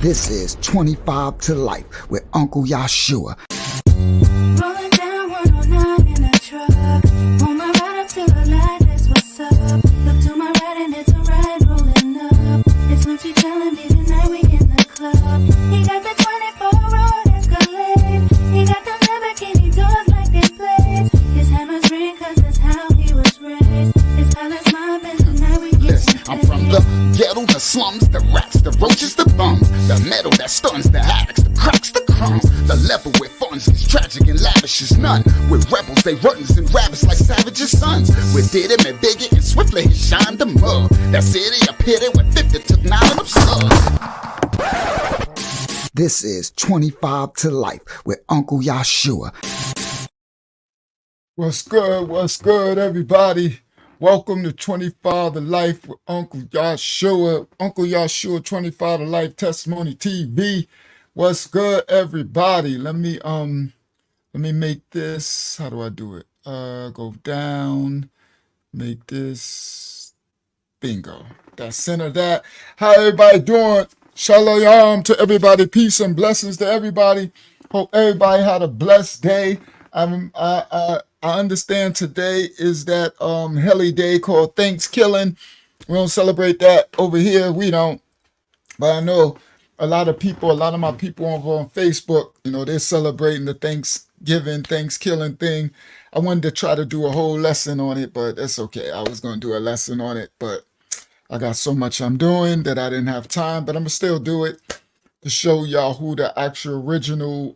This is 25 to Life with Uncle Yahshuah. Rolling down 109 in a truck. Pull my ride up to the light, that's what's up. Look to my right and it's a ride rolling up. It's Lucci telling me tonight we in the club. He got the 24 road Escalade. He got the Lamborghini doors like they blades. His hammers ring cause that's how he was raised. His palace mob and tonight we get I'm from the ghetto, the slums, the rats, the roaches, the bums, the metal that stuns, the addicts, the cracks, the crumbs. The level where funds gets tragic and lavish is none. With rebels, they runs and rabbits like savages' sons. With did him and bigger and swiftly he shined the mug. That city appeared it with 50 took 9 of them slugs. This is 25 to Life with Uncle Yahshuah. What's good, everybody? Welcome to 25 to Life with Uncle Yahshuah. Uncle Yahshuah 25 to Life Testimony TV. What's good, everybody? Let me make this. How do I do it? Go down, make this bingo. That's center that. How everybody doing? Shalom to everybody. Peace and blessings to everybody. Hope everybody had a blessed day. I understand today is that heli day called Thanksgiving. We don't celebrate that over here. We don't. But I know a lot of my people over on Facebook, they're celebrating the Thanksgiving thing. I wanted to try to do a whole lesson on it, but that's okay. I was going to do a lesson on it, but I got so much I'm doing that I didn't have time, but I'm going to still do it to show y'all who the actual original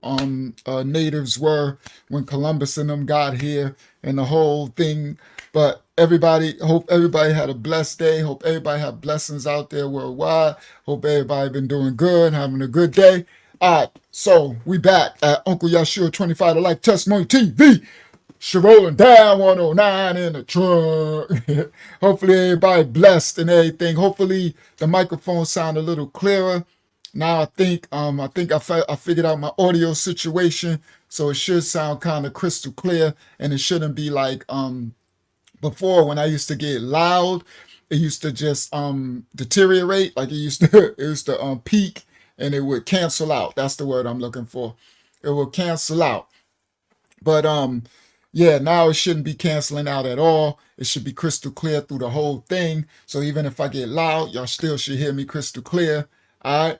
natives were when Columbus and them got here and the whole thing. But hope everybody had a blessed day. Hope everybody have blessings out there worldwide. Hope everybody been doing good, having a good day. All right, so we back at Uncle Yahshuah 25 to Life Testimony TV. She rolling down 109 in the truck. Hopefully everybody blessed and everything. Hopefully the microphone sound a little clearer. Now I think I figured out my audio situation, so it should sound kind of crystal clear, and it shouldn't be like before when I used to get loud. It used to just deteriorate, like it used to peak, and it would cancel out. That's the word I'm looking for. It will cancel out. But yeah, now it shouldn't be canceling out at all. It should be crystal clear through the whole thing. So even if I get loud, y'all still should hear me crystal clear. All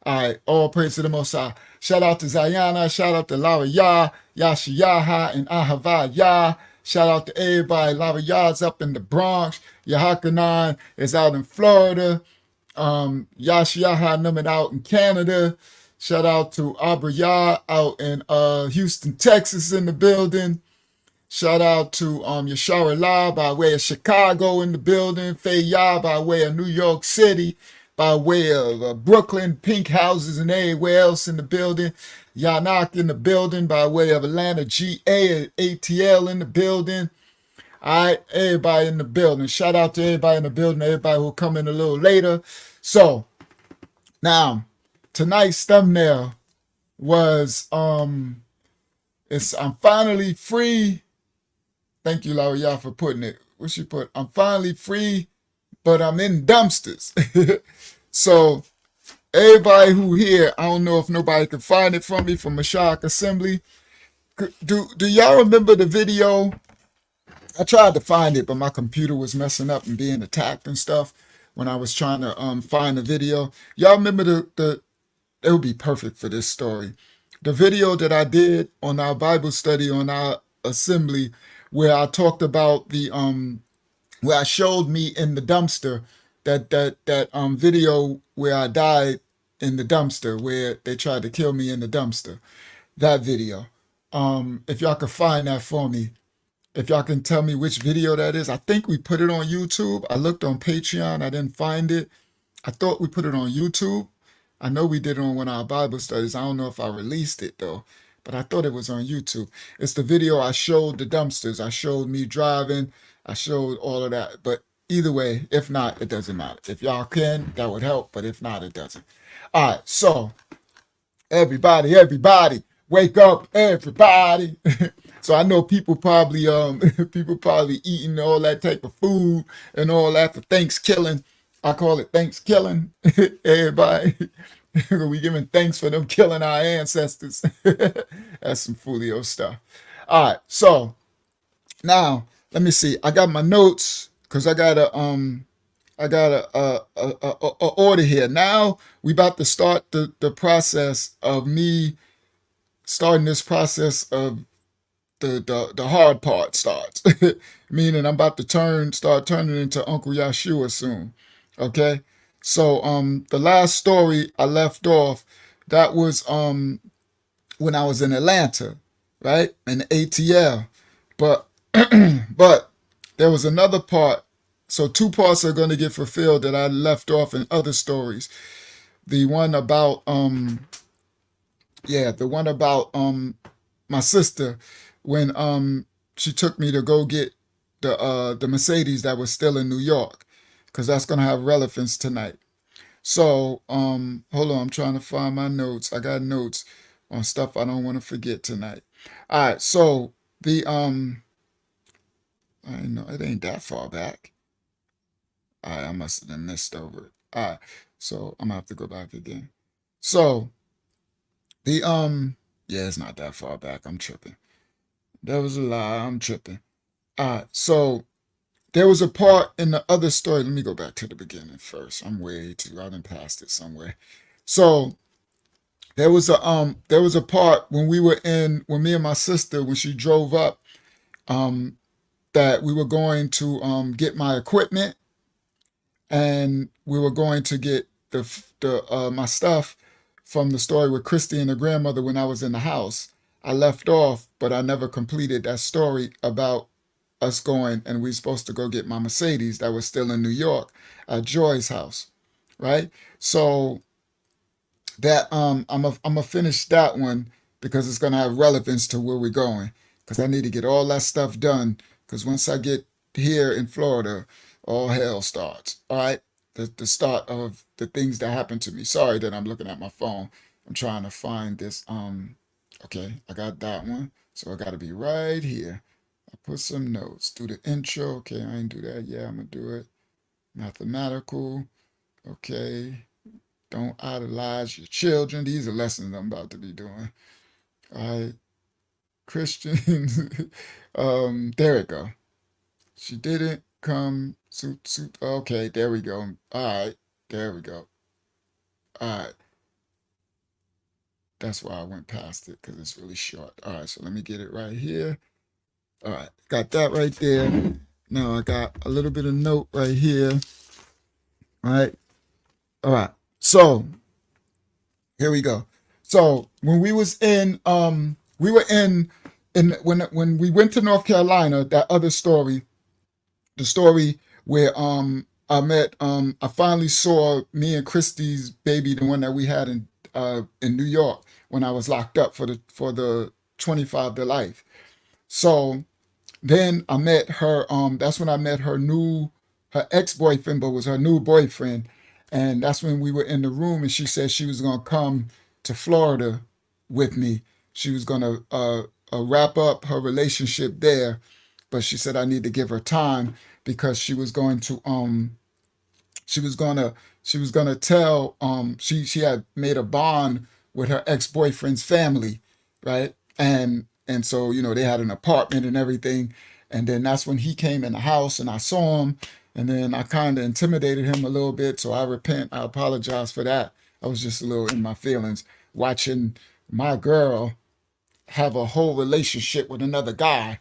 right, all praise to the Most High. Shout out to Zayana, shout out to Lara Yahshuah, and Ahavah. Shout out to everybody. Lara Yah's up in the Bronx. Yahakanan is out in Florida. Yahshuah numbered out in Canada. Shout out to Abraya out in Houston, Texas in the building. Shout out to Yashara La by way of Chicago in the building. Faye Yah by way of New York City. By way of Brooklyn, Pink Houses, and everywhere else in the building. Yanak in the building by way of Atlanta, GA, and ATL in the building. All right, everybody in the building. Shout out to everybody in the building, everybody who'll come in a little later. So, now, tonight's thumbnail was, I'm finally free. Thank you, Laura, for putting it. What she put? I'm finally free, but I'm in dumpsters. So everybody who here, I don't know if nobody can find it from me from Mashiach Assembly. Do y'all remember the video? I tried to find it, but my computer was messing up and being attacked and stuff when I was trying to find the video. Y'all remember it would be perfect for this story. The video that I did on our Bible study on our assembly where I talked about the where I showed me in the dumpster, that video where I died in the dumpster, where they tried to kill me in the dumpster. That video. If y'all can find that for me, if y'all can tell me which video that is. I think we put it on YouTube. I looked on Patreon. I didn't find it. I thought we put it on YouTube. I know we did it on one of our Bible studies. I don't know if I released it though, but I thought it was on YouTube. It's the video I showed the dumpsters. I showed me driving. I showed all of that. But either way, if not, it doesn't matter. If y'all can, that would help. But if not, it doesn't. All right. So everybody, wake up, everybody. So I know people probably eating all that type of food and all that for Thanksgiving. I call it Thanksgiving. Everybody. We giving thanks for them killing our ancestors. That's some Fulio stuff. All right, so now let me see. I got my notes because I got a order here. Now we about to start the process of me starting this process of the hard part starts. Meaning I'm about to start turning into Uncle Yahshuah soon. Okay? So the last story I left off, that was when I was in Atlanta, right? In ATL. But but there was another part. So two parts are going to get fulfilled that I left off in other stories. The one about the one about my sister when she took me to go get the Mercedes that was still in New York, because that's going to have relevance tonight. So hold on, I'm trying to find my notes. I got notes on stuff I don't want to forget tonight. All right, so the I know it ain't that far back. All right, I must have missed over it. All right, so I'm gonna have to go back again. So the yeah, it's not that far back. I'm tripping. That was a lie. I'm tripping. All right, so there was a part in the other story. Let me go back to the beginning first. I'm way too. I've been past it somewhere. So there was a part when when me and my sister, when she drove up, um that we were going to get my equipment, and we were going to get the my stuff from the story with Christy and the grandmother when I was in the house. I left off, but I never completed that story about us going, and we supposed to go get my Mercedes that was still in New York at Joy's house, right? So that I'm gonna finish that one because it's gonna have relevance to where we're going. Because I need to get all that stuff done. Because once I get here in Florida, all hell starts. All right, the start of the things that happened to me. Sorry that I'm looking at my phone. I'm trying to find this. Okay, I got that one. So I got to be right here. I put some notes. Do the intro. Okay, I ain't do that. Yeah, I'm gonna do it. Mathematical. Okay. Don't idolize your children. These are lessons I'm about to be doing. All right, Christians. There we go. She didn't come. Okay, there we go. All right, there we go. All right, that's why I went past it because it's really short. All right, so let me get it right here. All right, got that right there. Now I got a little bit of note right here. All right, all right. So here we go. So when we were in when we went to North Carolina, that other story, the story where I finally saw me and Christy's baby, the one that we had in New York when I was locked up for the 25 to life. So then I met her. That's when I met her ex-boyfriend, but was her new boyfriend. And that's when we were in the room, and she said she was gonna come to Florida with me. She was gonna wrap up her relationship there, but she said I need to give her time because she was gonna she was gonna tell she had made a bond with her ex-boyfriend's family, right? And so, they had an apartment and everything. And then that's when he came in the house and I saw him, and then I kind of intimidated him a little bit. So I repent. I apologize for that. I was just a little in my feelings watching my girl have a whole relationship with another guy.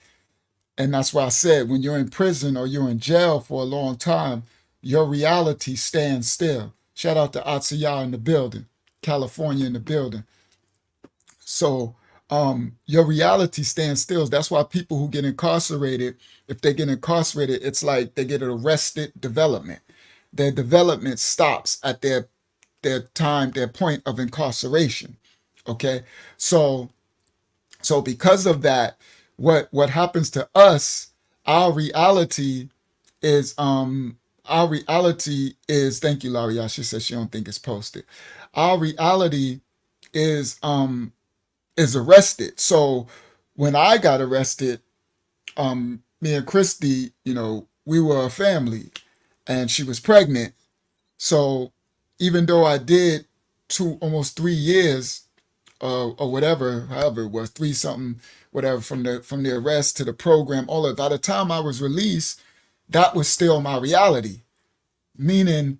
And that's why I said when you're in prison or you're in jail for a long time, your reality stands still. Shout out to Atsuya in the building, California in the building. So your reality stands still. That's why people who get incarcerated, if they get incarcerated, it's like they get arrested development. Their development stops at their point of incarceration. Okay. So because of that, what happens to us, our reality is thank you, Laria. She says she don't think it's posted. Our reality is arrested. So when I got arrested, me and Christy, we were a family, and she was pregnant. So even though I did almost 3 years, or whatever, however it was, three something, whatever, from the arrest to the program, all of. By the time I was released, that was still my reality. Meaning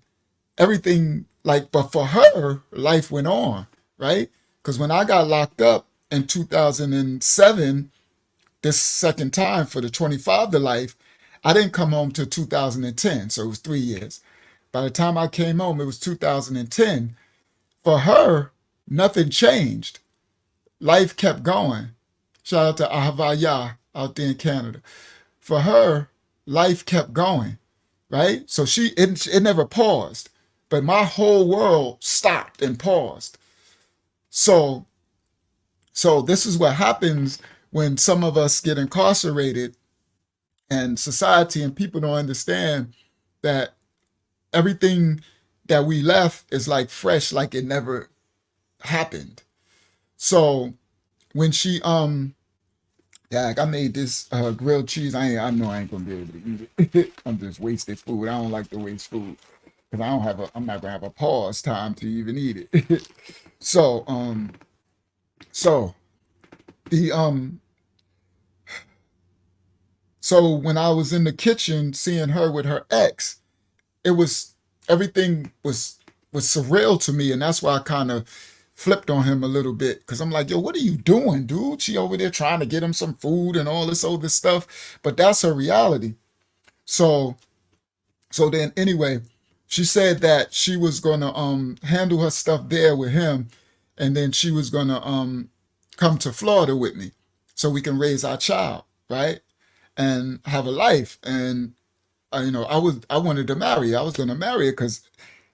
everything, like, but for her, life went on, right? Because when I got locked up in 2007, this second time for the 25 to life, I didn't come home till 2010, so it was 3 years. By the time I came home, it was 2010. For her, nothing changed. Life kept going. Shout out to Ahavaya out there in Canada. For her, life kept going, right? So it never paused, but my whole world stopped and paused. So this is what happens when some of us get incarcerated, and society and people don't understand that everything that we left is like fresh, like it never happened. So when she yeah, I made this grilled cheese. I know I ain't gonna be able to eat it. I'm just wasting food. I don't like to waste food because I'm not gonna have a pause time to even eat it. So so the so when I was in the kitchen seeing her with her ex, it was everything was surreal to me, and that's why I kind of flipped on him a little bit, because I'm like, yo, what are you doing, dude? She over there trying to get him some food and all this other stuff, but that's her reality. So then anyway, she said that she was gonna handle her stuff there with him, and then she was gonna come to Florida with me so we can raise our child, right? And have a life. And I wanted to marry her. I was gonna marry her because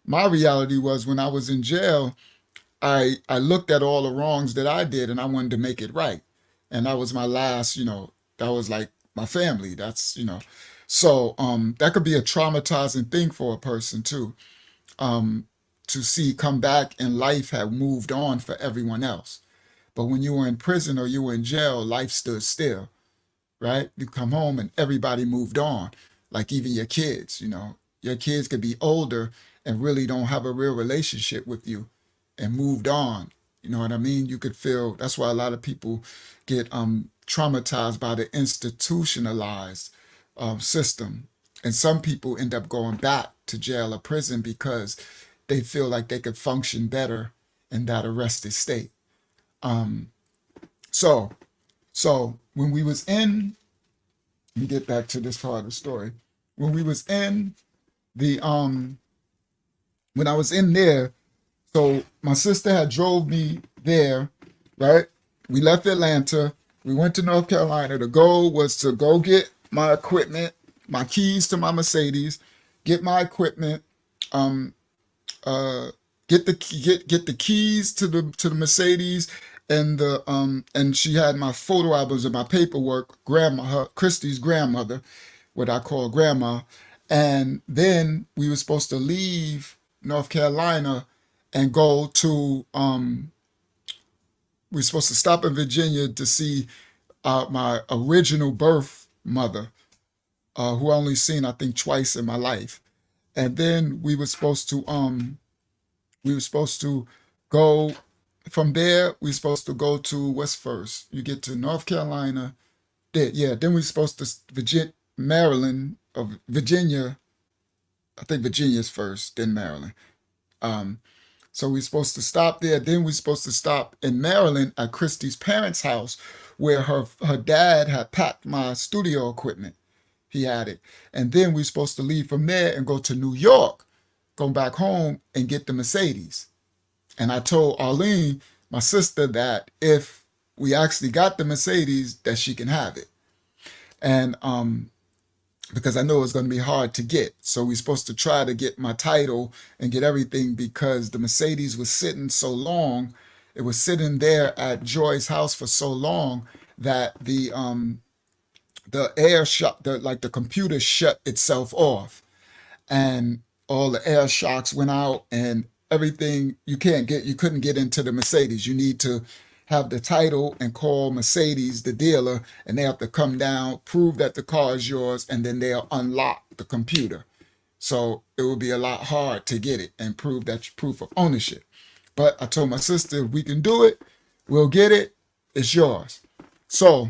my reality was, when I was in jail, I looked at all the wrongs that I did and I wanted to make it right. And that was my last, that was like my family. That's, so that could be a traumatizing thing for a person too. To see come back and life have moved on for everyone else. But when you were in prison or you were in jail, life stood still, right? You come home and everybody moved on. Like even your kids, your kids could be older and really don't have a real relationship with you and moved on. You know what I mean? You could feel, that's why a lot of people get traumatized by the institutionalized system. And some people end up going back to jail or prison because they feel like they could function better in that arrested state. Um, so when we was in, let me get back to this part of the story. When we was in the when I was in there, so my sister had drove me there, right? We left Atlanta. We went to North Carolina. The goal was to go get my equipment, my keys to my Mercedes, get my equipment, um, get the keys to the Mercedes, and she had my photo albums and my paperwork. Christy's grandmother, what I call grandma, and then we were supposed to leave North Carolina and go to we were supposed to stop in Virginia to see my original birth mother, who I only seen I think twice in my life. And then we were supposed to go from there. We were supposed to go to what's first. You get to North Carolina. Then we were supposed to Maryland or Virginia. I think Virginia's first, then Maryland. So we're supposed to stop there. Then we're supposed to stop in Maryland at Christy's parents' house, where her dad had packed my studio equipment. He had it. And then we're supposed to leave from there and go to New York, go back home and get the Mercedes. And I told Arlene, my sister, that if we actually got the Mercedes, that she can have it. And because I know it's going to be hard to get. So we're supposed to try to get my title and get everything, because the Mercedes was sitting so long. It was sitting there at Joy's house for so long that the air shut, the computer shut itself off, and all the air shocks went out and everything. You couldn't get into the Mercedes. You need to have the title and call Mercedes, the dealer, and they have to come down, prove that the car is yours, and then they'll unlock the computer. So it will be a lot hard to get it and prove that proof of ownership. But I told my sister, if we can do it, we'll get it. It's yours. So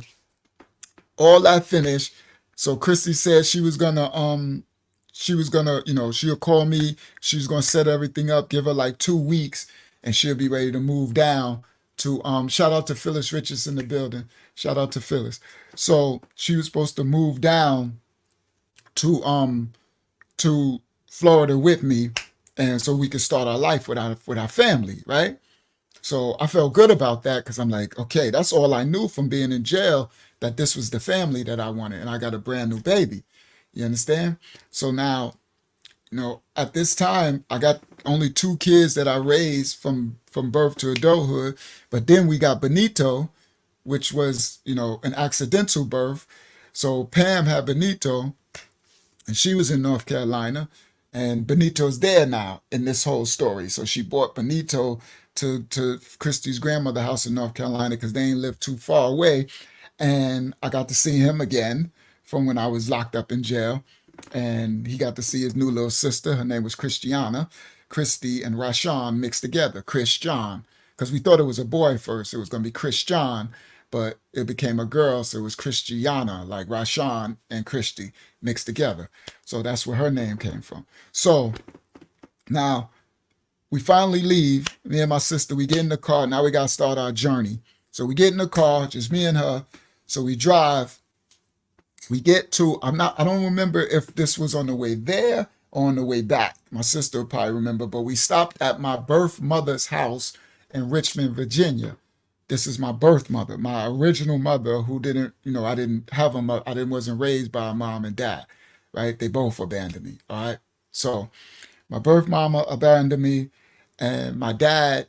all that finished. So Christy said she was gonna, she'll call me, she was gonna set everything up, give her like 2 weeks, and she'll be ready to move down to shout out to Phyllis Richards in the building. Shout out to Phyllis. So she was supposed to move down to Florida with me, and so we could start our life with our family, right? So I felt good about that because I'm like, okay, that's all I knew from being in jail, that this was the family that I wanted, and I got a brand new baby. You understand? So now, at this time, I got only 2 kids that I raised from birth to adulthood, but then we got Benito, which was, an accidental birth. So Pam had Benito, and she was in North Carolina, and Benito's there now in this whole story. So she brought Benito to Christy's grandmother's house in North Carolina because they ain't lived too far away, and I got to see him again from when I was locked up in jail, and he got to see his new little sister. Her name was Christiana, Christy and Rashawn mixed together, Chris John, because we thought it was a boy first. It was going to be Chris John, but it became a girl, so it was Christiana, like Rashawn and Christy mixed together. So that's where her name came from. So now we finally leave. Me and my sister, we get in the car. Now we got to start our journey. So we get in the car, just me and her. So we drive. We get to, I don't remember if this was on the way there or on the way back. My sister will probably remember, but we stopped at my birth mother's house in Richmond, Virginia. This is my birth mother, my original mother, who didn't, I didn't have them. Wasn't raised by a mom and dad, right? They both abandoned me. All right. So my birth mama abandoned me, and my dad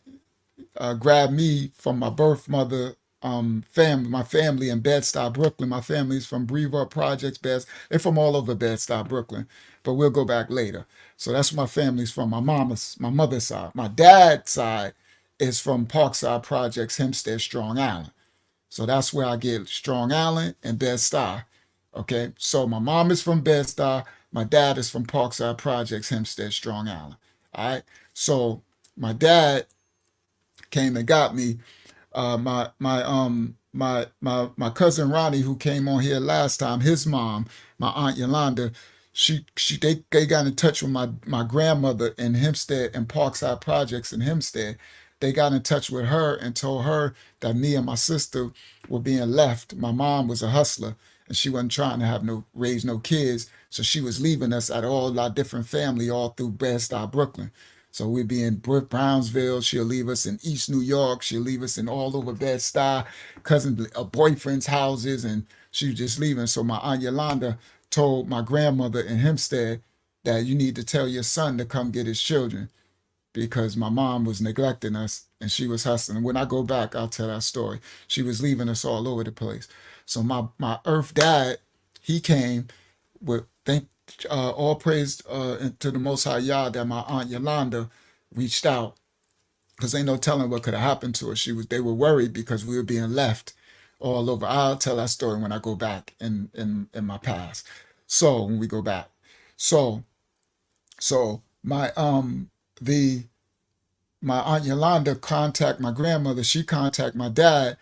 grabbed me from my birth mother my family in Bed-Stuy, Brooklyn. My family's from Brevoort Projects, they're from all over Bed-Stuy, Brooklyn, but we'll go back later. So that's where my family's from, my mother's side. My dad's side is from Parkside Projects, Hempstead, Strong Island. So that's where I get Strong Island and Bed-Stuy. Okay, so my mom is from Bed-Stuy, my dad is from Parkside Projects, Hempstead, Strong Island. All right, so my dad came and got me. My cousin Ronnie, who came on here last time, his mom, my aunt Yolanda, they got in touch with my grandmother in Hempstead and Parkside Projects in Hempstead. They got in touch with her and told her that me and my sister were being left. My mom was a hustler, and she wasn't trying to raise no kids, so she was leaving us at all our different family all through Bed-Stuy, Brooklyn. So we'd be in Brownsville. She'll leave us in East New York. She'll leave us in all over Bed-Stuy, boyfriend's houses, and she was just leaving. So my aunt Yolanda told my grandmother in Hempstead that you need to tell your son to come get his children because my mom was neglecting us and she was hustling. When I go back, I'll tell that story. She was leaving us all over the place. So my earth dad, he came with, all praise to the Most High Yah, that my aunt Yolanda reached out, because ain't no telling what could have happened to her. They were worried because we were being left all over. I'll tell that story when I go back in my past. So when we go back, so my my aunt Yolanda contact my grandmother. She contact my dad,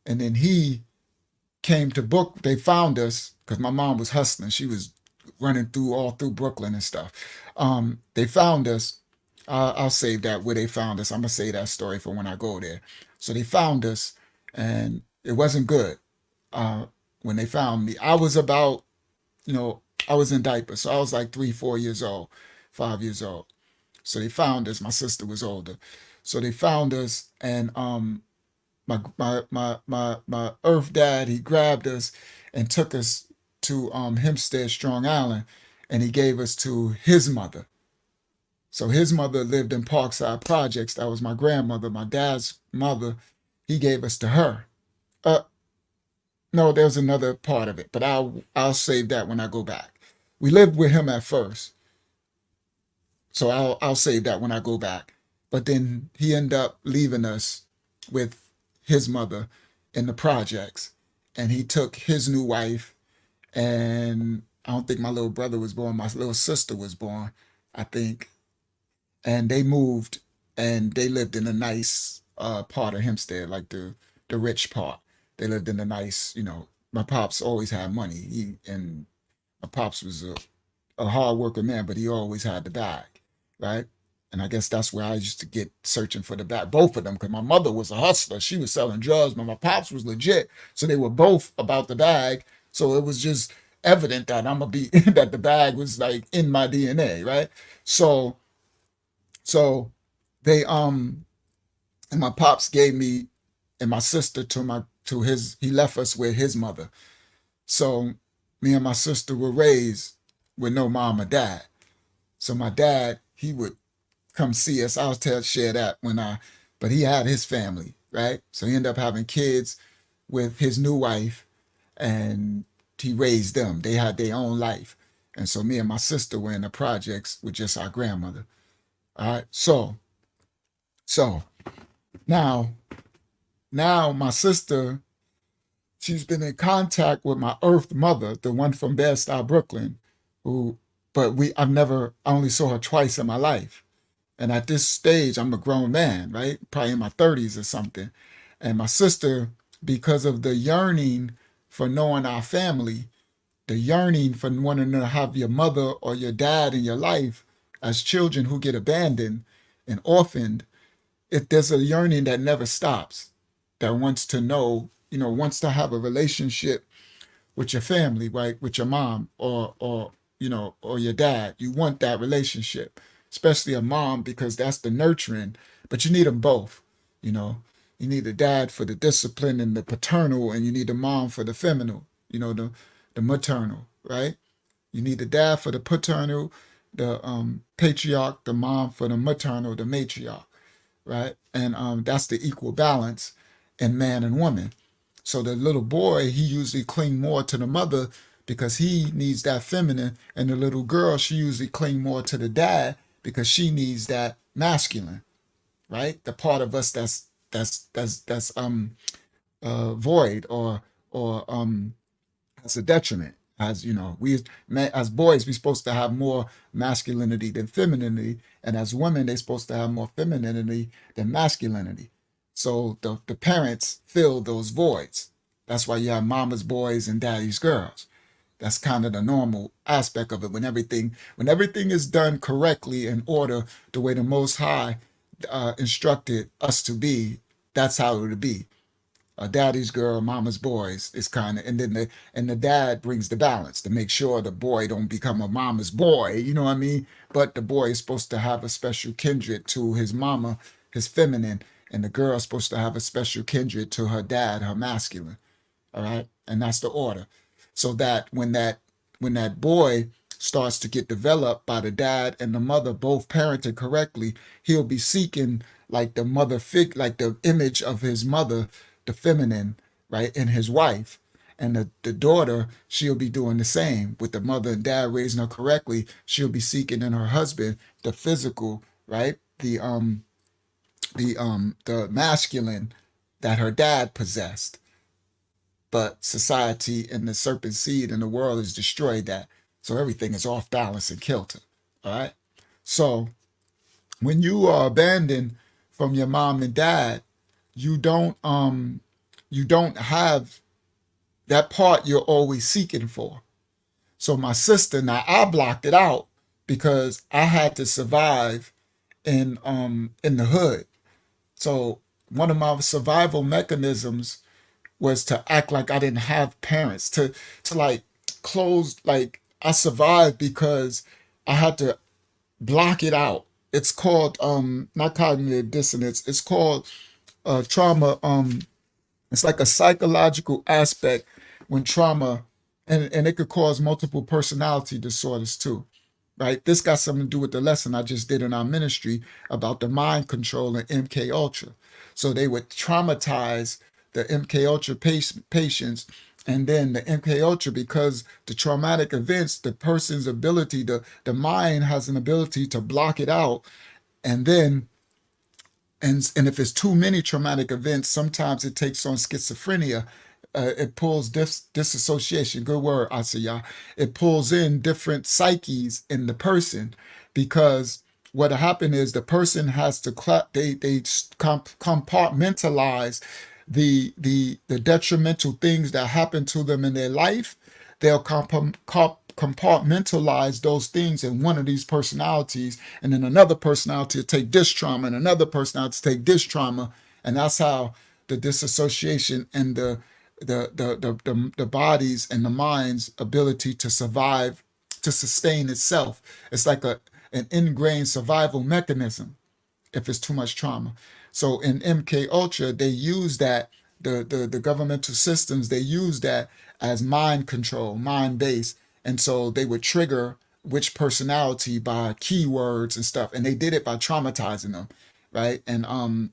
and then he came to book. They found us because my mom was hustling. She was running all through Brooklyn and stuff. They found us. I'll save that where they found us. I'm gonna say that story for when I go there. So they found us, and it wasn't good. When they found me, I was about, I was in diapers, so I was like 3, 4 years old, 5 years old. So they found us. My sister was older, so they found us, and my earth dad, he grabbed us and took us to Hempstead, Strong Island, and he gave us to his mother. So his mother lived in Parkside Projects. That was my grandmother, my dad's mother. He gave us to her. No, there's another part of it, but I'll save that when I go back. We lived with him at first, so I'll save that when I go back. But then he ended up leaving us with his mother in the projects, and he took his new wife, and I don't think my little brother was born. My little sister was born, I think, and they moved and they lived in a nice part of Hempstead, like the rich part. They lived in a nice, my pops always had money. And my pops was a hard working man, but he always had the bag, right? And I guess that's where I used to get searching for the bag, both of them, because my mother was a hustler. She was selling drugs, but my pops was legit. So they were both about the bag. So it was just evident that I'm gonna be that the bag was like in my DNA, right? So so they and my pops gave me and my sister to his he left us with his mother. So me and my sister were raised with no mom or dad. So my dad, he would come see us. Share that but he had his family, right? So he ended up having kids with his new wife, and he raised them. They had their own life. And so me and my sister were in the projects with just our grandmother. All right. So now, my sister, she's been in contact with my earth mother, the one from Bed-Stuy, Brooklyn, who, but I only saw her twice in my life. And at this stage, I'm a grown man, right? Probably in my 30s or something. And my sister, because of the yearning for knowing our family, the yearning for wanting to have your mother or your dad in your life as children who get abandoned and orphaned, there's a yearning that never stops, that wants to know, wants to have a relationship with your family, right? With your mom or your dad. You want that relationship, especially a mom, because that's the nurturing, but you need them both, you know. You need a dad for the discipline and the paternal, and you need a mom for the feminine, the maternal, right? You need the dad for the paternal, the patriarch, the mom for the maternal, the matriarch, right? And that's the equal balance in man and woman. So the little boy, he usually cling more to the mother because he needs that feminine, and the little girl, she usually cling more to the dad because she needs that masculine, right? The part of us that's void or as a detriment. As you know, as boys, we're supposed to have more masculinity than femininity, and as women, they're supposed to have more femininity than masculinity. So the parents fill those voids. That's why you have mama's boys and daddy's girls. That's kind of the normal aspect of it. When everything is done correctly in order, the way the Most High instructed us to be, that's how it would be. Daddy's girl, mama's boys is kind of, and then the dad brings the balance to make sure the boy don't become a mama's boy, you know what I mean? But the boy is supposed to have a special kindred to his mama, his feminine, and the girl is supposed to have a special kindred to her dad, her masculine. All right, and that's the order. So that when that boy starts to get developed by the dad and the mother both parented correctly, he'll be seeking like the like the image of his mother, the feminine, right, and his wife. And the daughter, she'll be doing the same with the mother and dad raising her correctly. She'll be seeking in her husband the physical, right, the masculine that her dad possessed. But society and the serpent seed in the world has destroyed that. So everything is off balance and kilter. All right. So when you are abandoned from your mom and dad, you don't have that part you're always seeking for. So my sister, now I blocked it out because I had to survive in the hood. So one of my survival mechanisms was to act like I didn't have parents, to like close, like I survived because I had to block it out. It's called not cognitive dissonance. It's called trauma. It's like a psychological aspect when trauma, and it could cause multiple personality disorders too, right? This got something to do with the lesson I just did in our ministry about the mind control and MK Ultra. So they would traumatize the MK Ultra patients, and then the MK Ultra, because the traumatic events, the person's ability, the mind has an ability to block it out, and then and if it's too many traumatic events, sometimes it takes on schizophrenia. It pulls disassociation. Good word, Asiyah. It pulls in different psyches in the person because what happened is the person has to compartmentalize the detrimental things that happen to them in their life. They'll compartmentalize those things in one of these personalities, and then another personality will take this trauma, and another personality will take this trauma, and that's how the disassociation and the body's and the mind's ability to survive, to sustain itself. It's like an ingrained survival mechanism if it's too much trauma. So in MK Ultra, they use that, the governmental systems, they use that as mind control, mind based. And so they would trigger which personality by keywords and stuff. And they did it by traumatizing them, right? And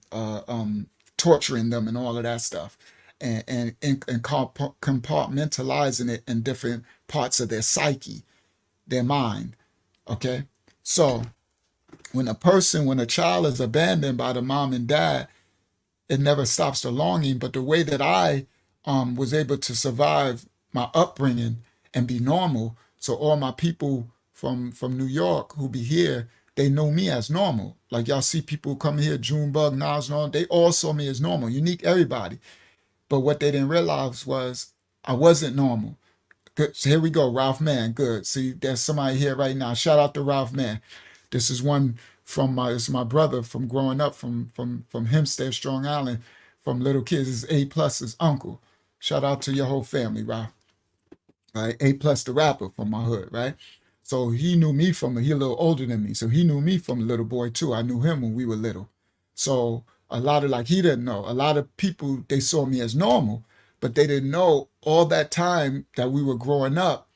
torturing them and all of that stuff. And compartmentalizing it in different parts of their psyche, their mind. Okay. So when a child is abandoned by the mom and dad, it never stops the longing. But the way that I was able to survive my upbringing and be normal, so all my people from New York who be here, they know me as normal. Like y'all see people come here, Junebug, Nas, and all, they all saw me as normal, unique, everybody. But what they didn't realize was I wasn't normal. Good. So here we go, Ralph Mann. Good. See, there's somebody here right now. Shout out to Ralph Mann. This is one from it's my brother from growing up from Hempstead, Strong Island, from little kids. It's A plus his uncle. Shout out to your whole family, Ralph. Right? A plus the rapper from my hood, right? So he knew me he a little older than me. So he knew me from a little boy too. I knew him when we were little. So a lot of, like, he didn't know. A lot of people, they saw me as normal, but they didn't know all that time that we were growing up,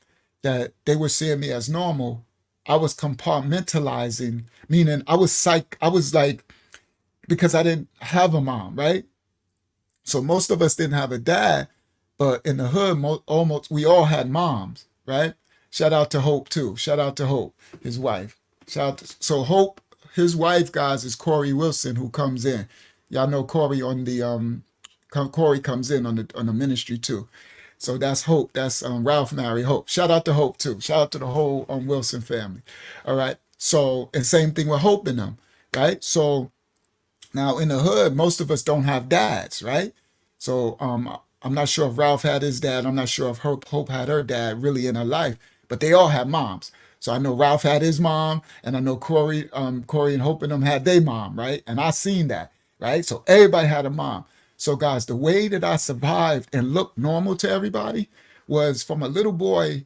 that they were seeing me as normal. I was compartmentalizing, meaning I was like, because I didn't have a mom, right? So most of us didn't have a dad, but in the hood, almost we all had moms, right? Shout out to Hope too. Shout out to Hope, his wife. So Hope, his wife, guys, is Corey Wilson, who comes in. Y'all know Corey on the Corey comes in on the ministry too. So that's Hope. That's Ralph married Hope. Shout out to Hope too. Shout out to the whole Wilson family. All right. So, and same thing with Hope in them, right? So now in the hood, most of us don't have dads, right? So I'm not sure if Ralph had his dad. I'm not sure if Hope had her dad really in her life, but they all have moms. So I know Ralph had his mom, and I know Corey and Hope and them had their mom, right? And I seen that, right? So everybody had a mom. So guys, the way that I survived and looked normal to everybody was from a little boy.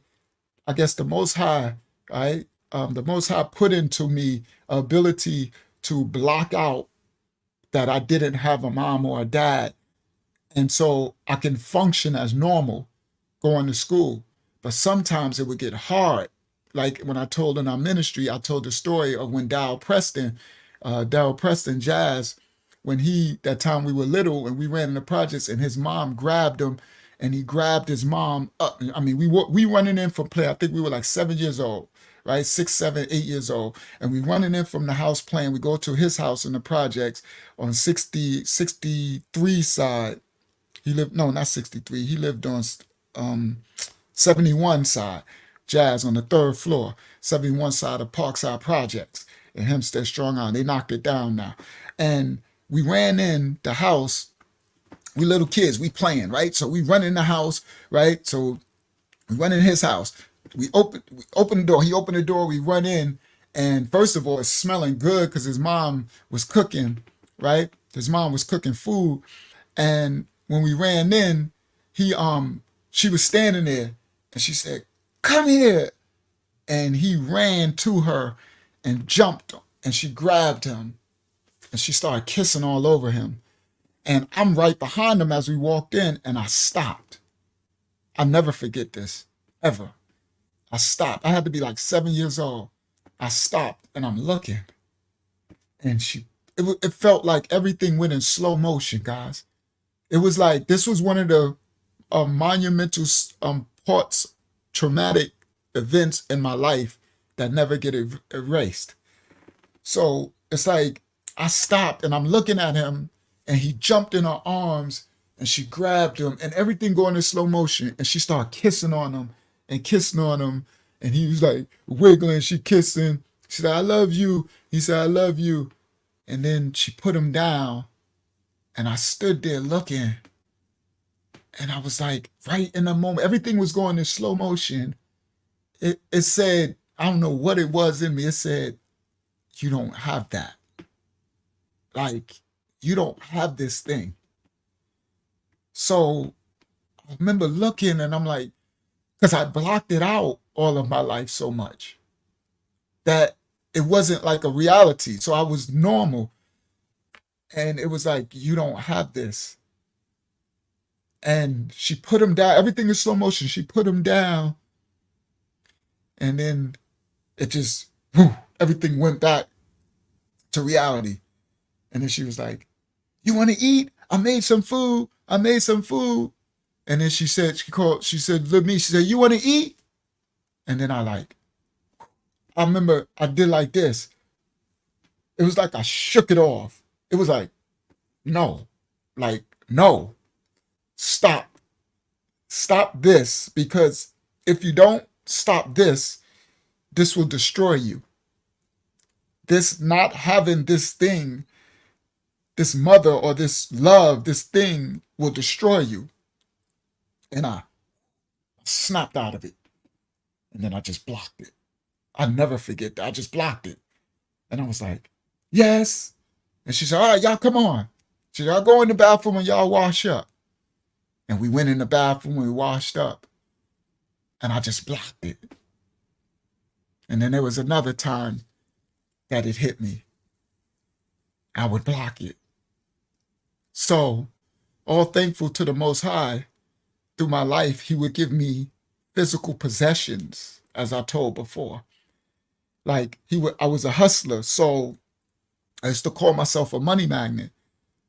I guess the Most High, right? The Most High put into me ability to block out that I didn't have a mom or a dad. And so I can function as normal going to school. But sometimes it would get hard. Like when I told in our ministry, I told the story of when Darryl Preston, Jazz, when that time we were little and we ran in the projects and his mom grabbed him and he grabbed his mom up. I mean, we running in from play. I think we were like 7 years old, right? 6, 7, 8 years old. And we running in from the house playing. We go to his house in the projects on 63 side. He lived, no, not 63. He lived on 71 side. Jazz on the 3rd floor, 71 side of Parkside Projects in Hempstead, Strong Island. They knocked it down now. And we ran in the house. We little kids, we playing, right? So we run in the house, right? So we run in his house. We open the door. He opened the door. We run in. And first of all, it's smelling good because his mom was cooking, right? His mom was cooking food. And when we ran in, she was standing there and she said, "Come here." And he ran to her and jumped and she grabbed him and she started kissing all over him. And I'm right behind him as we walked in and I stopped. I'll never forget this, ever. I stopped. I had to be like 7 years old. I stopped and I'm looking. And it felt like everything went in slow motion, guys. It was like, this was one of the monumental parts, traumatic events in my life that never get erased. So it's like, I stopped and I'm looking at him and he jumped in her arms and she grabbed him and everything going in slow motion. And she started kissing on him and he was like wiggling, she kissing. She said, I love you. He said, I love you. And then she put him down, and I stood there looking, and I was like, right in the moment, everything was going in slow motion. It said, I don't know what it was in me. It said, you don't have that. Like, you don't have this thing. So I remember looking, and I'm like, because I blocked it out all of my life so much that it wasn't like a reality. So I was normal. And it was like, you don't have this. And she put him down. Everything is slow motion. She put him down. And then it just, whew, everything went back to reality. And then she was like, you want to eat? I made some food. I made some food. And then she said, she said, look at me. She said, you want to eat? And then I remember I did like this. It was like I shook it off. It was like, no, no, stop this, because if you don't stop this, this will destroy you. This not having this thing, this mother or this love, this thing will destroy you. And I snapped out of it. And then I just blocked it. I never forget that. I just blocked it. And I was like, yes. And she said, all right, y'all come on. She said, y'all go in the bathroom and y'all wash up. And we went in the bathroom and we washed up. And I just blocked it. And then there was another time that it hit me. I would block it. So, all thankful to the Most High, through my life, he would give me physical possessions, as I told before. Like I was a hustler, so I used to call myself a money magnet.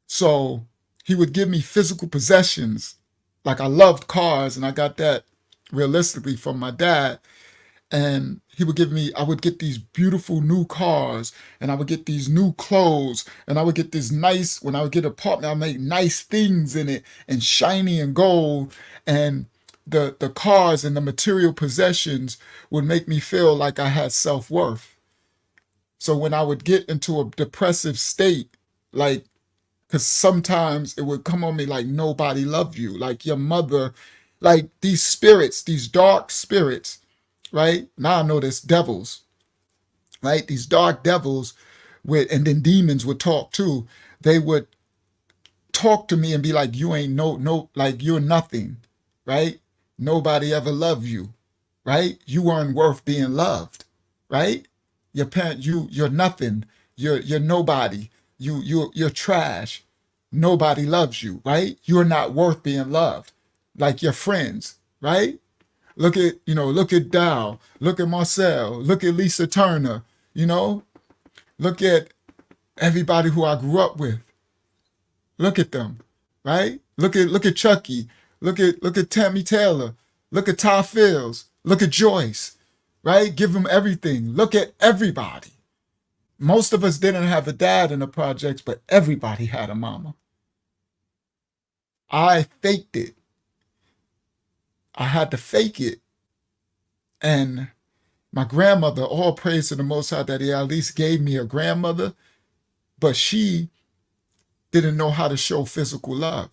So he would give me physical possessions. Like I loved cars, and I got that realistically from my dad. And he would give me, I would get these beautiful new cars, and I would get these new clothes, and I would get this nice, when I would get an apartment, I make nice things in it and shiny and gold. And the cars and the material possessions would make me feel like I had self-worth. So when I would get into a depressive state, like, because sometimes it would come on me like nobody loved you, like your mother, like these spirits, these dark spirits, right? Now I know there's devils, right? These dark devils and then demons would talk too. They would talk to me and be like, you ain't like you're nothing, right? Nobody ever loved you, right? You weren't worth being loved, right? Your parent, you're nothing. You're nobody. You're trash. Nobody loves you, right? You're not worth being loved. Like your friends, right? Look at Dow, look at Marcel, look at Lisa Turner, look at everybody who I grew up with. Look at them, right? Look at Chucky, look at Tammy Taylor, look at Ty Fields, look at Joyce, right? Give them everything. Look at everybody. Most of us didn't have a dad in the projects, but everybody had a mama. I faked it. I had to fake it. And my grandmother, all praise to the Most High that he at least gave me a grandmother, but she didn't know how to show physical love.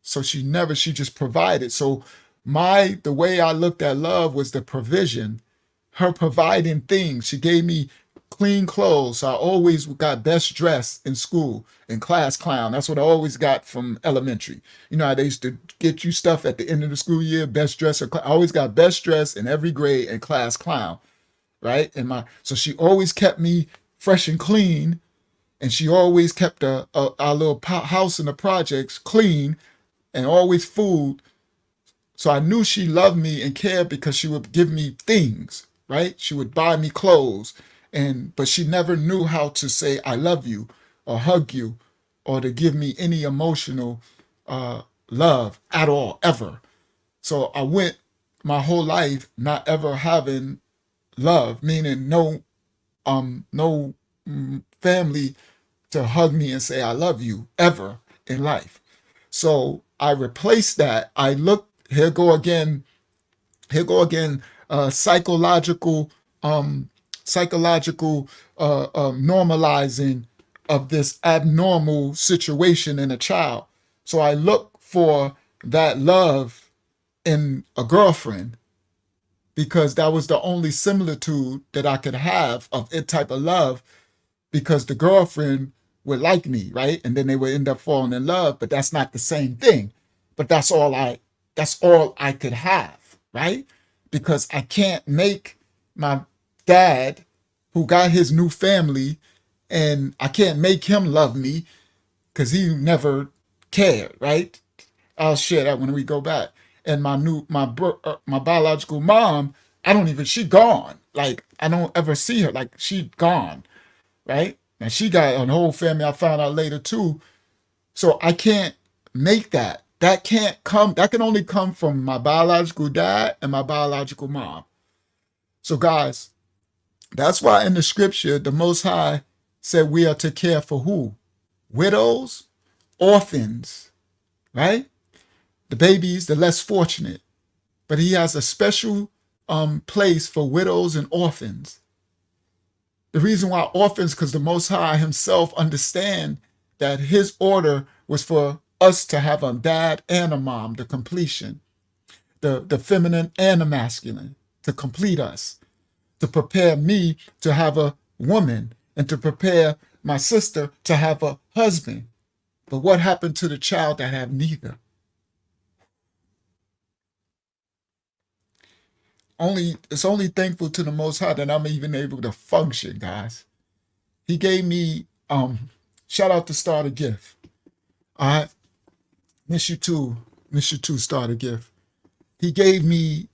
So she just provided. So the way I looked at love was the provision, her providing things. She gave me clean clothes. So I always got best dressed in school, in class clown. That's what I always got from elementary. You know how they used to get you stuff at the end of the school year, best dress. I always got best dressed in every grade and class clown, right? So she always kept me fresh and clean. And she always kept our little house in the projects clean and always food. So I knew she loved me and cared because she would give me things, right? She would buy me clothes, but she never knew how to say, I love you or hug you or to give me any emotional love at all, ever. So I went my whole life not ever having love, meaning no family to hug me and say, I love you ever in life. So I replaced that. Here go again, psychological psychological normalizing of this abnormal situation in a child. So I look for that love in a girlfriend because that was the only similitude that I could have of it type of love, because the girlfriend would like me, right? And then they would end up falling in love, but that's not the same thing. But that's all I could have, right? Because I can't make my dad, who got his new family, and I can't make him love me because he never cared, right? I'll share that when we go back. And my biological mom, she gone. Like, I don't ever see her. Like, she gone, right? And she got a whole family I found out later too. So I can't make that. That can only come from my biological dad and my biological mom. So guys, that's why in the scripture, the Most High said we are to care for who? Widows, orphans, right? The babies, the less fortunate. But he has a special place for widows and orphans. The reason why orphans, because the Most High himself understand that his order was for us to have a dad and a mom, the completion, the feminine and the masculine, to complete us, to prepare me to have a woman, and to prepare my sister to have a husband. But what happened to the child that have neither? It's only thankful to the Most High that I'm even able to function, guys. He gave me, shout out to Start a Gift. All right. Miss you too, Start a Gift. He gave me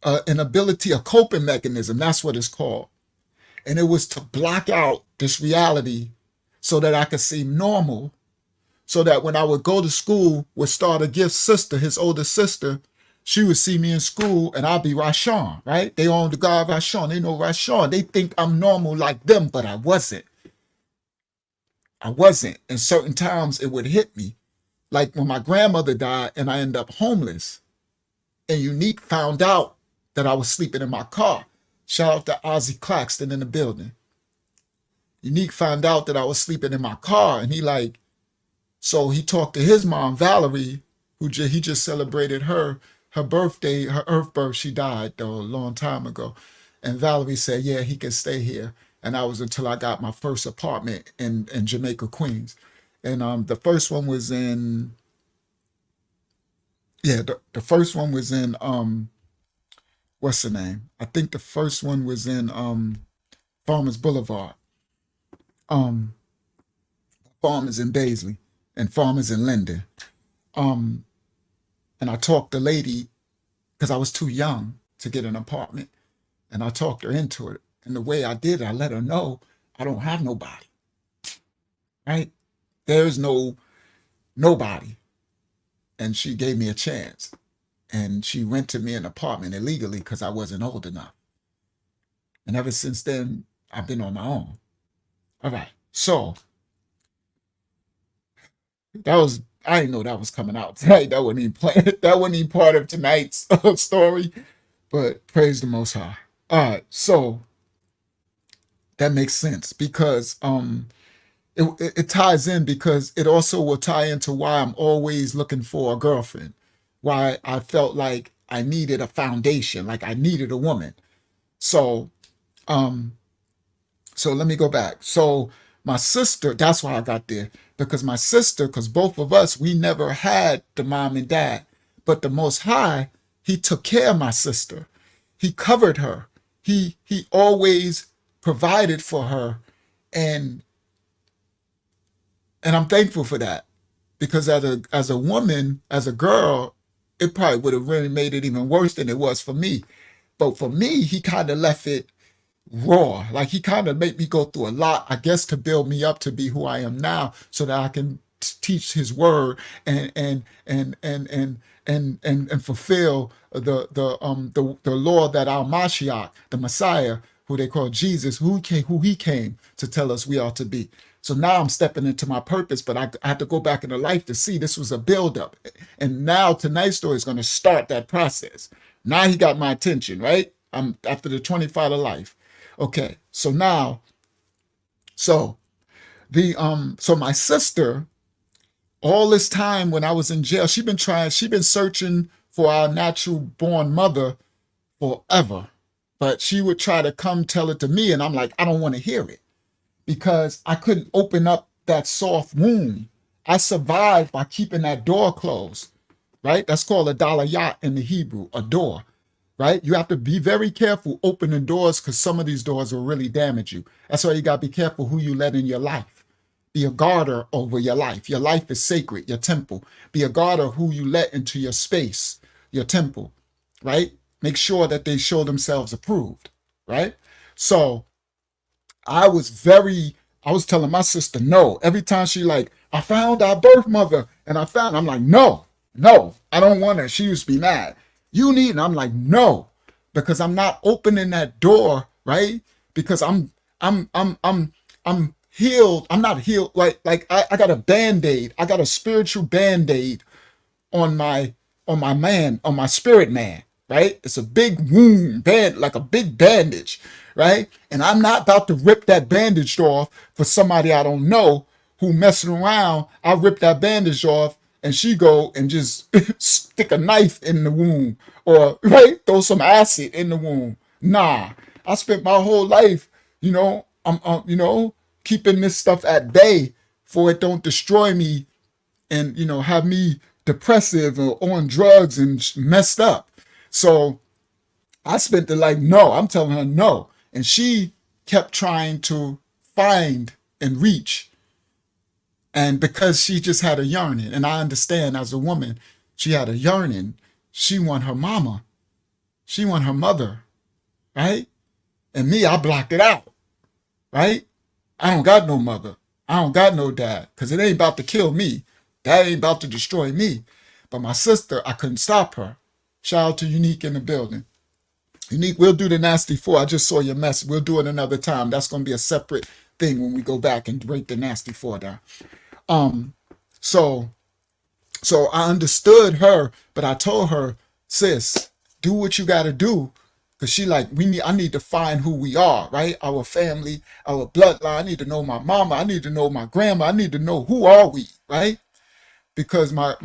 an ability, a coping mechanism. That's what it's called. And it was to block out this reality so that I could seem normal, so that when I would go to school with Start a Gift's sister, his older sister, she would see me in school and I'd be Rashawn, right? They own the guy Rashawn. They know Rashawn. They think I'm normal like them, but I wasn't. And certain times it would hit me. Like when my grandmother died and I ended up homeless, and Unique found out that I was sleeping in my car. Shout out to Ozzy Claxton in the building. Unique found out that I was sleeping in my car, and so he talked to his mom, Valerie, he just celebrated her birthday, her earth birth. She died though a long time ago. And Valerie said, yeah, he can stay here. And that was until I got my first apartment in Jamaica, Queens. And the first one was in, the first one was in, what's the name? I think the first one was in Farmers Boulevard. Farmers in Baisley and Farmers in Linden. And I talked the lady, because I was too young to get an apartment, and I talked her into it. And the way I did it, I let her know I don't have nobody, right? There's nobody. And she gave me a chance. And she rented me an apartment illegally because I wasn't old enough. And ever since then, I've been on my own. All right. So I didn't know that was coming out tonight. That wasn't even planned. That wasn't even part of tonight's story. But praise the Most High. All right. So that makes sense because it ties in, because it also will tie into why I'm always looking for a girlfriend. Why I felt like I needed a foundation, like I needed a woman. So let me go back. So my sister, that's why I got there, because my sister, because both of us, we never had the mom and dad, but the Most High, he took care of my sister. He covered her. He always provided for her. And I'm thankful for that, because as a woman, as a girl, it probably would have really made it even worse than it was for me. But for me, he kind of left it raw. Like he kind of made me go through a lot, I guess, to build me up to be who I am now, so that I can teach his word and fulfill the law that our Mashiach, the Messiah, who they call Jesus, who he came to tell us we are to be. So now I'm stepping into my purpose, but I had to go back into life to see this was a buildup. And now tonight's story is going to start that process. Now he got my attention, right? I'm after the 25 of life. Okay, so now, so so my sister, all this time when I was in jail, she been searching for our natural born mother forever. But she would try to come tell it to me, and I'm like, I don't want to hear it because I couldn't open up that soft wound. I survived by keeping that door closed, right? That's called a dalayat in the Hebrew, a door, right? You have to be very careful opening doors because some of these doors will really damage you. That's why you got to be careful who you let in your life. Be a guarder over your life. Your life is sacred, your temple. Be a guarder who you let into your space, your temple, right? Make sure that they show themselves approved, right? So I was telling my sister no. Every time she like, I found our birth mother and I'm like, no, I don't want her. She used to be mad. You need, and I'm like, no, because I'm not opening that door, right? Because I'm healed. I'm not healed. I got a band-aid. I got a spiritual band-aid on my spirit man, right? It's a big wound, like a big bandage, right? And I'm not about to rip that bandage off for somebody I don't know who messing around. I rip that bandage off and she go and just stick a knife in the wound or right, throw some acid in the wound. Nah, I spent my whole life, I'm keeping this stuff at bay for it don't destroy me and have me depressive or on drugs and messed up. So I spent the like, no, I'm telling her no. And she kept trying to find and reach. And because she just had a yearning, and I understand as a woman, she had a yearning. She want her mama. She want her mother, right? And me, I blocked it out, right? I don't got no mother. I don't got no dad because it ain't about to kill me. That ain't about to destroy me. But my sister, I couldn't stop her. Shout out to Unique in the building. Unique, we'll do the nasty four. I just saw your mess. We'll do it another time. That's going to be a separate thing when we go back and break the nasty four down. So I understood her, but I told her, sis, do what you got to do. Because she like, I need to find who we are, right? Our family, our bloodline. I need to know my mama. I need to know my grandma. I need to know who are we, right? Because my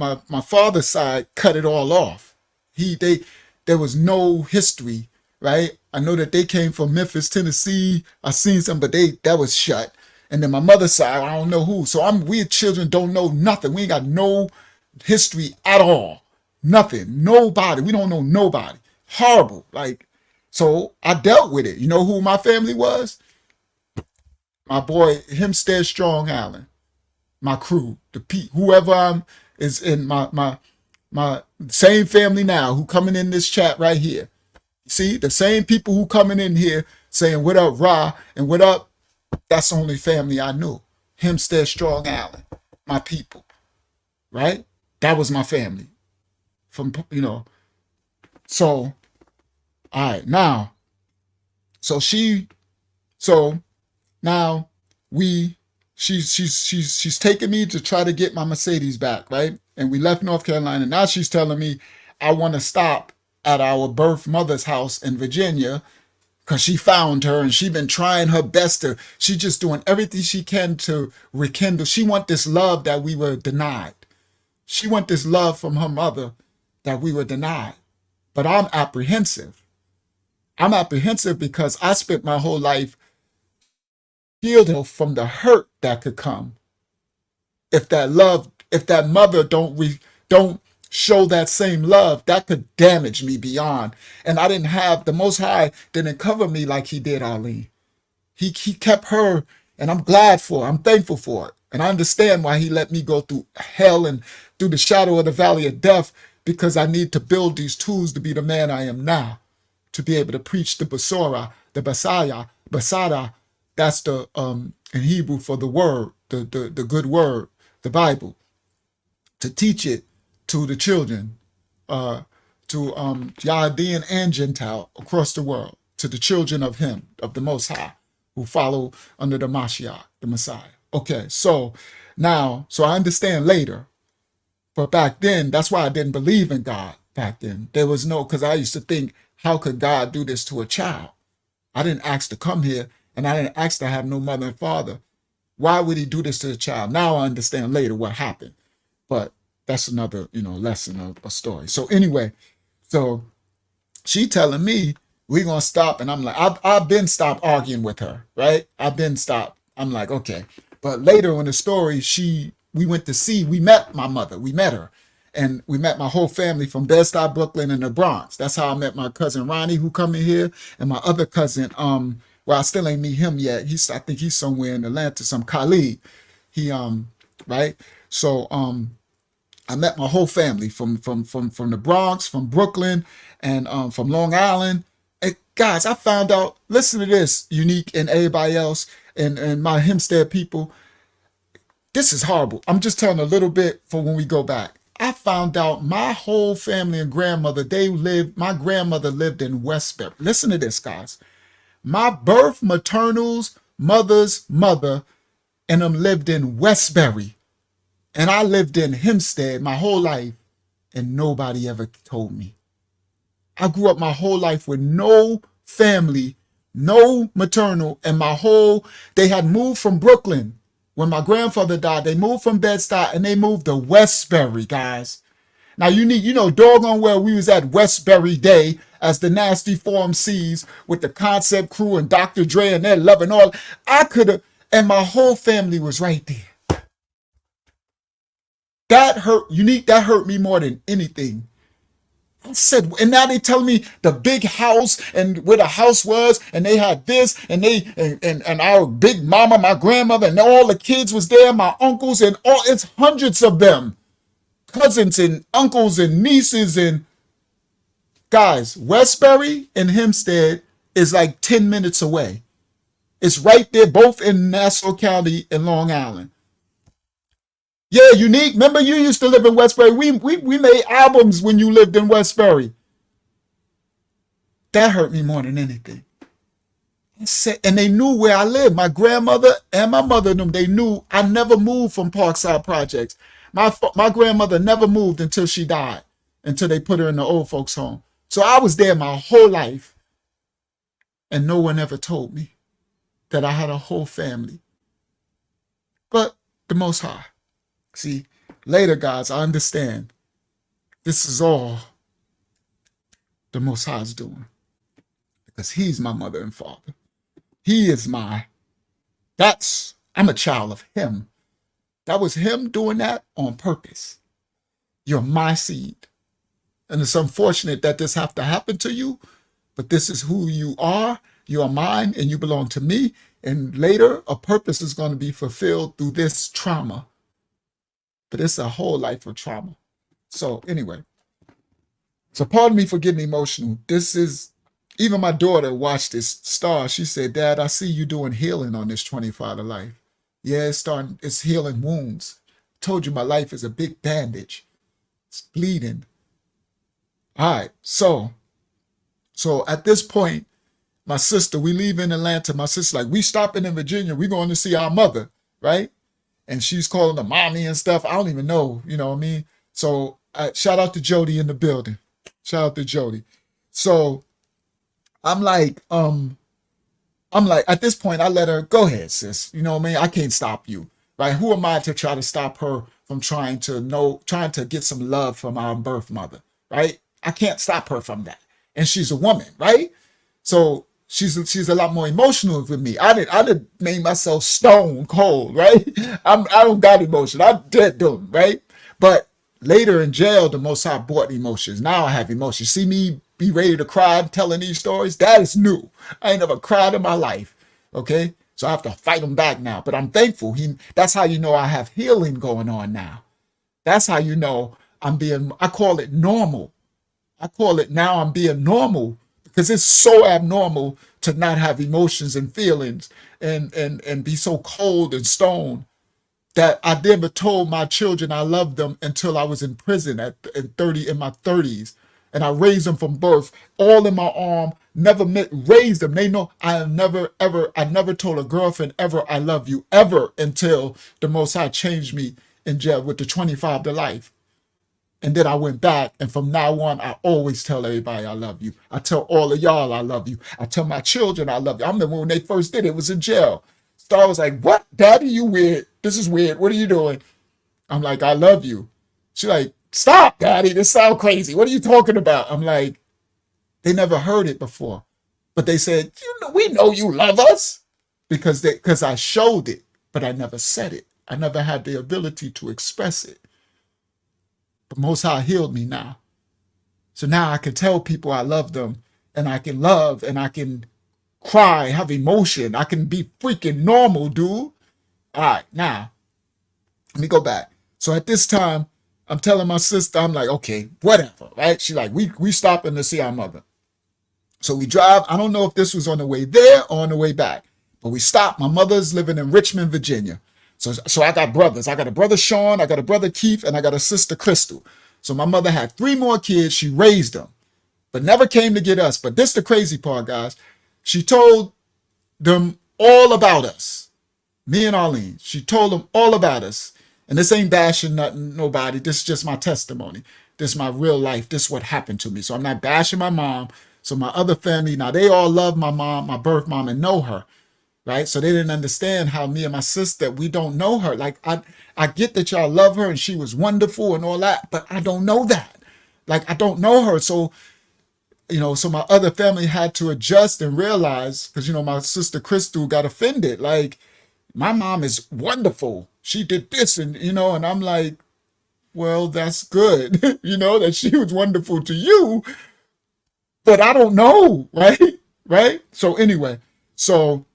father's side cut it all off. There was no history, right? I know that they came from Memphis, Tennessee. I seen some, but that was shut. And then my mother's side, I don't know who. So we children don't know nothing. We ain't got no history at all. Nothing. Nobody. We don't know nobody. Horrible. So I dealt with it. You know who my family was? My boy, Hempstead Strong Allen. My crew, whoever is in my same family now who coming in this chat right here. See, the same people who coming in here saying what up, Ra, and what up, that's the only family I knew. Hempstead Strong Allen, my people, right? That was my family. So, all right, now, now she's taking me to try to get my Mercedes back, right? And we left North Carolina. Now she's telling me I want to stop at our birth mother's house in Virginia because she found her and she been trying her best she just doing everything she can to rekindle. She want this love that we were denied. She want this love from her mother that we were denied. But I'm apprehensive. I'm apprehensive because I spent my whole life healed from the hurt that could come if that mother don't show that same love. That could damage me beyond. And I didn't have, the Most High didn't cover me like he did Arlene. He kept her, and I'm glad for it. I'm thankful for it. And I understand why he let me go through hell and through the shadow of the valley of death, because I need to build these tools to be the man I am now, to be able to preach the Basora, the Basada. That's the in Hebrew for the word, the good word, the Bible, to teach it to the children, to Yahadim and Gentile across the world, to the children of him, of the Most High, who follow under the Mashiach, the Messiah. Okay, so I understand later, but back then, that's why I didn't believe in God back then. There was because I used to think, how could God do this to a child? I didn't ask to come here, and I didn't ask to have no mother and father. Why would he do this to the child? Now I understand later what happened. But that's another, lesson of a story. So anyway, so she telling me we gonna stop, and I'm like, I've been stopped arguing with her, right? I've been stopped. I'm like, okay. But later in the story, we met my mother, we met her, and we met my whole family from Bed-Stuy, Brooklyn, and the Bronx. That's how I met my cousin Ronnie, who come in here, and my other cousin, well, I still ain't meet him yet. I think he's somewhere in Atlanta, some Khalid. He right? So I met my whole family from the Bronx, from Brooklyn, and from Long Island. And guys, I found out, listen to this, Unique and everybody else, and my Hempstead people. This is horrible. I'm just telling a little bit for when we go back. I found out my whole family and grandmother, my grandmother lived in Westbury. Listen to this, guys. My birth maternal's mother's mother and them lived in Westbury. And I lived in Hempstead my whole life, and nobody ever told me. I grew up my whole life with no family, no maternal, and they had moved from Brooklyn. When my grandfather died, they moved from Bed-Stuy and they moved to Westbury, guys. Now, doggone well we was at Westbury Day as the Nasty Form C's with the Concept Crew and Dr. Dre and their loving all. And my whole family was right there. That hurt, Unique, that hurt me more than anything. I said, and now they telling me the big house and where the house was, and they had this, and and our big mama, my grandmother, and all the kids was there, my uncles, and it's hundreds of them. Cousins and uncles and nieces, and guys, Westbury and Hempstead is like 10 minutes away. It's right there, both in Nassau County and Long Island. Yeah, Unique. Remember you used to live in Westbury. We made albums when you lived in Westbury. That hurt me more than anything. And they knew where I lived. My grandmother and my mother, they knew I never moved from Parkside Projects. My grandmother never moved until she died, until they put her in the old folks home. So I was there my whole life, and no one ever told me that I had a whole family. But the Most High. See, later, guys, I understand this is all the Most High's doing, because he's my mother and father. He is I'm a child of him. That was him doing that on purpose. You're my seed. And it's unfortunate that this have to happen to you, but this is who you are. You are mine and you belong to me. And later, a purpose is going to be fulfilled through this trauma. But it's a whole life of trauma. So anyway, so pardon me for getting emotional. This is, even my daughter watched this star. She said, Dad, I see you doing healing on this 25 to life. Yeah, it's healing wounds. Told you my life is a big bandage. It's bleeding. All right, so at this point, my sister, we leave in Atlanta. My sister like, we stopping in Virginia. We going to see our mother, right? And she's calling her mommy and stuff. I don't even know, you know what I mean? So shout out to Jody in the building. Shout out to Jody. So I'm like, at this point, I let her, go ahead, sis. You know what I mean? I can't stop you, right? Who am I to try to stop her from trying to get some love from our birth mother, right? I can't stop her from that. And she's a woman, right? So she's a lot more emotional with me. I did made myself stone cold, right? I don't got emotion. I'm dead dumb, right? But later in jail, the Most High brought emotions. Now I have emotions. See me be ready to cry telling these stories? That is new. I ain't never cried in my life, okay? So I have to fight them back now. But I'm thankful. That's how you know I have healing going on now. That's how you know I call it normal. I'm being normal, because it's so abnormal to not have emotions and feelings and be so cold and stone that I never told my children I loved them until I was in prison in my 30s. And I raised them from birth, all in my arm, raised them. They know I never told a girlfriend ever, I love you, ever, until the Most High changed me in jail with the 25 to life. And then I went back, and from now on, I always tell everybody I love you. I tell all of y'all I love you. I tell my children I love you. I remember when they first did it, it was in jail. Star was like, "What, Daddy, you weird. This is weird. What are you doing?" I'm like, "I love you." She's like, "Stop, Daddy. This sounds crazy. What are you talking about?" I'm like, they never heard it before. But they said, "We know you love us." Because I showed it, but I never said it. I never had the ability to express it. But Most High healed me now. So now I can tell people I love them, and I can love, and I can cry, have emotion. I can be freaking normal, dude. All right, now, let me go back. So at this time, I'm telling my sister, I'm like, okay, whatever, right? She's like, we stopping to see our mother. So we drive. I don't know if this was on the way there or on the way back, but we stopped. My mother's living in Richmond, Virginia. So I got brothers. I got a brother, Sean. I got a brother, Keith, and I got a sister, Crystal. So my mother had 3 more kids. She raised them, but never came to get us. But this the crazy part, guys. She told them all about us. Me and Arlene. She told them all about us. And this ain't bashing nothing, nobody. This is just my testimony. This is my real life. This is what happened to me. So I'm not bashing my mom. So my other family, now they all love my mom, my birth mom, and know her. Right? So they didn't understand how me and my sister, we don't know her. Like, I get that y'all love her and she was wonderful and all that, but I don't know that. Like, I don't know her. So, so my other family had to adjust and realize, because, my sister Crystal got offended. Like, my mom is wonderful. She did this and I'm like, well, that's good, that she was wonderful to you, but I don't know, right? Right? So anyway, so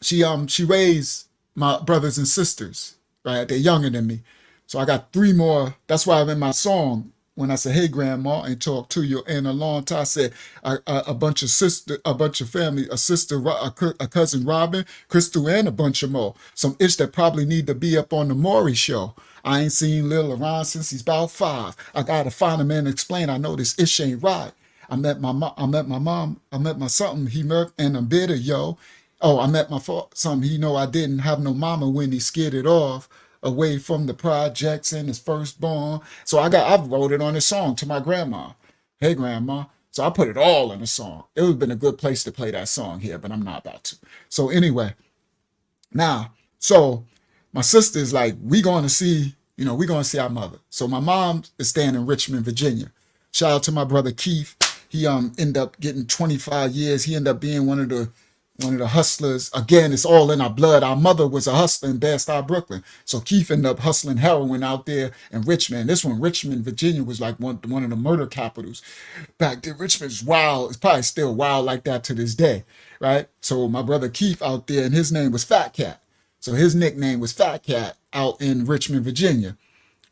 she raised my brothers and sisters, right? They're younger than me. So I got 3 more. That's why I'm in my song. When I said, "Hey, Grandma," and talk to you in a long time, I said a bunch of family, a sister, a cousin Robin, Crystal, and a bunch of more. Some ish that probably need to be up on the Maury show. I ain't seen Lil around since he's about 5. I gotta find him and explain. I know this ish ain't right. I met my mom. I met my something. He murked and I'm bitter, yo. Oh, I met my something. He know I didn't have no mama when he skidded off away from the projects and his firstborn. So I wrote it on a song to my grandma. "Hey, Grandma." So I put it all in a song. It would have been a good place to play that song here, but I'm not about to. So anyway, now, so my sister's like, we're going to see our mother. So my mom is staying in Richmond, Virginia. Shout out to my brother Keith. He ended up getting 25 years. He ended up being one of the hustlers. Again, it's all in our blood. Our mother was a hustler in Bed-Stuy, Brooklyn. So Keith ended up hustling heroin out there in Richmond. This one, Richmond, Virginia, was like one of the murder capitals back then. Richmond's wild. It's probably still wild like that to this day, right? So my brother Keith out there, and his name was Fat Cat. So his nickname was Fat Cat out in Richmond, Virginia,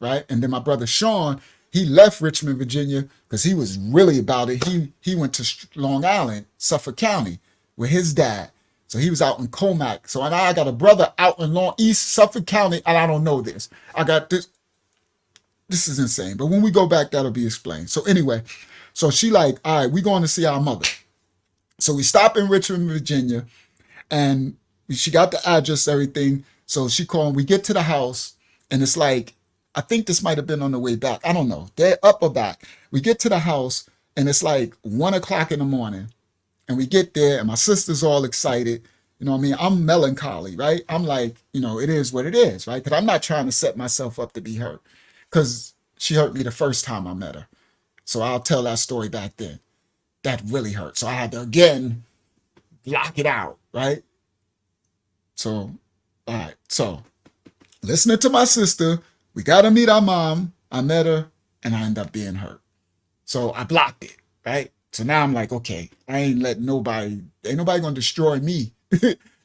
right? And then my brother Sean, he left Richmond, Virginia, because he was really about it. He went to Long Island, Suffolk County, with his dad. So he was out in Comac. So now I got a brother out in East Suffolk County, and I don't know this. I got this. This is insane. But when we go back, that'll be explained. So anyway, so she like, all right, we're going to see our mother. So we stop in Richmond, Virginia, and she got the address, everything. So she called, we get to the house, and it's like, I think this might have been on the way back. I don't know. They're up or back. We get to the house, and it's like 1 o'clock in the morning. And we get there, and my sister's all excited. You know what I mean? I'm melancholy, right? I'm like, it is what it is, right? Because I'm not trying to set myself up to be hurt. Because she hurt me the first time I met her. So I'll tell that story back then. That really hurt. So I had to, again, block it out, right? So, all right. So, listening to my sister, we got to meet our mom. I met her, and I ended up being hurt. So I blocked it, right? So now I'm like, okay, ain't nobody gonna destroy me,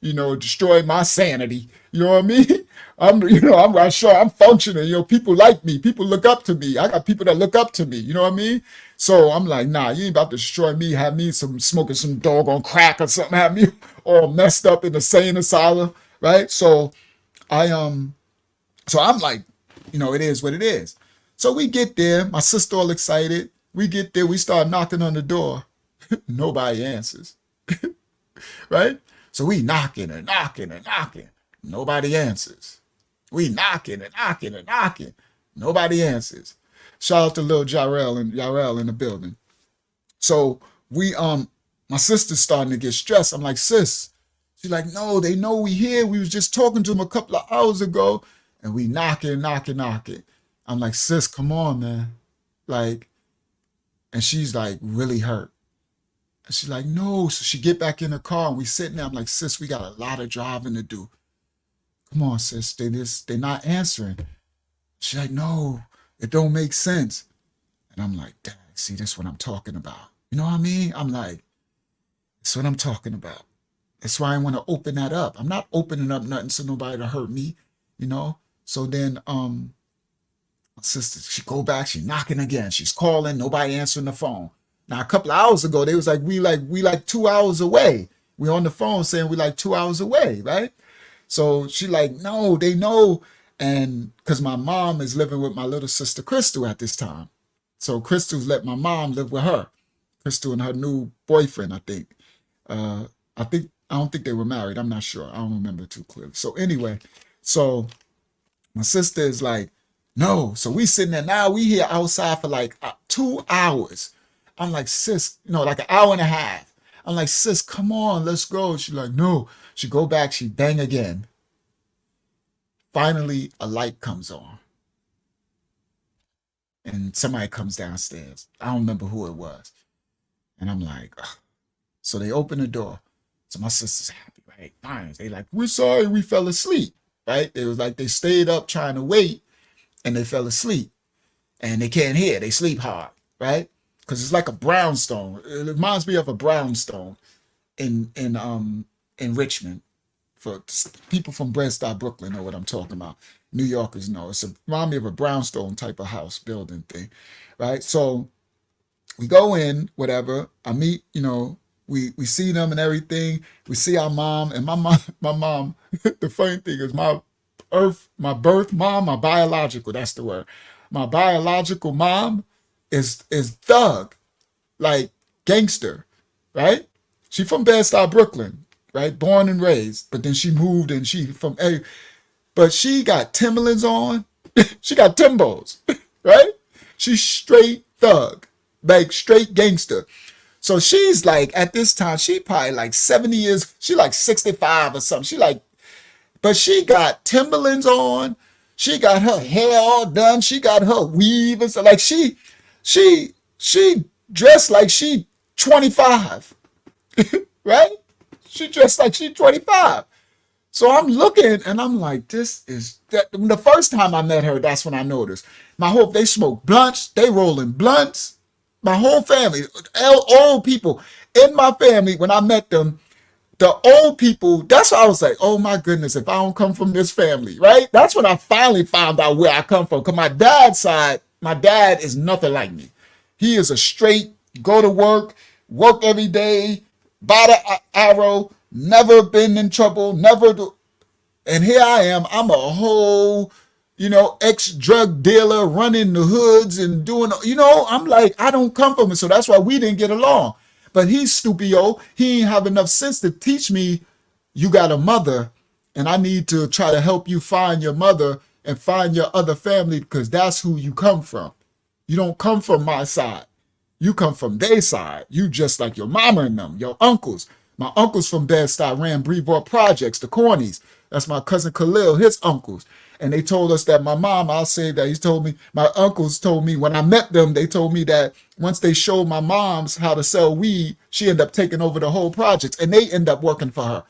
destroy my sanity. You know what I mean? I'm sure I'm functioning. People like me. People look up to me. I got people that look up to me. You know what I mean? So I'm like, nah, you ain't about to destroy me. Have me smoking some doggone crack or something. Have me all messed up in the sane asylum, right? So I'm like, it is what it is. So we get there. My sister all excited. We get there, we start knocking on the door. Nobody answers, right? So we knocking and knocking and knocking. Nobody answers. We knocking and knocking and knocking. Nobody answers. Shout out to Lil Jarrell in the building. So we my sister's starting to get stressed. I'm like, sis. She's like, no, they know we here. We was just talking to them a couple of hours ago, and we knocking. I'm like, sis, come on, man. Like, and she's like really hurt. And she's like, no. So she get back in the car and we sitting there. I'm like, sis, we got a lot of driving to do. Come on, sis. They're not answering. She's like, no, it don't make sense. And I'm like, Dad, see, that's what I'm talking about. You know what I mean? I'm like, that's what I'm talking about. That's why I want to open that up. I'm not opening up nothing so nobody to hurt me, you know? So then my sister, she go back, she knocking again. She's calling, nobody answering the phone. Now a couple of hours ago, they was like, we like 2 hours away. We on the phone saying we like 2 hours away, right? So she like, no, they know. And because my mom is living with my little sister Crystal at this time. So Crystal's let my mom live with her. Crystal and her new boyfriend, I think. I don't think they were married. I'm not sure. I don't remember too clearly. So anyway, so my sister is like, no. So we sitting there now. We here outside for like 2 hours. I'm like, sis, no, like an hour and a half. I'm like, sis, come on, let's go. She's like, no. She go back. She bang again. Finally, a light comes on. And somebody comes downstairs. I don't remember who it was. And I'm like, ugh. So they open the door. So my sister's happy, right? Fine. They like, we're sorry we fell asleep, right? It was like they stayed up trying to wait and they fell asleep. And they can't hear. They sleep hard, right? Because it's like a brownstone. It reminds me of a brownstone in Richmond. For people from Bed-Stuy, Brooklyn know what I'm talking about. New Yorkers know. It's remind me of a brownstone type of house building thing, right? So we go in, whatever. I meet, we see them and everything. We see our mom, and my mom. The funny thing is my birth mom, my biological. That's the word. My biological mom is thug, like gangster, right? She from Bed-Stuy, Brooklyn, right? Born and raised, but then she moved and but she got Timberlands on. She got Timbos, right? She's straight thug, like straight gangster. So she's like, at this time, she probably like 70 years, she like 65 or something. But she got Timberlands on. She got her hair all done. She got her weave and stuff. Like she dressed like she 25, right? She dressed like she 25. So I'm looking and I'm like, this is that. The first time I met her, that's when I noticed. They smoke blunts, they rolling blunts. My whole family, old people in my family, when I met them, the old people, that's why I was like, oh my goodness, if I don't come from this family, right? That's when I finally found out where I come from. Because my dad's side, my dad is nothing like me. He is a straight, go to work every day, by the arrow, never been in trouble, never do. And here I am, I'm a whole, ex-drug dealer running the hoods and doing, I'm like, I don't come from it. So that's why we didn't get along. But he's stupid, he ain't have enough sense to teach me, you got a mother, and I need to try to help you find your mother and find your other family because that's who you come from. You don't come from my side. You come from their side. You just like your mama and them, your uncles. My uncles from Bed-Stuy ran Brevoort Projects, the Cornies. That's my cousin Khalil, his uncles. And they told us that my mom, I'll say that my uncles told me when I met them, they told me that once they showed my moms how to sell weed, she ended up taking over the whole projects and they end up working for her.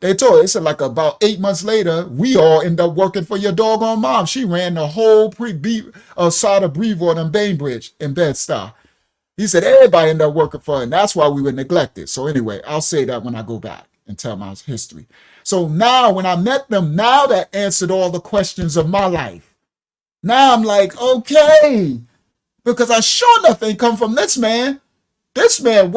They said like about 8 months later, we all end up working for your doggone mom. She ran the whole side of Brevoort and Bainbridge in Bed-Stuy. He said everybody ended up working for her, and that's why we were neglected. So anyway, I'll say that when I go back and tell my history. So now when I met them, now that answered all the questions of my life. Now I'm like, okay, because I sure enough ain't come from this man. This man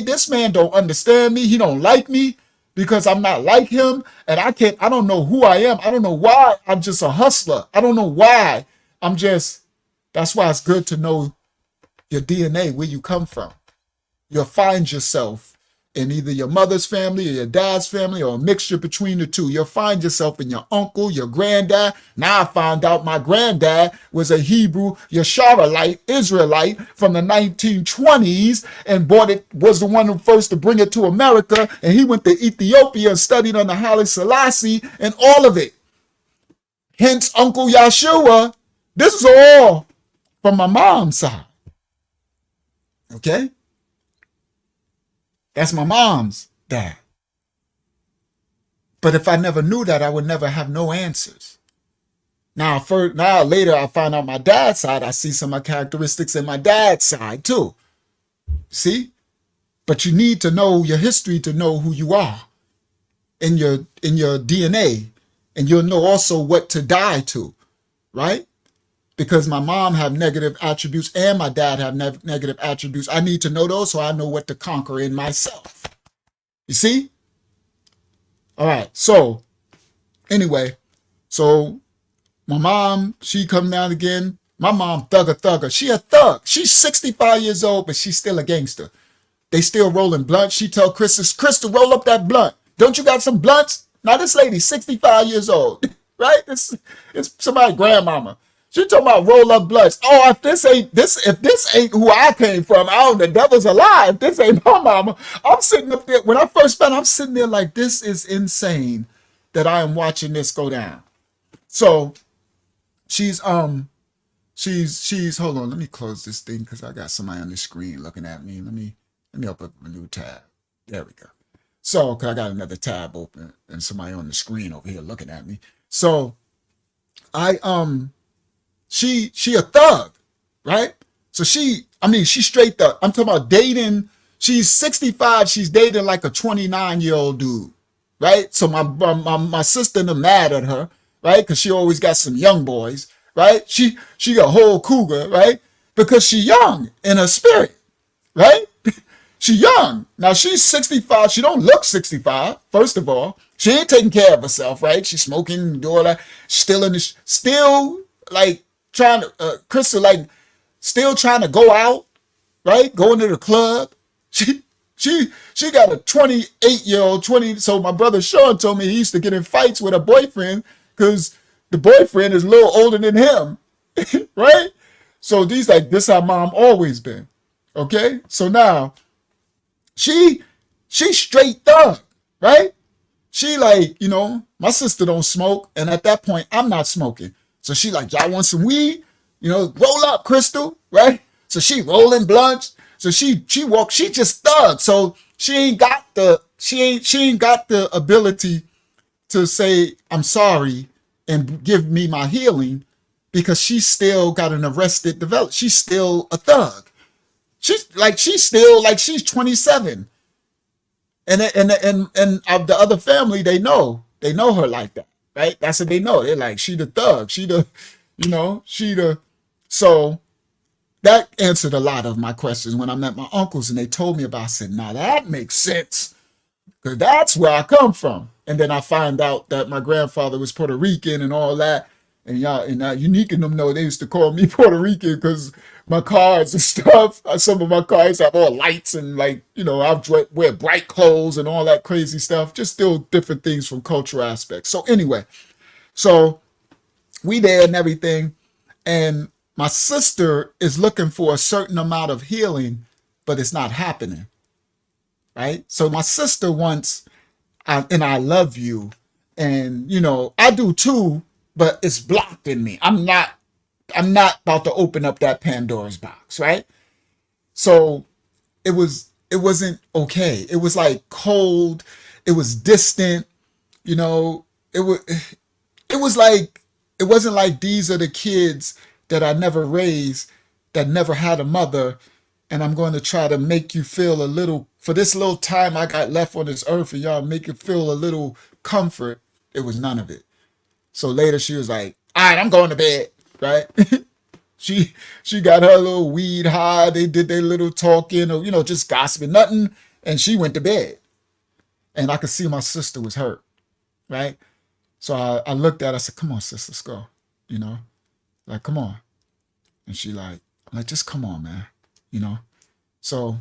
this man don't understand me. He don't like me because I'm not like him. And I don't know who I am. I don't know why I'm just a hustler. I don't know why that's why it's good to know your DNA, where you come from. You'll find yourself in either your mother's family or your dad's family or a mixture between the two. You'll find yourself in your uncle, your granddad. Now I found out my granddad was a Hebrew Yahshuah Israelite from the 1920s and was the one who first to bring it to America. And he went to Ethiopia and studied under Haile Selassie and all of it. Hence Uncle Yahshuah. This is all from my mom's side. Okay? That's my mom's dad. But if I never knew that, I would never have no answers. Now later I find out my dad's side. I see some of the characteristics in my dad's side too. See? But you need to know your history to know who you are in your DNA. And you'll know also what to die to, right? Because my mom have negative attributes and my dad have negative attributes. I need to know those so I know what to conquer in myself. You see? All right. So anyway, so my mom, she come down again. My mom, thugger. She a thug. She's 65 years old, but she's still a gangster. They still rolling blunts. She tell Crystal, roll up that blunt. Don't you got some blunts? Now this lady's 65 years old, right? It's somebody's grandmama. She talking about roll up blunts. Oh, if this ain't who I came from, the devil's alive. If this ain't my mama. I'm sitting up there. When I first met, I'm sitting there like, this is insane that I am watching this go down. So she's hold on, let me close this thing because I got somebody on the screen looking at me. Let me open up a new tab. There we go. So, cause I got another tab open and somebody on the screen over here looking at me. So she a thug, right? So she's straight thug. I'm talking about dating. She's 65. She's dating like a 29-year-old dude, right? So my sister mad at her, right? Because she always got some young boys, right? She a whole cougar, right? Because she young in her spirit, right? She young. Now she's 65. She don't look 65, first of all. She ain't taking care of herself, right? She's smoking, doing all that. Still like trying to, Crystal, like still trying to go out, right? Going to the club. She got a 28-year-old, so my brother Sean told me he used to get in fights with her boyfriend because the boyfriend is a little older than him, right? So this how mom always been, okay? So now, she straight thug, right? She like, my sister don't smoke. And at that point, I'm not smoking. So she like, y'all want some weed? Roll up, Crystal, right? So she rolling blunts. So she just thug. So she ain't got the ability to say, I'm sorry and give me my healing because she's still got an arrested development. She's still a thug. She's still 27. And of the other family, they know her like that, right? That's what they know. They're like, she the thug. So that answered a lot of my questions when I met my uncles and they told me about it. I said, now that makes sense because that's where I come from. And then I find out that my grandfather was Puerto Rican and all that. And Unique and them know they used to call me Puerto Rican because my cars and stuff, some of my cars have all lights and I wear bright clothes and all that crazy stuff. Just still different things from cultural aspects. So anyway, so we there and everything. And my sister is looking for a certain amount of healing, but it's not happening. Right? So my sister wants, and I love you. And, I do too. But it's blocked in me. I'm not about to open up that Pandora's box, right? So it wasn't okay. It was like cold. It was distant. It wasn't like these are the kids that I never raised, that never had a mother, and I'm going to try to make you feel a little, for this little time I got left on this earth, and y'all make you feel a little comfort. It was none of it. So later she was like, all right, I'm going to bed, right? She got her little weed high. They did their little talking or, just gossiping, nothing. And she went to bed. And I could see my sister was hurt, right? So I looked at her, I said, come on, sis, let's go, like, come on. And I'm like, just come on, man, So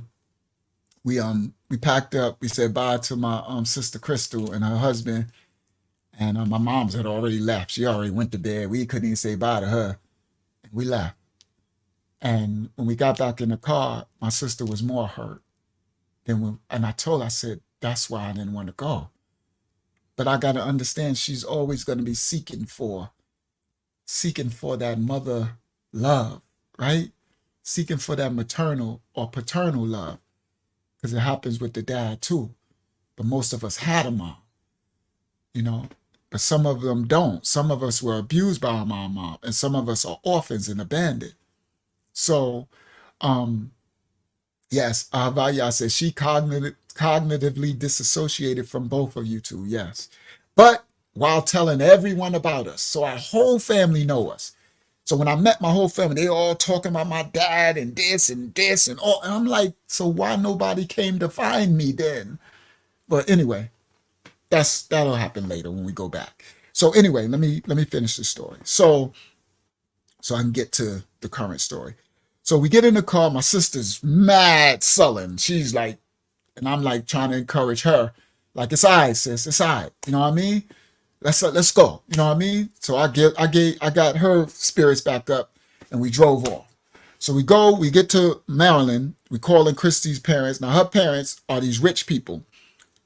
we we packed up. We said bye to my sister Crystal and her husband. And my mom's had already left. She already went to bed. We couldn't even say bye to her. We left. And when we got back in the car, my sister was more hurt. And I told her, I said, that's why I didn't want to go. But I got to understand she's always going to be seeking for that mother love, right? Seeking for that maternal or paternal love. Because it happens with the dad too. But most of us had a mom, you know. But some of them don't. Some of us were abused by our mom, and some of us are orphans and abandoned. So, yes, Ahavaya says she cognitively disassociated from both of you two, yes. But while telling everyone about us, so our whole family know us. So when I met my whole family, they all talking about my dad and this and all. And I'm like, so why nobody came to find me then? But anyway, that'll happen later when we go back. So anyway, let me finish the story. So I can get to the current story. So we get in the car. My sister's mad sullen. She's like, and I'm like trying to encourage her, like, it's all right, sis, it's all right. You know what I mean? Let's go. You know what I mean? So I got her spirits back up, and we drove off. So we get to Maryland. We call in Christy's parents. Now her parents are these rich people.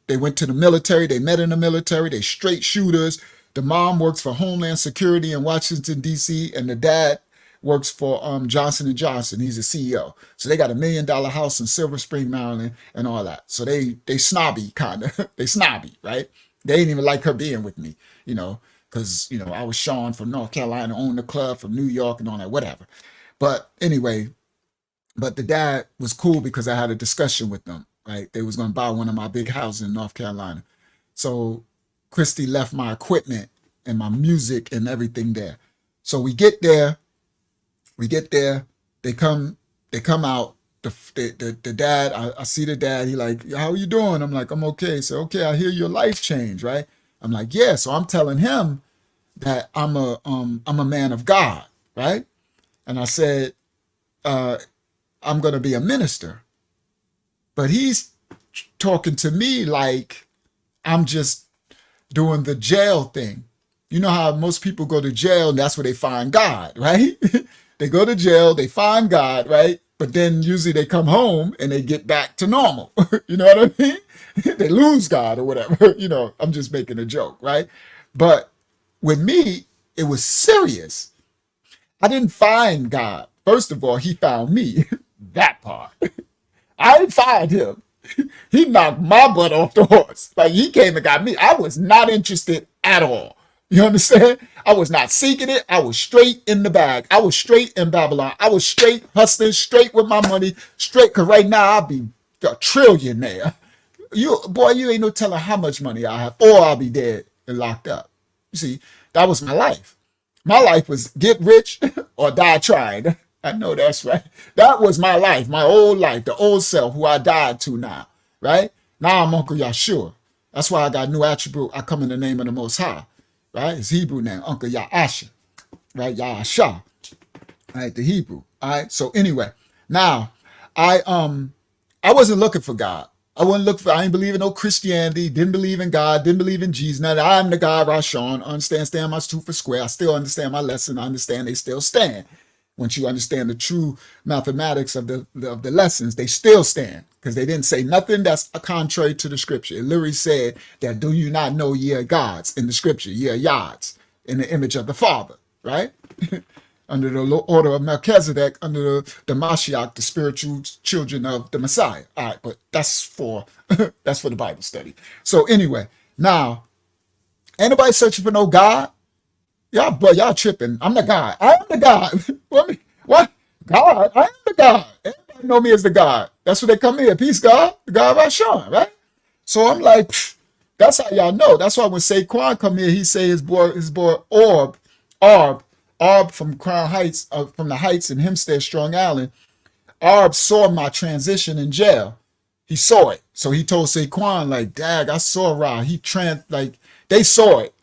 They went to the military. They met in the military. They straight shooters. The mom works for Homeland Security in Washington, D.C., and the dad works for Johnson & Johnson. He's a CEO. So they got $1 million house in Silver Spring, Maryland, and all that. So they snobby, kind of. They snobby, right? They didn't even like her being with me, you know, because, you know, I was Sean from North Carolina, owned the club from New York and all that, whatever. But anyway, but the dad was cool because I had a discussion with them, right? They was going to buy one of my big houses in North Carolina. So Christy left my equipment and my music and everything there. So we get there. They come out. The dad, I see the dad. He like, how are you doing? I'm like, I'm okay. So okay, I hear your life change, right? I'm like, yeah. So I'm telling him that I'm a man of God, right? And I said, I'm gonna be a minister. But he's talking to me like I'm just doing the jail thing. You know how most people go to jail and that's where they find God, right? They go to jail, they find God, right? But then usually they come home and they get back to normal. You know what I mean? They lose God or whatever. You know, I'm just making a joke, right? But with me, it was serious. I didn't find God. First of all, he found me. That part. I didn't find him. He knocked my butt off the horse. Like he came and got me. I was not interested at all. You understand? I was not seeking it. I was straight in the bag. I was straight in Babylon. I was straight hustling, straight with my money, straight. Cause right now I'll be a trillionaire. You ain't no telling how much money I have, or I'll be dead and locked up. You see, that was my life. My life was get rich or die trying. I know that's right. That was my life, my old life, the old self who I died to now, right? Now I'm Uncle Yahshuah. That's why I got a new attribute. I come in the name of the Most High, right? His Hebrew name, Uncle Yahshuah, right? Yahshua, right? The Hebrew, all right? So anyway, now I wasn't looking for God. I ain't believe in no Christianity, didn't believe in God, didn't believe in Jesus. Now I'm the God, Rashawn, stand my truth for square. I still understand my lesson. I understand they still stand. Once you understand the true mathematics of the lessons, they still stand because they didn't say nothing that's contrary to the scripture. It literally said that do you not know ye are gods in the scripture, ye are yads in the image of the Father, right? Under the order of Melchizedek, under the Mashiach, the spiritual children of the Messiah. All right, but that's for the Bible study. So anyway, now, ain't nobody searching for no God. Y'all tripping. I'm the God. I am the God. What? God? I am the God. Everybody know me as the God. That's what they come here. Peace, God. The God of our Sean, right? So I'm like, that's how y'all know. That's why when Saquon come here, he say his boy Arb from Crown Heights, from the Heights in Hempstead, Strong Island. Arb saw my transition in jail. He saw it. So he told Saquon, like, Dag, I saw Ra. They saw it.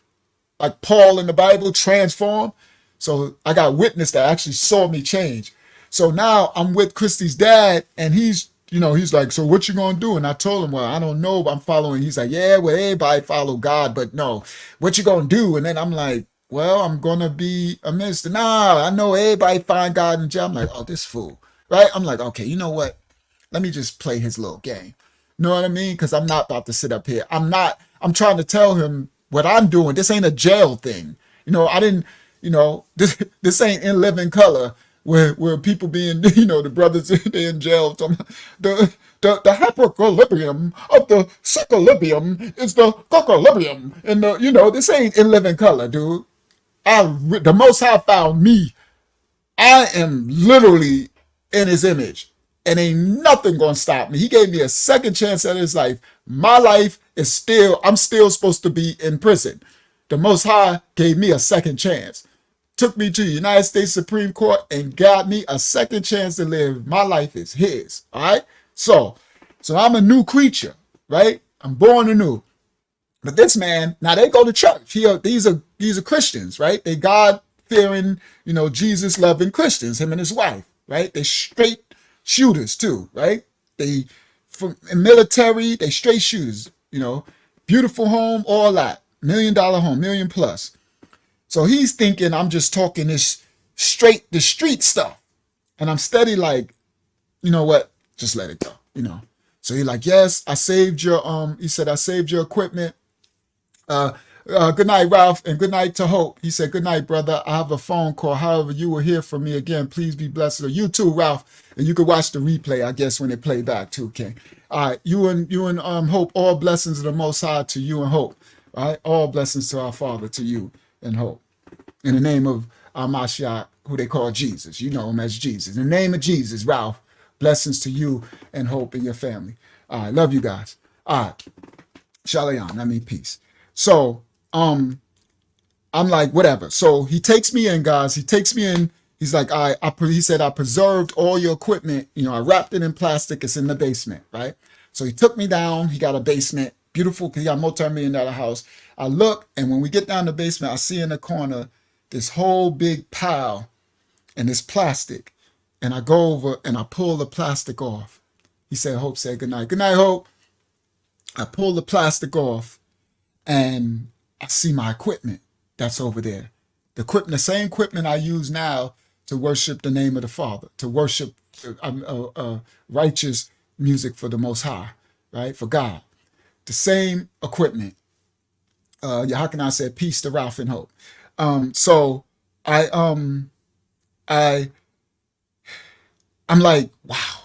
Like Paul in the Bible transformed. So I got witness that actually saw me change. So now I'm with Christy's dad and he's he's like, so what you gonna do? And I told him, well, I don't know, but I'm following. He's like, yeah, well, everybody follow God, but no, what you gonna do? And then I'm like, well, I'm gonna be a minister. Nah, I know everybody find God in jail. I'm like, oh, this fool, right? I'm like, okay, you know what? Let me just play his little game. You know what I mean? Because I'm not about to sit up here. I'm trying to tell him what I'm doing. This ain't a jail thing. I didn't, this ain't In Living Color where people being, the brothers they in jail. The hyperequilibrium of the equilibrium is the equilibrium. And this ain't In Living Color, dude. The Most High found me. I am literally in his image, and ain't nothing gonna stop me. He gave me a second chance at his life. My life is I'm still supposed to be in prison. The Most High gave me a second chance. Took me to the United States Supreme Court and got me a second chance to live. My life is his. All right. So I'm a new creature, right? I'm born anew. But this man, now they go to church. These are Christians, right? They God fearing, Jesus loving Christians. Him and his wife, right? They straight shooters too, right? They from military. They straight shooters. Beautiful home, all that, $1 million home, million plus. So he's thinking I'm just talking the street stuff, and I'm steady like, you know what? Just let it go, So he's like, yes, I saved your He said I saved your equipment. Good night, Ralph, and good night to Hope. He said, good night, brother. I have a phone call. However, you will hear from me again. Please be blessed. Or you too, Ralph. And you can watch the replay, I guess, when it play back too, King. All right, you and Hope, all blessings of the Most High to you and Hope. All right, all blessings to our Father, to you and Hope. In the name of our Mashiach, who they call Jesus. You know him as Jesus. In the name of Jesus, Ralph, blessings to you and Hope and your family. All right, love you guys. All right, Shalom, I mean peace. So, I'm like, whatever. So he takes me in, guys. He takes me in. He's like, he said, I preserved all your equipment. I wrapped it in plastic. It's in the basement, right? So he took me down. He got a basement, beautiful, because he got a multi-million-dollar house. I look, and when we get down the basement, I see in the corner this whole big pile, and it's plastic. And I go over and I pull the plastic off. He said, Hope said, good night. Good night, Hope. I pull the plastic off. And I see my equipment that's over there. The same equipment I use now to worship the name of the Father, to worship righteous music for the Most High, right? For God. The same equipment. Yahweh said, peace to Ralph and Hope. So I'm like, wow.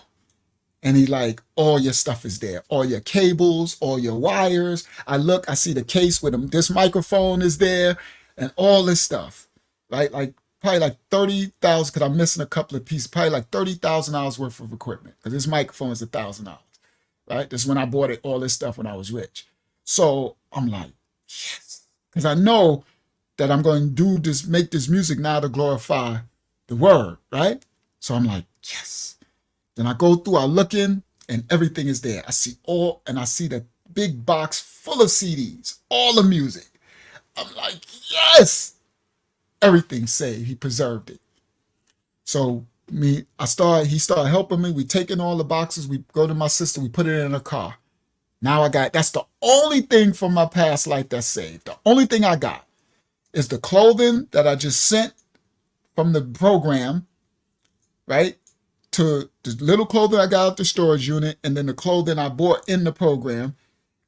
And he like, all your stuff is there. All your cables, all your wires. I look, I see the case with them. This microphone is there and all this stuff, right? Like probably like 30,000, because I'm missing a couple of pieces, probably like $30,000 worth of equipment, because this microphone is $1,000, right? This is when I bought it, all this stuff when I was rich. So I'm like, yes, because I know that I'm going to do this, make this music now to glorify the word, right? So I'm like, yes. Then I go through, I look in, and everything is there. I see the big box full of CDs, all the music. I'm like, yes, everything's saved. He preserved it. So he started helping me. We taking all the boxes. We go to my sister. We put it in a car. Now that's the only thing from my past life that's saved. The only thing I got is the clothing that I just sent from the program, right? To the little clothing I got at the storage unit, and then the clothing I bought in the program.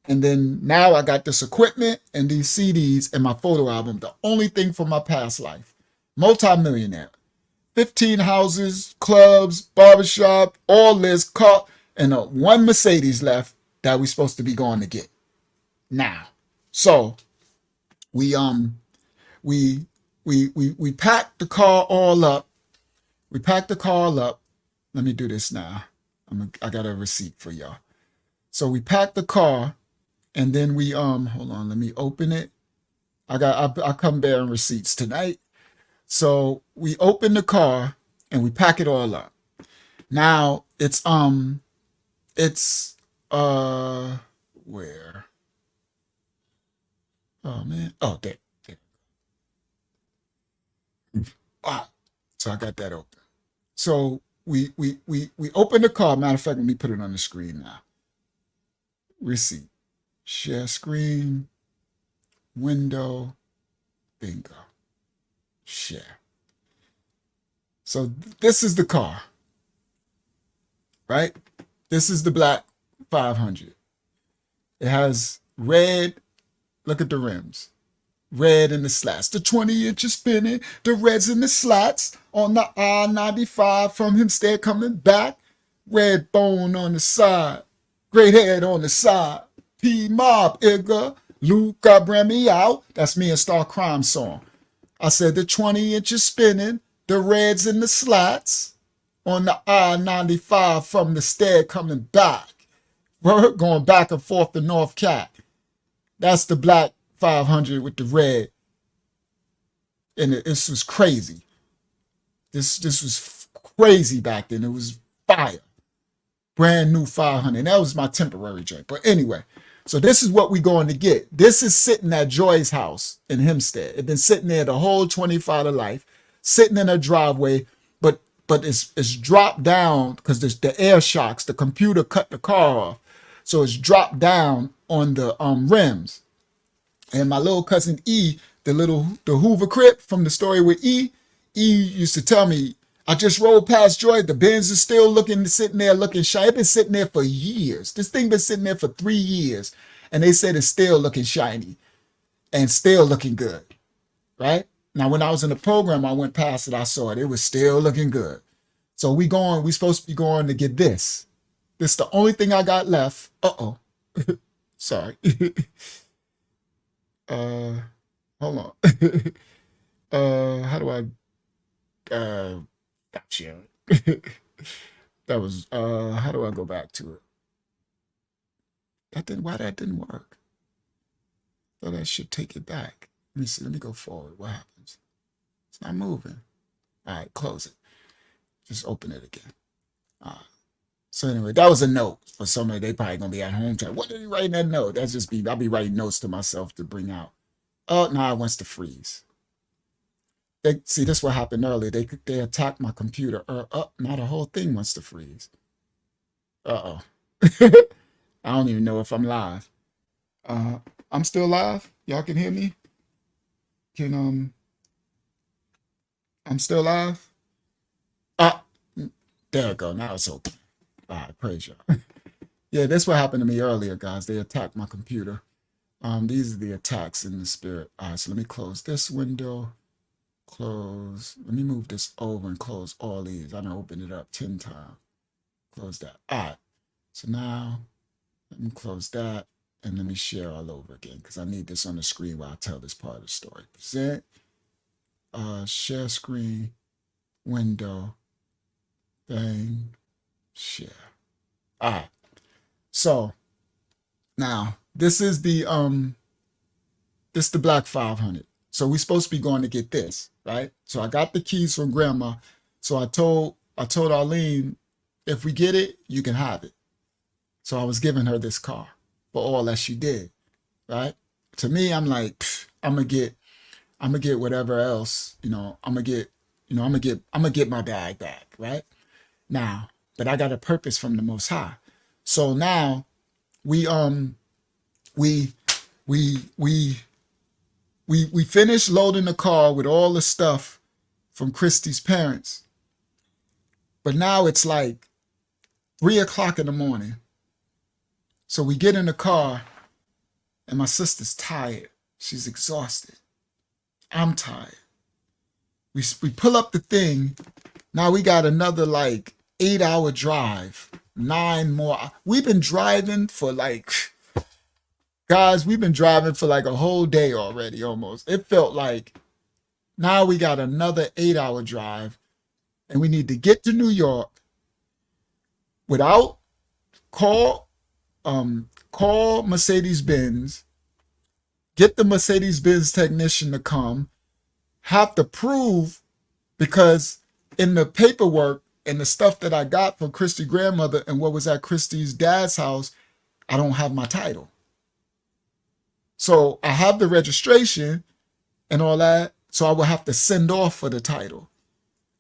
And then now I got this equipment and these CDs and my photo album. The only thing from my past life. Multi-millionaire. 15 houses, clubs, barbershop, all this car, and one Mercedes left that we're supposed to be going to get now. So we packed the car all up. We packed the car all up. Let me do this now. I got a receipt for y'all. So we packed the car, and then we hold on, let me open it. I come bearing receipts tonight. So we open the car and we pack it all up. Now it's where? Oh man. Oh, there. All right. So I got that open. So we open the car. Matter of fact, let me put it on the screen now. Receipt. Share screen. Window. Bingo. Share. So this is the car, right? This is the black 500. It has red. Look at the rims. Red in the slats. The 20-inch is spinning. The red's in the slats on the I-95 from Hempstead coming back. Red bone on the side. Great head on the side. P-Mob, Igga. Luca bring me out. That's me and Star Crime song. I said the 20-inch is spinning. The red's in the slats on the I-95 from the stead coming back. We're going back and forth to North Cat. That's the black 500 with the red. And this was crazy. This was crazy back then. It was fire. Brand new 500. That was my temporary joint. But anyway, so this is what we're going to get. This is sitting at Joy's house in Hempstead. It's been sitting there the whole 25 of life, sitting in a driveway, but it's dropped down because the air shocks. The computer cut the car off. So it's dropped down on the rims. And my little cousin E, the Hoover Crip from the story with E used to tell me, I just rolled past Joy. The Benz is still sitting there looking shiny. It's been sitting there for years. This thing been sitting there for 3 years. And they said it's still looking shiny and still looking good, right? Now, when I was in the program, I went past it. I saw it. It was still looking good. So we supposed to be going to get this. This is the only thing I got left. Uh-oh. Sorry. Hold on. How do I gotcha. That was how do I go back to it? Why that didn't work? Thought I should take it back. Let me see, let me go forward. What happens? It's not moving. All right, close it. Just open it again. So anyway, that was a note for somebody. They probably gonna be at home trying, what did he write in that note? I'll be writing notes to myself to bring out. Oh, no, it wants to freeze. See, this what happened earlier. They attacked my computer. Now the whole thing wants to freeze. Uh-oh. I don't even know if I'm live. I'm still live. Y'all can hear me? I'm still live? There we go. Now it's open. All right, praise y'all. Yeah, that's what happened to me earlier, guys. They attacked my computer. These are the attacks in the spirit. All right, so let me close this window. Close. Let me move this over and close all these. I done opened it up 10 times. Close that. All right. So now let me close that and let me share all over again because I need this on the screen while I tell this part of the story. Present. Share screen. Window. Bang. Share. All right. So now this is the black 500. So we're supposed to be going to get this, right? So I got the keys from grandma. So I told Arlene, if we get it, you can have it. So I was giving her this car for all that she did, right? To me, I'm like, I'm gonna get whatever else, I'm gonna get my bag back, right? Now, but I got a purpose from the Most High. So now we finished loading the car with all the stuff from Christy's parents. But now it's like 3 o'clock in the morning. So we get in the car and my sister's tired. She's exhausted. I'm tired. We pull up the thing. Now we got another 8-hour drive, 9 more. We've been driving for guys, we've been driving for a whole day already almost. It felt like now we got another 8-hour drive and we need to get to New York without call Mercedes-Benz, get the Mercedes-Benz technician to come, have to prove, because in the paperwork and the stuff that I got from Christy's grandmother and what was at Christy's dad's house, I don't have my title. So I have the registration and all that, so I will have to send off for the title.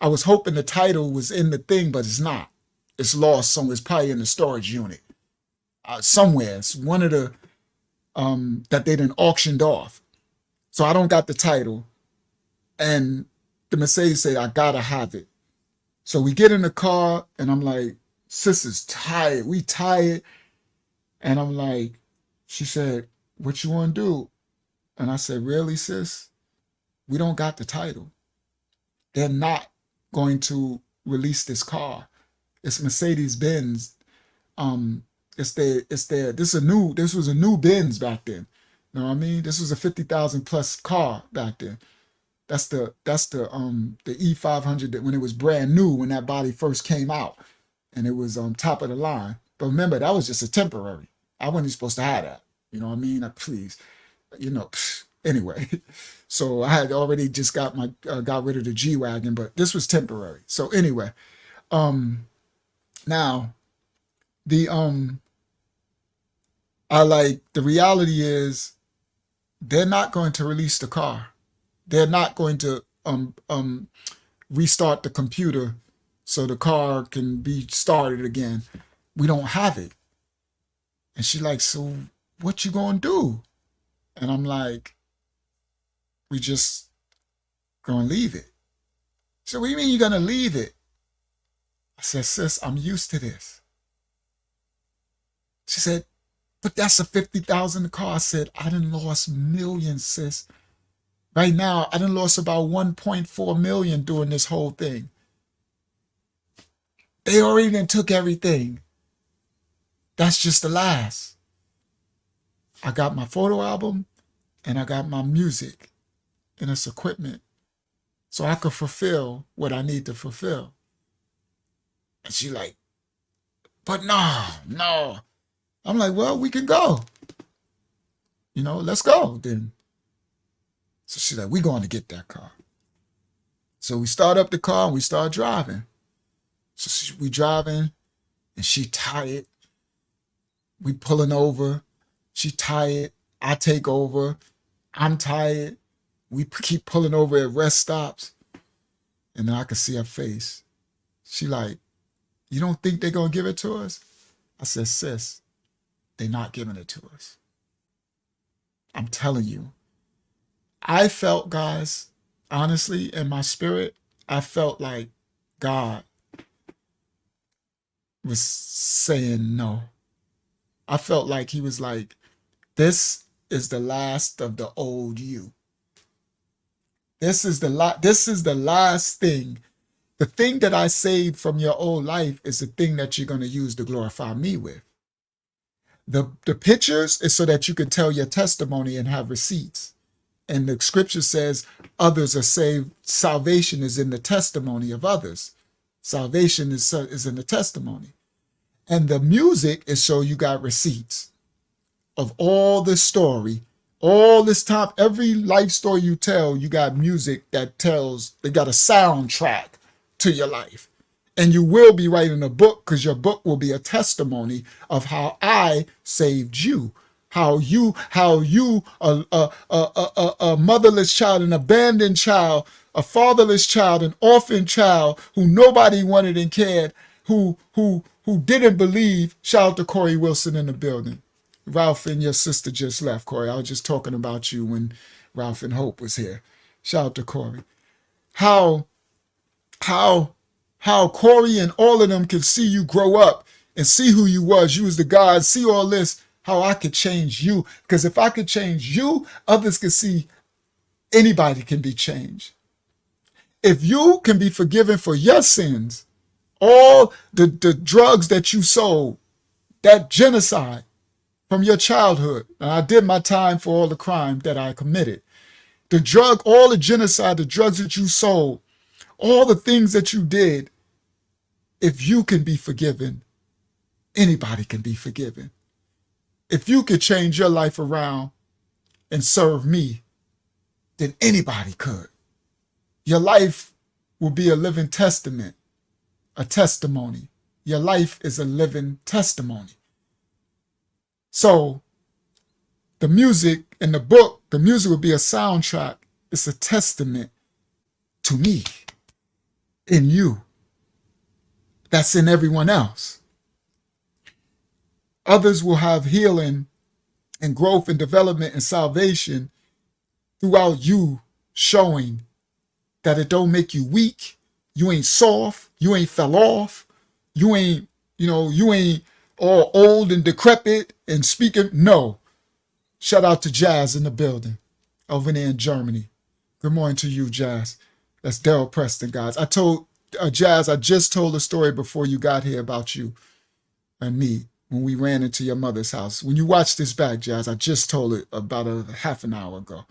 I was hoping the title was in the thing, but it's not. It's lost somewhere. It's probably in the storage unit somewhere. It's one of the that they done auctioned off. So I don't got the title. And the Mercedes said, I gotta have it. So we get in the car and I'm like, sis is tired. We tired. And I'm like, she said, what you want to do? And I said, really, sis? We don't got the title. They're not going to release this car. It's Mercedes Benz. This was a new Benz back then. You know what I mean? This was a 50,000 plus car back then. That's the E500 that when it was brand new, when that body first came out, and it was on top of the line. But remember, that was just a temporary. I wasn't supposed to have that. You know what I mean? Please, anyway. So I had already just got rid of the G-Wagon, but this was temporary. So anyway, now the the reality is they're not going to release the car. They're not going to restart the computer so the car can be started again. We don't have it. And she like, so what you gonna do? And I'm like, we just gonna leave it. So what do you mean you're gonna leave it? I said, sis, I'm used to this. She said, but that's a 50,000 car. I said, I done lost millions, sis. Right now, I done lost about 1.4 million doing this whole thing. They already done took everything. That's just the last. I got my photo album and I got my music and its equipment so I could fulfill what I need to fulfill. And she like, but no. I'm like, well, we can go. Let's go then. So she's like, we're going to get that car. So we start up the car and we start driving. So we driving and she tired. We pulling over. She tired. I take over. I'm tired. We keep pulling over at rest stops. And then I can see her face. She like, you don't think they're going to give it to us? I said, sis, they're not giving it to us. I'm telling you. I felt, guys, honestly, in my spirit, I felt like God was saying no. I felt like he was like, this is the last of the old you. This is the last thing. The thing that I saved from your old life is the thing that you're going to use to glorify me with. The pictures is so that you can tell your testimony and have receipts. And the scripture says others are saved. Salvation is in the testimony of others. Salvation is in the testimony. And the music is so you got receipts of all this story, all this time, every life story you tell, you got music that tells, they got a soundtrack to your life. And you will be writing a book because your book will be a testimony of how I saved you. How you, a motherless child, an abandoned child, a fatherless child, an orphan child who nobody wanted and cared, who didn't believe. Shout out to Corey Wilson in the building. Ralph and your sister just left, Corey. I was just talking about you when Ralph and Hope was here. Shout out to Corey. How Corey and all of them could see you grow up and see who you was. You was the God, see all this. How I could change you. Because if I could change you, others could see anybody can be changed. If you can be forgiven for your sins, all the drugs that you sold, that genocide from your childhood, and I did my time for all the crime that I committed. All the genocide, the drugs that you sold, all the things that you did, if you can be forgiven, anybody can be forgiven. If you could change your life around and serve me, then anybody could. Your life will be a living testament, a testimony. Your life is a living testimony. So the music in the book, the music will be a soundtrack. It's a testament to me. in you that's in everyone else. Others will have healing and growth and development and salvation throughout you showing that it don't make you weak. You ain't soft. You ain't fell off. You ain't, you ain't all old and decrepit and speaking. No. Shout out to Jazz in the building over there in Germany. Good morning to you, Jazz. That's Daryl Preston, guys. I told Jazz, I just told a story before you got here about you and me when we ran into your mother's house. When you watch this back, Jazz, I just told it about a half an hour ago.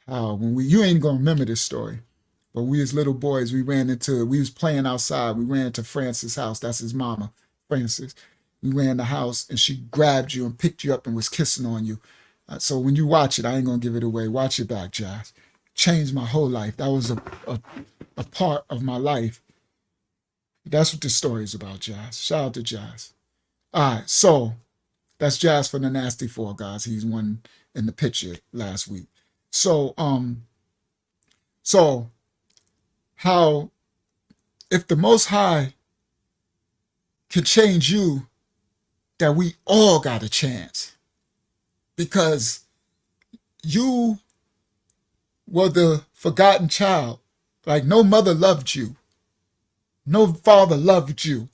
You ain't gonna remember this story, but we as little boys, we was playing outside. We ran into Francis' house. That's his mama, Francis. We ran in the house and she grabbed you and picked you up and was kissing on you. So when you watch it, I ain't gonna give it away. Watch it back, Jazz. Changed my whole life. That was a part of my life. That's what this story is about, Jazz. Shout out to Jazz. All right, so that's Jazz from the Nasty Four, guys. He's one in the picture last week. So how if the Most High can change you, that we all got a chance. Because you were the forgotten child. Like no mother loved you. No father loved you.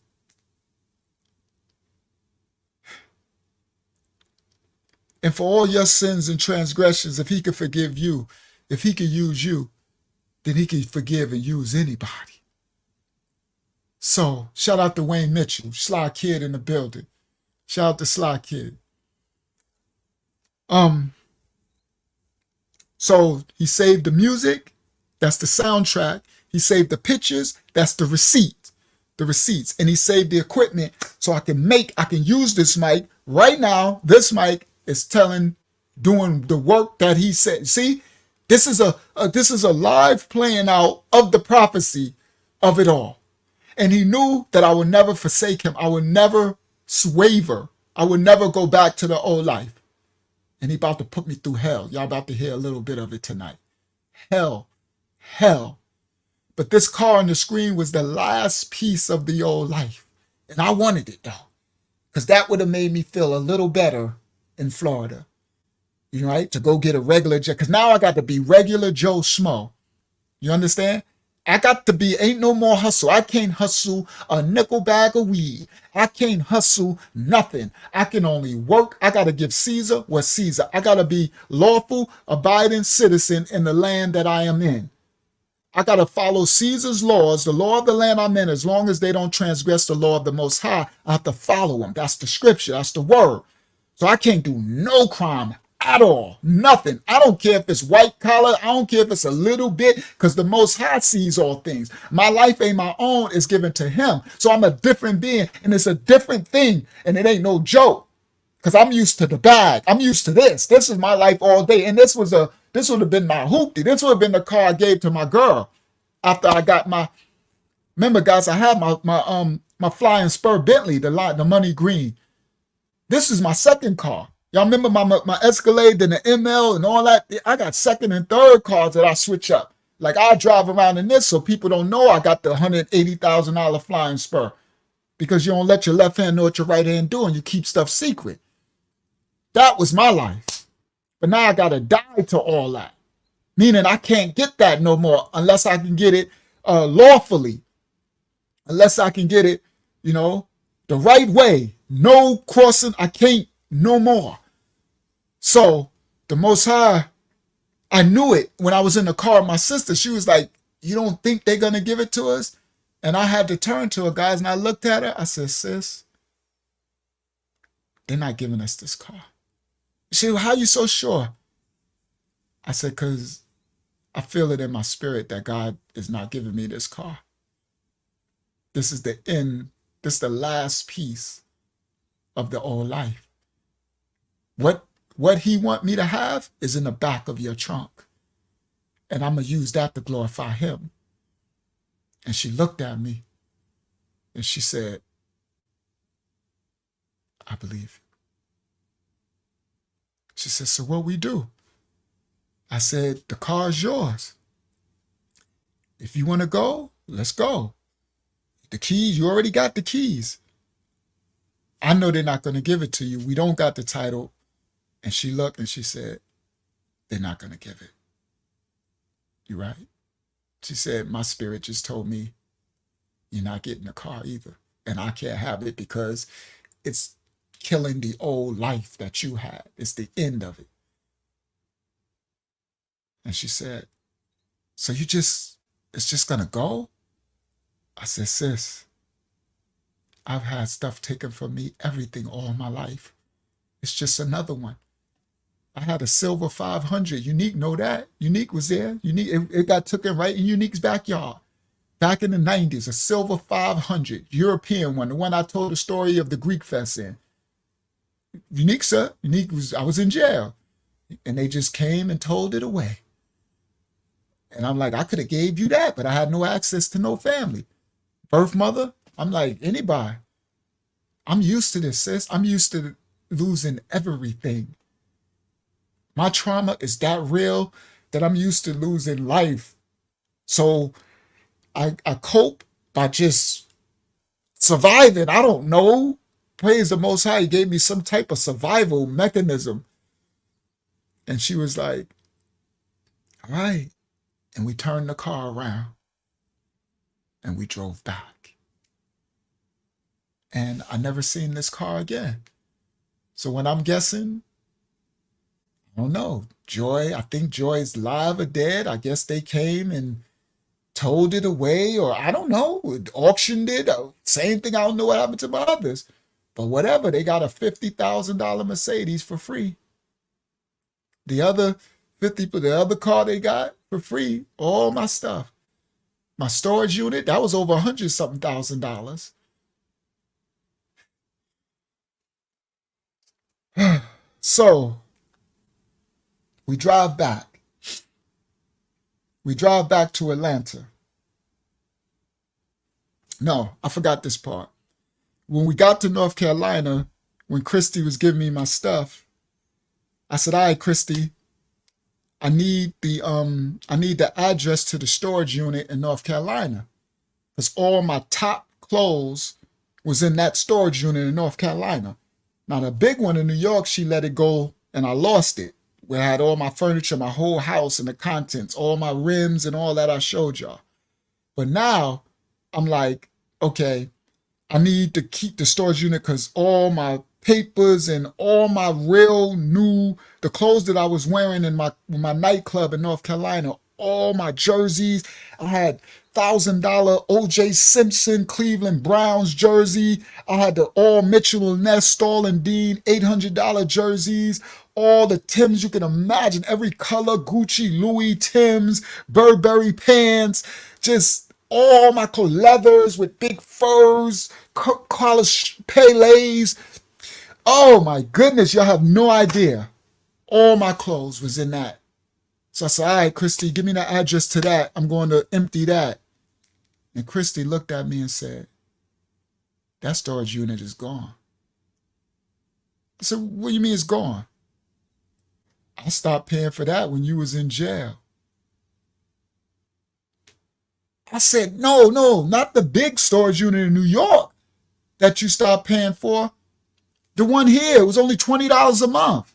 And for all your sins and transgressions, if he could forgive you, if he could use you, then he could forgive and use anybody. So shout out to Wayne Mitchell, Sly Kid in the building. Shout out to Sly Kid. So he saved the music, that's the soundtrack. He saved the pictures, that's the receipts. And he saved the equipment so I can use this mic right now. This mic is doing the work that he said. See, this is a live playing out of the prophecy of it all. And he knew that I would never forsake him. I would never waver. I would never go back to the old life. And he about to put me through hell. Y'all about to hear a little bit of it tonight. Hell. But this car on the screen was the last piece of the old life. And I wanted it though. Because that would have made me feel a little better in Florida. You know, right? To go get a regular jet. Because now I got to be regular Joe Schmo. You understand? I got to be, ain't no more hustle. I can't hustle a nickel bag of weed. I can't hustle nothing. I can only work. I got to give Caesar what's Caesar. I got to be lawful, abiding citizen in the land that I am in. I got to follow Caesar's laws, the law of the land I'm in, as long as they don't transgress the law of the Most High. I have to follow them. That's the scripture. That's the word. So I can't do no crime at all. Nothing. I don't care if it's white collar. I don't care if it's a little bit, because the Most High sees all things. My life ain't my own. It's given to him. So I'm a different being, and it's a different thing, and it ain't no joke, because I'm used to the bag. I'm used to this. This is my life all day, and this would have been my hoopty. This would have been the car I gave to my girl after I got my. Remember, guys, I had my Flying Spur Bentley, the money green. This is my second car. Y'all remember my Escalade and the ML and all that? I got second and third cars that I switch up. Like I drive around in this so people don't know I got the $180,000 Flying Spur, because you don't let your left hand know what your right hand doing. You keep stuff secret. That was my life. But now I got to die to all that. Meaning I can't get that no more unless I can get it lawfully. Unless I can get it, the right way. No crossing. I can't no more. So the Most High, I knew it when I was in the car with my sister. She was like, you don't think they're going to give it to us? And I had to turn to her, guys, and I looked at her. I said, sis, they're not giving us this car. She said, well, how are you so sure? I said, because I feel it in my spirit that God is not giving me this car. This is the end. This is the last piece of the old life. What he want me to have is in the back of your trunk. And I'm going to use that to glorify him. And she looked at me and she said, I believe. She said, so what we do? I said, the car is yours. If you want to go, let's go. The keys, you already got the keys. I know they're not going to give it to you. We don't got the title. And she looked and she said, they're not going to give it. You right? She said, my spirit just told me you're not getting the car either. And I can't have it because it's killing the old life that you had. It's the end of it. And she said, so it's just going to go? I said, sis, I've had stuff taken from me, everything all my life. It's just another one. I had a silver 500. Unique know that. Unique was there. Unique, it got taken right in Unique's backyard. Back in the 90s, a silver 500, European one, the one I told the story of the Greek fest in. Unique, sir. Unique was, I was in jail. And they just came and told it away. And I'm like, I could have gave you that, but I had no access to no family. Birth mother, I'm like, anybody. I'm used to this, sis. I'm used to losing everything. My trauma is that real that I'm used to losing life. So I cope by just surviving. I don't know. Praise the Most High. He gave me some type of survival mechanism. And she was like, all right. And we turned the car around and we drove back. And I never seen this car again. So when I'm guessing, I don't know, Joy, I think Joy is live or dead. I guess they came and told it away, or I don't know, auctioned it. Same thing, I don't know what happened to my others. But whatever, they got a $50,000 Mercedes for free. The other the other car they got for free, all my stuff. My storage unit, that was over $100-something thousand. So we drive back. We drive back to Atlanta. No, I forgot this part. When we got to North Carolina, when Christy was giving me my stuff, I said, all right, Christy, I need the address to the storage unit in North Carolina. Because all my top clothes was in that storage unit in North Carolina. Now the big one in New York, she let it go and I lost it. Where I had all my furniture, my whole house and the contents, all my rims and all that I showed y'all. But now I'm like, okay, I need to keep the storage unit because all my papers and all my real new, the clothes that I was wearing in my nightclub in North Carolina, all my jerseys, I had $1,000 O.J. Simpson Cleveland Browns jersey. I had the all Mitchell and Ness, Stall and Dean $800 jerseys. All the Tims you can imagine, every color, Gucci, Louis, Tims, Burberry pants, just all my leathers with big furs, collar Pelés. Oh my goodness, y'all have no idea. All my clothes was in that. So I said, all right, Christy, give me the address to that. I'm going to empty that. And Christy looked at me and said, that storage unit is gone. I said, what do you mean it's gone? I stopped paying for that when you was in jail. I said, no, not the big storage unit in New York that you stopped paying for. The one here was only $20 a month.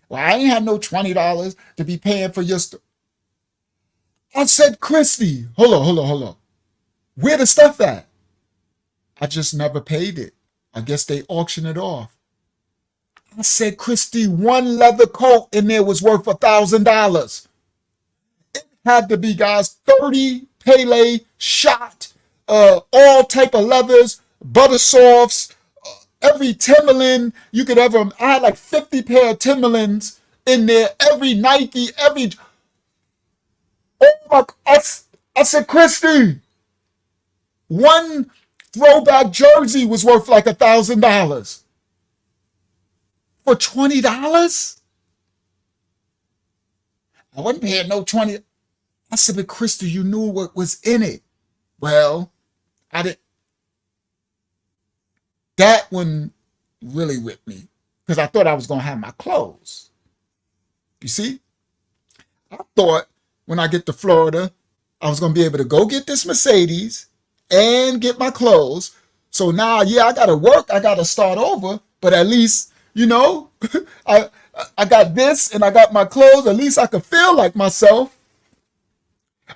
Well, I ain't had no $20 to be paying for your stuff. I said, Christy, hold on. Where the stuff at? I just never paid it. I guess they auctioned it off. I said, Christy, one leather coat in there was worth $1,000. It had to be, guys, 30 Pele shot, all type of leathers, butter softs, every Timberland you could ever. I had like 50 pair of Timberlands in there, every Nike, every. Oh my! I said, Christy, one throwback jersey was worth like $1,000. For $20? I wasn't paying no 20. I said, but Christy, you knew what was in it. Well, I didn't. That one really whipped me because I thought I was going to have my clothes. You see? I thought when I get to Florida, I was going to be able to go get this Mercedes and get my clothes. So now, yeah, I got to work. I got to start over. But at least, I I got this and I got my clothes. At least I could feel like myself.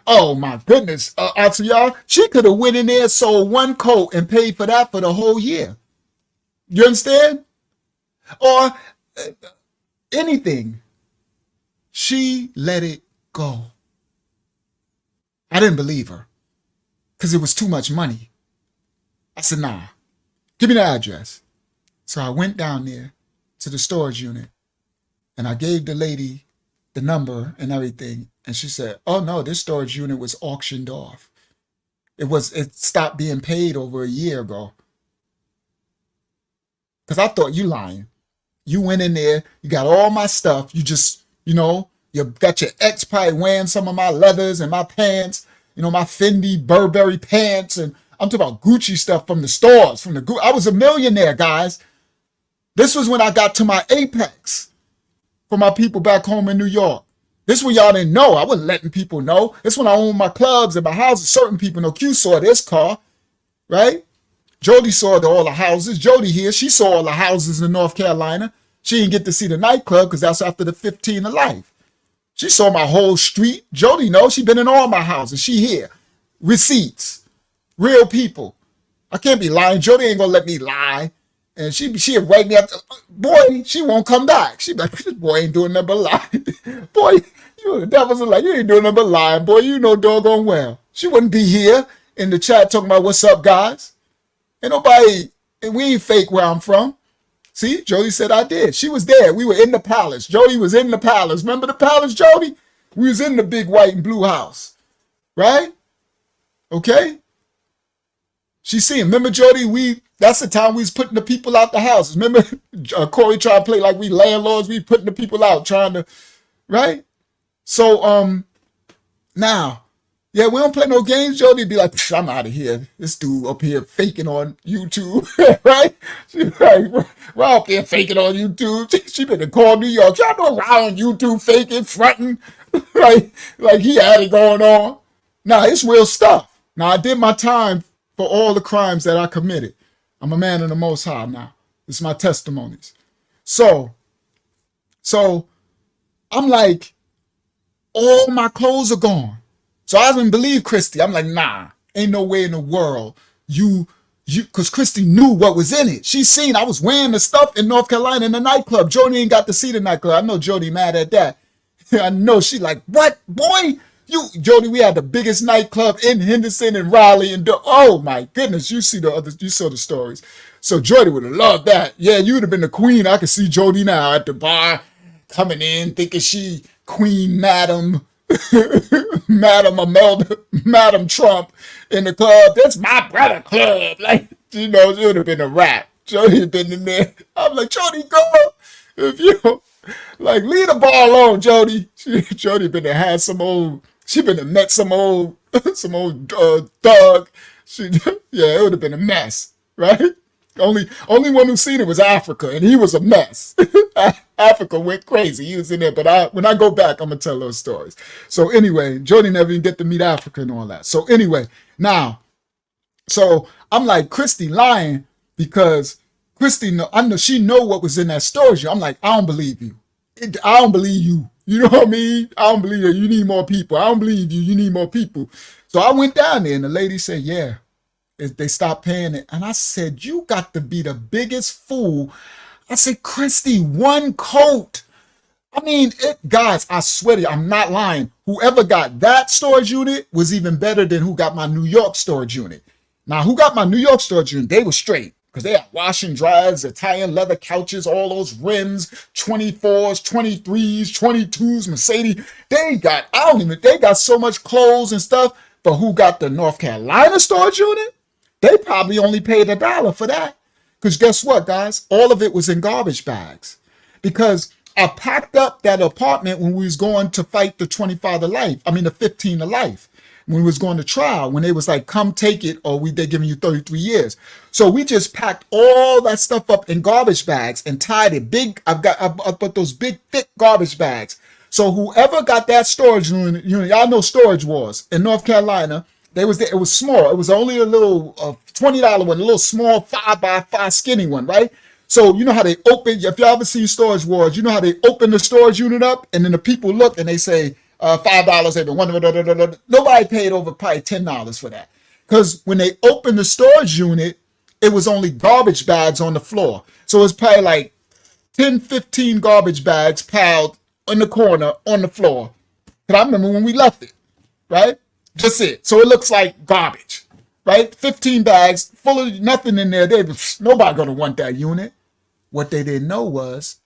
Oh my goodness. Out to y'all, she could have went in there, sold one coat and paid for that for the whole year. You understand? Or anything. She let it go. I didn't believe her because it was too much money. I said, nah, give me the address. So I went down there to the storage unit and I gave the lady the number and everything. And she said, oh no, this storage unit was auctioned off. It stopped being paid over a year ago. Because I thought you lying. You went in there, you got all my stuff. You just, you got your ex probably wearing some of my leathers and my pants, my Fendi Burberry pants. And I'm talking about Gucci stuff from the stores, I was a millionaire, guys. This was when I got to my apex for my people back home in New York. This when y'all didn't know. I wasn't letting people know. This when I owned my clubs and my houses. Certain people know. Q saw this car, right? Jody saw all the houses. Jody here, she saw all the houses in North Carolina. She didn't get to see the nightclub because that's after the 15 of life. She saw my whole street. Jody knows. She been in all my houses. She here. Receipts. Real people. I can't be lying. Jody ain't gonna let me lie. And she'd write me up. Boy, she won't come back. She be like, this boy ain't doing nothing but lying. Boy, the devil's like, you ain't doing nothing but lying. Boy, you know doggone well. She wouldn't be here in the chat talking about what's up, guys. Ain't nobody, and we ain't fake where I'm from. See, Jody said I did. She was there. We were in the palace. Jody was in the palace. Remember the palace, Jody? We was in the big white and blue house. Right? Okay? She seen. Remember, Jody, that's the time we was putting the people out the houses. Remember, Corey tried to play like we landlords. We putting the people out trying to, right? So, now, yeah, we don't play no games. Jody be like, I'm out of here. This dude up here faking on YouTube, right? She like, we're up there faking on YouTube. She been to call New York. Y'all know around YouTube faking, fronting, right? Like he had it going on. Nah, it's real stuff. Now, I did my time for all the crimes that I committed. I'm a man of the Most High now. It's my testimonies. So I'm like, all my clothes are gone. So I didn't believe Christy. I'm like, nah, ain't no way in the world because Christy knew what was in it. She seen I was wearing the stuff in North Carolina in the nightclub. Jody ain't got to see the nightclub. I know Jody mad at that. I know she like, what, boy? Jody, we had the biggest nightclub in Henderson and Raleigh and oh my goodness, you saw the stories. So Jody would have loved that. Yeah, you would have been the queen. I could see Jody now at the bar coming in thinking she Queen Madam Madam Trump in the club. That's my brother club. Like, it would have been a rap. Jody had been in there. I'm like, Jody, go. If you like, leave the ball alone, Jody. Jody been to have she been to met some old thug. Yeah, it would have been a mess, right? Only one who seen it was Africa, and he was a mess. Africa went crazy. He was in there, but when I go back, I'm gonna tell those stories. So anyway, Jody never even get to meet Africa and all that. So anyway, now, so I'm like, Christy lying because Christy, I know she know what was in that storage. I'm like, I don't believe you. I don't believe you. You know what I mean? I don't believe you. You need more people. I don't believe you. You need more people. So I went down there, and the lady said, yeah. They stopped paying it. And I said, you got to be the biggest fool. I said, Christy, one coat. I mean, guys, I swear to you, I'm not lying. Whoever got that storage unit was even better than who got my New York storage unit. Now, who got my New York storage unit? They were straight because they had washing dryers, Italian leather couches, all those rims, 24s, 23s, 22s, Mercedes. They got so much clothes and stuff. But who got the North Carolina storage unit? They probably only paid $1 for that. Because guess what, guys? All of it was in garbage bags. Because I packed up that apartment when we was going to fight the 25 to life. I mean, the 15 to life. When we was going to trial. When they was like, come take it or they're giving you 33 years. So we just packed all that stuff up in garbage bags and tied it big. I put those big, thick garbage bags. So whoever got that storage unit, y'all know Storage Wars in North Carolina. They was there. It was small. It was only a little $20 one, a little small 5x5 skinny one, right? So you know how they open. If y'all ever seen Storage Wars, you know how they open the storage unit up, and then the people look and they say $5. They've been wondering. Nobody paid over probably $10 for that, because when they opened the storage unit, it was only garbage bags on the floor. So it's probably like 10, 15 garbage bags piled in the corner on the floor. And I remember when we left it, right? Just it. So it looks like garbage, right? 15 bags full of nothing in there. Nobody gonna want that unit. What they didn't know was,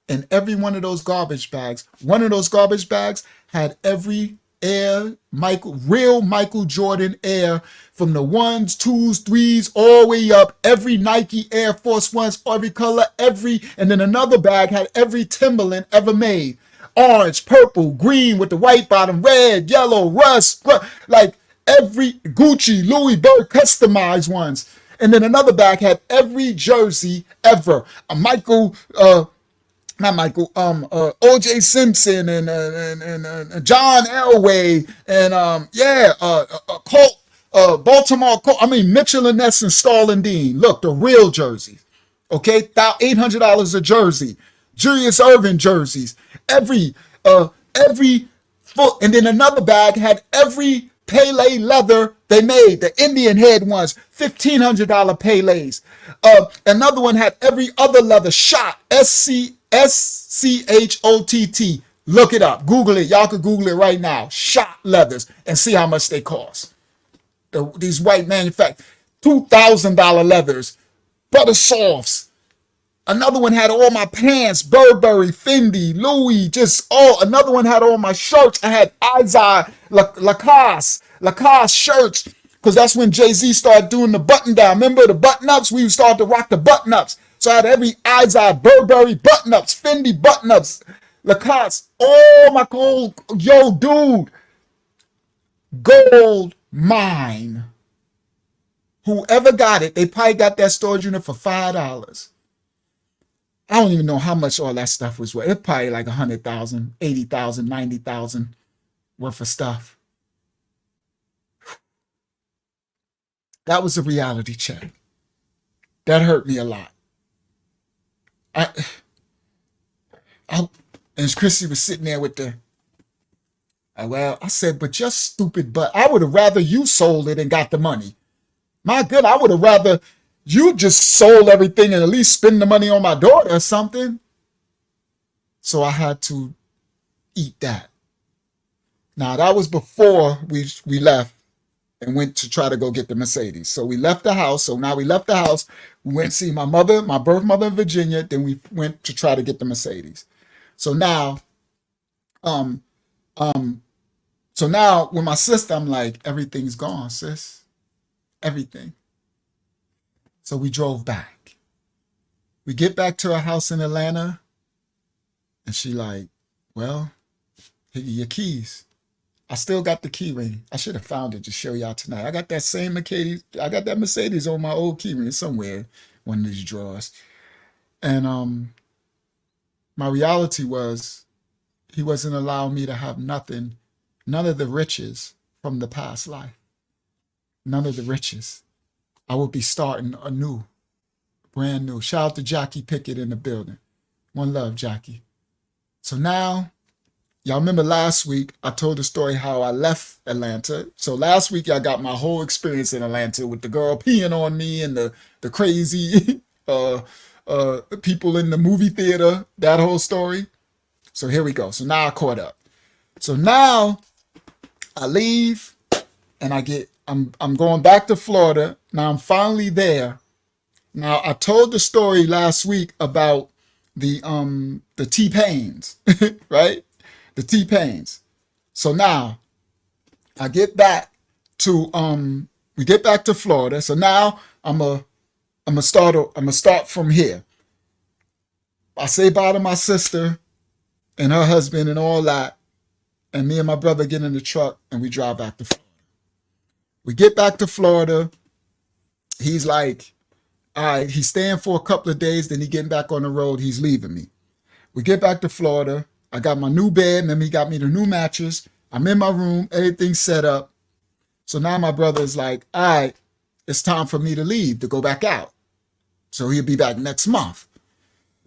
in every one of those garbage bags, one of those garbage bags had every real Michael Jordan Air, from the 1s, 2s, 3s, all the way up, every Nike Air Force Ones, every color, and then another bag had every Timberland ever made. Orange, purple, green with the white bottom, red, yellow, rust, like every Gucci, Louis Berg customized ones. And then another bag had every jersey ever. O.J. Simpson and John Elway and Colt, Baltimore Colt. I mean Mitchell and Ness and Starlin Dean. Look, the real jerseys. Okay, $800 a jersey. Julius Irvin jerseys. Every foot, and then another bag had every Pele leather they made, the Indian head ones, $1,500 Pele's. Another one had every other leather, shot, SCHOTT. Look it up, Google it. Y'all can Google it right now. Shot leathers and see how much they cost. These white manufacturers, $2,000 leathers, butter softs. Another one had all my pants, Burberry, Fendi, Louis, another one had all my shirts. I had Izod, Lacoste shirts, because that's when Jay-Z started doing the button down. Remember the button ups? We started to rock the button ups. So I had every Izod, Burberry button ups, Fendi button ups, Lacoste, all my gold. Yo, dude, gold mine. Whoever got it, they probably got that storage unit for $5. I don't even know how much all that stuff was worth. It's probably like 100,000, 80,000, 90,000 worth of stuff. That was a reality check. That hurt me a lot. And Chrissy was sitting there with I said, but your stupid butt. I would have rather you sold it and got the money. My God, I would have rather you just sold everything and at least spend the money on my daughter or something. So I had to eat that. Now, that was before we left and went to try to go get the Mercedes. So we left the house. So now we left the house. We went to see my birth mother in Virginia. Then we went to try to get the Mercedes. So now, with my sister, I'm like, everything's gone, sis. Everything. So we drove back. We get back to her house in Atlanta, and she like, well, here are your keys. I still got the key ring. I should have found it to show y'all tonight. I got that same Mercedes. I got that Mercedes on my old key ring somewhere, one of these drawers. And my reality was, he wasn't allowing me to have nothing, none of the riches from the past life. None of the riches. I would be starting anew, brand new. Shout out to Jackie Pickett in the building. One love, Jackie. So now, y'all remember last week, I told the story how I left Atlanta. So last week, y'all got my whole experience in Atlanta with the girl peeing on me and the crazy people in the movie theater, that whole story. So here we go. So now I caught up. So now I leave and I'm going back to Florida. Now I'm finally there. Now I told the story last week about the T-Pains, right? The T-Pains. So now I get back to we get back to Florida. So now I'm gonna start from here. I say bye to my sister and her husband and all that, and me and my brother get in the truck and we drive back to Florida. We get back to Florida. He's like, all right, he's staying for a couple of days, then he getting back on the road. He's leaving me. We get back to Florida. I got my new bed. Remember, he got me the new mattress. I'm in my room. Everything's set up. So now my brother is like, all right, it's time for me to leave, to go back out. So he'll be back next month.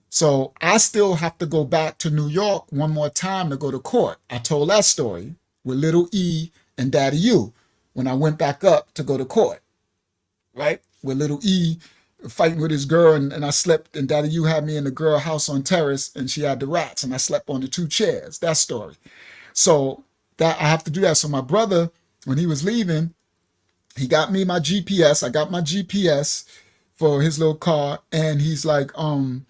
So I still have to go back to New York one more time to go to court. I told that story with little E and Daddy U when I went back up to go to court, right? With little E fighting with his girl, and I slept, and Daddy U had me in the girl house on terrace, and she had the rats, and I slept on the 2 chairs. That story. So that I have to do that. So my brother, when he was leaving, he got me my GPS. I got my GPS for his little car, and he's like, I'm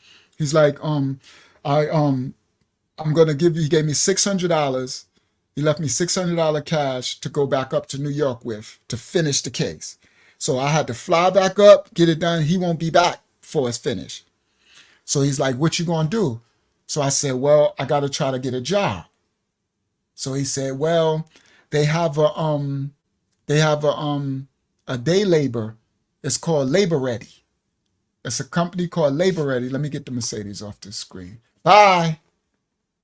gonna give you. He gave me $600. He left me $600 cash to go back up to New York with to finish the case. So I had to fly back up, get it done. He won't be back before it's finished. So he's like, "What you gonna do?" So I said, "Well, I gotta try to get a job." So he said, "Well, they have a day labor. It's called Labor Ready. It's a company called Labor Ready." Let me get the Mercedes off the screen. Bye.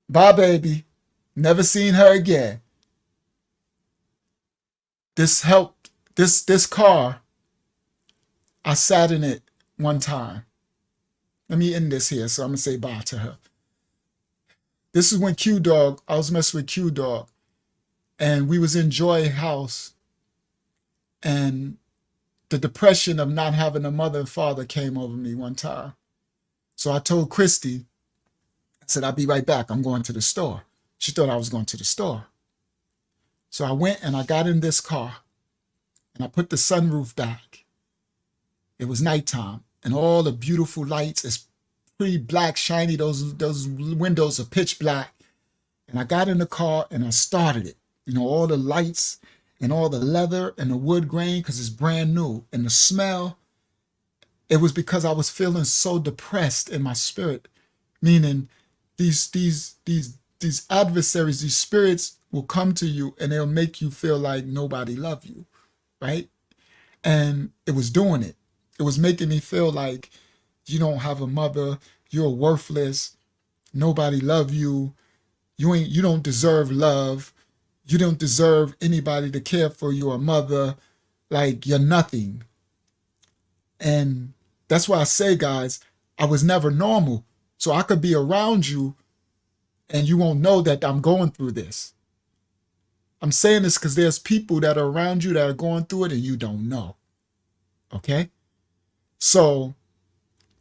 Bye, baby. Never seen her again. This helped. This car, I sat in it one time. Let me end this here, so I'm going to say bye to her. This is when Q-Dog, I was messing with Q-Dog, and we was in Joy House, and the depression of not having a mother and father came over me one time. So I told Christy, I said, "I'll be right back. I'm going to the store." She thought I was going to the store. So I went and I got in this car and I put the sunroof back. It was nighttime and all the beautiful lights. It's pretty black, shiny. Those windows are pitch black. And I got in the car and I started it. You know, all the lights and all the leather and the wood grain, because it's brand new. And the smell, it was because I was feeling so depressed in my spirit. Meaning these adversaries, these spirits will come to you and they'll make you feel like nobody loves you, right? And it was doing it. It was making me feel like you don't have a mother, you're worthless, nobody love you, you don't deserve love, you don't deserve anybody to care for you, a mother, like you're nothing. And that's why I say, guys, I was never normal. So I could be around you and you won't know that I'm going through this. I'm saying this because there's people that are around you that are going through it and you don't know. Okay? So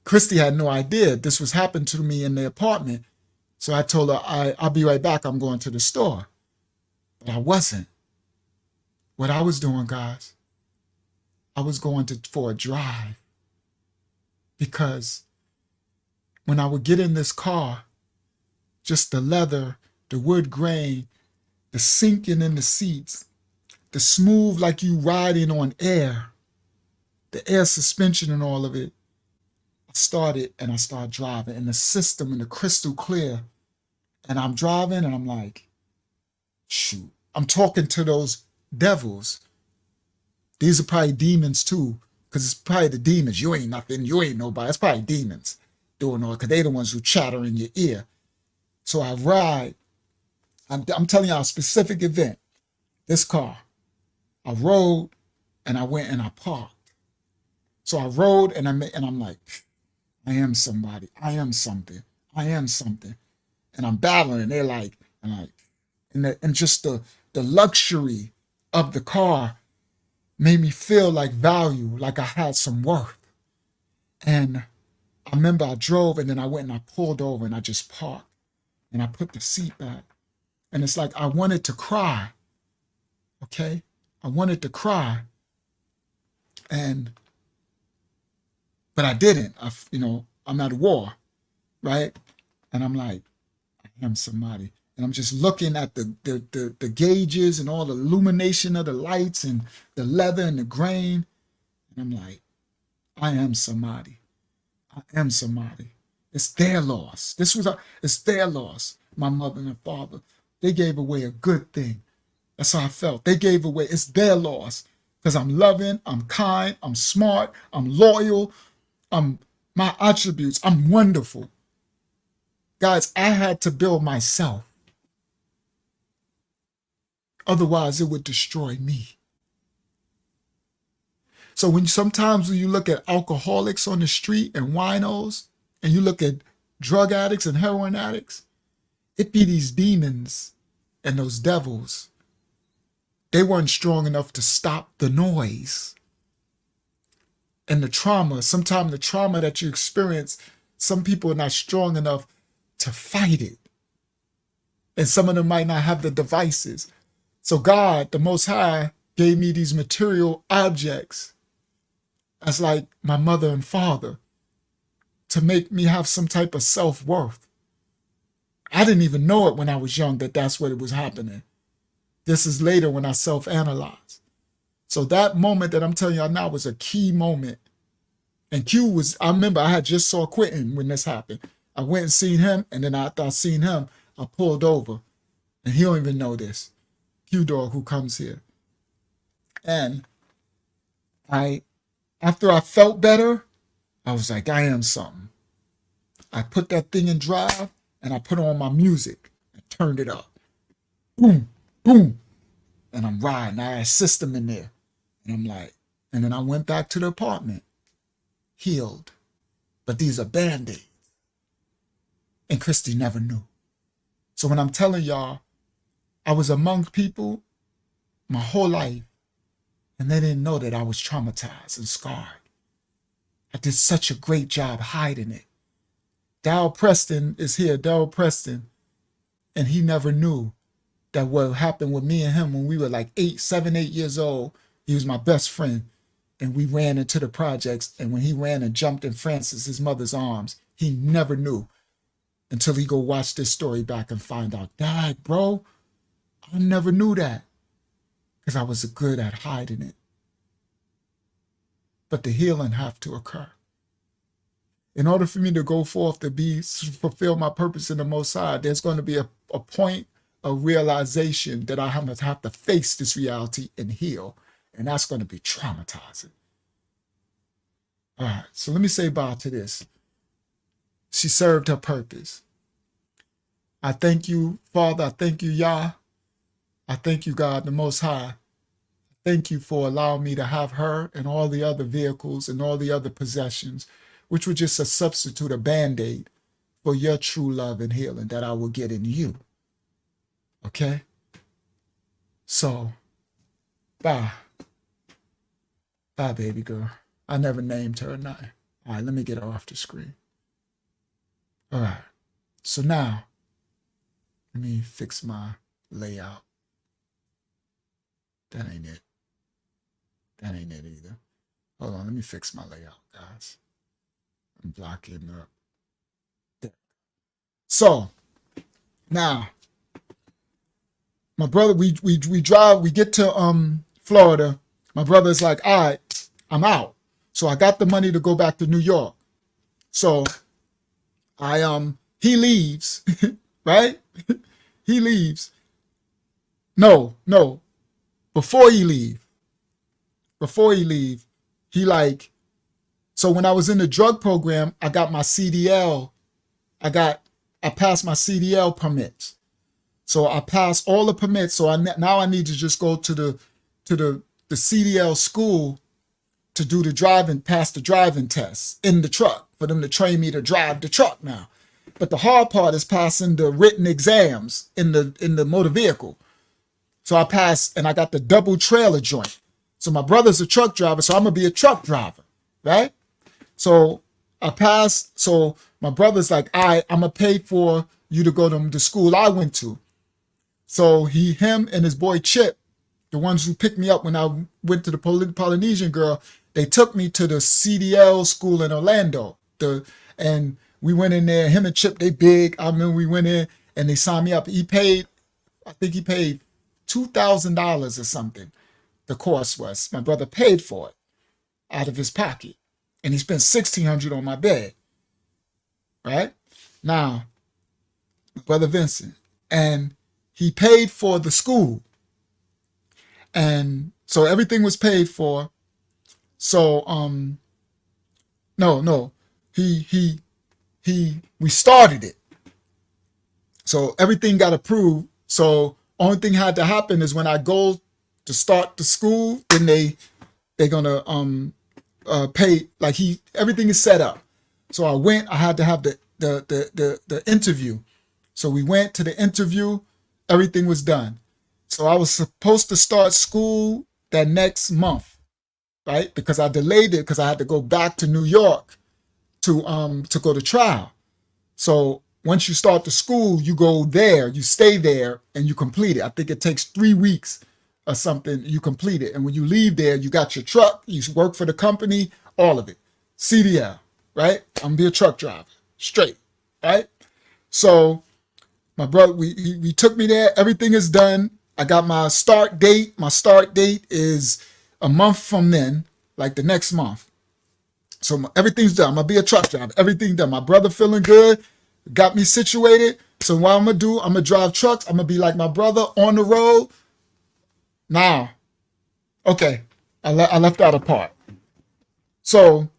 Christy had no idea this was happening to me in the apartment. So I told her, I'll be right back. I'm going to the store. But I wasn't. What I was doing, guys, I was going for a drive. Because when I would get in this car, just the leather, the wood grain, the sinking in the seats, the smooth like you riding on air, the air suspension and all of it, I started driving and the system and the crystal clear. And I'm driving and I'm like, shoot, I'm talking to those devils. These are probably demons too, because it's probably the demons. You ain't nothing, you ain't nobody. It's probably demons doing all, because they the ones who chatter in your ear. So I ride. I'm telling y'all a specific event. This car, I rode and I went and I parked. So I rode and I'm like, I am somebody. I am something. I am something. And I'm battling. And they're like, and just the luxury of the car made me feel like value, like I had some worth. And I remember I drove and then I went and I pulled over and I just parked and I put the seat back. And it's like I wanted to cry. Okay? I wanted to cry. But I didn't. I'm at war, right? And I'm like, I am somebody. And I'm just looking at the gauges and all the illumination of the lights and the leather and the grain. And I'm like, I am somebody. I am somebody. It's their loss. It's their loss. My mother and father, they gave away a good thing. That's how I felt. They gave away, it's their loss. Because I'm loving, I'm kind, I'm smart, I'm loyal, my attributes, I'm wonderful. Guys, I had to build myself. Otherwise, it would destroy me. So sometimes when you look at alcoholics on the street and winos, and you look at drug addicts and heroin addicts, it be these demons and those devils. They weren't strong enough to stop the noise. And the trauma, sometimes the trauma that you experience, some people are not strong enough to fight it. And some of them might not have the devices. So God, the Most High, gave me these material objects as like my mother and father to make me have some type of self-worth. I didn't even know it when I was young that that's what it was happening. This is later when I self-analyzed. So that moment that I'm telling y'all now was a key moment. And Q was, I remember I had just saw Quentin when this happened. I went and seen him, and then after I seen him, I pulled over. And he don't even know this. Q Dog who comes here. And after I felt better, I was like, I am something. I put that thing in drive and I put on my music and turned it up. Boom, boom. And I'm riding. I had a system in there. And I'm like, and then I went back to the apartment, healed. But these are Band-Aids. And Christy never knew. So when I'm telling y'all, I was among people my whole life, and they didn't know that I was traumatized and scarred. I did such a great job hiding it. Darryl Preston is here, Darryl Preston, and he never knew that what happened with me and him when we were like 7, 8 years old. He was my best friend, and we ran into the projects, and when he ran and jumped in Francis, his mother's arms, he never knew until he go watch this story back and find out, Dad, bro, I never knew that because I was good at hiding it. But the healing have to occur. In order for me to go forth to fulfill my purpose in the Most High, there's going to be a point of realization that I have to face this reality and heal. And that's going to be traumatizing. All right, so let me say bye to this. She served her purpose. I thank you, Father. I thank you, Yah. I thank you, God, the Most High. Thank you for allowing me to have her and all the other vehicles and all the other possessions, which were just a substitute, a Band-Aid for your true love and healing that I will get in you. Okay? So, bye. Bye, baby girl. I never named her or nothing. All right, let me get her off the screen. All right. So now, let me fix my layout. That ain't it. That ain't it either. Hold on, let me fix my layout, guys. I'm blocking up. There. So, now, my brother, we drive, we get to Florida. My brother's like, all right, I'm out. So I got the money to go back to New York. So he leaves, right? He leaves. No. Before he leave, so when I was in the drug program, I got my CDL. I passed my CDL permits. So I passed all the permits. So now I need to just go to the CDL school to do pass the driving test in the truck for them to train me to drive the truck now. But the hard part is passing the written exams in the motor vehicle. So I passed and I got the double trailer joint. So my brother's a truck driver, so I'm gonna be a truck driver, right? So I passed. So my brother's like, all right, I'm gonna pay for you to go to the school I went to. So him and his boy Chip, the ones who picked me up when I went to the Polynesian girl, they took me to the CDL school in Orlando. And we went in there, him and Chip, they big. I remember we went in and they signed me up. I think he paid $2,000 or something. The course was. My brother paid for it out of his pocket. And he spent $1,600 on my bed. Right? Now, my brother Vincent. And he paid for the school. And so everything was paid for. So we started it. So everything got approved. So only thing had to happen is when I go to start the school, then they're gonna pay, like everything is set up. So I went, I had to have the interview. So we went to the interview, everything was done. So I was supposed to start school that next month, right? Because I delayed it because I had to go back to New York to go to trial. So once you start the school, you go there, you stay there, and you complete it. I think it takes 3 weeks or something, you complete it. And when you leave there, you got your truck, you work for the company, all of it. CDL, right? I'm gonna be a truck driver, straight, right? So my brother, we took me there, everything is done. I got my start date. My start date is a month from then, like the next month. So everything's done. I'm gonna be a truck driver. Everything done. My brother feeling good, got me situated. So what I'm gonna do, I'm gonna drive trucks. I'm gonna be like my brother on the road. Now, okay, I left out a part. So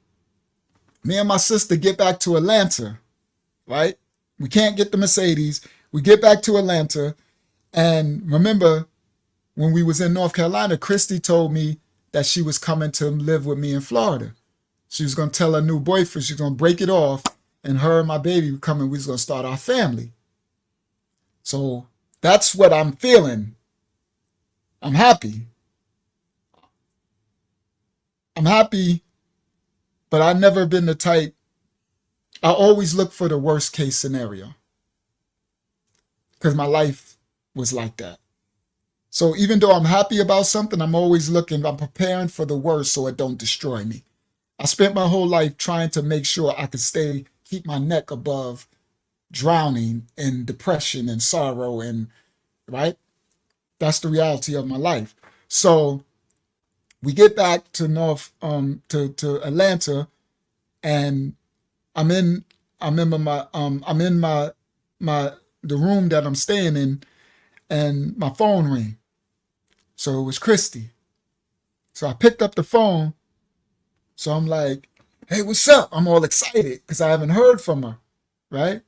me and my sister get back to Atlanta, right? We can't get the Mercedes. We get back to Atlanta, and remember when we was in North Carolina, Christy told me that she was coming to live with me in Florida. She was gonna tell her new boyfriend she's gonna break it off, and her and my baby were coming. We was gonna start our family. So that's what I'm feeling. I'm happy. I'm happy, but I've never been the type. I always look for the worst case scenario because my life was like that. So even though I'm happy about something, I'm always looking, I'm preparing for the worst so it don't destroy me. I spent my whole life trying to make sure I could keep my neck above drowning in depression and sorrow, and right? That's the reality of my life. So we get back to to Atlanta, and I'm in the room that I'm staying in, and my phone rang. So it was Christy. So I picked up the phone. So I'm like, hey, what's up? I'm all excited because I haven't heard from her, right?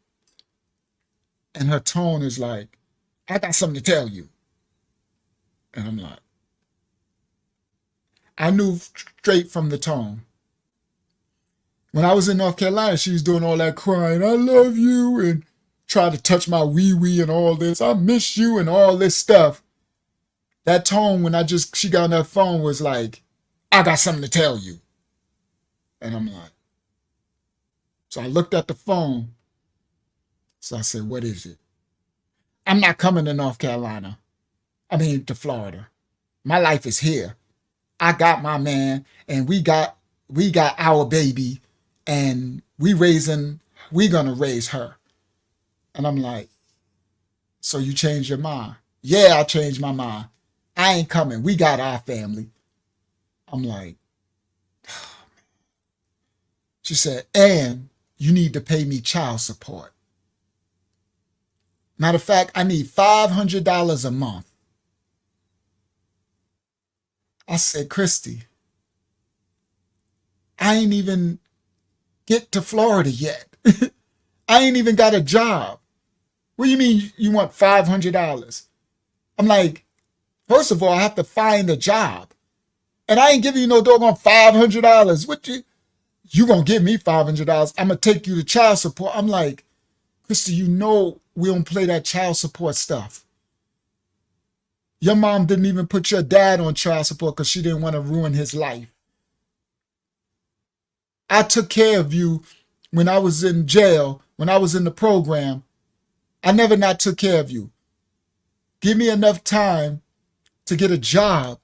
And her tone is like, I got something to tell you. And I'm like, I knew straight from the tone. When I was in North Carolina, she was doing all that crying, I love you, and tried to touch my wee-wee and all this. I miss you and all this stuff. That tone when she got on that phone was like, I got something to tell you. And I'm like, so I looked at the phone. So I said, what is it? I'm not coming to North Carolina. I mean, to Florida. My life is here. I got my man, and we got our baby, and we gonna raise her. And I'm like, so you changed your mind? Yeah, I changed my mind. I ain't coming. We got our family. I'm like, she said, and you need to pay me child support. Matter of fact, I need $500 a month. I said, Christy, I ain't even get to Florida yet. I ain't even got a job. What do you mean you want $500? I'm like, first of all, I have to find a job. And I ain't giving you no doggone $500. What you gonna give me $500? I'm gonna take you to child support. I'm like, Christy, you know we don't play that child support stuff. Your mom didn't even put your dad on child support because she didn't want to ruin his life. I took care of you when I was in jail, when I was in the program. I never not took care of you. Give me enough time to get a job,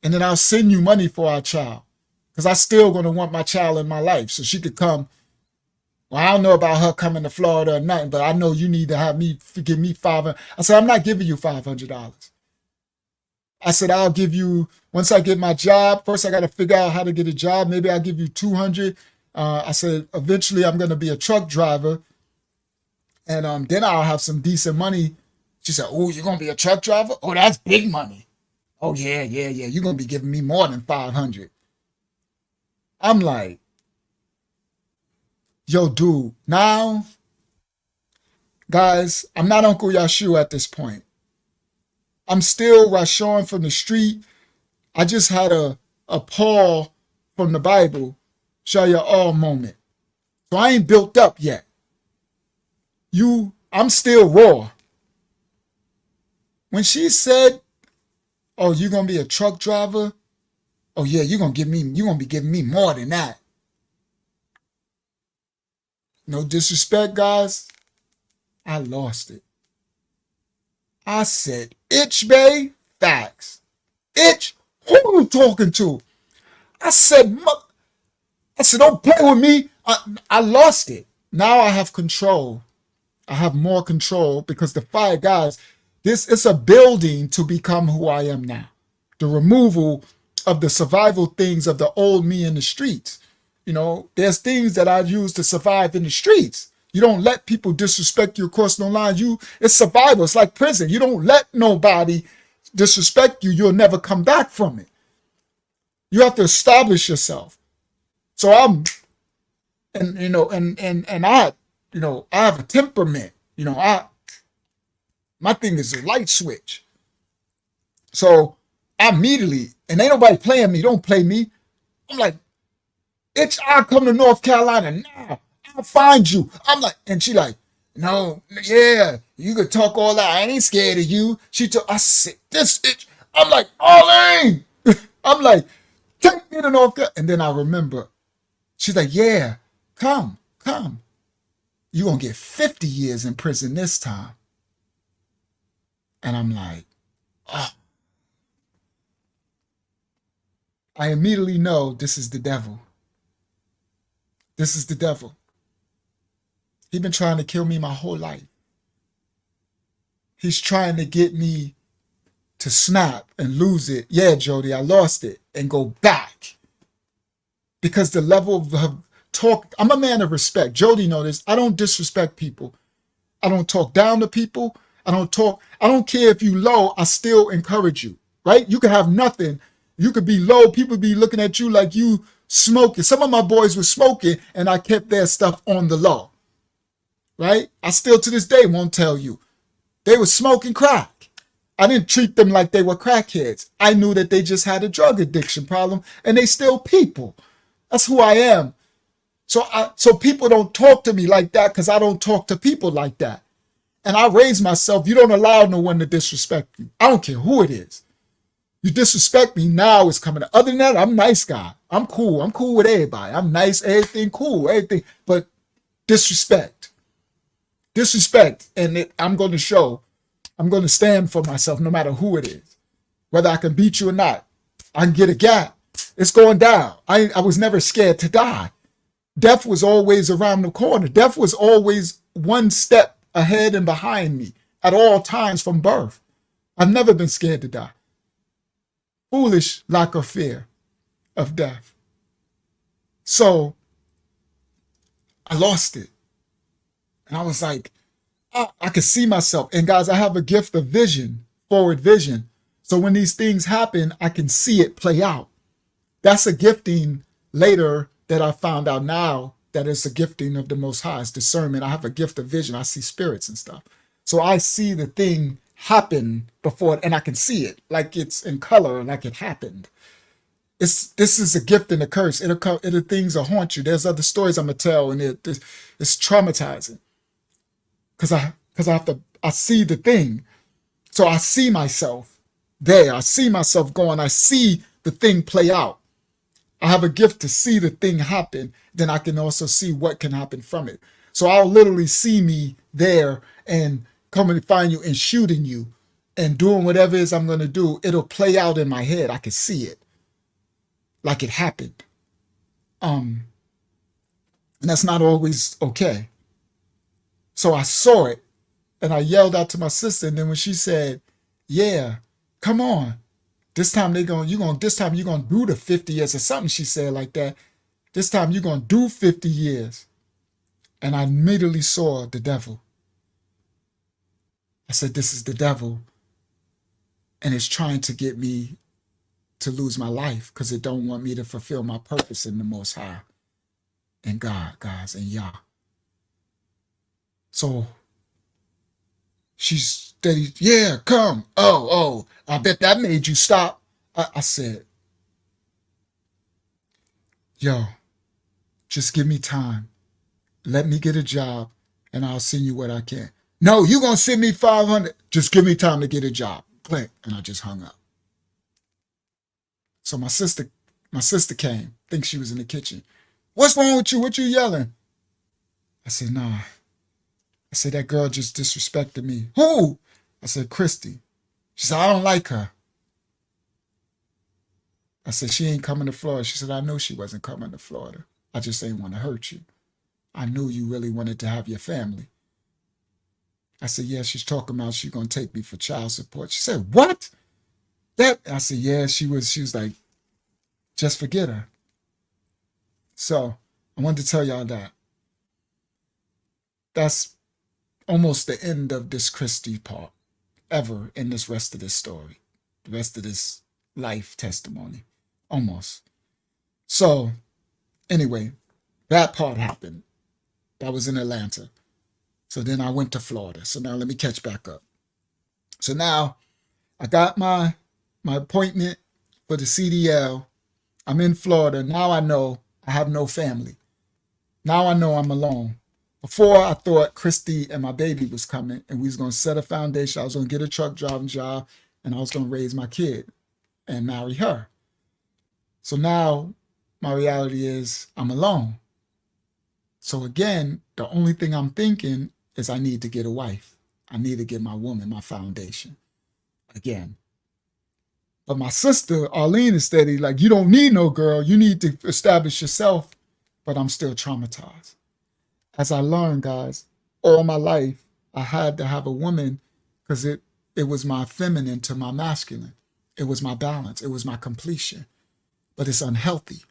and then I'll send you money for our child. Because I still going to want my child in my life so she could come. Well, I don't know about her coming to Florida or nothing, but I know you need to have me give me $500. I said, I'm not giving you $500. I said, I'll give you, once I get my job, first I got to figure out how to get a job. Maybe I'll give you $200. I said, eventually I'm going to be a truck driver, and then I'll have some decent money. She said, oh, you're going to be a truck driver? Oh, that's big money. Oh, yeah. You're going to be giving me more than $500. I'm like, yo, dude, now Guys, I'm not Uncle Yahshuah at this point. I'm still Rashawn from the street. I just had a Paul from the Bible, show you all moment. So I ain't built up yet. I'm still raw. When she said, oh, you're going to be a truck driver? Oh yeah, you're going to be giving me more than that. No disrespect, guys. I lost it. I said, itch, bae, facts. Itch, who are you talking to? I said, don't play with me. I lost it. Now I have control. I have more control because the fire, guys, this is a building to become who I am now. The removal of the survival things of the old me in the streets. You know, there's things that I use to survive in the streets. You don't let people disrespect you across no line. It's survival. It's like prison. You don't let nobody disrespect you. You'll never come back from it. You have to establish yourself. So I have a temperament. My thing is a light switch. So I immediately, and ain't nobody playing me. Don't play me. I'm like, I come to North Carolina now. I'll find you. I'm like, and she like, no, yeah, you could talk all that. I ain't scared of you. I said, this itch. I'm like, Arlene. I'm like, take me to North Carolina. And then I remember, she's like, yeah, come. You gonna get 50 years in prison this time. And I'm like, oh. I immediately know this is the devil. This is the devil. He's been trying to kill me my whole life. He's trying to get me to snap and lose it. Yeah, Jody, I lost it and go back. Because the level of talk, I'm a man of respect. Jody knows this. I don't disrespect people. I don't talk down to people. I don't care if you low, I still encourage you, right? You can have nothing. You could be low. People be looking at you like you smoking. Some of my boys were smoking and I kept their stuff on the low, right? I still to this day won't tell you. They were smoking crack. I didn't treat them like they were crackheads. I knew that they just had a drug addiction problem and they still people. That's who I am. So people don't talk to me like that because I don't talk to people like that. And I raise myself. You don't allow no one to disrespect you. I don't care who it is. You disrespect me, now it's coming. Other than that, I'm a nice guy. I'm cool. I'm cool with everybody. I'm nice, everything cool, everything. But disrespect. And I'm going to show. I'm going to stand for myself no matter who it is. Whether I can beat you or not. I can get a gap. It's going down. I was never scared to die. Death was always around the corner. Death was always one step ahead and behind me at all times from birth. I've never been scared to die. Foolish lack of fear of death. So I lost it. And I was like, I could see myself. And guys, I have a gift of vision, forward vision. So when these things happen, I can see it play out. That's a gifting later that I found out now that it's a gifting of the Most High. It's discernment. I have a gift of vision. I see spirits and stuff. So I see the thing happen before, and I can see it like it's in color, like it happened. This is a gift and a curse. It'll things will haunt you. There's other stories I'm gonna tell, and it's traumatizing. Cause I see the thing. So I see myself there. I see myself going. I see the thing play out. I have a gift to see the thing happen. Then I can also see what can happen from it. So I'll literally see me there and coming to find you and shooting you and doing whatever it is I'm going to do. It'll play out in my head. I can see it like it happened. And that's not always okay. So I saw it and I yelled out to my sister. And then when she said, yeah, come on. This time you're going to do the 50 years or something, she said like that. This time you're going to do 50 years. And I immediately saw the devil. I said, this is the devil. And it's trying to get me to lose my life because it don't want me to fulfill my purpose in the Most High and God, guys, and Yah. So She's steady. Yeah, come. Oh, I bet that made you stop. I said, yo, just give me time. Let me get a job and I'll send you what I can. No, you going to send me 500. Just give me time to get a job. Click. And I just hung up. So my sister came. I think she was in the kitchen. What's wrong with you? What you yelling? I said, nah. I said, that girl just disrespected me. Who? I said, Christy. She said, I don't like her. I said, she ain't coming to Florida. She said, I know she wasn't coming to Florida. I just ain't want to hurt you. I knew you really wanted to have your family. I said, yeah, she's talking about she's going to take me for child support. She said, what? That? I said, yeah, she was like, just forget her. So I wanted to tell y'all that. That's almost the end of this Christy part ever in this rest of this story, the rest of this life testimony, almost. So anyway, that part happened. That was in Atlanta. So then I went to Florida. So now let me catch back up. So now I got my appointment for the CDL. I'm in Florida. Now I know I have no family. Now I know I'm alone. Before, I thought Christy and my baby was coming and we was going to set a foundation. I was going to get a truck driving job and I was going to raise my kid and marry her. So now my reality is I'm alone. So again, the only thing I'm thinking is I need to get a wife. I need to get my woman, my foundation again. But my sister, Arlene, is steady, like, you don't need no girl. You need to establish yourself. But I'm still traumatized. As I learned, guys, all my life, I had to have a woman because it was my feminine to my masculine. It was my balance. It was my completion. But it's unhealthy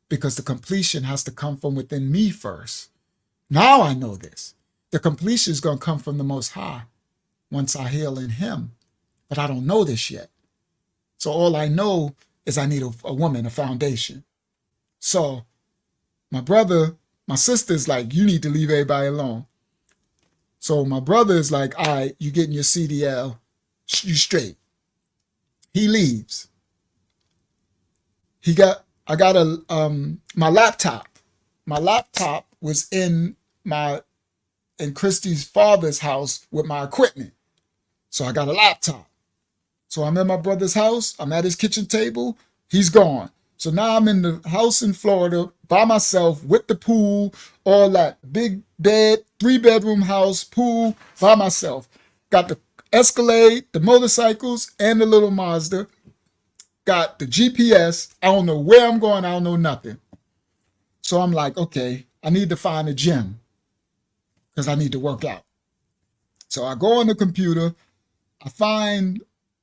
because the completion has to come from within me first. Now I know this. The completion is going to come from the Most High once I heal in Him. But I don't know this yet. So all I know is I need a woman, a foundation. So my sister's like, you need to leave everybody alone. So my brother is like, all right, you getting your CDL, you straight. He leaves. I got my laptop. My laptop was in Christy's father's house with my equipment. So I got a laptop. So I'm at my brother's house. I'm at his kitchen table. He's gone. So now I'm in the house in Florida by myself with the pool, all that. Big bed, 3-bedroom house, pool, by myself. Got the Escalade, the motorcycles, and the little Mazda. Got the GPS. I don't know where I'm going. I don't know nothing. So I'm like, okay, I need to find a gym because I need to work out. So I go on the computer. I find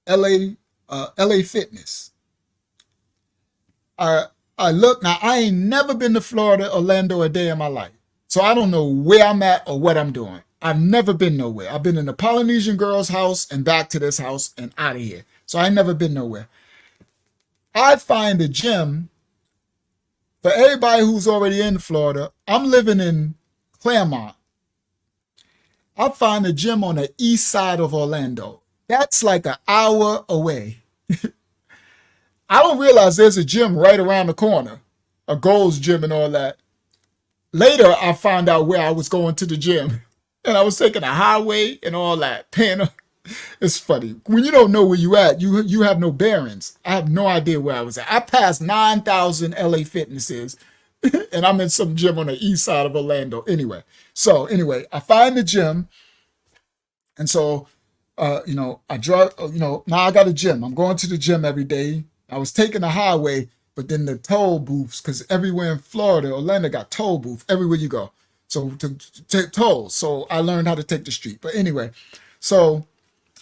LA Fitness. I look, now I ain't never been to Florida, Orlando a day in my life. So I don't know where I'm at or what I'm doing. I've never been nowhere. I've been in the Polynesian girl's house and back to this house and out of here. So I ain't never been nowhere. I find a gym for everybody who's already in Florida. I'm living in Claremont. I find a gym on the east side of Orlando. That's like an hour away. I don't realize there's a gym right around the corner, a Gold's Gym and all that. Later, I found out where I was going to the gym, and I was taking a highway and all that. It's funny. When you don't know where you at, you have no bearings. I have no idea where I was at. I passed 9,000 LA Fitnesses, and I'm in some gym on the east side of Orlando. Anyway, I find the gym, and so, I drive, now I got a gym. I'm going to the gym every day. I was taking the highway, but then the toll booths, because everywhere in Florida, Orlando got toll booths everywhere you go. So to take tolls. So I learned how to take the street. But anyway, so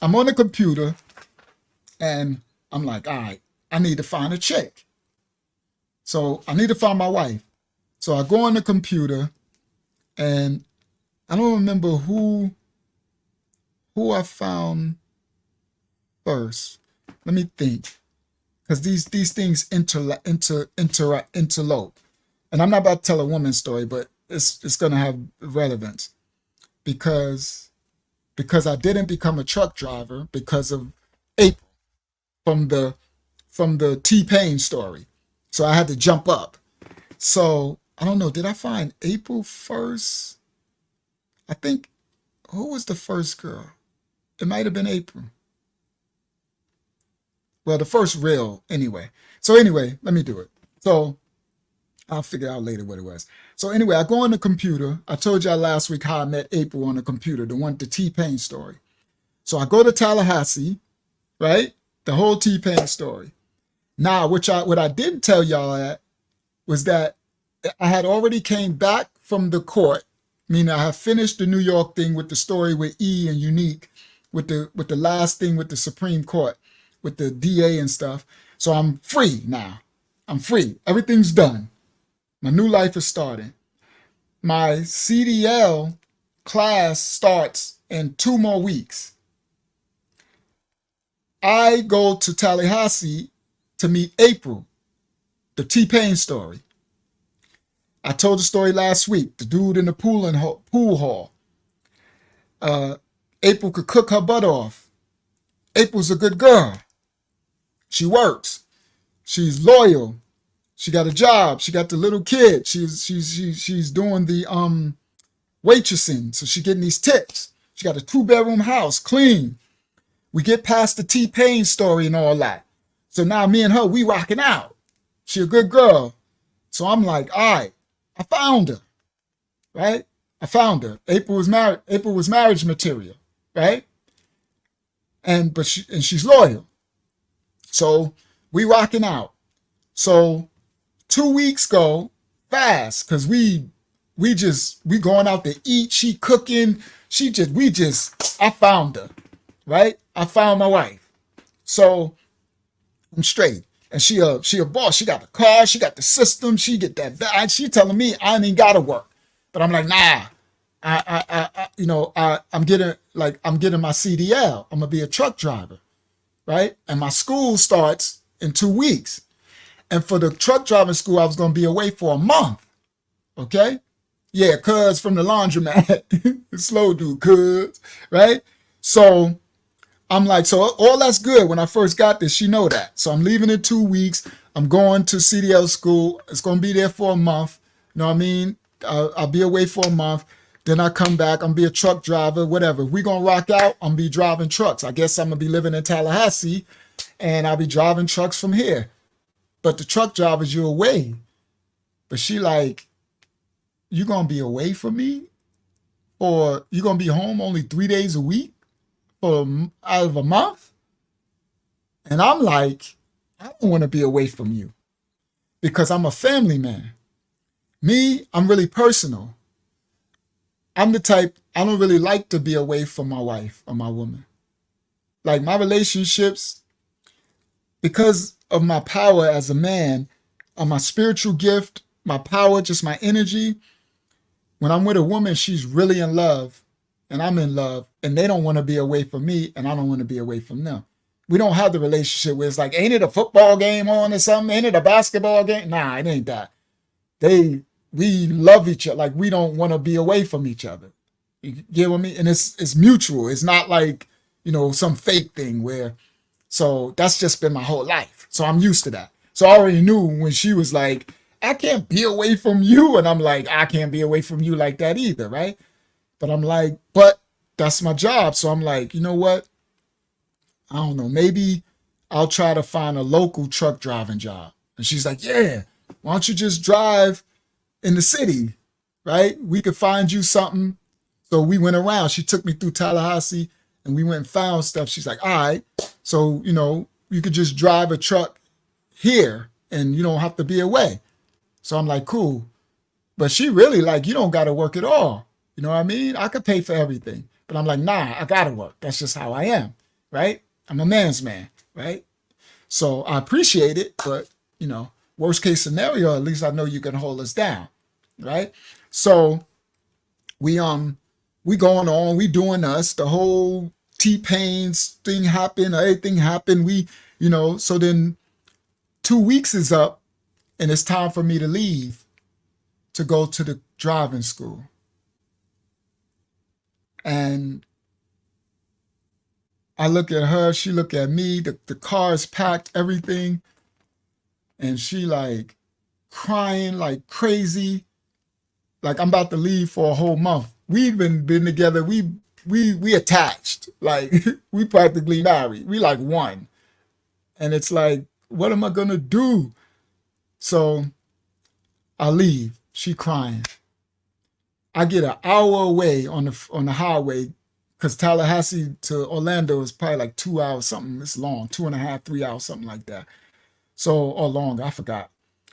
I'm on the computer and I'm like, all right, I need to find a chick. So I need to find my wife. So I go on the computer and I don't remember who I found first. Let me think. Because these things interlope. And I'm not about to tell a woman's story, but it's going to have relevance. Because because I didn't become a truck driver because of April from the T-Pain story. So I had to jump up. So I don't know. Did I find April first? I think, who was the first girl? It might have been April. Well, the first real anyway. So anyway, let me do it. So I'll figure out later what it was. So anyway, I go on the computer. I told y'all last week how I met April on the computer, the T-Pain story. So I go to Tallahassee, right? The whole T-Pain story. Now, what I didn't tell y'all at was that I had already came back from the court, meaning I have finished the New York thing with the story with E and Unique, with the last thing with the Supreme Court, with the DA and stuff. So I'm free now. I'm free. Everything's done. My new life is starting. My CDL class starts in 2 more weeks. I go to Tallahassee to meet April, the T-Pain story. I told the story last week, the dude in the pool hall. April could cook her butt off. April's a good girl. She works. She's loyal. She got a job. She got the little kid. She's doing the waitressing, so she's getting these tips. She got a 2-bedroom house, clean. We get past the T-Pain story and all that. So now me and her, we rocking out. She a good girl. So I'm like, all right, I found her, right? I found her. April was married. April was marriage material, right? And she's loyal. So we rocking out. So 2 weeks go fast because we going out to eat. She cooking. I found her, right? I found my wife. So I'm straight. And she a boss. She got the car. She got the system. She get that. She telling me I ain't gotta work. But I'm like, nah. I'm getting my CDL. I'm gonna be a truck driver, right? And my school starts in 2 weeks. And for the truck driving school, I was gonna be away for a month. Okay? Yeah, cuz from the laundromat. Slow dude, cuz, right? So I'm like, so all that's good. When I first got this, she know that. So I'm leaving in 2 weeks. I'm going to CDL school. It's going to be there for a month. You know what I mean? I'll be away for a month. Then I come back. I'm be a truck driver, whatever. If we going to rock out, I'm be driving trucks. I guess I'm going to be living in Tallahassee and I'll be driving trucks from here. But the truck drivers, you're away. But she like, you going to be away from me? Or you going to be home only 3 days a week? Out of a month? And I'm like, I don't want to be away from you because I'm a family man. Me, I'm really personal. I'm the type, I don't really like to be away from my wife or my woman. Like my relationships, because of my power as a man, my spiritual gift, my power, just my energy, when I'm with a woman, she's really in love. And I'm in love, and they don't want to be away from me, and I don't want to be away from them. We don't have the relationship where it's like, ain't it a football game on or something? Ain't it a basketball game? Nah, it ain't that. We love each other. Like, we don't want to be away from each other. You get what I mean? And it's mutual. It's not like, some fake thing where, so that's just been my whole life. So I'm used to that. So I already knew when she was like, I can't be away from you. And I'm like, I can't be away from you like that either, right? But I'm like, but that's my job. So I'm like, you know what? I don't know. Maybe I'll try to find a local truck driving job. And she's like, yeah, why don't you just drive in the city, right? We could find you something. So we went around. She took me through Tallahassee and we went and found stuff. She's like, all right. So, you could just drive a truck here and you don't have to be away. So I'm like, cool. But she really like, you don't got to work at all. You know what I mean? I could pay for everything. But I'm like, nah, I got to work. That's just how I am, right? I'm a man's man, right? So I appreciate it, but, worst case scenario, at least I know you can hold us down, right? So we going on, we doing us. The whole T-Pain's thing happened, everything happened. So then 2 weeks is up and it's time for me to leave to go to the driving school. And I look at her, she look at me, the car is packed, everything, and she like crying like crazy, like I'm about to leave for a whole month. We've been together, we attached, like we practically married. We like one. And it's like, what am I gonna do? So I leave. She crying. I get an hour away on the highway, because Tallahassee to Orlando is probably like 2 hours, something. It's long, 2.5, 3 hours, something like that. So, or longer, I forgot.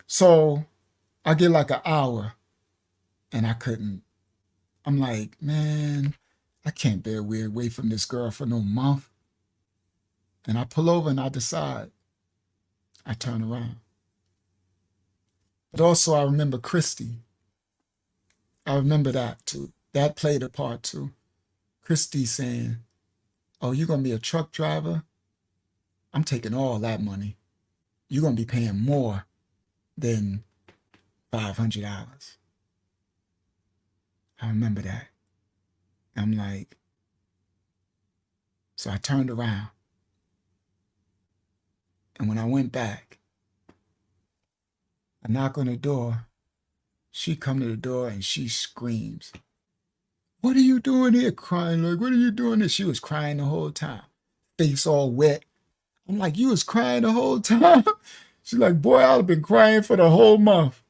So I get like an hour, and I couldn't. I'm like, man, I can't bear weird away from this girl for no month. And I pull over and I decide. I turn around. But also I remember Christy. I remember that too. That played a part too. Christy saying, oh, you're going to be a truck driver? I'm taking all that money. You're going to be paying more than $500. I remember that. I'm like, so I turned around. And when I went back, I knock on the door. She come to the door and she screams, what are you doing here? Crying like, what are you doing here? She was crying the whole time. Face all wet. I'm like, you was crying the whole time? She's like, boy, I've been crying for the whole month.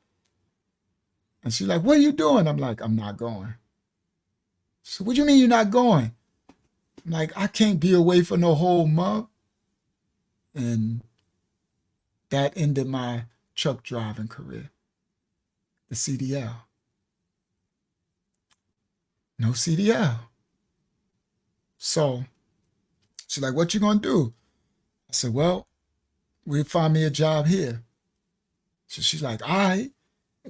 And she's like, what are you doing? I'm like, I'm not going. So what do you mean you're not going? I'm like, I can't be away for no whole month. And that ended my truck driving career. The CDL. No CDL. So she's like, what you gonna do? I said, well, we'll find me a job here. So she's like, all right,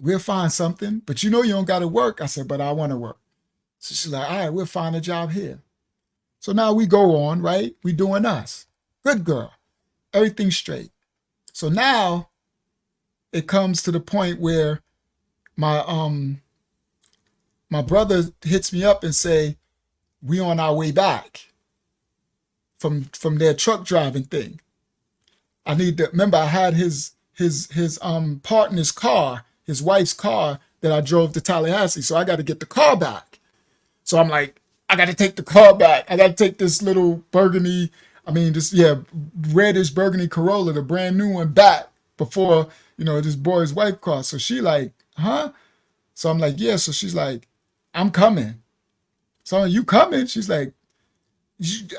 we'll find something, but you know you don't gotta work. I said, but I wanna work. So she's like, all right, we'll find a job here. So now we go on, right? We doing us. Good girl. Everything's straight. So now it comes to the point where my brother hits me up and say, we on our way back from their truck driving thing. I need to remember I had his partner's car, his wife's car that I drove to Tallahassee. So I got to get the car back. So I'm like, I got to take the car back. I got to take this little reddish burgundy Corolla, the brand new one, back before, this boy's wife car. So she like, huh? So I'm like, yeah. So she's like, I'm coming. So I'm like, you coming? She's like,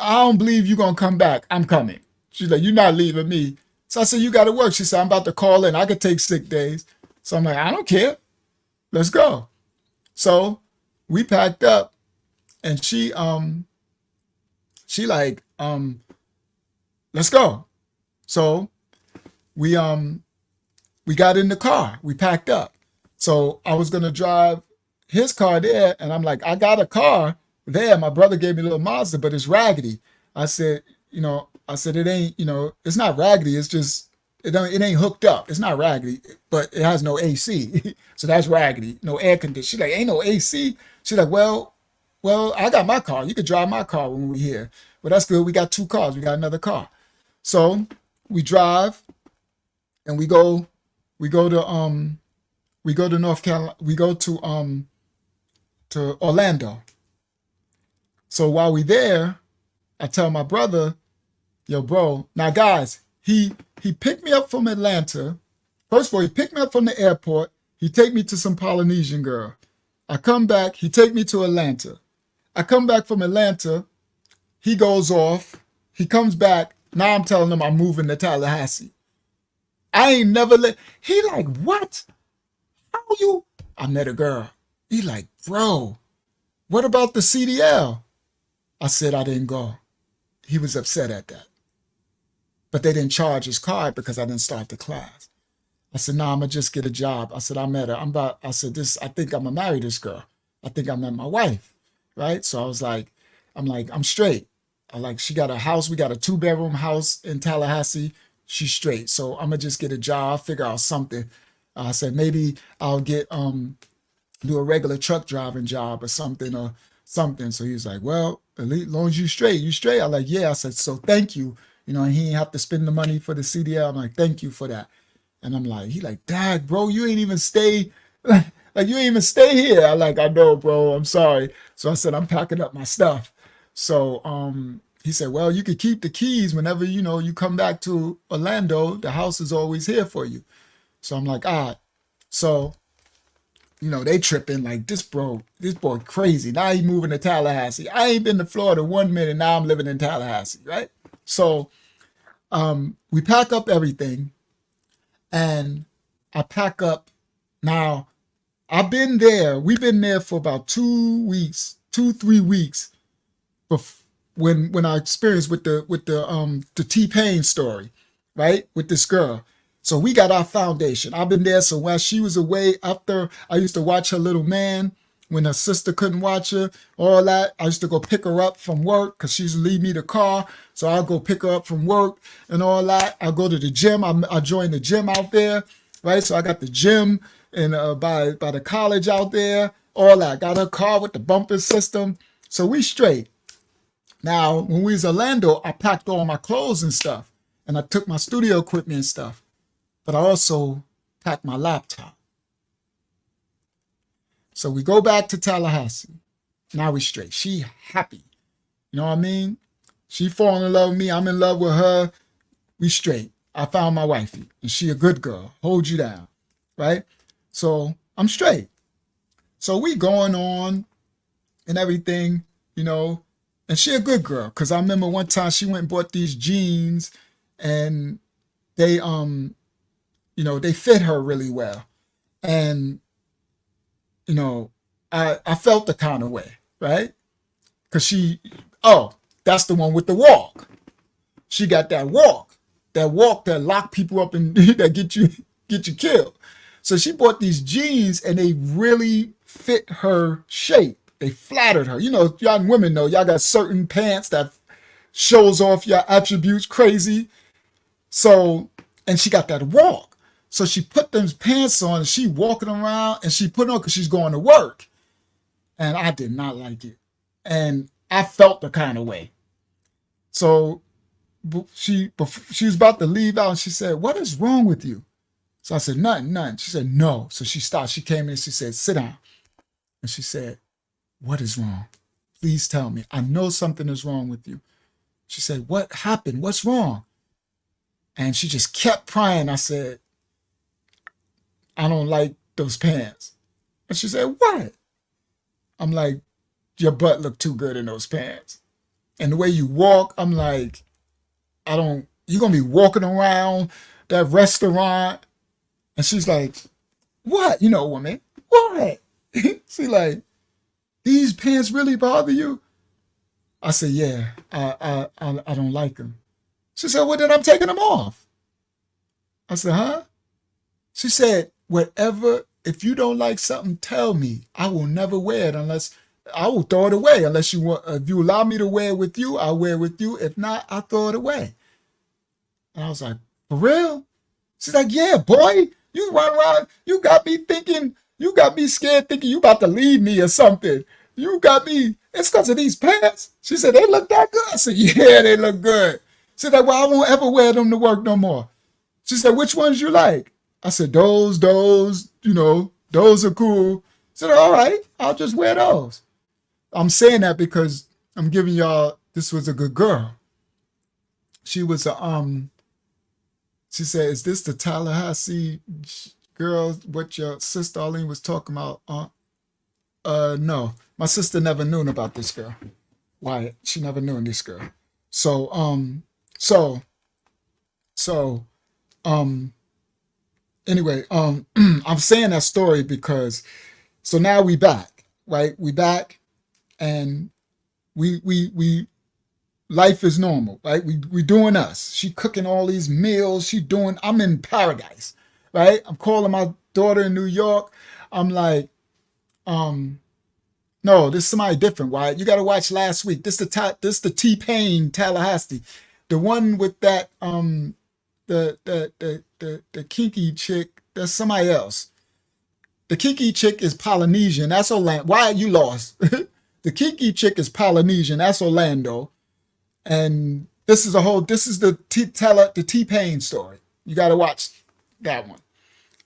I don't believe you're going to come back. I'm coming. She's like, you're not leaving me. So I said, you got to work. She said, I'm about to call in. I could take sick days. So I'm like, I don't care. Let's go. So we packed up and she like, let's go. So we got in the car. We packed up. So I was going to drive his car there. And I'm like, I got a car there. My brother gave me a little Mazda, but it's raggedy. I said, it ain't, it's not raggedy. It's just, it ain't hooked up. It's not raggedy, but it has no AC. So that's raggedy. No air conditioning. She's like, ain't no AC. She's like, well, I got my car. You could drive my car when we're here. Well, that's good. We got two cars. We got another car. So we drive and we go to North Carolina. We go to Orlando. So while we there, I tell my brother, yo, bro, now guys, he picked me up from Atlanta. First of all, he picked me up from the airport. He take me to some Polynesian girl. I come back, he take me to Atlanta. I come back from Atlanta, he goes off, he comes back. Now I'm telling him I'm moving to Tallahassee. I ain't never he like, what? How you? I met a girl. He like, bro, what about the CDL? I said I didn't go. He was upset at that. But they didn't charge his card because I didn't start the class. I said, no, I'm going to just get a job. I said, I met her. I think I'm going to marry this girl. I think I met my wife, right? So I was like, I'm straight. She got a house. We got a 2-bedroom house in Tallahassee. She's straight. So I'm going to just get a job, figure out something. I said, maybe I'll get, do a regular truck driving job or something. So he was like, well, As long as you straight, you straight. I like, yeah. I said, so thank you. You know, and he ain't have to spend the money for the CDL. I'm like, thank you for that. And I'm like, he like, Dad, bro, you ain't even stay, like you ain't even stay here. I like, I know, bro, I'm sorry. So I said, I'm packing up my stuff. So he said, well, you could keep the keys whenever, you know, you come back to Orlando. The house is always here for you. So I'm like, all right. So, you know, they tripping like this boy crazy. Now he moving to Tallahassee. I ain't been to Florida 1 minute. Now I'm living in Tallahassee, right? So we pack up everything and I pack up. Now I've been there. We've been there for about 2 weeks, 3 weeks when I experienced with the T-Pain story, right? With this girl. So we got our foundation. I've been there. So while she was away, after I used to watch her little man, when her sister couldn't watch her, all that, I used to go pick her up from work because she used to leave me the car. So I'll go pick her up from work and all that. I go to the gym. I joined the gym out there, right? So I got the gym and by the college out there, all that. Got her car with the bumper system. So we straight. Now, when we was in Orlando, I packed all my clothes and stuff. And I took my studio equipment and stuff. But I also packed my laptop. So we go back to Tallahassee. Now we straight. She happy. You know what I mean? She falling in love with me. I'm in love with her. We straight. I found my wifey. And she a good girl. Hold you down. Right? So I'm straight. So we going on and everything, you know. And she a good girl. Because I remember one time she went and bought these jeans. And they, you know, they fit her really well. And, you know, I felt the kind of way, right? Because that's the one with the walk. She got that walk that lock people up and that get you killed. So she bought these jeans and they really fit her shape. They flattered her. You know, young women know y'all got certain pants that shows off your attributes crazy. So, and she got that walk. So she put them pants on and she walking around and she put on because she's going to work. And I did not like it. And I felt the kind of way. So she was about to leave out and she said, what is wrong with you? So I said, nothing. She said, no. So she stopped. She came in and she said, sit down. And she said, what is wrong? Please tell me. I know something is wrong with you. She said, what happened? What's wrong? And she just kept crying. I said, I don't like those pants. And she said, what? I'm like, your butt look too good in those pants. And the way you walk, I'm like, you're going to be walking around that restaurant. And she's like, what? You know, woman, what? She's like, these pants really bother you? I said, yeah, I don't like them. She said, well, then I'm taking them off. I said, huh? She said, whatever, if you don't like something, tell me. I will never wear it I will throw it away unless you want. If you allow me to wear it with you, I'll wear it with you. If not, I'll throw it away. And I was like, for real? She's like, yeah, boy, you run around. You got me scared thinking you about to leave me or something. You got me. It's because of these pants. She said, they look that good. I said, yeah, they look good. She said, well, I won't ever wear them to work no more. She said, which ones you like? I said, those, you know, those are cool. I said, all right, I'll just wear those. I'm saying that because I'm giving y'all, this was a good girl. She was she said, is this the Tallahassee girl, what your sister Arlene was talking about? No, my sister never knew about this girl. Why? She never knew this girl. So, anyway, I'm saying that story because, so now we back, right? We back and we life is normal, right? We doing us. She cooking all these meals. I'm in paradise, right? I'm calling my daughter in New York. I'm like, no, this is somebody different, Wyatt. You got to watch last week. This the T-Pain Tallahassee, the one with that the kinky chick. That's somebody else. The kinky chick is Polynesian. That's Orlando. Wyatt, you lost. The kinky chick is Polynesian. That's Orlando. And this is the T-Pain story. You got to watch that one.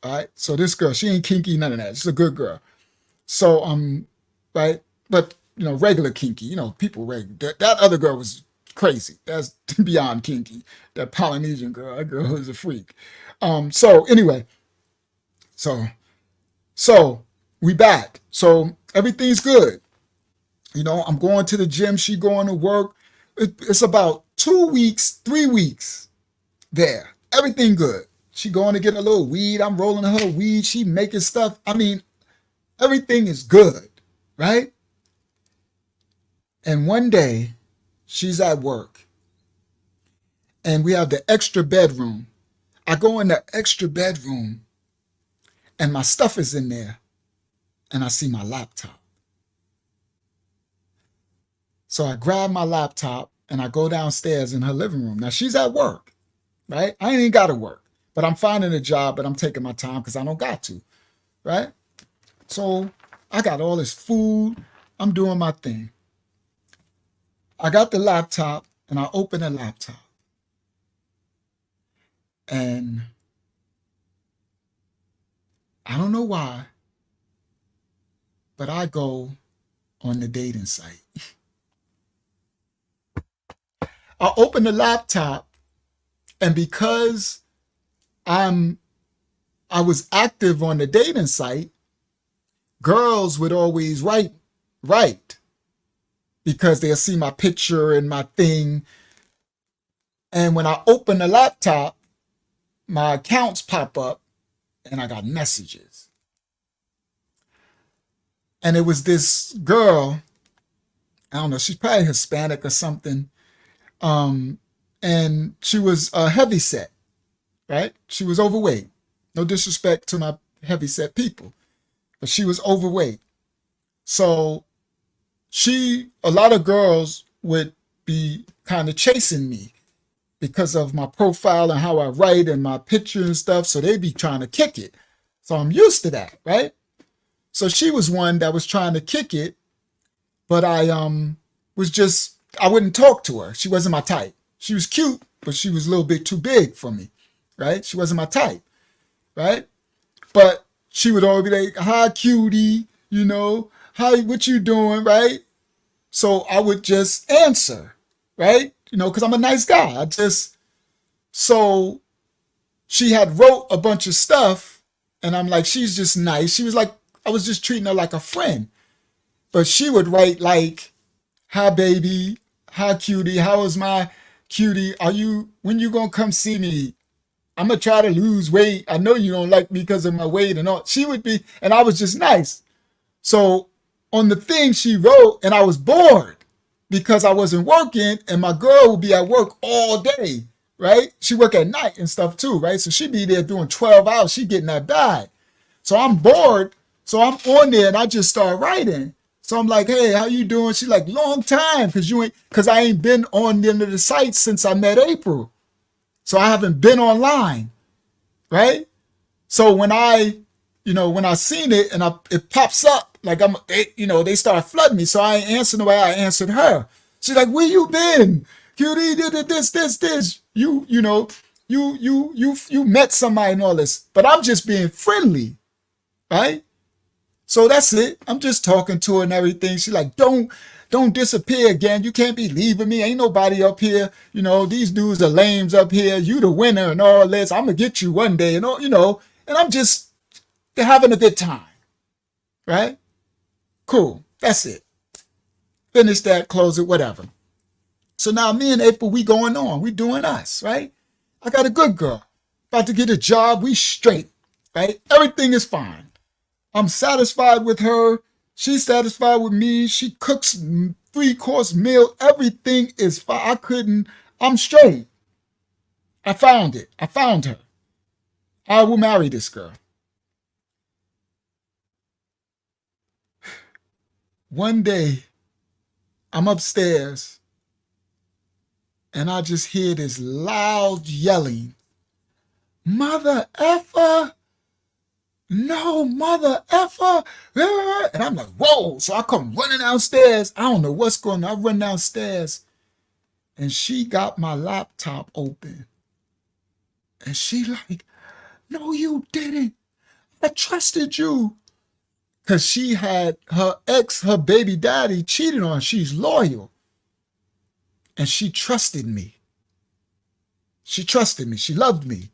All right. So this girl, she ain't kinky, none of that. She's a good girl. So, right. But, regular kinky, people regular. That other girl was crazy. That's beyond kinky. That Polynesian girl, that girl is a freak. So anyway, so we back. So everything's good. I'm going to the gym. She going to work. It's about 2 weeks, 3 weeks there. Everything good. She going to get a little weed. I'm rolling her weed. She making stuff. I mean, everything is good, right? And one day, she's at work. And we have the extra bedroom. I go in the extra bedroom, and my stuff is in there. And I see my laptop. So I grab my laptop, and I go downstairs in her living room. Now, she's at work, right? I ain't even got to work. But I'm finding a job, but I'm taking my time because I don't got to, right? So I got all this food. I'm doing my thing. I got the laptop, and I open the laptop. And I don't know why, but I go on the dating site. I open the laptop, and because I was active on the dating site, girls would always write because they'll see my picture and my thing. And when I open the laptop, my accounts pop up and I got messages. And it was this girl, I don't know, she's probably Hispanic or something. And she was heavy set, right? She was overweight. No disrespect to my heavy set people, but she was overweight. So a lot of girls would be kind of chasing me because of my profile and how I write and my picture and stuff. So they'd be trying to kick it. So I'm used to that, right? So she was one that was trying to kick it, but I wouldn't talk to her. She wasn't my type. She was cute, but she was a little bit too big for me, right? She wasn't my type, right? But she would always be like, hi, cutie, hi, what you doing, right? So I would just answer, right? Because I'm a nice guy. So she had wrote a bunch of stuff, and I'm like, she's just nice. She was like, I was just treating her like a friend. But she would write like, hi, baby, hi, cutie, how is my cutie? When you gonna come see me? I'm gonna try to lose weight. I know you don't like me because of my weight and all. She would be, and I was just nice. So on the thing she wrote, and I was bored because I wasn't working, and my girl would be at work all day, right? She work at night and stuff too, right? So she'd be there doing 12 hours. She getting that bag. So I'm bored. So I'm on there and I just start writing. So I'm like, hey, how you doing? She's like, long time, because I ain't been on the end of the site since I met April. So I haven't been online, right? So when I seen it and it pops up, like they start flooding me. So I ain't answering the way I answered her. She's like, where you been? Cutie, this. You met somebody and all this. But I'm just being friendly, right? So that's it. I'm just talking to her and everything. She's like, don't disappear again. You can't be leaving me. Ain't nobody up here. These dudes are lames up here. You the winner and all this. I'm going to get you one day and all, and I'm just having a good time. Right? Cool. That's it. Finish that, close it, whatever. So now me and April, we going on. We doing us, right? I got a good girl. About to get a job. We straight, right? Everything is fine. I'm satisfied with her. She's satisfied with me. She cooks 3-course meal. Everything is fine. I'm straight. I found it. I found her. I will marry this girl. One day, I'm upstairs and I just hear this loud yelling. Mother effer! no, mother effer. And I'm like, whoa. So I come running downstairs. I don't know what's going on. I run downstairs and she got my laptop open. And she like, no, you didn't. I trusted you. Because she had her baby daddy cheated on her. She's loyal. And she trusted me. She trusted me. She loved me.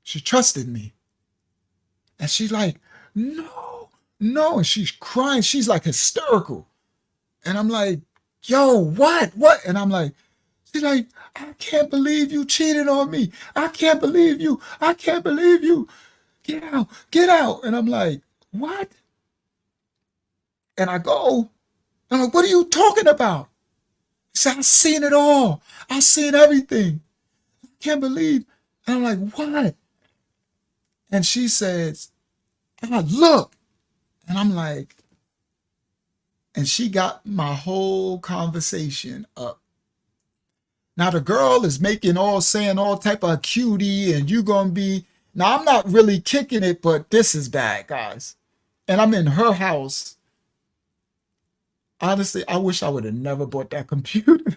She trusted me. And she's like, no, no. And she's crying. She's like hysterical. And I'm like, yo, what? What? And I'm like, she's like, I can't believe you cheated on me. I can't believe you. I can't believe you. Get out. Get out. And I'm like, what? And I go, I'm like, what are you talking about? She said, I've seen it all. I've seen everything. I can't believe. And I'm like, what? And she says, look. And I'm like, and she got my whole conversation up. Now the girl is saying all type of cutie and you gonna be, now I'm not really kicking it, but this is bad, guys. And I'm in her house. Honestly, I wish I would have never bought that computer.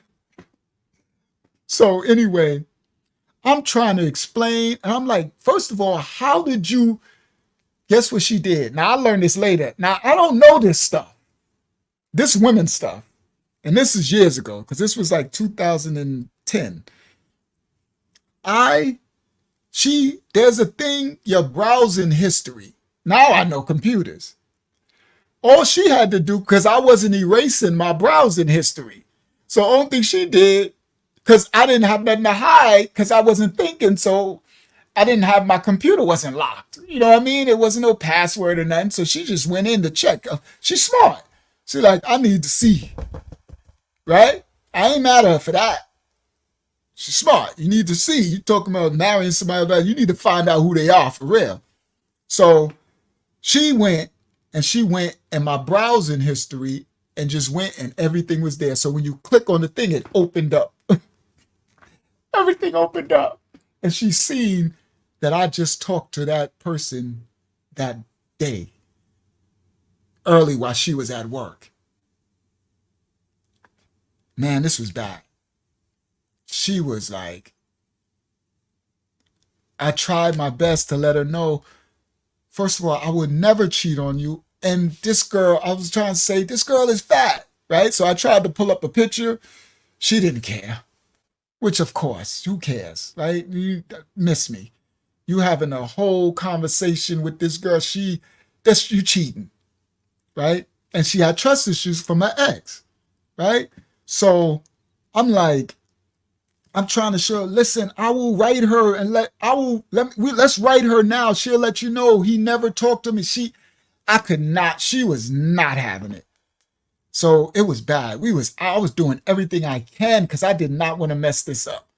So anyway, I'm trying to explain. And I'm like, first of all, how did you, guess what she did? Now I learned this later. Now I don't know this stuff, this women stuff. And this is years ago, because this was like 2010. There's a thing, your browsing history. Now I know computers. All she had to do, because I wasn't erasing my browsing history. So the only thing she did, because I didn't have nothing to hide, because I wasn't thinking, so I didn't have, my computer wasn't locked. You know what I mean? It wasn't no password or nothing. So she just went in to check. She's smart. She's like, I need to see. Right? I ain't mad at her for that. She's smart. You need to see. You talking about marrying somebody like that. You need to find out who they are for real. So she went in my browsing history and just went and everything was there. So when you click on the thing, it opened up. Everything opened up. And she seen that I just talked to that person that day, early while she was at work. Man, this was bad. She was like, I tried my best to let her know, first of all, I would never cheat on you. And this girl, I was trying to say, this girl is fat, right? So I tried to pull up a picture. She didn't care, which of course, who cares, right? You miss me. You having a whole conversation with this girl, you cheating, right? And she had trust issues from her ex, right? So I'm like, I'm trying to show, listen, I will write her and let's write her now. She'll let you know he never talked to me. She was not having it. So it was bad. I was doing everything I can because I did not want to mess this up.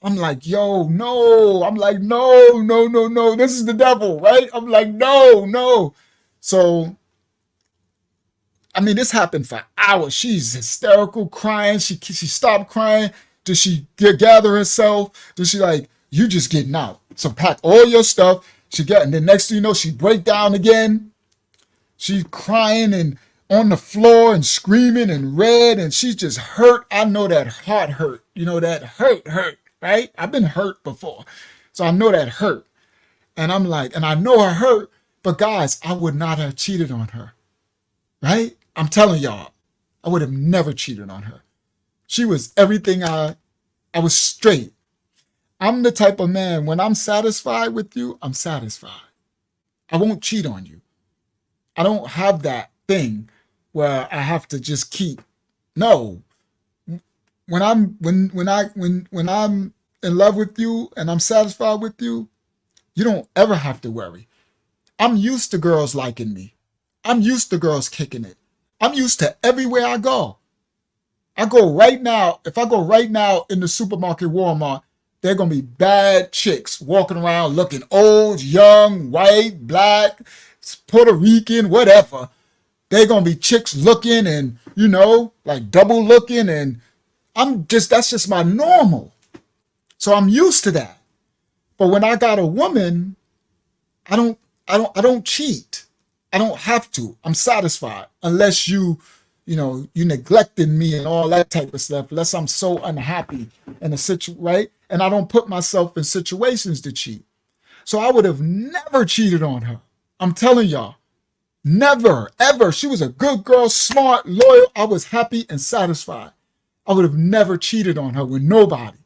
I'm like, yo, no. I'm like, no. This is the devil, right? I'm like, no. So, I mean, this happened for hours. She's hysterical, crying. She stopped crying. Did she gather herself? Did she like, you just getting out. So pack all your stuff. And then next thing you know, she break down again. She's crying and on the floor and screaming and red. And she's just hurt. I know that heart hurt. You know, that hurt, right? I've been hurt before. So I know that hurt. And I'm like, and I know her hurt. But guys, I would not have cheated on her. Right? I'm telling y'all, I would have never cheated on her. She was everything. I was straight. I'm the type of man, when I'm satisfied with you, I'm satisfied. I won't cheat on you. I don't have that thing where I have to just keep. No. When I'm in love with you and I'm satisfied with you, you don't ever have to worry. I'm used to girls liking me. I'm used to girls kicking it. I'm used to everywhere I go. If I go right now in the supermarket, Walmart, there are going to be bad chicks walking around looking old, young, white, black, Puerto Rican, whatever. They're going to be chicks looking and, like double looking. And that's just my normal. So I'm used to that. But when I got a woman, I don't cheat. I don't have to. I'm satisfied unless you neglected me and all that type of stuff. Unless I'm so unhappy in a right? And I don't put myself in situations to cheat. So I would have never cheated on her. I'm telling y'all, never, ever. She was a good girl, smart, loyal. I was happy and satisfied. I would have never cheated on her with nobody.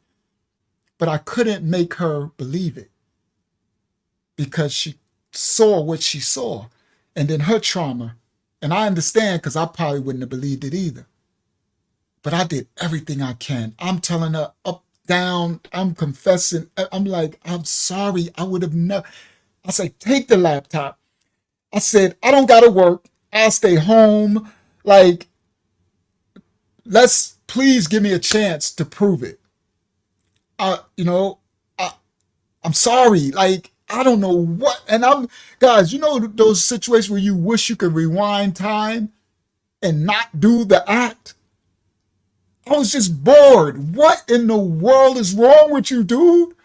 But I couldn't make her believe it because she saw what she saw. And then her trauma. And I understand because I probably wouldn't have believed it either. But I did everything I can. I'm telling her up, down. I'm confessing. I'm like, I'm sorry. I would have never. I say, take the laptop. I said, I don't got to work. I'll stay home. Like, please give me a chance to prove it. I, I'm sorry. Like, I don't know what. And guys, those situations where you wish you could rewind time and not do the act? I was just bored. What in the world is wrong with you, dude?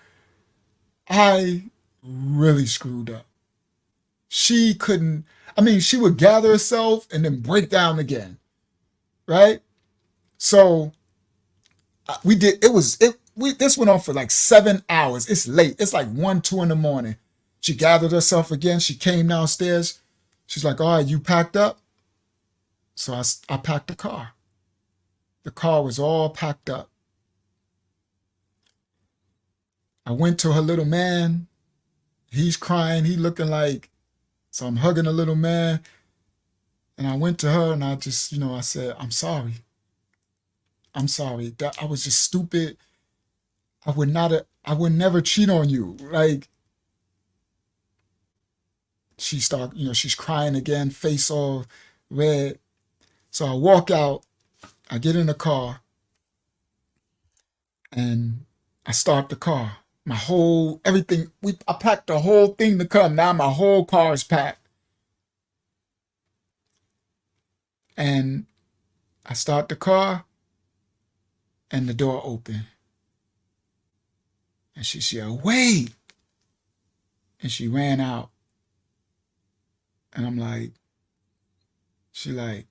I really screwed up. She couldn't, she would gather herself and then break down again. Right? So this went on for like 7 hours. It's late. It's like 1, 2 in the morning. She gathered herself again. She came downstairs. She's like, all right, you packed up? So I packed the car. The car was all packed up. I went to her little man. He's crying. He looking like, so I'm hugging the little man. And I went to her and I just, I said, I'm sorry. I'm sorry. I was just stupid. I would never cheat on you. Like, she's crying again, face all red. So I walk out, I get in the car, and I start the car. Everything, I packed the whole thing to come. Now my whole car is packed. And I start the car, and the door open. And she said, wait. And she ran out. And I'm like, she like,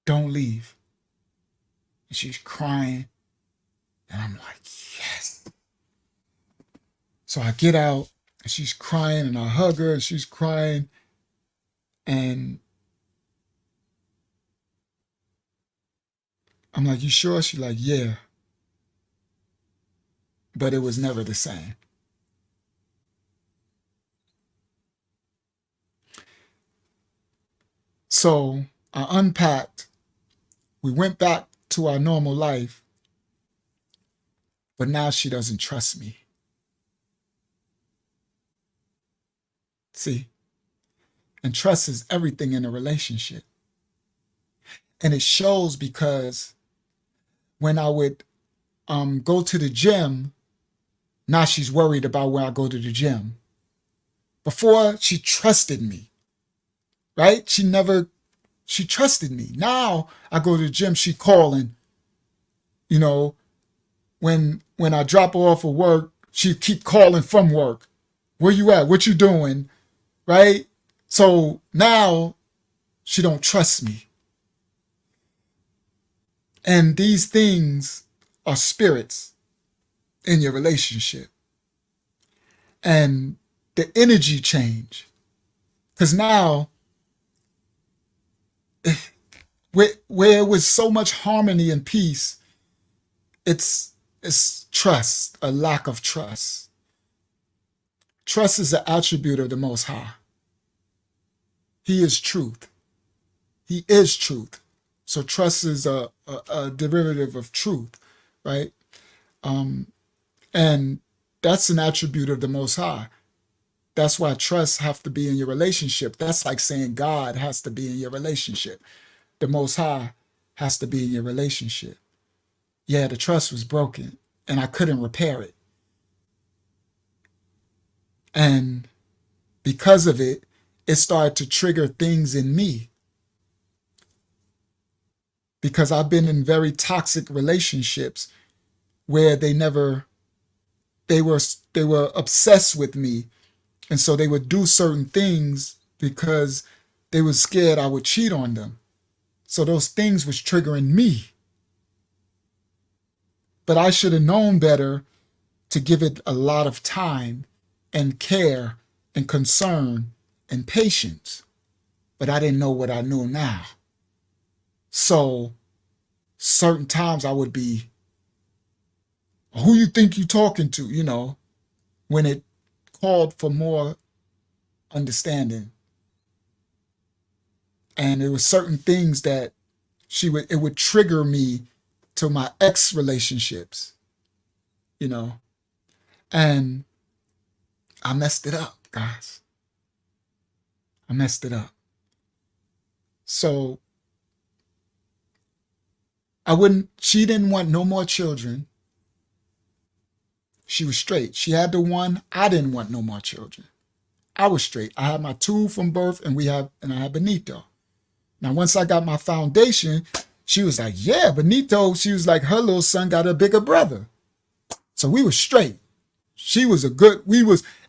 don't leave. And she's crying. And I'm like, yes. So I get out and she's crying and I hug her and she's crying. And I'm like, you sure? She's like, yeah. But it was never the same. So I unpacked. We went back to our normal life. But now she doesn't trust me. See? And trust is everything in a relationship. And it shows because when I would go to the gym, now she's worried about where I go to the gym. Before, she trusted me, right? She trusted me. Now I go to the gym, she calling. When I drop her off of work, she keep calling from work. Where you at? What you doing? Right? So now she don't trust me. And these things are spirits in your relationship. And the energy change. Because now, where it was so much harmony and peace, it's trust, a lack of trust. Trust is an attribute of the Most High. He is truth. He is truth. So trust is a derivative of truth, right? And that's an attribute of the Most High. That's why trust has to be in your relationship. That's like saying God has to be in your relationship. The Most High has to be in your relationship. Yeah, the trust was broken and I couldn't repair it. And because of it, it started to trigger things in me. Because I've been in very toxic relationships where they never they were obsessed with me, and so they would do certain things because they were scared I would cheat on them. So those things was triggering me. But I should have known better to give it a lot of time and care and concern and patience. But I didn't know what I know now. So certain times I would be, who you think you talking to, when it called for more understanding. And there were certain things that it would trigger me to my ex relationships, and I messed it up, guys. I messed it up. So she didn't want no more children. She was straight. She had the one. I didn't want no more children. I was straight. I had my two from birth, and I had Benito. Now, once I got my foundation, she was like, yeah, Benito, she was like, her little son got a bigger brother. So we were straight.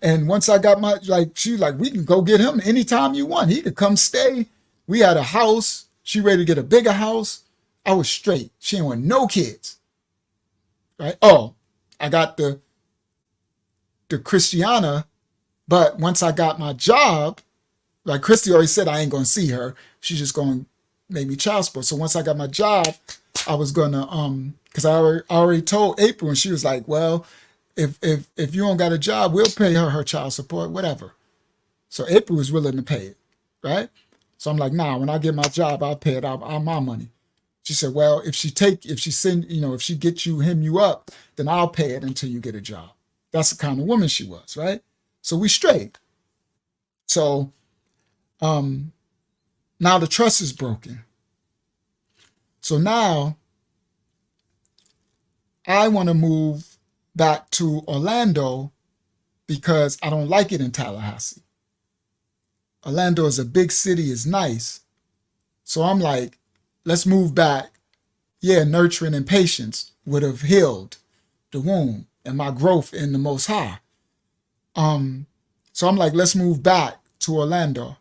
And once I got she was like, we can go get him anytime you want. He could come stay. We had a house. She ready to get a bigger house. I was straight. She didn't want no kids. Right? Oh, I got the Christiana, but once I got my job, like Christy already said, I ain't going to see her. She's just going to make me child support. So once I got my job, I was going to, because I already told April, and she was like, well, if you don't got a job, we'll pay her child support, whatever. So April was willing to pay it, right? So I'm like, nah, when I get my job, I'll pay it out of my money. She said, well, if she get you up, then I'll pay it until you get a job. That's the kind of woman she was, right? So we straight. So now the trust is broken. So now I want to move back to Orlando because I don't like it in Tallahassee. Orlando is a big city, is nice. So I'm like, let's move back. Yeah, nurturing and patience would have healed the wound and my growth in the Most High. So I'm like, let's move back to Orlando.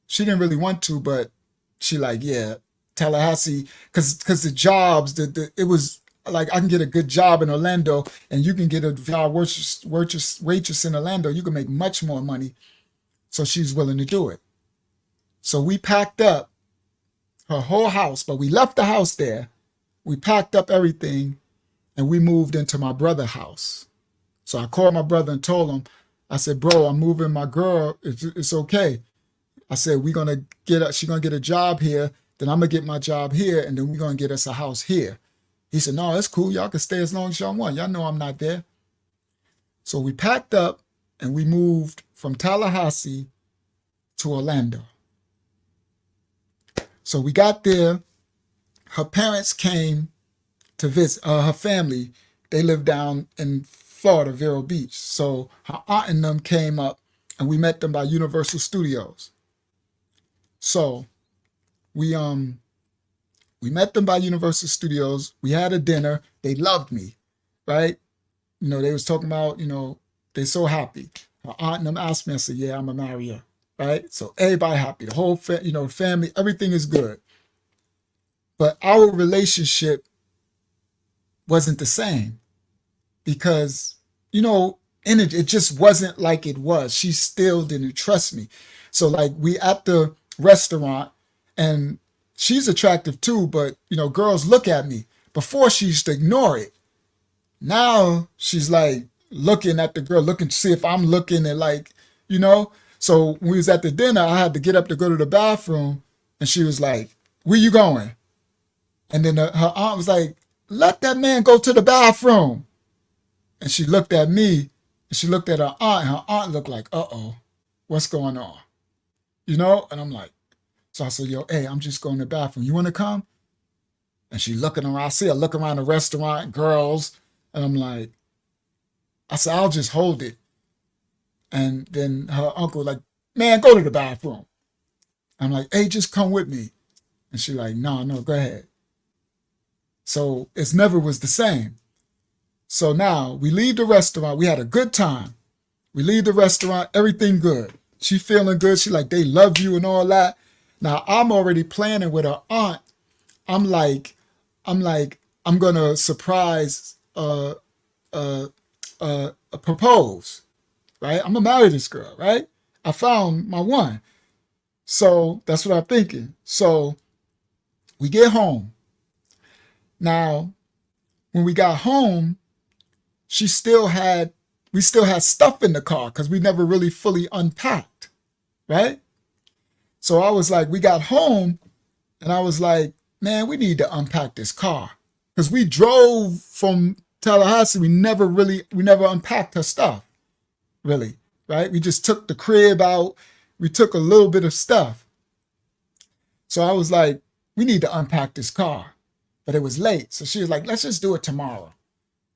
She didn't really want to, but she like, yeah, Tallahassee, because the jobs, it was like, I can get a good job in Orlando, and you can get a job waitress in Orlando. You can make much more money. So she's willing to do it. So we packed up her whole house, but we left the house there. We packed up everything, and we moved into my brother's house. So I called my brother and told him, I said, bro, I'm moving my girl. It's okay. I said, she's going to get a job here. Then I'm going to get my job here. And then we're going to get us a house here. He said, no, that's cool. Y'all can stay as long as y'all want. Y'all know I'm not there. So we packed up and we moved from Tallahassee to Orlando. So we got there. Her parents came to visit, her family. They live down in Florida, Vero Beach. So her aunt and them came up, and we met them by Universal Studios. So we met them by Universal Studios. We had a dinner. They loved me, right? They was talking about, they so happy. Her aunt and them asked me, I said, yeah, I'm going to marry her, right? So everybody happy. The whole family, everything is good. But our relationship wasn't the same because, it just wasn't like it was. She still didn't trust me. So like we at the restaurant, and she's attractive too, but girls look at me. Before she used to ignore it. Now she's like looking at the girl, looking to see if I'm looking at So when we was at the dinner, I had to get up to go to the bathroom, and she was like, where you going? And then her aunt was like, let that man go to the bathroom. And she looked at me, and she looked at her aunt, and her aunt looked like, uh-oh, what's going on? And I'm like, so I said, yo, hey, I'm just going to the bathroom. You want to come? And she looking around. I see her looking around the restaurant, girls. And I'm like, I said, I'll just hold it. And then her uncle like, man, go to the bathroom. I'm like, hey, just come with me. And she like, no, go ahead. So it never was the same. So now we leave the restaurant. We had a good time. We leave the restaurant, everything good. She feeling good. She like, they love you and all that. Now I'm already planning with her aunt. I'm like, I'm gonna surprise propose, right? I'm gonna marry this girl, right? I found my one. So that's what I'm thinking. So we get home. Now, when we got home, we still had stuff in the car because we never really fully unpacked, right? So I was like, we got home and I was like, man, we need to unpack this car. Because we drove from Tallahassee, we never unpacked her stuff, really, right? We just took the crib out. We took a little bit of stuff. So I was like, we need to unpack this car. But it was late. So she was like, let's just do it tomorrow.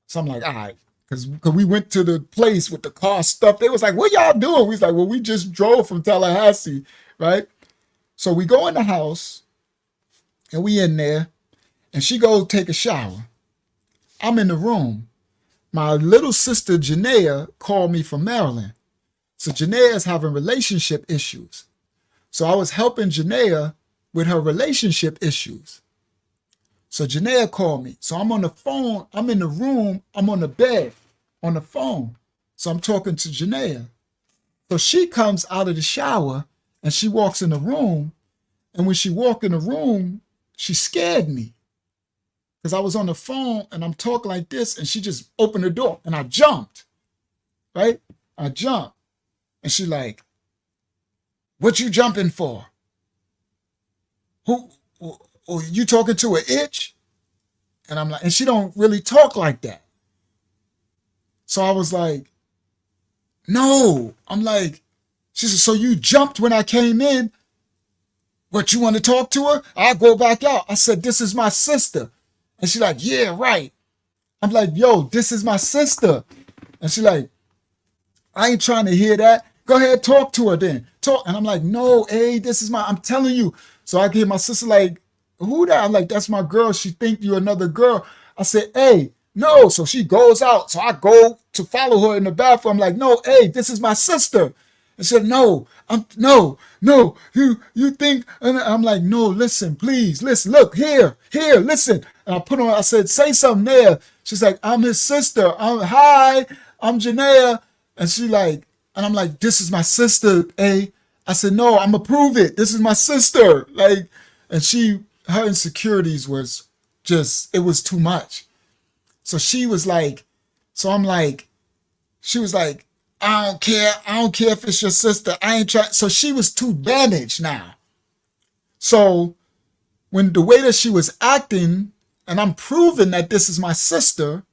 So I'm like, all right. Because we went to the place with the car stuff. They was like, what y'all doing? We was like, well, we just drove from Tallahassee, right? So we go in the house and we in there and she goes take a shower. I'm in the room. My little sister, Janaea, called me from Maryland. So Janaea is having relationship issues. So I was helping Janaea with her relationship issues. So Janaea called me. So I'm on the phone. I'm in the room. I'm on the bed on the phone. So I'm talking to Janaea. So she comes out of the shower and she walks in the room. And when she walked in the room, she scared me. Because I was on the phone and I'm talking like this and she just opened the door and I jumped, right? I jumped. And she like, what you jumping for? Who you talking to an itch? And I'm like, and she don't really talk like that. So I was like, no. I'm like, she said, so you jumped when I came in? What, you want to talk to her? I'll go back out. I said, this is my sister. And she like, yeah, right. I'm like, yo, this is my sister. And she like, I ain't trying to hear that. Go ahead, talk to her then. Talk. And I'm like, no, hey, I'm telling you. So I give my sister like, who that? I'm like, that's my girl. She think you another girl. I said, hey, no. So she goes out. So I go to follow her in the bathroom. I'm like, no, hey, this is my sister. And she said, no, no, you think, and I'm like, no, listen, please, listen, look, here, listen. And I said, say something there. She's like, I'm his sister. Hi, I'm Janaea. And she like, and I'm like, this is my sister, eh? I said, no, I'm gonna prove it. This is my sister. Like, and her insecurities was just, it was too much. So she was like, so I'm like, she was like, I don't care if it's your sister. I ain't trying. So she was too damaged now. So when the way that she was acting, and I'm proving that this is my sister,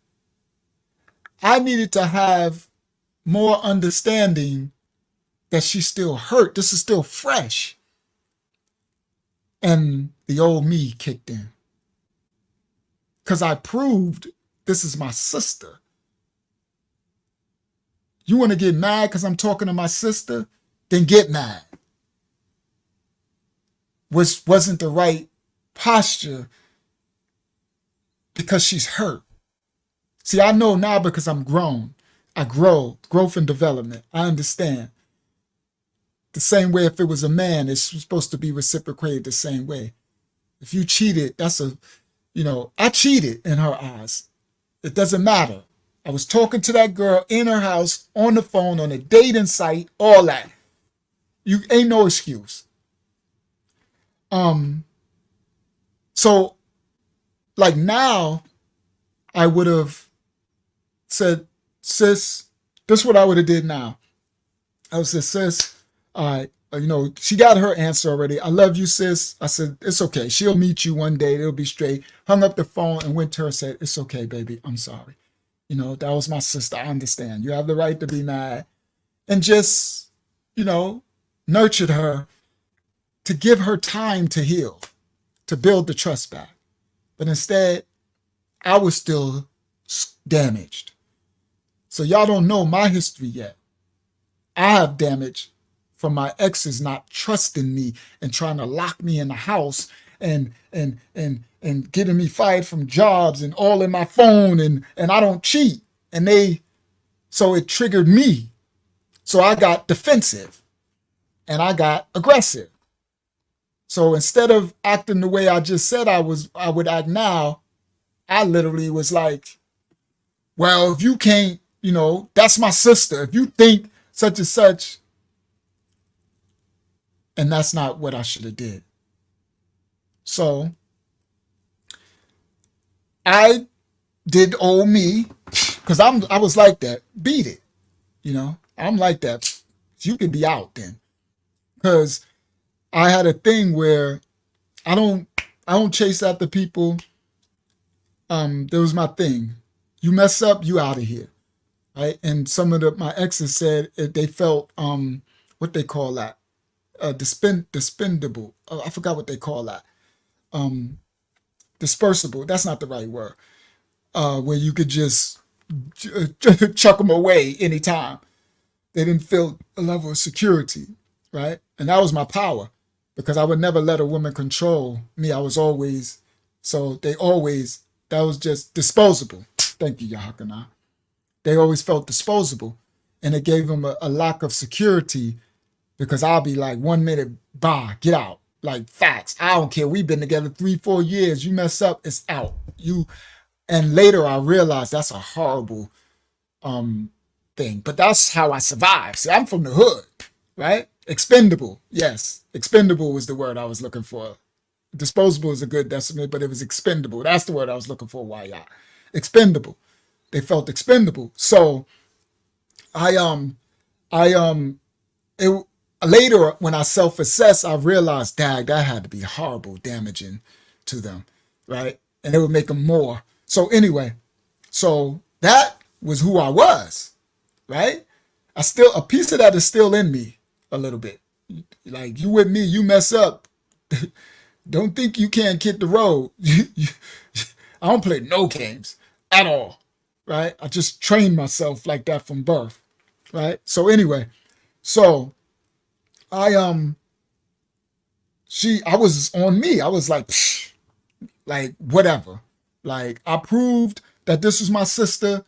I needed to have more understanding that she's still hurt. This is still fresh. And the old me kicked in. Because I proved this is my sister. You want to get mad because I'm talking to my sister? Then get mad. Which wasn't the right posture because she's hurt. See, I know now because I'm grown. I grow, growth and development. I understand. The same way if it was a man, it's supposed to be reciprocated the same way. If you cheated, I cheated in her eyes. It doesn't matter. I was talking to that girl in her house, on the phone, on a dating site, all that. You ain't no excuse. So like now, I would have said, sis, this is what I would have did now. I would say, sis, she got her answer already. I love you, sis. I said, it's okay. She'll meet you one day. It'll be straight. Hung up the phone and went to her and said, it's okay, baby. I'm sorry. That was my sister. I understand. You have the right to be mad. And just, nurtured her to give her time to heal, to build the trust back. But instead, I was still damaged. So y'all don't know my history yet. I have damage from my exes not trusting me and trying to lock me in the house and getting me fired from jobs and all in my phone and I don't cheat. So it triggered me. So I got defensive and I got aggressive. So instead of acting the way I just said I would act now, I literally was like, well, if you can't, that's my sister. If you think such and such, and that's not what I should have did. So I did old me, because I was like that. Beat it. I'm like that. You can be out then. Because I had a thing where I don't chase after people. There was my thing. You mess up, you out of here. Right? And some of my exes said they felt what they call that? Dispendable. I forgot what they call that. Dispersible. That's not the right word. Where you could just chuck them away anytime. They didn't feel a level of security, right? And that was my power, because I would never let a woman control me. I was always, that was just disposable. Thank you, Yahshuah. They always felt disposable, and it gave them a lack of security, because I'll be like, 1 minute, bah, get out. Like, facts. I don't care. We've been together 3-4 years. You mess up, it's out. And later I realized that's a horrible thing. But that's how I survived. See, I'm from the hood, right? Expendable. Yes. Expendable was the word I was looking for. Disposable is a good decimate, but it was expendable. That's the word I was looking for. Why, yeah. Expendable. They felt expendable. So later when I self-assessed, I realized, dag, that had to be horrible, damaging to them, right? And it would make them more. So anyway, so that was who I was, right? A piece of that is still in me a little bit. Like, you with me, you mess up. Don't think you can't hit the road. I don't play no games at all, right? I just trained myself like that from birth, right? So anyway, I was on me. I was like, psh, like, whatever. Like, I proved that this was my sister.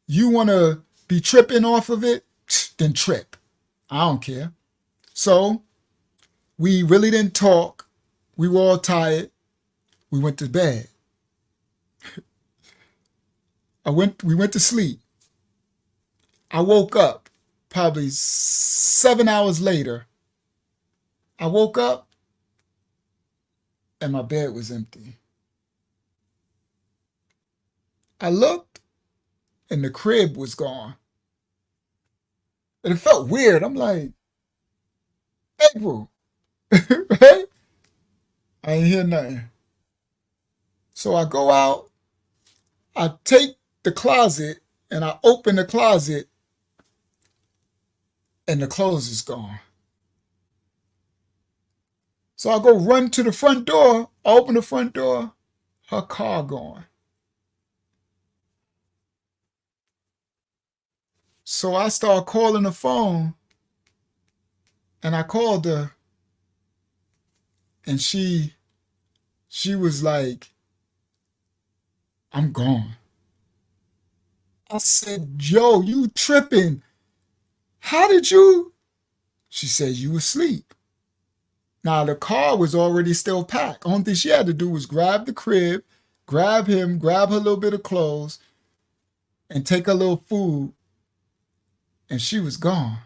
You want to be tripping off of it? Psh, then trip. I don't care. So we really didn't talk. We were all tired. We went to bed. We went to sleep. I woke up probably 7 hours later. I woke up and my bed was empty. I looked and the crib was gone. And it felt weird. I'm like, April, right? I ain't hear nothing. So I go out, I take the closet and I open the closet and the clothes is gone. So I go run to the front door, I open the front door, her car gone. So I start calling the phone and I called her and she was like, I'm gone. I said, yo, you tripping. How did you? She said, you asleep. Now the car was already still packed. Only thing she had to do was grab the crib, grab him, grab her little bit of clothes, and take her little food, and she was gone.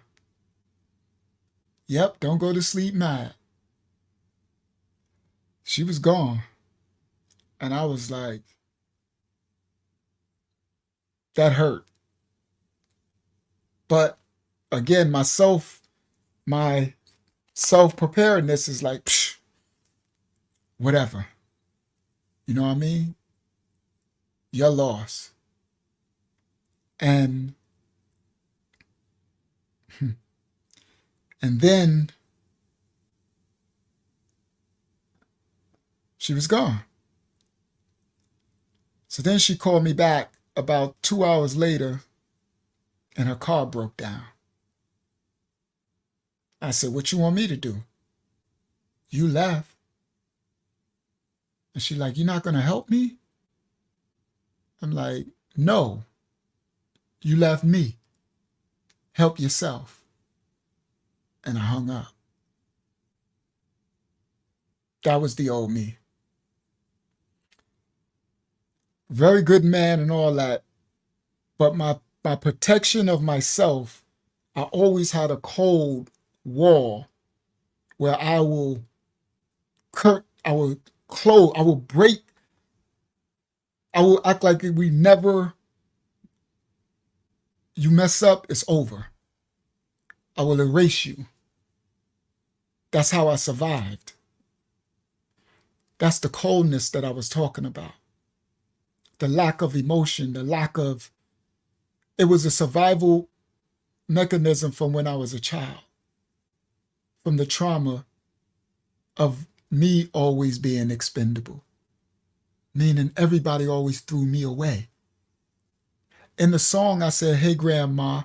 Yep, don't go to sleep mad. She was gone. And I was like, that hurt. But again, my self-preparedness is like, psh, whatever. You know what I mean? Your loss. And then she was gone. So then she called me back about 2 hours later and her car broke down. I said, what you want me to do? You left. And she like, you're not going to help me? I'm like, no, you left me. Help yourself. And I hung up. That was the old me. Very good man and all that. But my protection of myself, I always had a cold wall where I will I will close, I will break, I will act like we never, you mess up, it's over. I will erase you. That's how I survived. That's the coldness that I was talking about. The lack of emotion, it was a survival mechanism from when I was a child, from the trauma of me always being expendable, meaning everybody always threw me away. In the song, I said, hey, grandma,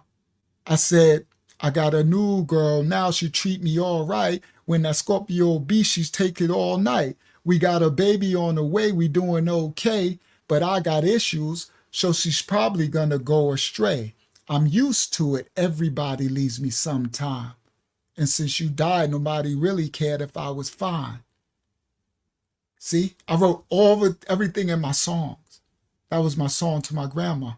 I said, I got a new girl, now she treat me all right. When that Scorpio beast, she's take it all night. We got a baby on the way, we doing okay, but I got issues, so she's probably gonna go astray. I'm used to it, everybody leaves me sometime. And since you died, nobody really cared if I was fine. See, I wrote everything in my songs. That was my song to my grandma.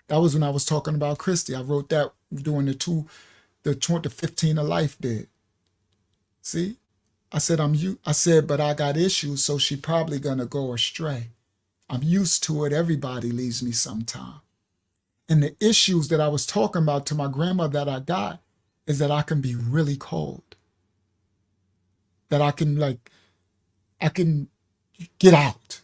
That was when I was talking about Christy. I wrote that during the 15 of Life did. See, I said, but I got issues, so she probably gonna go astray. I'm used to it. Everybody leaves me sometime. And the issues that I was talking about to my grandma that I got is that I can be really cold. That I can get out.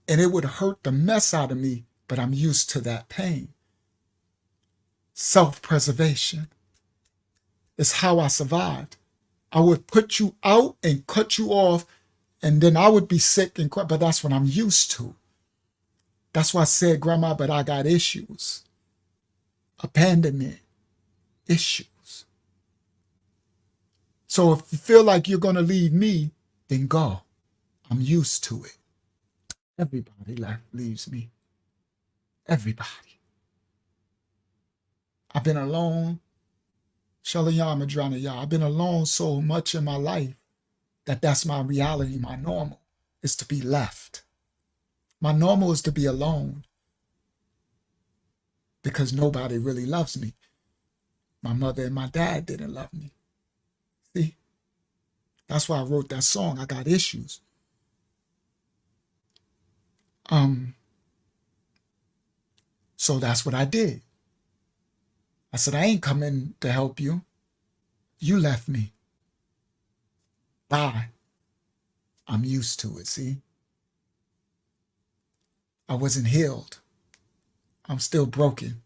And it would hurt the mess out of me, but I'm used to that pain. Self-preservation is how I survived. I would put you out and cut you off, and then I would be sick and cry, but that's what I'm used to. That's why I said, Grandma, but I got issues. Abandonment, issues. So if you feel like you're going to leave me, then go. I'm used to it. Everybody leaves me. Everybody. I've been alone. Shalayam Adranaya. I've been alone so much in my life that that's my reality. My normal is to be left. My normal is to be alone because nobody really loves me. My mother and my dad didn't love me. See? That's why I wrote that song. I got issues. So that's what I did. I said, I ain't coming to help you. You left me. Bye. I'm used to it, see? I wasn't healed. I'm still broken.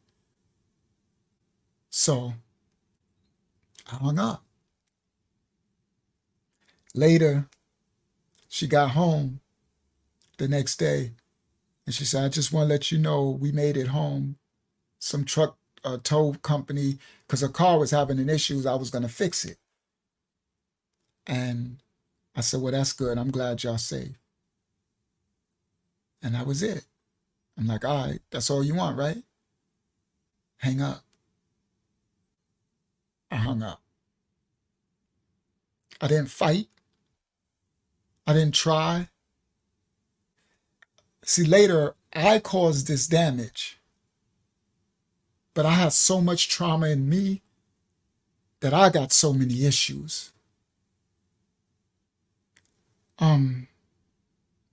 So I hung up. Later, she got home the next day and she said, I just want to let you know we made it home. Some truck tow company, because her car was having an issue, I was going to fix it. And I said, well, that's good. I'm glad y'all safe. And that was it. I'm like, all right, that's all you want, right? Hang up. I hung up. I didn't fight. I didn't try. See, later, I caused this damage. But I had so much trauma in me that I got so many issues.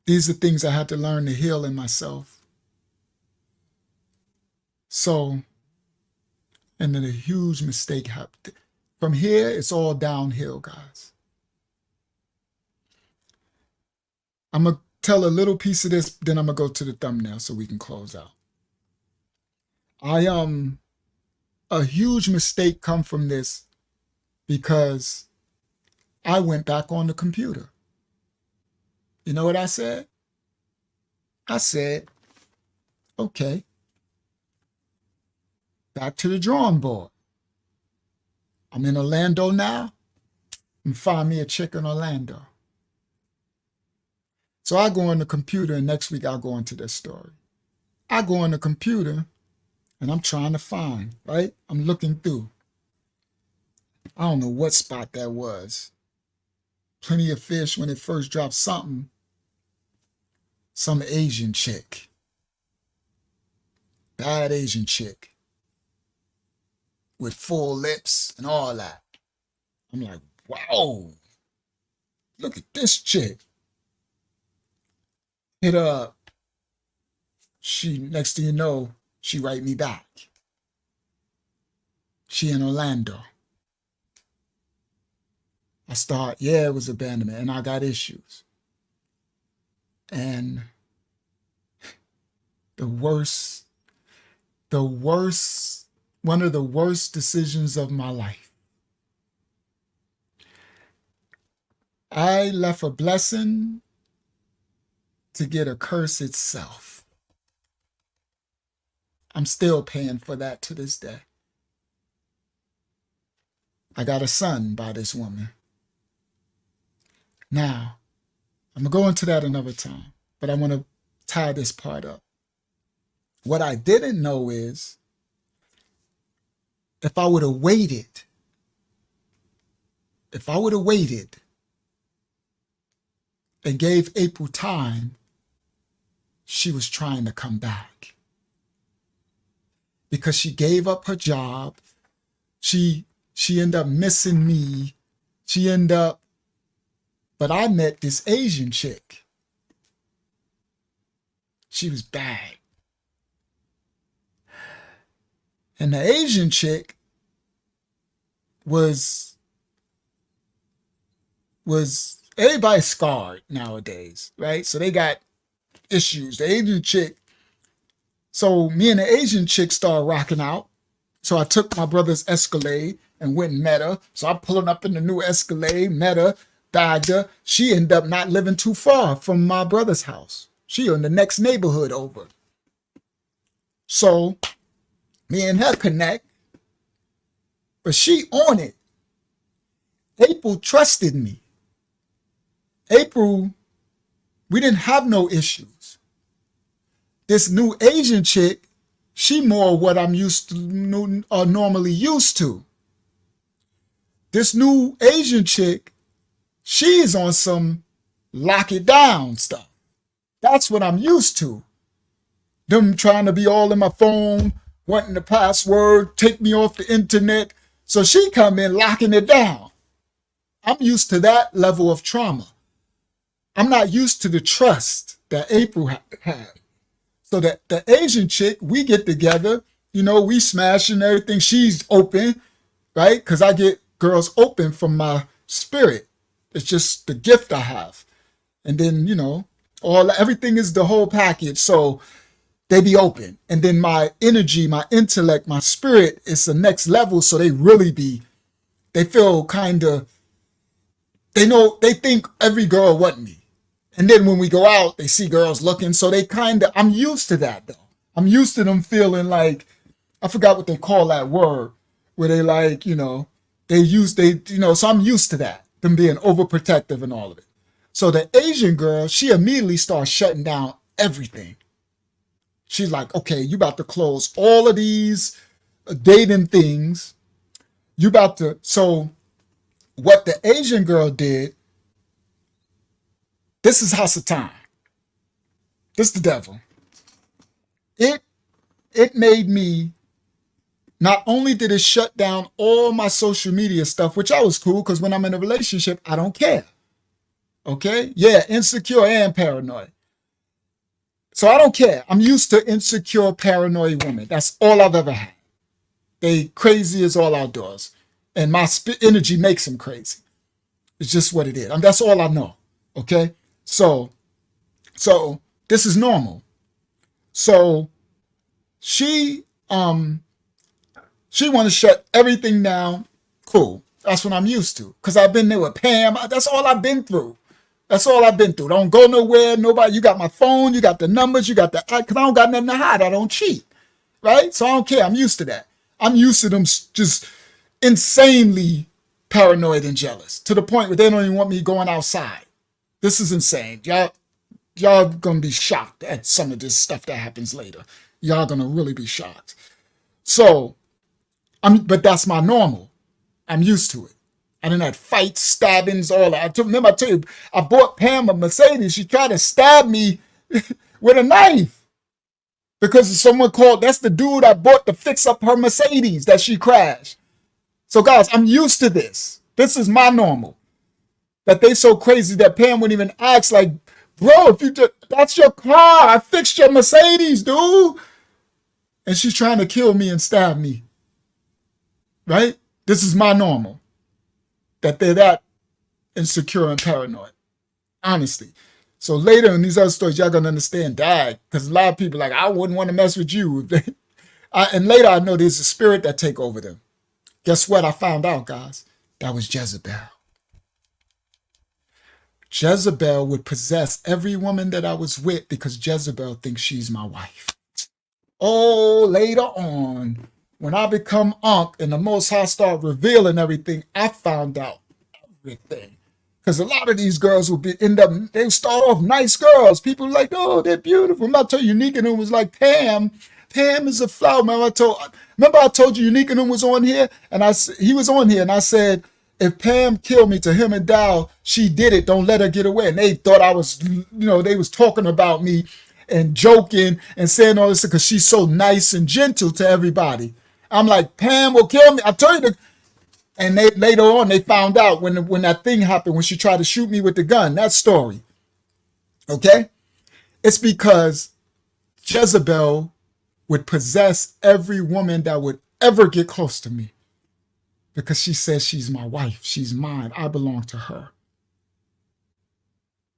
These are things I had to learn to heal in myself. So, and then a huge mistake happened. From here, it's all downhill, guys. I'm going to tell a little piece of this, then I'm going to go to the thumbnail so we can close out. A huge mistake come from this because I went back on the computer. You know what I said? I said, okay, back to the drawing board. I'm in Orlando now. And find me a chick in Orlando. So I go on the computer, and next week I'll go into this story. I go on the computer and I'm trying to find, right? I'm looking through. I don't know what spot that was. Plenty of Fish, when it first dropped, something. Some Asian chick. Bad Asian chick. With full lips and all that. I'm like, wow. Look at this chick. Hit her up. She, next thing you know, she write me back. She in Orlando. I start, yeah, it was abandonment, and I got issues. And one of the worst decisions of my life. I left a blessing to get a curse itself. I'm still paying for that to this day. I got a son by this woman. Now, I'm going to go into that another time, but I want to tie this part up. What I didn't know is if I would have waited and gave April time, she was trying to come back. Because she gave up her job. She ended up missing me. But I met this Asian chick. She was bad. And the Asian chick was everybody's scarred nowadays, right? So they got issues. The Asian chick. So me and the Asian chick started rocking out. So I took my brother's Escalade and went and met her. So I'm pulling up in the new Escalade, met her, bagged her. She ended up not living too far from my brother's house. She in the next neighborhood over. So me and her connect, but she on it. April trusted me. April, we didn't have no issues. This new Asian chick, she more what I'm normally used to. This new Asian chick, she's on some lock it down stuff. That's what I'm used to. Them trying to be all in my phone, wanting the password, take me off the internet. So she come in locking it down. I'm used to that level of trauma. I'm not used to the trust that April had. So that the Asian chick, we get together, we smashing everything. She's open, right? Because I get girls open from my spirit. It's just the gift I have. And then, everything is the whole package. So they be open. And then my energy, my intellect, my spirit is the next level. So they feel they think every girl want me. And then when we go out, they see girls looking. So I'm used to that though. I'm used to them feeling like, I forgot what they call that word, where they so I'm used to that, them being overprotective and all of it. So the Asian girl, she immediately starts shutting down everything. She's like, okay, you about to close all of these dating things. So what the Asian girl did, this is Hasatan. This is the devil. It made me, not only did it shut down all my social media stuff, which I was cool, because when I'm in a relationship, I don't care. Okay? Yeah, insecure and paranoid. So I don't care. I'm used to insecure, paranoid women. That's all I've ever had. They crazy as all outdoors. And my energy makes them crazy. It's just what it is. That's all I know. Okay? So this is normal. So she want to shut everything down. Cool. That's what I'm used to. Because I've been there with Pam. That's all I've been through. Don't go nowhere. Nobody. You got my phone. You got the numbers. You got because I don't got nothing to hide. I don't cheat. Right? So I don't care. I'm used to that. I'm used to them just insanely paranoid and jealous to the point where they don't even want me going outside. This is insane. Y'all, Y'all gonna be shocked at some of this stuff that happens later. Y'all gonna really be shocked. So, but that's my normal. I'm used to it. I done had fights, stabbings, all that. Remember I told you, I bought Pam a Mercedes. She tried to stab me with a knife because someone called. That's the dude I bought to fix up her Mercedes that she crashed. So guys, I'm used to this. This is my normal. That they so crazy that Pam wouldn't even ask, like, bro, if you just, that's your car. I fixed your Mercedes, dude. And she's trying to kill me and stab me. Right? This is my normal. That they're that insecure and paranoid. Honestly. So later in these other stories, y'all gonna understand that. Because a lot of people like, I wouldn't want to mess with you. And later I know there's a spirit that take over them. Guess what I found out, guys? That was Jezebel. Jezebel would possess every woman that I was with because Jezebel thinks she's my wife. Oh, later on, when I become Unc and the Most High start revealing everything, I found out everything. Because a lot of these girls would they start off nice girls. People were like, oh, they're beautiful. I'm not telling you, Unique and them was like, Pam is a flower. Remember I told you Unique and them was on here? And he was on here and I said, if Pam killed me to him and Dow, she did it. Don't let her get away. And they thought I was, they was talking about me and joking and saying all this because she's so nice and gentle to everybody. I'm like, Pam will kill me. I told you. And later on, they found out when that thing happened, when she tried to shoot me with the gun, that story. Okay? It's because Jezebel would possess every woman that would ever get close to me. Because she says she's my wife. She's mine. I belong to her.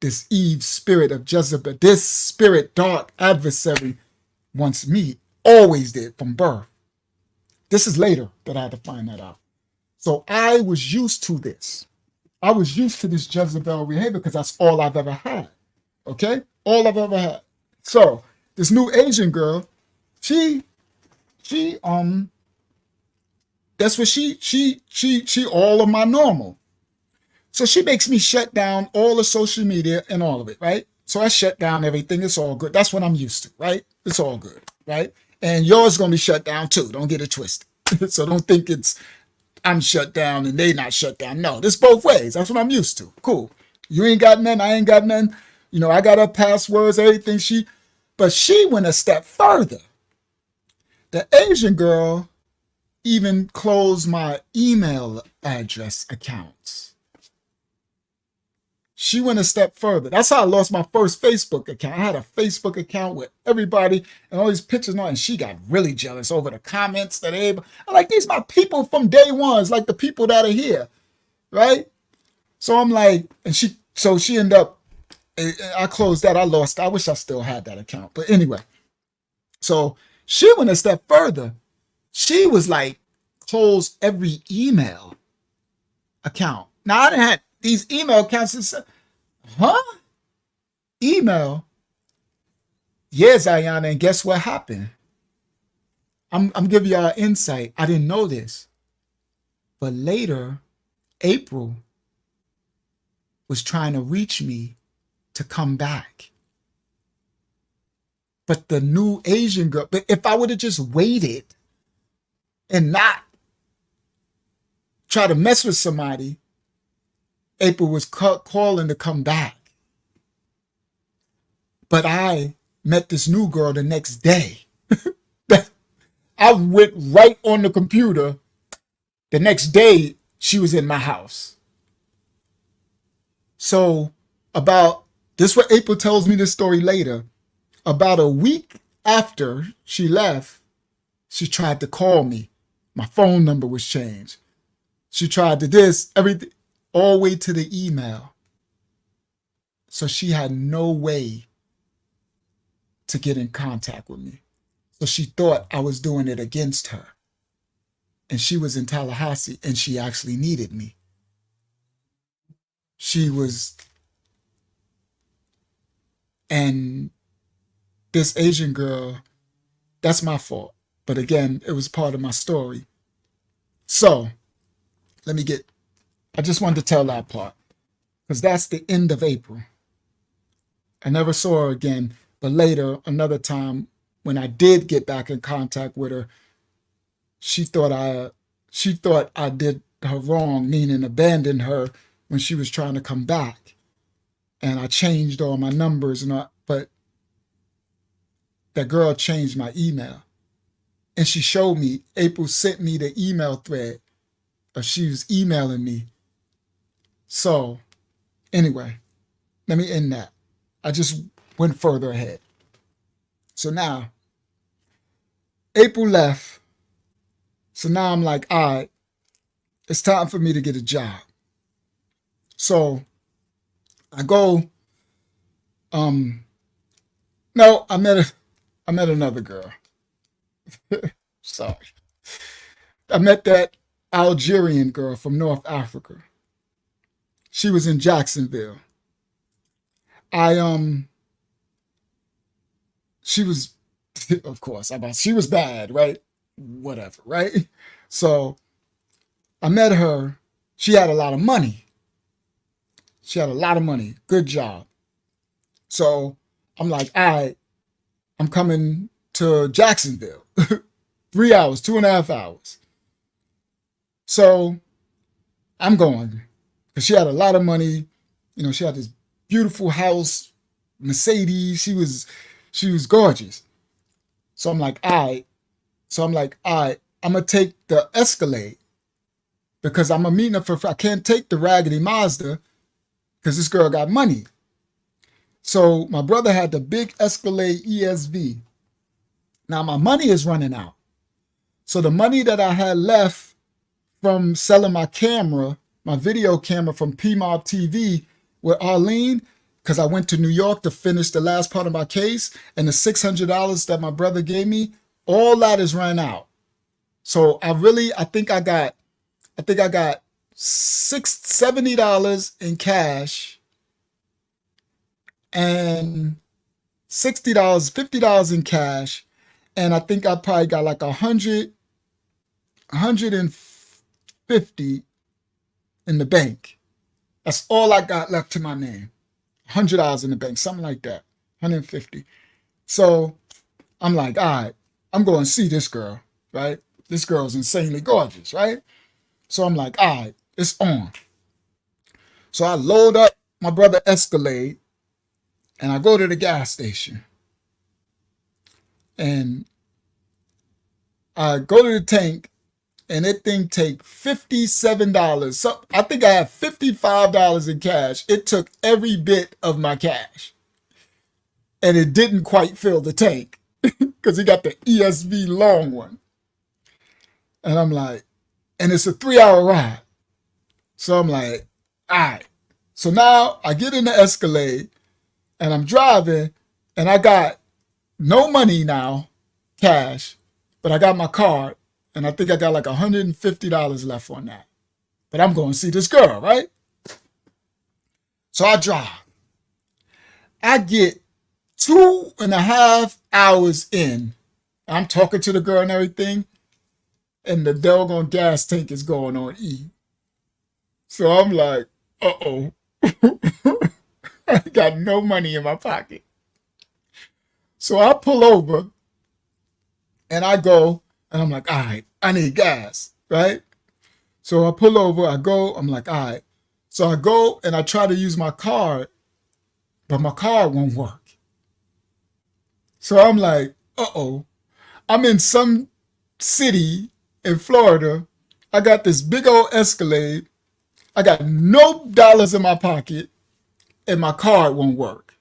This Eve spirit of Jezebel, this spirit dark adversary wants me, always did from birth. This is later that I had to find that out. So I was used to this. I was used to this Jezebel behavior because that's all I've ever had. Okay? All I've ever had. So this new Asian girl, she that's what she all of my normal. So she makes me shut down all the social media and all of it, right? So I shut down everything. It's all good. That's what I'm used to, right? It's all good, right? And yours is going to be shut down too. Don't get it twisted. So don't think I'm shut down and they not shut down. No, this both ways. That's what I'm used to. Cool. You ain't got none. I ain't got none. I got her passwords, everything. But she went a step further. The Asian girl even closed my email address accounts. She went a step further. That's how I lost my first Facebook account. I had a Facebook account with everybody and all these pictures and she got really jealous over the comments that I'm like, these are my people from day one. It's like the people that are here, right? So I'm like, she ended up, I closed that. I wish I still had that account. But anyway, so she went a step further. She was like, close every email account. Now I didn't have these email accounts. Email? Yes, Ayana, and guess what happened? I'm giving y'all an insight. I didn't know this. But later, April was trying to reach me to come back. But the new Asian girl, but if I would have just waited and not try to mess with somebody, April was calling to come back. But I met this new girl the next day. I went right on the computer. The next day, she was in my house. So this is what April tells me this story later. About a week after she left, she tried to call me. My phone number was changed. She tried to everything, all the way to the email. So she had no way to get in contact with me. So she thought I was doing it against her. And she was in Tallahassee and she actually needed me. And this Asian girl, that's my fault. But again, it was part of my story. So I just wanted to tell that part because that's the end of April. I never saw her again. But later, another time, when I did get back in contact with her, she thought I did her wrong, meaning abandoned her when she was trying to come back. And I changed all my numbers but that girl changed my email. And she showed me, April sent me the email thread of she was emailing me. So anyway, let me end that. I just went further ahead. So now, April left. So now I'm like, all right, it's time for me to get a job. So I go, no, I met another girl. Sorry. I met that Algerian girl from North Africa. She was in Jacksonville. She was, of course, she was bad, right? Whatever, right? So I met her. She had a lot of money. Good job. So I'm like, all right, I'm coming to Jacksonville. 3 hours, 2.5 hours. So I'm going because she had a lot of money. You know, she had this beautiful house, Mercedes. She was gorgeous. So I'm like, all right. I'm going to take the Escalade because I'm going to meet her I can't take the raggedy Mazda because this girl got money. So my brother had the big Escalade ESV. Now my money is running out. So the money that I had left from selling my camera, my video camera from PMOB TV with Arlene, because I went to New York to finish the last part of my case, and the $600 that my brother gave me, all that is run out. So I think I got $70 in cash and $60, $50 in cash, and I think I probably got like 150 in the bank. That's all I got left to my name. $100 in the bank, something like that. 150. So I'm like, all right, I'm going to see this girl, right? This girl's insanely gorgeous, right? So I'm like, all right, it's on. So I load up my brother Escalade and I go to the gas station. And I go to the tank and that thing take $57. So I think I have $55 in cash. It took every bit of my cash. And it didn't quite fill the tank because he got the ESV long one. And I'm like, and it's a 3-hour ride. So I'm like, all right. So now I get in the Escalade and I'm driving and I got no money now, cash, but I got my card and I think I got like $150 left on that. But I'm going to see this girl, right? So I drive. I get 2.5 hours in. I'm talking to the girl and everything, and the doggone gas tank is going on E. So I'm like, uh-oh. I got no money in my pocket. So I pull over and I go and I'm like, all right, I need gas, right? So I pull over, I go, I'm like, all right. So I go and I try to use my card, but my card won't work. So I'm like, uh-oh. I'm in some city in Florida. I got this big old Escalade. I got no dollars in my pocket and my card won't work.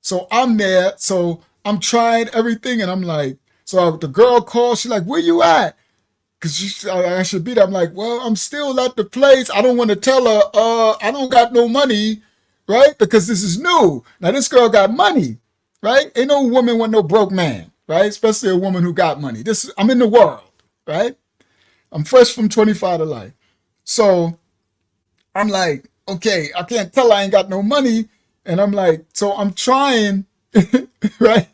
So I'm there. So I'm trying everything and I'm like, so the girl calls, she's like, where you at? Because I should be there. I'm like, well, I'm still at the place. I don't want to tell her, I don't got no money, right? Because this is new. Now this girl got money, right? Ain't no woman want no broke man, right? Especially a woman who got money. I'm in the world, right? I'm fresh from 25 to life. So I'm like, okay, I can't tell her I ain't got no money. And I'm like, so I'm trying, right?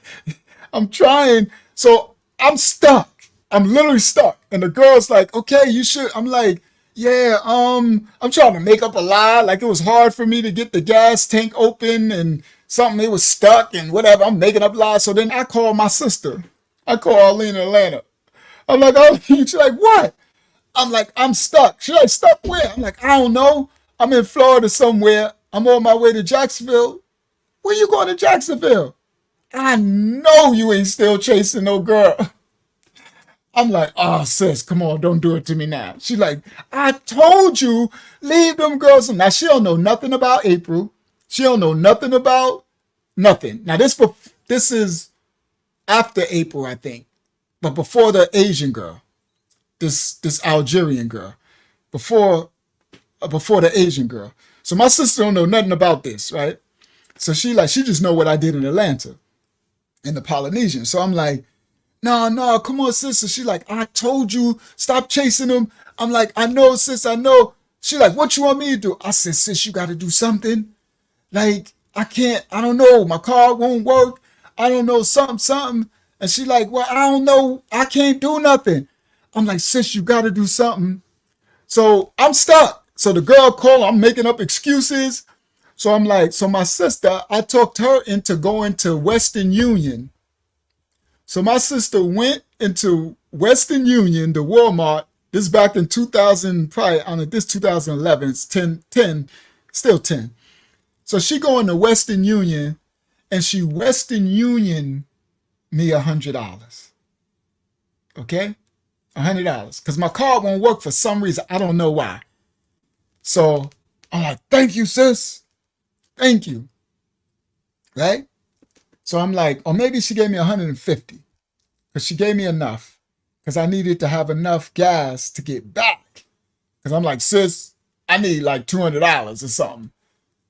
I'm trying. So I'm stuck. I'm literally stuck. And the girl's like, okay, you should. I'm like, Yeah, I'm trying to make up a lie. Like it was hard for me to get the gas tank open and something it was stuck and whatever. I'm making up lies. So then I call my sister. I call Arlene in Atlanta. I'm like, oh, she's like, what? I'm like, I'm stuck. She's like, stuck where? I'm like, I don't know. I'm in Florida somewhere. I'm on my way to Jacksonville. Where you going to Jacksonville? I know you ain't still chasing no girl. I'm like, oh, sis, come on, don't do it to me now. She's like, I told you, leave them girls. Now, she don't know nothing about April. She don't know nothing about nothing. Now, this is after April, I think, but before the Asian girl, this Algerian girl, before before the Asian girl. So my sister don't know nothing about this, right? So she just know what I did in Atlanta, in the Polynesian. So I'm like, no, come on, sister. She like, I told you, stop chasing him. I'm like, I know, sis, I know. She like, what you want me to do? I said, sis, you got to do something. Like, I don't know. My car won't work. I don't know, something. And she like, well, I don't know. I can't do nothing. I'm like, sis, you got to do something. So I'm stuck. So the girl called, I'm making up excuses. So I'm like, so my sister, I talked her into going to Western Union. So my sister went into Western Union, the Walmart. This back in 2000, probably, I don't know, this 2011, it's 10, still 10. So she going to Western Union and she Western Union me $100. Okay? $100. Because my card won't work for some reason. I don't know why. So I'm like, thank you, sis. Thank you. Right? So I'm like, or maybe she gave me 150 because she gave me enough because I needed to have enough gas to get back. Because I'm like, sis, I need like $200 or something.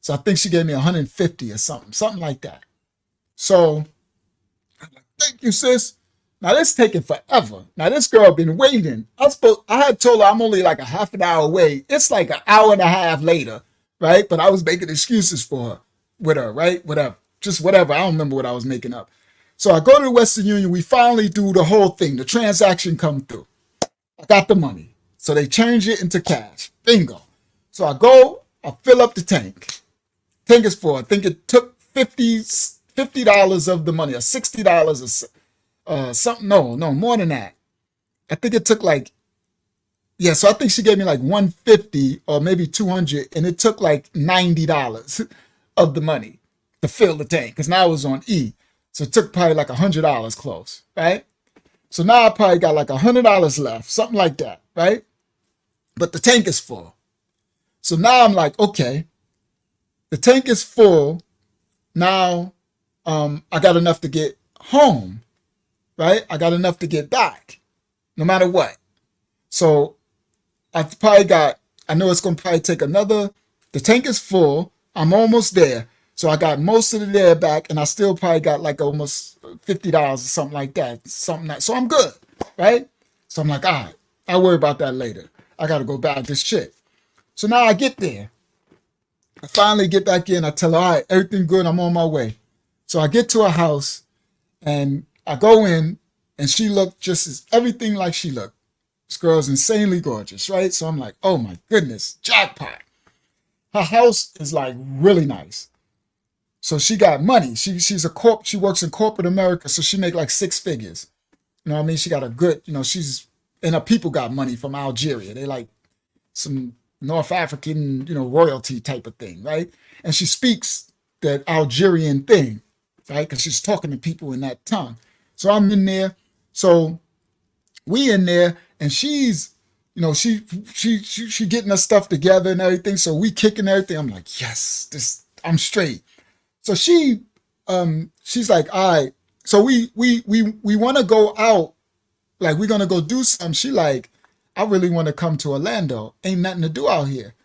So I think she gave me 150 or something like that. So I'm like, thank you, sis. Now this taking forever. Now this girl been waiting. I had told her I'm only like a half an hour away. It's like an hour and a half later, right? But I was making excuses for her, with her, right? Whatever. Just whatever. I don't remember what I was making up. So I go to the Western Union. We finally do the whole thing. The transaction come through. I got the money. So they change it into cash. Bingo. So I go, I fill up the tank. Tank is full. I think it took $50 of the money, or $60 or something. No, more than that. I think it took like, yeah, so I think she gave me like 150 or maybe 200, and it took like $90 of the money to fill the tank, because now it was on E. So it took probably like $100 close, right? So now I probably got like $100 left, something like that, right? But the tank is full. So now I'm like, okay, the tank is full. Now I got enough to get home, right? I got enough to get back, no matter what. So I know it's going to probably take the tank is full. I'm almost there. So I got most of the day back, and I still probably got like almost $50 or something like that. So I'm good, right? So I'm like, all right, I'll worry about that later. I got to go back this shit. So now I get there. I finally get back in. I tell her, all right, everything good. I'm on my way. So I get to her house, and I go in, and she looked just as everything like she looked. This girl's insanely gorgeous, right? So I'm like, oh my goodness, jackpot. Her house is like really nice. So she got money. She works in corporate America, so she make like 6 figures. You know what I mean? She got a good, and her people got money from Algeria. They like some North African, royalty type of thing, right? And she speaks that Algerian thing, right? Because she's talking to people in that tongue. So I'm in there. So we in there, and she's, she getting her stuff together and everything. So we kicking everything. I'm like, yes, I'm straight. So she's like, all right. So we want to go out, like we're gonna go do something. She like, I really want to come to Orlando. Ain't nothing to do out here.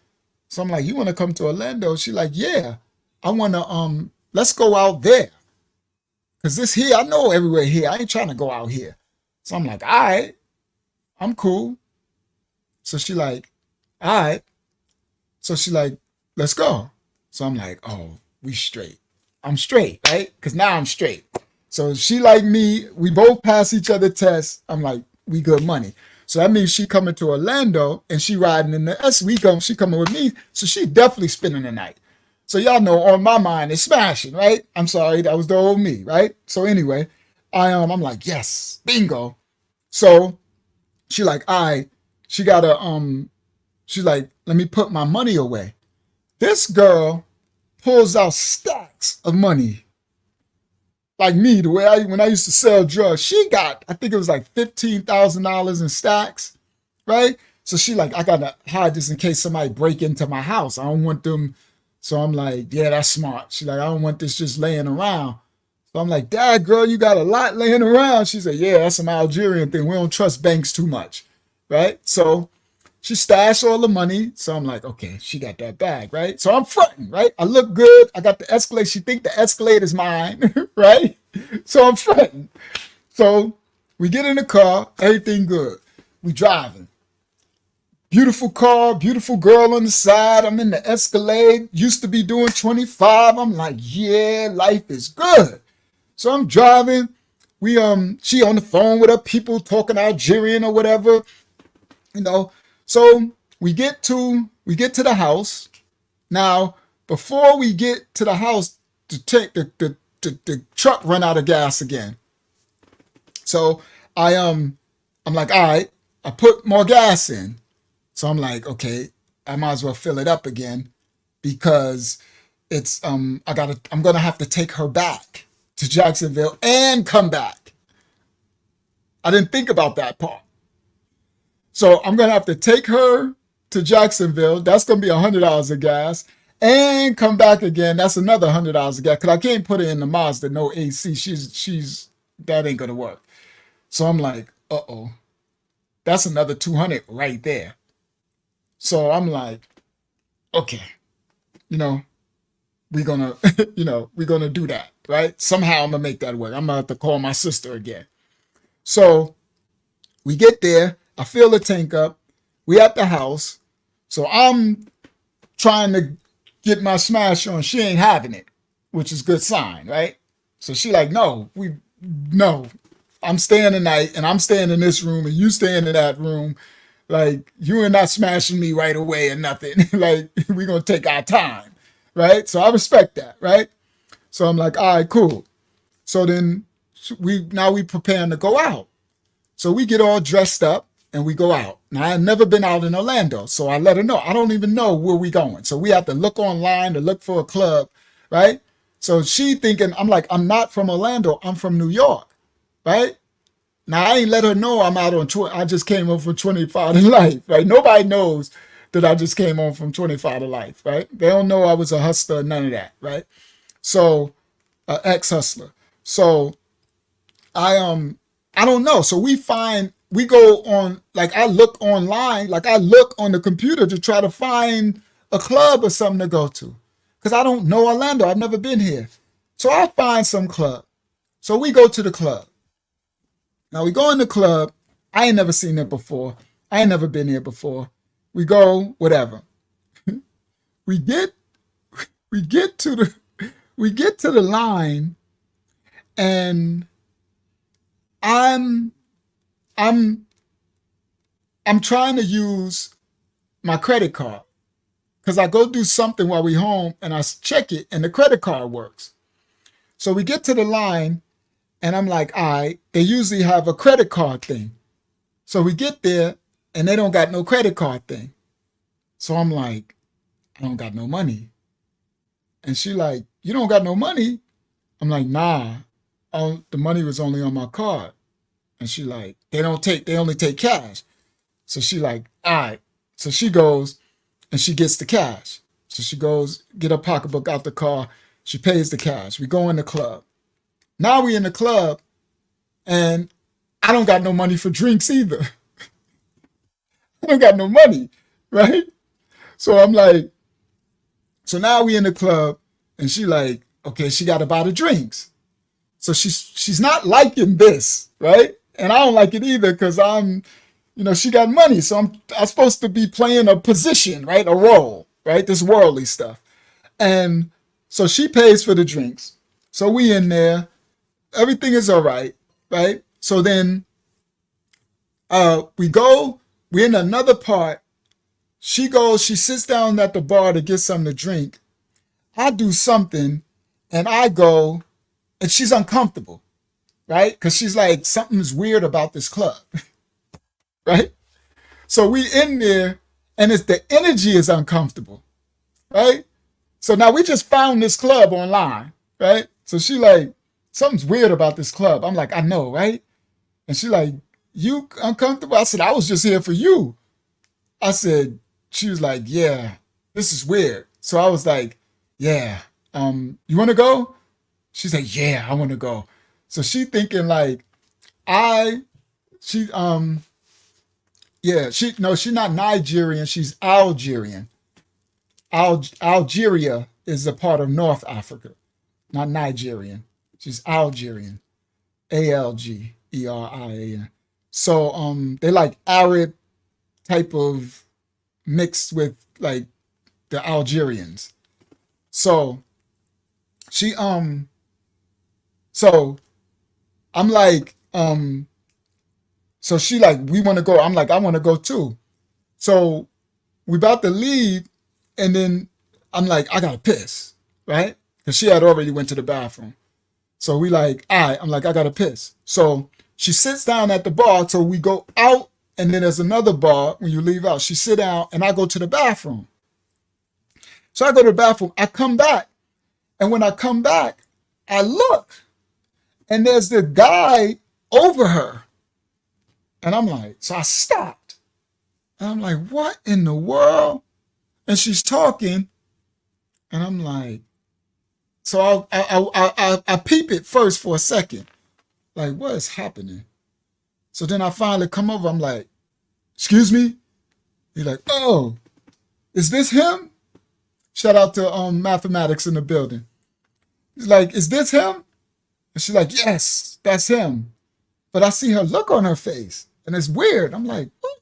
So I'm like, you want to come to Orlando? She like, yeah. I want to let's go out there. Cause this here, I know everywhere here. I ain't trying to go out here. So I'm like, all right, I'm cool. So she like, all right. So she like, let's go. So I'm like, oh, we straight. I'm straight, right? Because now I'm straight. So she like me. We both pass each other tests. I'm like, we good money. So that means she coming to Orlando and she riding in the S. She coming with me. So she definitely spending the night. So y'all know on my mind is smashing, right? I'm sorry, that was the old me, right? So anyway, I'm like, yes, bingo. So she like, she gotta she's like, let me put my money away. This girl pulls out stacks of money. Like me, the way when I used to sell drugs, she got, I think it was like $15,000 in stacks, right? So she like, I gotta hide this in case somebody break into my house. I don't want them. So I'm like, yeah, that's smart. She like, I don't want this just laying around. So I'm like, Dad, girl, you got a lot laying around. She said, yeah, that's some Algerian thing. We don't trust banks too much, right? So she stashed all the money. So I'm like, okay, she got that bag, right? So I'm fronting, right? I look good. I got the Escalade. She think the Escalade is mine, right? So I'm fronting. So we get in the car, everything good. We driving. Beautiful car, beautiful girl on the side. I'm in the Escalade. Used to be doing 25. I'm like, yeah, life is good. So I'm driving. She on the phone with her people talking Algerian or whatever, you know. So we get to the house. Now, before we get to the house, to take the truck run out of gas again. So I'm like, all right, I put more gas in. So I'm like, okay, I might as well fill it up again because it's I'm gonna have to take her back to Jacksonville and come back. I didn't think about that part. So I'm gonna have to take her to Jacksonville. That's gonna be $100 of gas, and come back again. That's another $100 of gas because I can't put it in the Mazda, no AC. She's that ain't gonna work. So I'm like, that's another 200 right there. So I'm like, okay, we're gonna, we're gonna do that, right? Somehow I'm gonna make that work. I'm gonna have to call my sister again. So we get there. I fill the tank up. We at the house. So I'm trying to get my smash on. She ain't having it, which is a good sign, right? So she like, no, I'm staying the night and I'm staying in this room and you staying in that room. Like, you are not smashing me right away and nothing. Like, we're going to take our time, right? So I respect that, right? So I'm like, all right, cool. So then we preparing to go out. So we get all dressed up and we go out. Now, I had never been out in Orlando, so I let her know. I don't even know where we going. So we have to look online to look for a club, right? So she thinking, I'm like, I'm not from Orlando. I'm from New York, right? Now, I ain't let her know I'm out on I just came home from 25 to life, right? Nobody knows that I just came home from 25 to life, right? They don't know I was a hustler, none of that, right? So, ex-hustler. So, I don't know. So we go on, like I look online, like I look on the computer to try to find a club or something to go to. Because I don't know Orlando. I've never been here. So I find some club. So we go to the club. Now we go in the club. I ain't never seen it before. I ain't never been here before. We go, whatever. we get to the line, and I'm trying to use my credit card because I go do something while we home and I check it and the credit card works. So we get to the line. And I'm like, all right, they usually have a credit card thing. So we get there and they don't got no credit card thing. So I'm like, I don't got no money. And she like, you don't got no money? I'm like, nah, the money was only on my card. And she like, they only take cash. So she like, all right. So she goes and she gets the cash. So she goes, get her pocketbook out the car. She pays the cash. We go in the club. Now we in the club, and I don't got no money for drinks either. I don't got no money, right? So I'm like, so now we in the club, and she like, okay, she got to buy the drinks. So she's not liking this, right? And I don't like it either because she got money. So I'm supposed to be playing a position, right? A role, right? This worldly stuff. And so she pays for the drinks. So we in there. Everything is all right, right? So then we're in another part. She sits down at the bar to get something to drink. I do something and I go, and she's uncomfortable, right? Because she's like, something's weird about this club, right? So we in there and it's the energy is uncomfortable, right? So now we just found this club online, right? So she like, something's weird about this club. I'm like, I know, right? And she like, you uncomfortable? I said, I was just here for you. I said, she was like, yeah, this is weird. So I was like, yeah, you want to go? She's like, yeah, I want to go. So she thinking like, she's not Nigerian. She's Algerian. Algeria is a part of North Africa, not Nigerian. She's Algerian, Algerian. So they like Arab type of mixed with like the Algerians. So she so I'm like so she like, we want to go. I'm like, I want to go too. So we about to leave, and then I'm like, I gotta piss, right? Because she had already went to the bathroom. So we like, all right, I'm like, I gotta piss. So she sits down at the bar. So we go out, and then there's another bar when you leave out. She sit down, and I go to the bathroom. So I go to the bathroom. I come back, and when I come back, I look, and there's the guy over her. And I'm like, so I stopped. And I'm like, what in the world? And she's talking, and I'm like, so I peep it first for a second. Like, what is happening? So then I finally come over. I'm like, excuse me? He's like, oh, is this him? Shout out to mathematics in the building. He's like, is this him? And she's like, yes, that's him. But I see her look on her face, and it's weird. I'm like, what?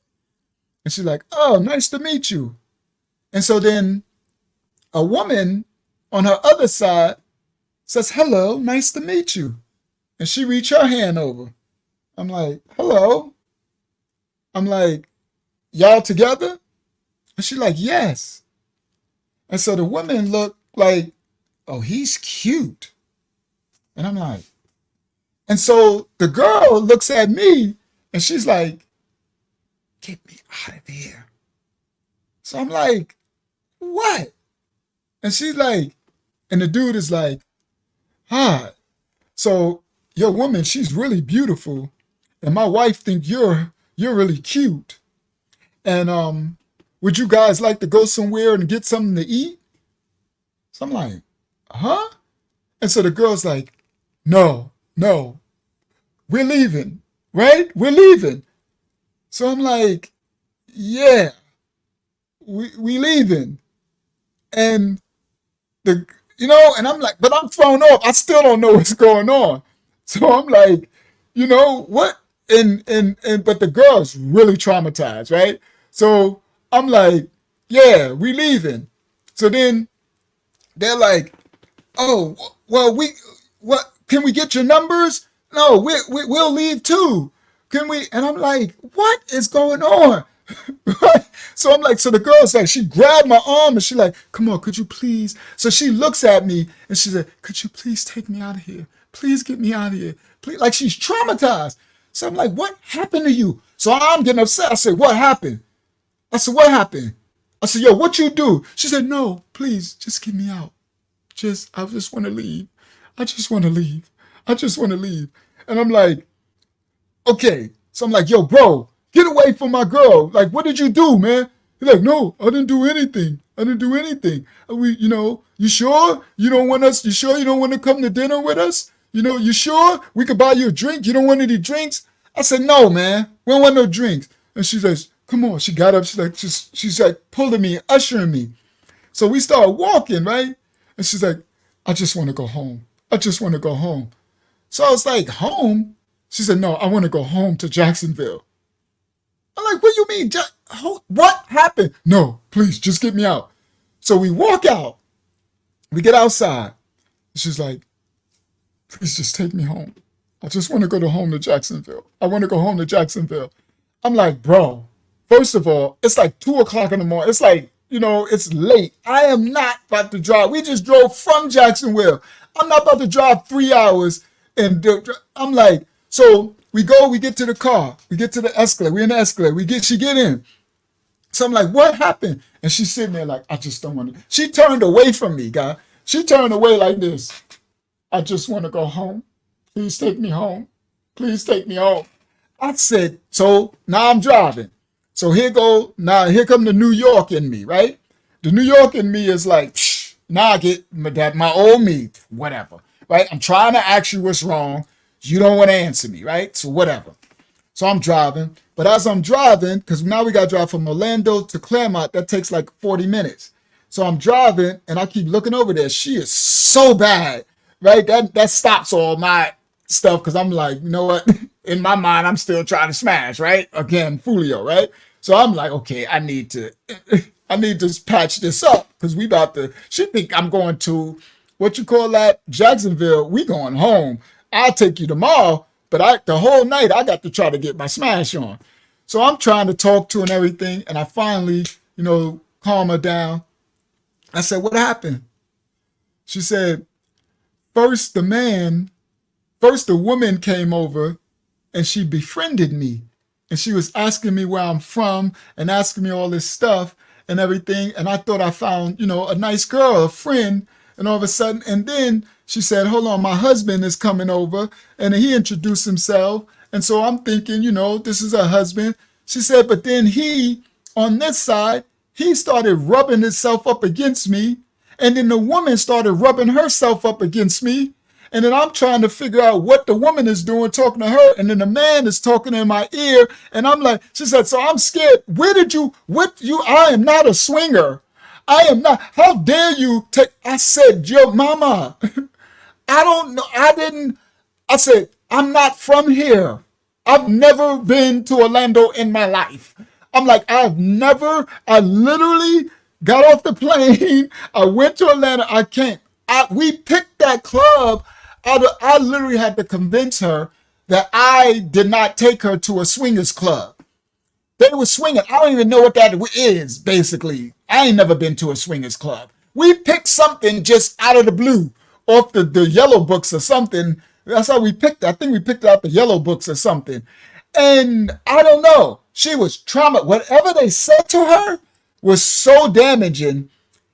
And she's like, oh, nice to meet you. And so then a woman on her other side says, hello, nice to meet you. And she reached her hand over. I'm like, hello. I'm like, y'all together? And she's like, yes. And so the woman looked like, oh, he's cute. And I'm like, and so the girl looks at me and she's like, get me out of here. So I'm like, what? And she's like, and the dude is like, hi. So your woman, she's really beautiful. And my wife think you're really cute. And would you guys like to go somewhere and get something to eat? So I'm like, huh? And so the girl's like, no, we're leaving, right? We're leaving. So I'm like, yeah, we leaving. And and I'm like, but I'm thrown off. I still don't know what's going on. So I'm like, what? And but the girl's really traumatized, right? So I'm like, yeah, we leaving. So then they're like, oh, well, what? Can we get your numbers? No, we'll leave too. Can we? And I'm like, what is going on? So I'm like, so the girl's like, she grabbed my arm and she like, come on, could you please? So she looks at me and she said, could you please take me out of here? Please get me out of here. Please. Like she's traumatized. So I'm like, what happened to you? So I'm getting upset. I said, what happened? I said, what happened? I said, yo, what you do? She said, no, please, just get me out. I just want to leave. I just want to leave. I just want to leave. And I'm like, okay. So I'm like, yo, bro, get away from my girl. Like, what did you do, man? He's like, no, I didn't do anything. I didn't do anything. You sure you don't want us? You sure you don't want to come to dinner with us? You sure we could buy you a drink? You don't want any drinks? I said, no, man, we don't want no drinks. And she says, come on. She got up. She's like pulling me, ushering me. So we started walking, right? And she's like, I just want to go home. I just want to go home. So I was like, home? She said, no, I want to go home to Jacksonville. I'm like, what do you mean? What happened? No, please, just get me out. So we walk out. We get outside. She's like, please just take me home. I just want to go home to Jacksonville. I want to go home to Jacksonville. I'm like, bro, first of all, it's like 2 o'clock in the morning. It's like, it's late. I am not about to drive. We just drove from Jacksonville. I'm not about to drive 3 hours. And I'm like, so we get to the car. We get to the escalator. We in the escalator. She get in. So I'm like, what happened? And she's sitting there like, I just don't want to. She turned away from me, guy. She turned away like this. I just want to go home. Please take me home. Please take me home. I said, so now I'm driving. So here come the New York in me, right? The New York in me is like, now I get my old me, whatever, right? I'm trying to ask you what's wrong. You don't want to answer me, right? So whatever. So I'm driving. But as I'm driving, because now we got to drive from Orlando to Claremont, that takes like 40 minutes. So I'm driving and I keep looking over there. She is so bad, right? That stops all my stuff because I'm like, you know what? In my mind, I'm still trying to smash, right? Again, Fulio, right? So I'm like, okay, I need to patch this up because she think I'm going to, what you call that? Jacksonville. We going home. I'll take you tomorrow. But the whole night, I got to try to get my smash on. So I'm trying to talk to her and everything. And I finally, calm her down. I said, what happened? She said, first the woman came over and she befriended me. And she was asking me where I'm from and asking me all this stuff and everything. And I thought I found, a nice girl, a friend. And all of a sudden, and then she said, hold on, my husband is coming over. And he introduced himself. And so I'm thinking, this is her husband. She said, but then he, on this side, he started rubbing himself up against me. And then the woman started rubbing herself up against me. And then I'm trying to figure out what the woman is doing, talking to her. And then the man is talking in my ear. And I'm like, she said, so I'm scared. I am not a swinger. I am not. How dare you take? I said, yo, mama, I don't know. I said, I'm not from here. I've never been to Orlando in my life. I'm like, I literally got off the plane. I went to Atlanta. I can't. We picked that club. I literally had to convince her that I did not take her to a swingers club. They were swinging. I don't even know what that is, basically. I ain't never been to a swingers club. We picked something just out of the blue off the yellow books or something. That's how we picked it. I think we picked out the yellow books or something. And I don't know. She was trauma. Whatever they said to her was so damaging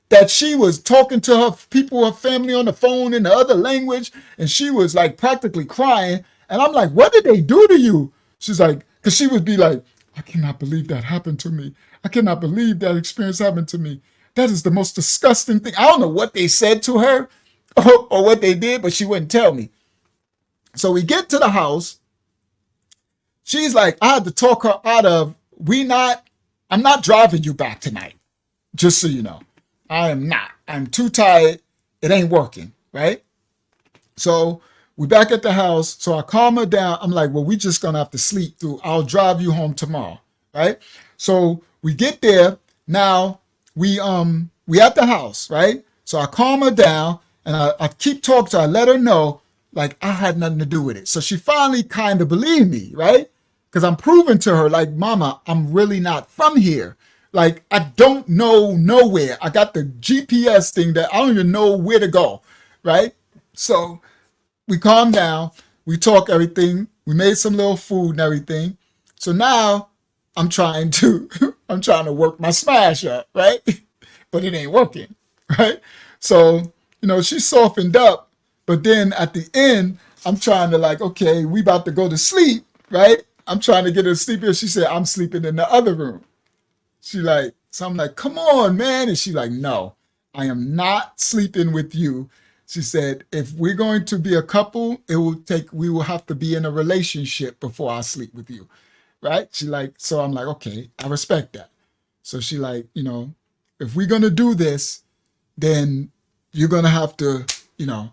that she was talking to her people, her family on the phone in the other language. And she was like practically crying. And I'm like, what did they do to you? She's like, because she would be like, I cannot believe that happened to me. I cannot believe that experience happened to me. That is the most disgusting thing. I don't know what they said to her or what they did, but she wouldn't tell me. So we get to the house. She's like, I had to talk her out of, I'm not driving you back tonight. Just so you know. I am not. I'm too tired. It ain't working, right? So we're back at the house. So I calm her down. I'm like, well, we just going to have to sleep through. I'll drive you home tomorrow, right? So we get there. Now we at the house, right? So I calm her down and I keep talking to her. I let her know like I had nothing to do with it. So she finally kind of believed me, right? Because I'm proving to her like, mama, I'm really not from here. Like, I don't know nowhere. I got the GPS thing that I don't even know where to go, right? So we calm down. We talk everything. We made some little food and everything. So now I'm trying to work my smash up, right? But it ain't working, right? So, she softened up. But then at the end, I'm trying to like, okay, we about to go to sleep, right? I'm trying to get her to sleep here. She said, I'm sleeping in the other room. So I'm like, come on, man. And she's like, no, I am not sleeping with you. She said, if we're going to be a couple, we will have to be in a relationship before I sleep with you. Right? So I'm like, okay, I respect that. So she like, if we're going to do this, then you're going to have to,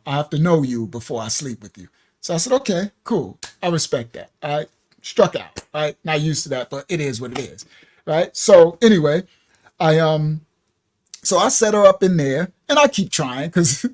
I have to know you before I sleep with you. So I said, okay, cool. I respect that. All right. Struck out. All right. Not used to that, but it is what it is. Right. So anyway, so I set her up in there and I keep trying because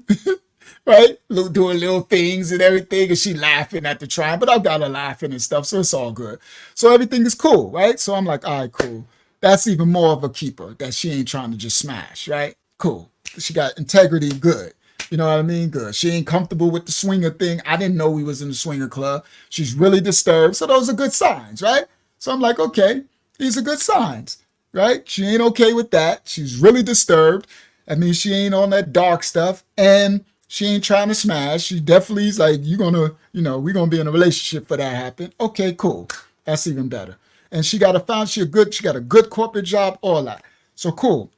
right? Doing little things and everything, and she laughing at the trying, but I've got her laughing and stuff, so it's all good. So everything is cool, right? So I'm like, all right, cool. That's even more of a keeper that she ain't trying to just smash, right? Cool. She got integrity, good. You know what I mean? Good. She ain't comfortable with the swinger thing. I didn't know we was in the swinger club. She's really disturbed. So those are good signs, right? So I'm like, okay, these are good signs, right? She ain't okay with that. She's really disturbed. I mean, she ain't on that dark stuff, and she ain't trying to smash. She definitely is like, we're gonna be in a relationship for that to happen. Okay, cool. That's even better. And she got she got a good corporate job, all that. So cool.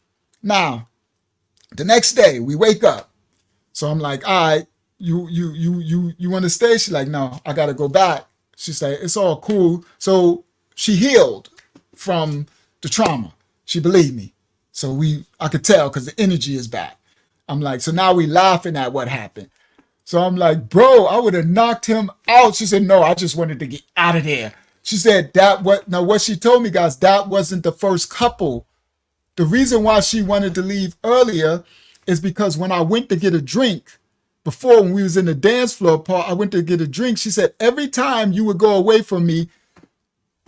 Now, the next day we wake up. So I'm like, all right, you want to stay? She's like, no, I gotta go back. She's like, it's all cool. So she healed from the trauma. She believed me. So I could tell because the energy is back. I'm like, so now we laughing at what happened. So I'm like, bro, I would have knocked him out. She said, no, I just wanted to get out of there. She said what she told me, guys, that wasn't the first couple. The reason why she wanted to leave earlier is because when I went to get a drink, before when we was in the dance floor part, I went to get a drink. She said, every time you would go away from me,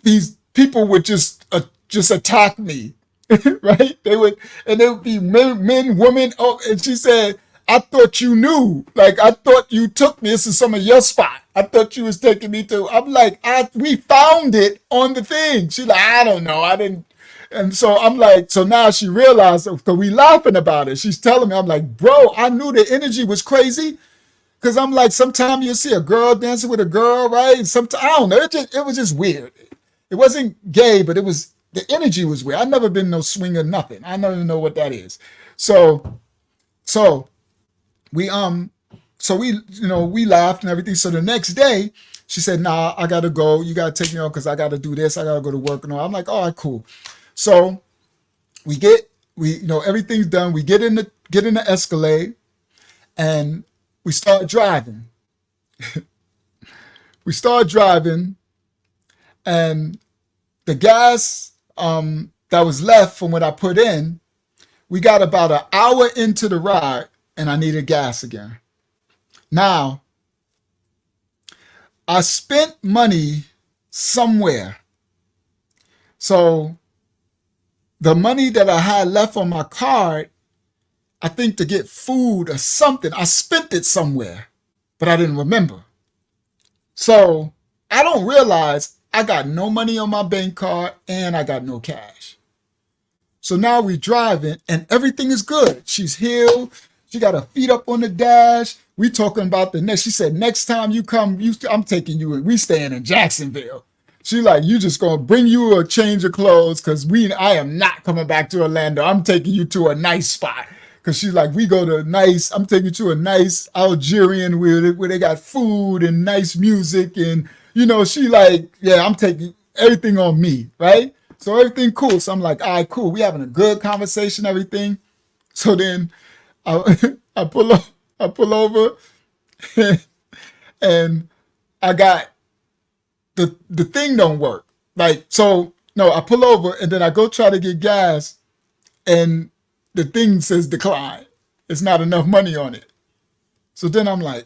these people would just attack me, right? They would be men, women. Oh, and she said, I thought you knew. Like, I thought you took me. This is some of your spot. I thought you was taking me to. I'm like, we found it on the thing. She's like, I don't know. I didn't. And so I'm like, so now she realized, because we laughing about it. She's telling me, I'm like, bro, I knew the energy was crazy. Because I'm like, sometimes you see a girl dancing with a girl, right? Sometimes, I don't know. It was just weird. It wasn't gay, but the energy was weird. I've never been no swinger, nothing. I don't even know what that is. So we we laughed and everything. So the next day, she said, nah, I gotta go. You gotta take me on because I gotta do this. I gotta go to work and all. I'm like, all right, cool. So everything's done. We get in the Escalade and we start driving. We start driving, and the gas that was left from what I put in, we got about an hour into the ride and I needed gas again. Now, I spent money somewhere. So the money that I had left on my card, I think to get food or something, I spent it somewhere, but I didn't remember. So I don't realize I got no money on my bank card and I got no cash. So now we driving and everything is good. She's healed. She got her feet up on the dash. We talking about the next. She said, next time you come, I'm taking you. We staying in Jacksonville. She like, you just gonna bring you a change of clothes because I am not coming back to Orlando. I'm taking you to a nice spot. Cause she's like, I'm taking you to a nice Algerian where they got food and nice music. And, she like, yeah, I'm taking everything on me, right? So everything cool. So I'm like, all right, cool. We having a good conversation, everything. So then I pull over and I got the thing don't work. Like, so no, I pull over and then I go try to get gas and the thing says decline. It's not enough money on it. So then I'm like,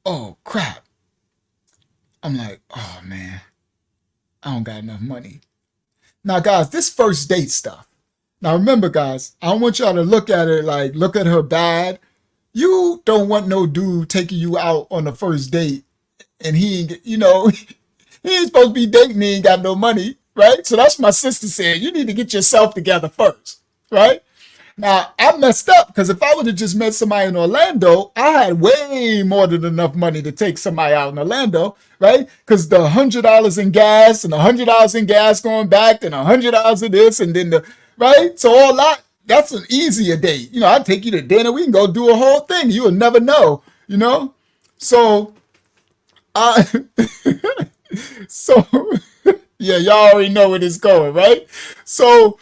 oh crap. I'm like, oh man, I don't got enough money. Now guys, this first date stuff. Now remember guys, I don't want y'all to look at it like, look at her bad. You don't want no dude taking you out on the first date and he ain't, he ain't supposed to be dating, he ain't got no money, right? So that's my sister saying, you need to get yourself together first, right? Now, I messed up because if I would have just met somebody in Orlando, I had way more than enough money to take somebody out in Orlando, right? Because the $100 in gas and $100 in gas going back and $100 of this and then right? So all that's an easier date. I'd take you to dinner. We can go do a whole thing. You will never know, So, so yeah, y'all already know where this is going, right? So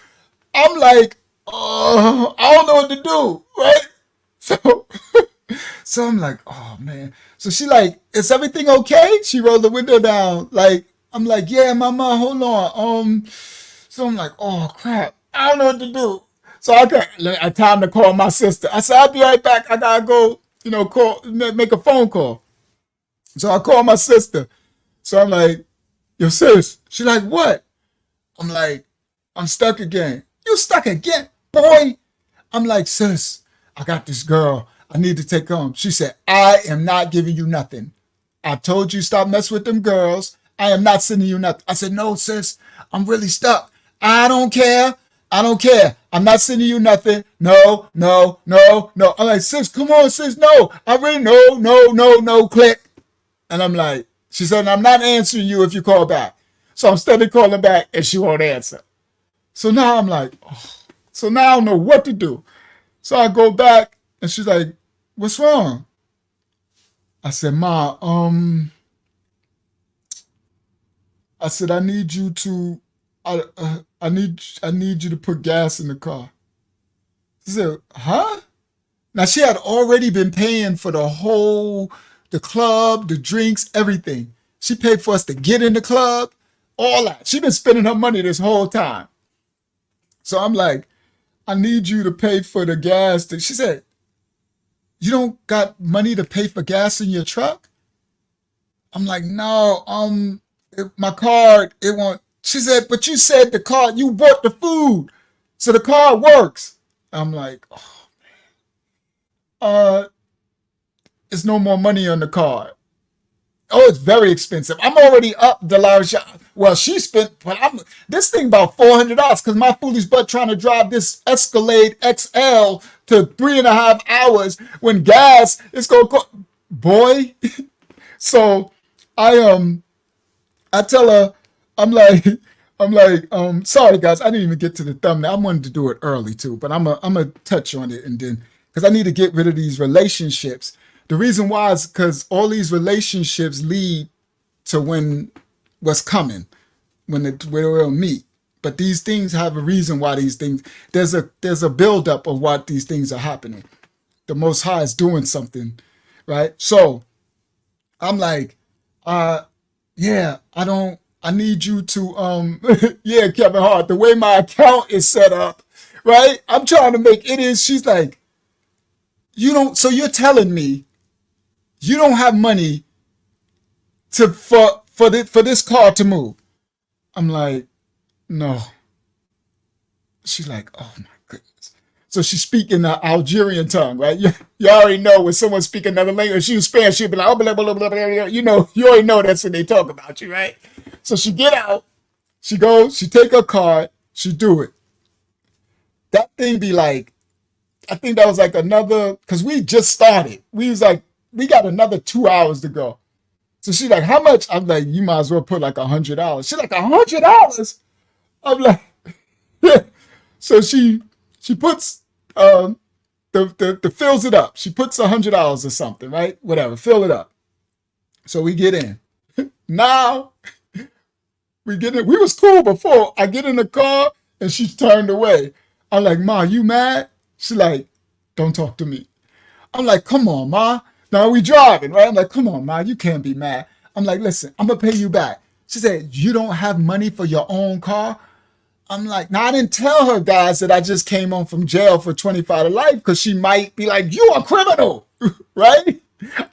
I'm like, I don't know what to do, right? So I'm like, oh man. So she like, is everything okay? She rolled the window down. Like, I'm like, yeah, mama, hold on. So I'm like, oh crap, I don't know what to do. So I got time to call my sister. I said, I'll be right back. I gotta go make a phone call. So I call my sister. So I'm like, yo, sis. She's like, what? I'm like, I'm stuck again. You stuck again, boy? I'm like, sis, I got this girl. I need to take her home. She said, I am not giving you nothing. I told you stop messing with them girls. I am not sending you nothing. I said, no, sis, I'm really stuck. I don't care. I don't care. I'm not sending you nothing. No, no, no, no. I'm like, sis, come on, sis. No, I really, no, no, no, no, click. And I'm like, she said, I'm not answering you if you call back. So I'm steady calling back and she won't answer. So now I'm like, oh. So now I don't know what to do. So I go back and she's like, what's wrong? I said, Ma, I said, I need you to, I need you to put gas in the car. She said, huh? Now she had already been paying for the club, the drinks, everything. She paid for us to get in the club, all that. She been spending her money this whole time. So I'm like, I need you to pay for the gas. She said, you don't got money to pay for gas in your truck? I'm like, no, my card, it won't. She said, but you said the card, you bought the food, so the card works. I'm like, there's no more money on the card. Oh, it's very expensive. I'm already up, Delaria. Well, she spent, but this thing about $400 because my foolish butt trying to drive this Escalade XL to 3.5 hours when gas is gonna go. Boy, so I tell her, sorry guys, I didn't even get to the thumbnail. I wanted to do it early too, but I'm gonna touch on it and then because I need to get rid of these relationships. The reason why is because all these relationships lead to what's coming, when we'll meet. But these things have a reason why these things, there's a buildup of what these things are happening. The Most High is doing something, right? So I'm like, yeah, I need you to, yeah, Kevin Hart, the way my account is set up, right? I'm trying to make it is, she's like, so you're telling me you don't have money for this car to move. I'm like, no. She's like, oh my goodness. So she's speaking the Algerian tongue, right? You already know when someone speak another language, she was Spanish, she'd be like, oh, blah, blah, blah, blah, blah. You already know that's when they talk about you, right? So she get out, she goes, she take her card, she do it. That thing be like, I think that was like another, because we just started. We was like, we got another 2 hours to go. So she's like, how much? I'm like, you might as well put like $100. She's like, $100? I'm like, yeah. So she puts the fills it up. She puts $100 or something, right? Whatever, fill it up. So we get in. Now we get in. We was cool before. I get in the car and she turned away. I'm like, Ma, you mad? She's like, don't talk to me. I'm like, come on, Ma. Now we driving, right? I'm like, come on, Ma, you can't be mad. I'm like, listen, I'm gonna pay you back. She said, you don't have money for your own car? I'm like, now I didn't tell her, guys, that I just came home from jail for 25 to life because she might be like, you a criminal, right?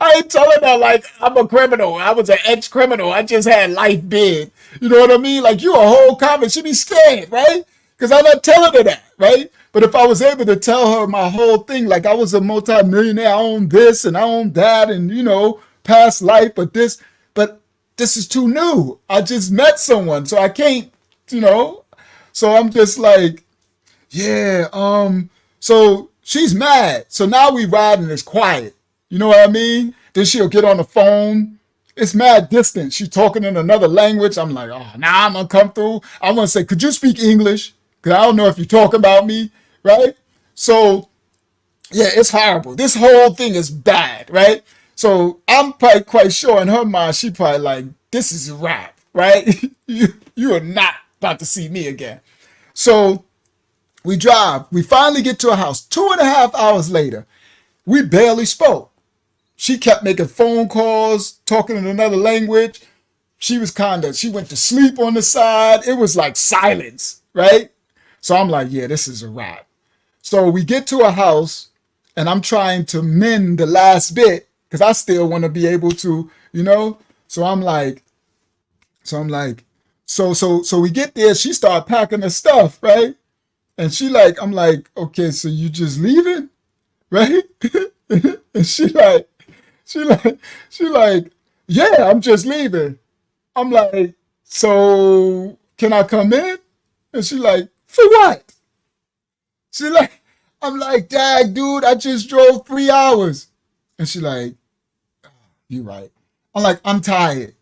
I ain't telling her like I'm a criminal. I was an ex-criminal. I just had life bid. You know what I mean? Like you a whole convict. She be scared, right? Because I'm not telling her that, right? But if I was able to tell her my whole thing, like I was a multi-millionaire, I own this and I own that and, past life, but this is too new. I just met someone, so I can't, So I'm just like, yeah, so she's mad. So now we riding, it's quiet. You know what I mean? Then she'll get on the phone. It's mad distance. She's talking in another language. I'm like, oh, now I'm gonna come through. I'm gonna say, could you speak English? Because I don't know if you talk about me, right? So, yeah, it's horrible. This whole thing is bad, right? So I'm probably quite sure in her mind, she probably like, this is a wrap, right? you are not about to see me again. So we drive. We finally get to a house. 2.5 hours later, we barely spoke. She kept making phone calls, talking in another language. She went to sleep on the side. It was like silence, right? So I'm like, yeah, this is a wrap. So we get to a house and I'm trying to mend the last bit because I still want to be able to, you know. So I'm like, so we get there. She start packing her stuff, right? And she like, I'm like, okay, so you just leaving, right? And she like, she like, yeah, I'm just leaving. I'm like, so can I come in? And she like, for what? She like, I'm like, Dad, dude, I just drove 3 hours. And she like, you right. I'm like, I'm tired.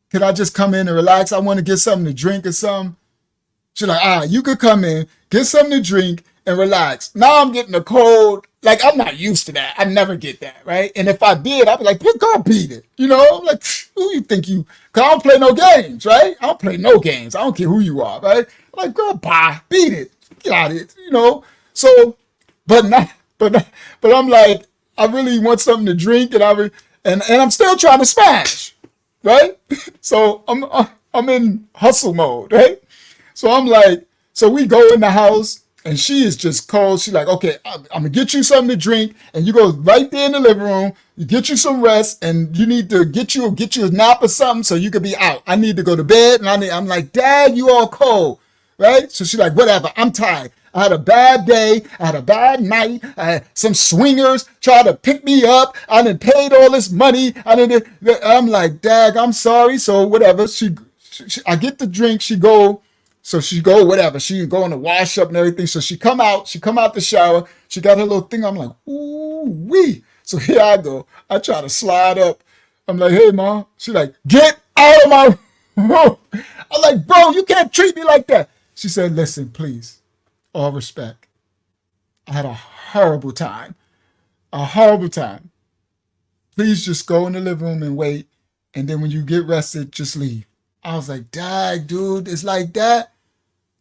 Can I just come in and relax? I want to get something to drink or something. She's like, you could come in, get something to drink, and relax. Now I'm getting a cold. Like, I'm not used to that. I never get that, right? And if I did, I'd be like, "Put God beat it." You know? I'm like, who you think you? Because I don't play no games, right? I don't play no games. I don't care who you are, right? I'm like, girl, bye, beat it. Get out of it, you know? So, but not, but I'm like, I really want something to drink, and and I'm still trying to smash, right? So I'm in hustle mode, right? So I'm like, so we go in the house and she is just cold. She's like, okay, I'm gonna get you something to drink, and you go right there in the living room. You get you some rest, and you need to get you a nap or something so you could be out. I need to go to bed, and I'm like, Dad, you all cold, right? So she's like, whatever, I'm tired. I had a bad day. I had a bad night. Some swingers tried to pick me up. I done paid all this money. I'm like, Dad, I'm sorry. So whatever. I get the drink. She go, whatever. She go in the wash up and everything. So she come out the shower. She got her little thing. I'm like, ooh wee. So here I go. I try to slide up. I'm like, hey, Mom. She like, get out of my room. I'm like, bro, you can't treat me like that. She said, listen, please. All respect. I had a horrible time. A horrible time. Please just go in the living room and wait. And then when you get rested, just leave. I was like, Dad, dude, it's like that.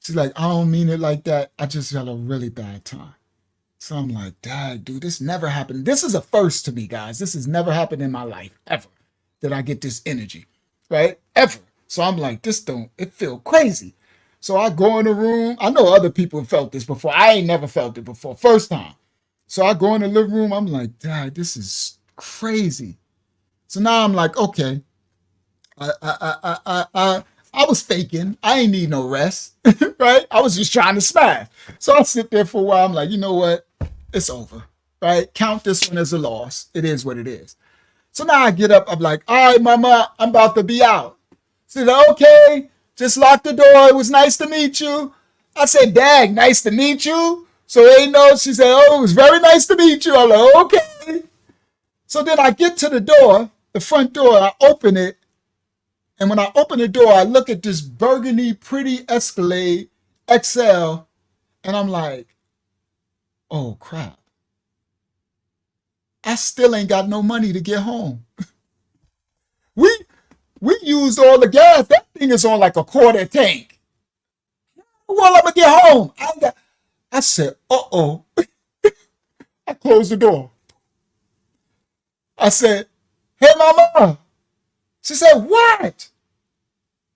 She's like, I don't mean it like that. I just had a really bad time. So I'm like, Dad, dude, this never happened. This is a first to me, guys. This has never happened in my life, ever, that I get this energy, right? Ever. So I'm like, it feel crazy. So I go in the room. I know other people have felt this before. I ain't never felt it before. First time. So I go in the living room. I'm like, Dad, this is crazy. So now I'm like, okay. I was faking. I ain't need no rest, right? I was just trying to smash. So I sit there for a while. I'm like, you know what? It's over, right? Count this one as a loss. It is what it is. So now I get up. I'm like, all right, Mama, I'm about to be out. She said, okay, just lock the door. It was nice to meet you. I said, Dad, nice to meet you. So ain't no, she said, oh, it was very nice to meet you. I'm like, okay. So then I get to the door, the front door, I open it. And when I open the door, I look at this burgundy, pretty Escalade XL, and I'm like, oh, crap. I still ain't got no money to get home. We used all the gas. That thing is on like a quarter tank. Well, I'm going to get home. I said, uh-oh. I closed the door. I said, hey, Mama. She said, what?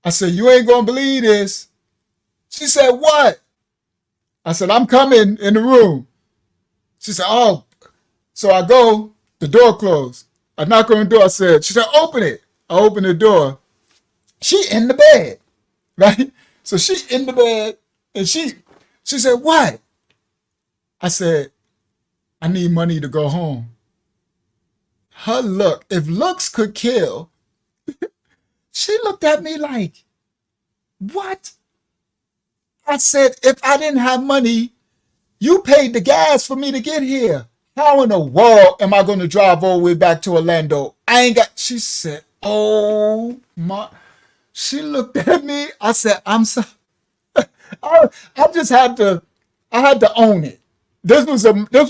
I said, you ain't going to believe this. She said, what? I said, I'm coming in the room. She said, oh. So I go, the door closed. I knock on the door. She said, open it. I open the door. She in the bed, right? So she in the bed, and she said, what? I said, I need money to go home. Her look, if looks could kill, she looked at me like, what? I said, if I didn't have money, you paid the gas for me to get here. How in the world am I going to drive all the way back to Orlando? I ain't got, she said, oh my, she looked at me. I said, I'm sorry. I had to own it. This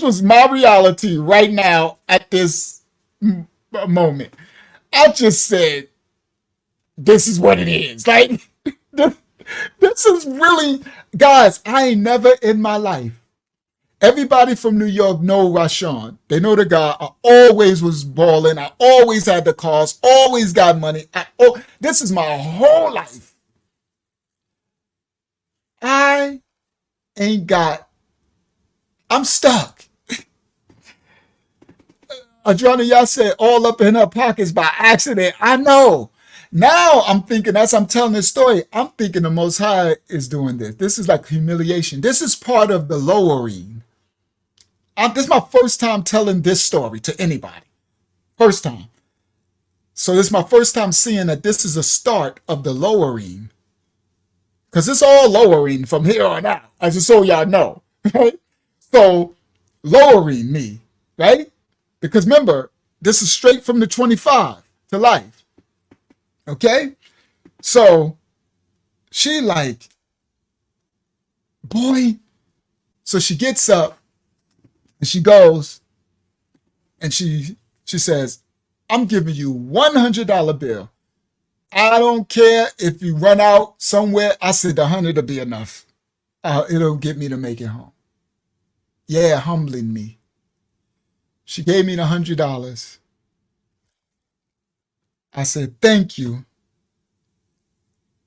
was my reality right now at this moment. I just said, this is what it is. Like, this is really, guys, I ain't never in my life. Everybody from New York know Rashawn. They know the guy. I always was balling. I always had the cars, always got money. This is my whole life. I'm stuck. Adriana Yahshuah all up in her pockets by accident. I know. Now I'm thinking, as I'm telling this story, I'm thinking the Most High is doing this. This is like humiliation. This is part of the lowering. This is my first time telling this story to anybody. First time. So this is my first time seeing that this is a start of the lowering. Because it's all lowering from here on out, as just so y'all know. Right? So lowering me, right? Because remember, this is straight from the 25 to life. Okay? So she like, boy. So she gets up and she goes and she says, I'm giving you $100 bill. I don't care if you run out somewhere. I said the 100 will be enough. It'll get me to make it home. Yeah, humbling me. She gave me the $100. I said, thank you.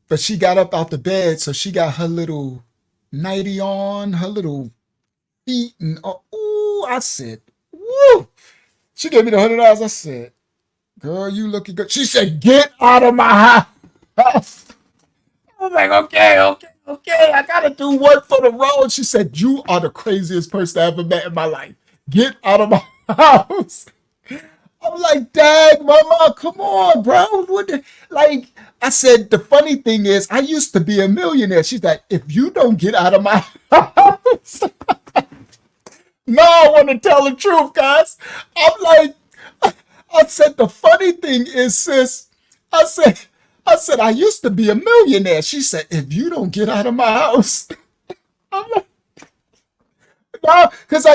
But she got up out the bed, so she got her little nightie on, her little feet, and ooh, I said, woo. She gave me the $100. I said, girl, you looking good. She said, get out of my house. I was like, okay. I got to do work for the road. She said, you are the craziest person I ever met in my life. Get out of my house. I'm like, dang, mama, come on, bro. Like, I said, the funny thing is, I used to be a millionaire. She's like, if you don't get out of my house. No, I want to tell the truth, guys. I'm like, I said, the funny thing is, sis, I said, I used to be a millionaire. She said, if you don't get out of my house. I'm like, no, because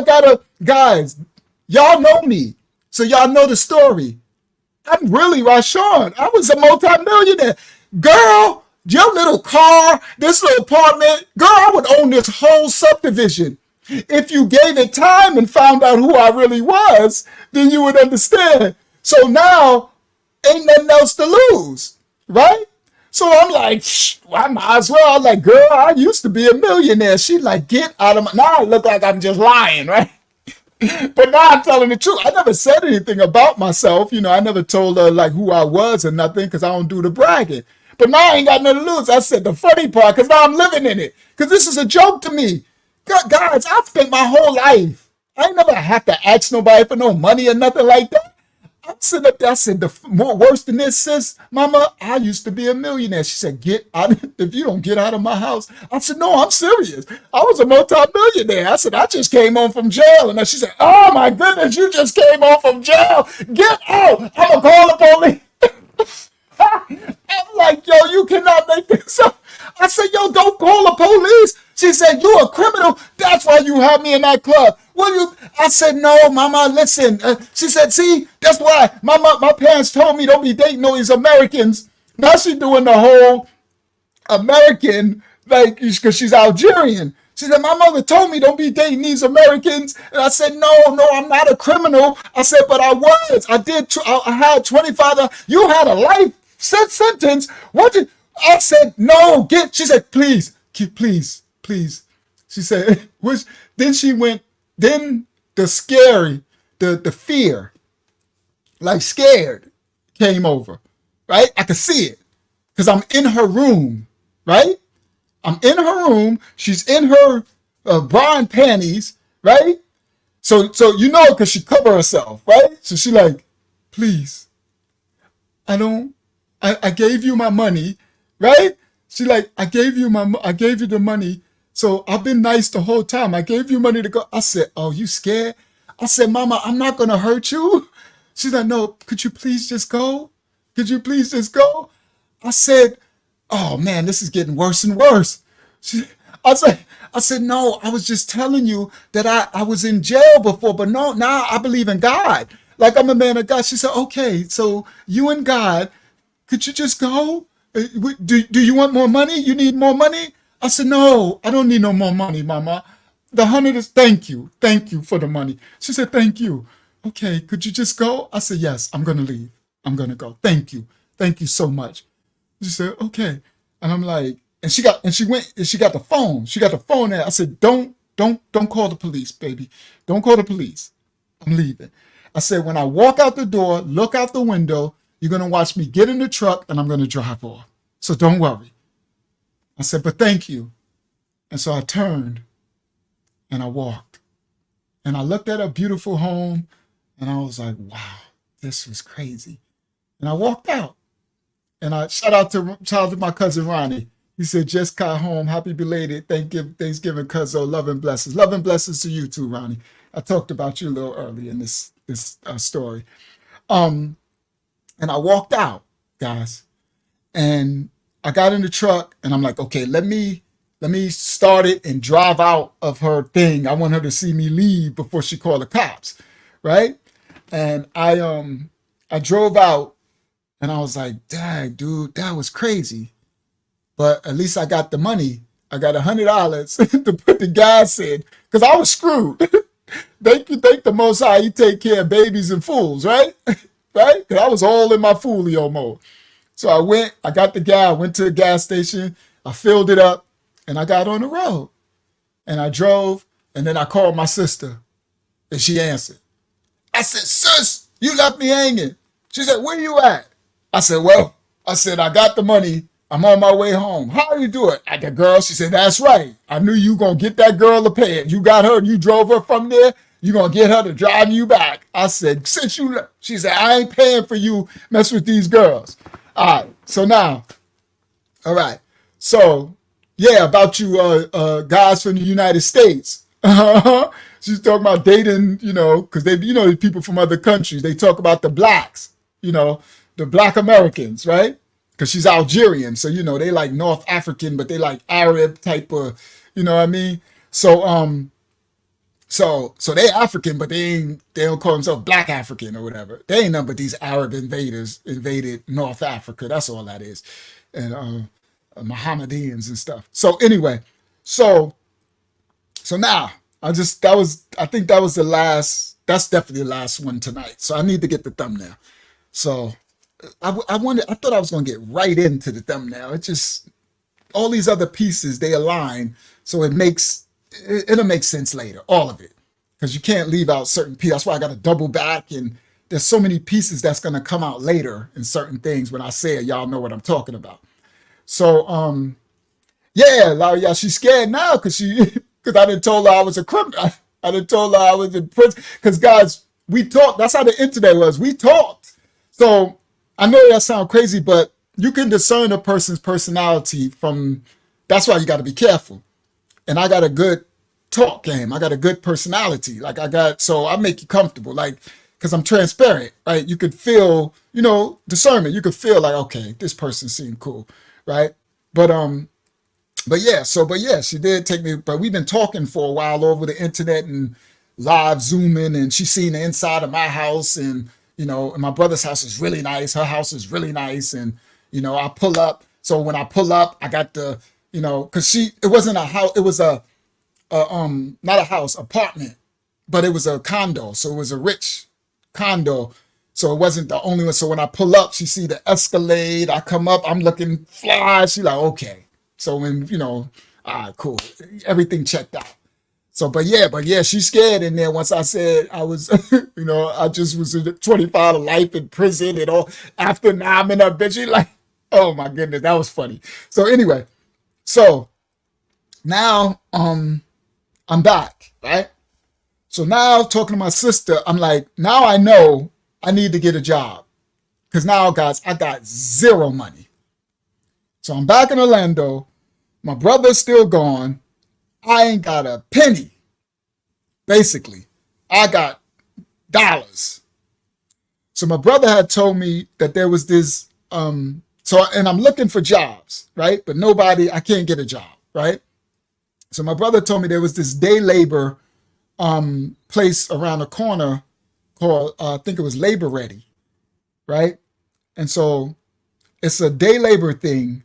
guys, y'all know me. So y'all know the story. I'm really Rashawn. I was a multi-millionaire. Girl, your little car, this little apartment, girl, I would own this whole subdivision. If you gave it time and found out who I really was, then you would understand. So now, ain't nothing else to lose, right? So I'm like, I might as well. I'm like, girl, I used to be a millionaire. She like, get out of my, now I look like I'm just lying, right? But now I'm telling the truth. I never said anything about myself. You know, I never told her like who I was or nothing because I don't do the bragging. But now I ain't got nothing to lose. I said the funny part because now I'm living in it. Because this is a joke to me. Guys, I've spent my whole life. I ain't never have to ask nobody for no money or nothing like that. I'm sitting up there. I said, more worse than this, sis, mama, I used to be a millionaire. She said, get out. If you don't get out of my house. I said, no, I'm serious. I was a multi-millionaire. I said, I just came home from jail. And she said, oh my goodness, you just came home from jail. Get out. I'm going to call the police. I'm like, yo, you cannot make this up. I said, yo, don't call the police. She said, you a criminal. That's why you have me in that club. I said, no, mama, listen. She said, see, that's why my parents told me don't be dating all these Americans. Now she's doing the whole American, like, because she's Algerian. She said, my mother told me don't be dating these Americans. And I said, no, I'm not a criminal. I said, but I was. I had 25. You had a life sentence. What did I said, no, she said, please. She said, then she went, then the fear, like scared, came over, right? I could see it because I'm in her room, right? I'm in her room. She's in her bra and panties, right? So you know, because she covered herself, right? So she like, please, I gave you my money, right? She like, I gave you the money. So I've been nice the whole time. I gave you money to go. I said, oh, you scared? I said, mama, I'm not going to hurt you. She's like, no, could you please just go? I said, oh man, this is getting worse and worse. I said, no, I was just telling you that I was in jail before, but no, now I believe in God. Like I'm a man of God. She said, okay, so you and God, could you just go? Do you want more money? You need more money? I said, no, I don't need no more money, mama. The 100 is thank you for the money. She said, thank you. Okay, could you just go? I said, yes, I'm going to leave. I'm going to go. Thank you so much. She said, okay. And I'm like, and she got the phone. She got the phone there. I said, don't call the police, baby. Don't call the police. I'm leaving. I said, when I walk out the door, look out the window, you're going to watch me get in the truck and I'm going to drive off. So don't worry. I said, but thank you. And so I turned and I walked. And I looked at a beautiful home and I was like, wow, this was crazy. And I walked out. And I shout out to my cousin Ronnie. He said, just got home. Happy belated Thanksgiving, cuzzo. Love and blessings. Love and blessings to you too, Ronnie. I talked about you a little early in this story. And I walked out, guys. And I got in the truck and I'm like, okay, let me start it and drive out of her thing. I want her to see me leave before she called the cops, right? And I drove out and I was like, dang, dude, that was crazy. But at least I got the money. I got $100 to put the gas in because I was screwed. Thank the Most High, He take care of babies and fools, right? Right? Because I was all in my foolio mode. So I got the gas, I went to the gas station, I filled it up, and I got on the road. And I drove, and then I called my sister, and she answered. I said, sis, you left me hanging. She said, where you at? I said, I got the money. I'm on my way home. How you do it? The girl, she said, that's right. I knew you going to get that girl to pay it. You got her, you drove her from there. You going to get her to drive you back. I said, since you left. She said, I ain't paying for you mess with these girls. All right. So now, all right. So, yeah, about you guys from the United States. She's talking about dating, because they, people from other countries. They talk about the blacks, the black Americans, right? Because she's Algerian. So, they like North African, but they like Arab type of, you know what I mean? So, so they African, but they don't call themselves black African or whatever. They ain't nothing but these Arab invaders invaded North Africa. That's all that is. And Mohammedans and stuff. So anyway, so now I think that was the last, that's definitely the last one tonight. So I need to get the thumbnail. So I thought I was going to get right into the thumbnail. It just, all these other pieces, they align. So it'll make sense later, all of it. Because you can't leave out certain pieces. That's why I got to double back. And there's so many pieces that's going to come out later in certain things. When I say it, y'all know what I'm talking about. So, yeah, she's scared now because I didn't told her I was a criminal. I didn't told her I was in prison. Because guys, we talked. That's how the internet was. We talked. So I know that sounds crazy, but you can discern a person's personality from, that's why you got to be careful. And I got a good talk game. I got a good personality. So I make you comfortable, because I'm transparent, right? You could feel, discernment. You could feel like, okay, this person seemed cool, right? But yeah, she did take me, but we've been talking for a while over the internet and live Zooming, and she's seen the inside of my house, and, and my brother's house is really nice. Her house is really nice. And, I pull up. So when I pull up, I got the, because it wasn't a house, it was not a house, apartment, but it was a condo. So it was a rich condo. So it wasn't the only one. So when I pull up, she see the Escalade. I come up, I'm looking fly. She like, okay. So when, all right, cool. Everything checked out. So, but yeah, she's scared in there. Once I said I was, I just was 25 to life in prison and all. After now I'm in that bitch. She like, oh my goodness, that was funny. So anyway, so now I'm back, right? So now talking to my sister, I'm like, now I know I need to get a job. Because now, guys, I got zero money. So I'm back in Orlando. My brother's still gone. I ain't got a penny. Basically, I got dollars. So my brother had told me that there was this, and I'm looking for jobs, right? But I can't get a job, right? So my brother told me there was this day labor place around the corner called, I think it was Labor Ready, right? And so it's a day labor thing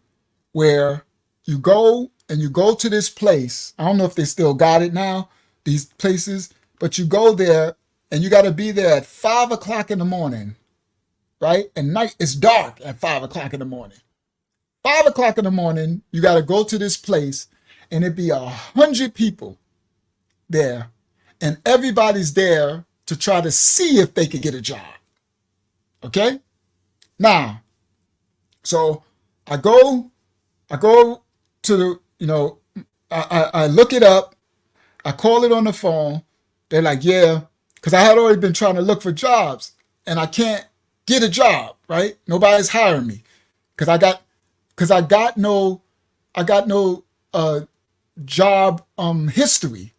where you go to this place. I don't know if they still got it now, these places, but you go there and you got to be there at 5 o'clock in the morning, right? And night, it's dark at 5 o'clock in the morning. 5 o'clock in the morning, you got to go to this place and it'd be 100 people there. And everybody's there to try to see if they could get a job. Okay? Now, so I go to the, I look it up. I call it on the phone. They're like, yeah, because I had already been trying to look for jobs and I can't get a job, right? Nobody's hiring me because I got no job history.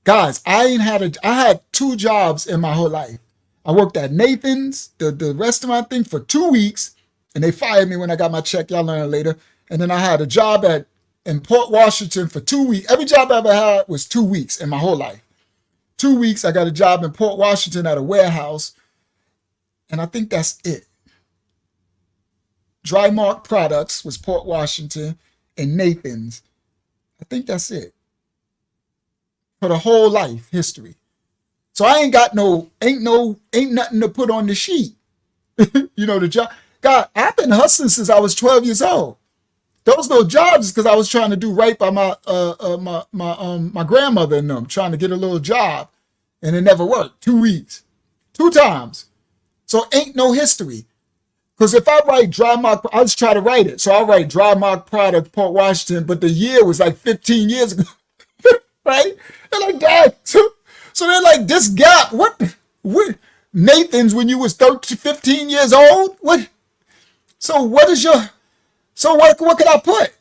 Guys, I had 2 jobs in my whole life. I worked at Nathan's, the restaurant thing, for 2 weeks, and they fired me when I got my check. Y'all learn later. And then I had a job in Port Washington for 2 weeks. Every job I ever had was 2 weeks in my whole life. 2 weeks, I got a job in Port Washington at a warehouse, and I think that's it. Dry Mark Products was Port Washington, and Nathan's. I think that's it for the whole life history. So I ain't nothing to put on the sheet. The job. God, I've been hustling since I was 12 years old. Those no jobs because I was trying to do right by my grandmother and them, trying to get a little job, and it never worked. 2 weeks, 2 times. So ain't no history. Because if I write Dry Mark, I'll just try to write it. So I'll write Dry Mark Product, Port Washington, but the year was like 15 years ago. Right? They're like, Dad. So they're like, this gap, what Nathan's when you was 15 years old? What? So what could I put?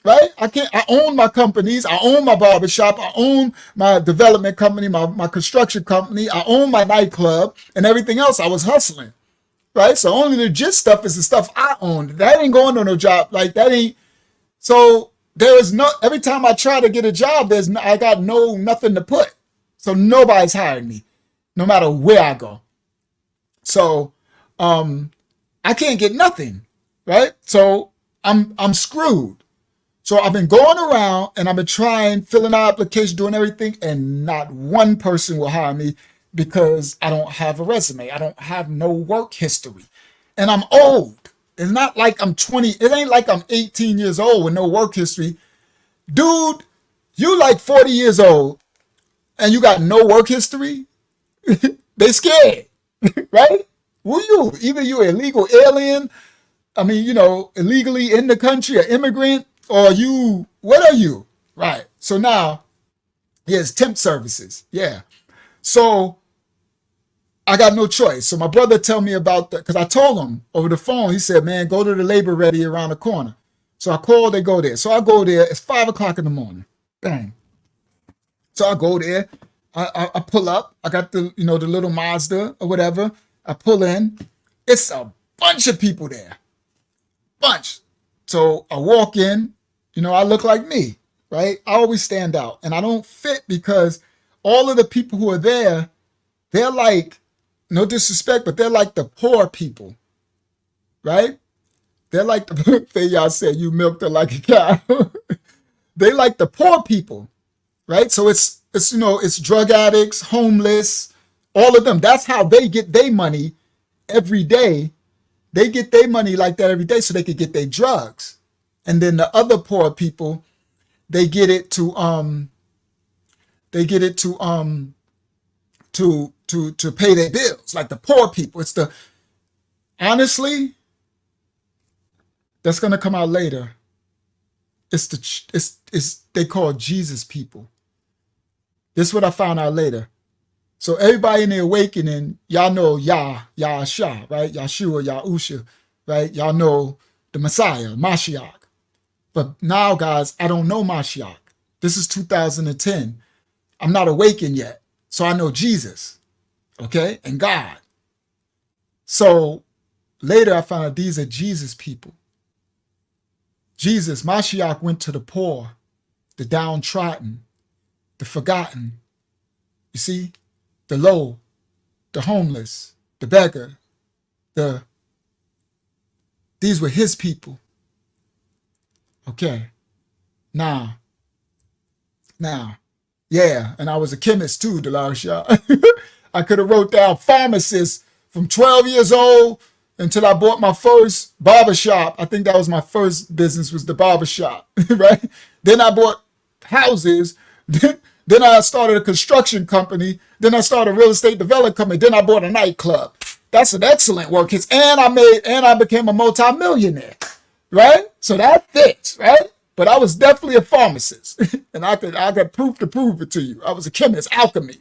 Right? I own my companies. I own my barbershop. I own my development company, my construction company. I own my nightclub and everything else. I was hustling. Right? So only the legit stuff is the stuff I owned. That ain't going on no job. Like that ain't. So there is no, every time I try to get a job, I got nothing to put. So nobody's hiring me, no matter where I go. So I can't get nothing. Right? So I'm screwed. So I've been going around and I've been trying, filling out applications, doing everything, and not one person will hire me because I don't have a resume. I don't have no work history. And I'm old. It's not like I'm 20. It ain't like I'm 18 years old with no work history. Dude, you like 40 years old and you got no work history? They scared, right? Who you? Either you an illegal alien, illegally in the country, an immigrant, or what are you? Right. So now, here's temp services. Yeah. So I got no choice. So my brother tell me about that because I told him over the phone. He said, man, go to the Labor Ready around the corner. So I called, they go there. So I go there. It's 5 o'clock in the morning. Bang. So I go there. I pull up. I got the little Mazda or whatever. I pull in. It's a bunch of people there. Bunch. So I walk in. I look like me, right? I always stand out. And I don't fit because all of the people who are there, they're like, no disrespect, but they're like the poor people, right? They're like y'all said, you milked her like a cow. They like the poor people, right? So it's drug addicts, homeless, all of them. That's how they get their money every day. They get their money like that every day so they could get their drugs. And then the other poor people, they get it to pay their bills. Like the poor people. Honestly, that's gonna come out later. They call Jesus people. This is what I found out later. So everybody in the awakening, y'all know Yahshuah, right? Yahshuah, right? Y'all know the Messiah, Mashiach. But now, guys, I don't know Mashiach. This is 2010. I'm not awakened yet. So I know Jesus, okay, and God. So later I found out these are Jesus people. Jesus, Mashiach, went to the poor, the downtrodden, the forgotten, you see, the low, the homeless, the beggar, these were his people. Okay. Now, yeah, and I was a chemist too, Delarshah. I could have wrote down pharmacist from 12 years old until I bought my first barbershop. I think that was my first business, was the barbershop, right? Then I bought houses. Then I started a construction company. Then I started a real estate development company. Then I bought a nightclub. That's an excellent work. And I became a multimillionaire, right? So that fits, right? But I was definitely a pharmacist, and I could proof to prove it to you. I was a chemist, alchemy.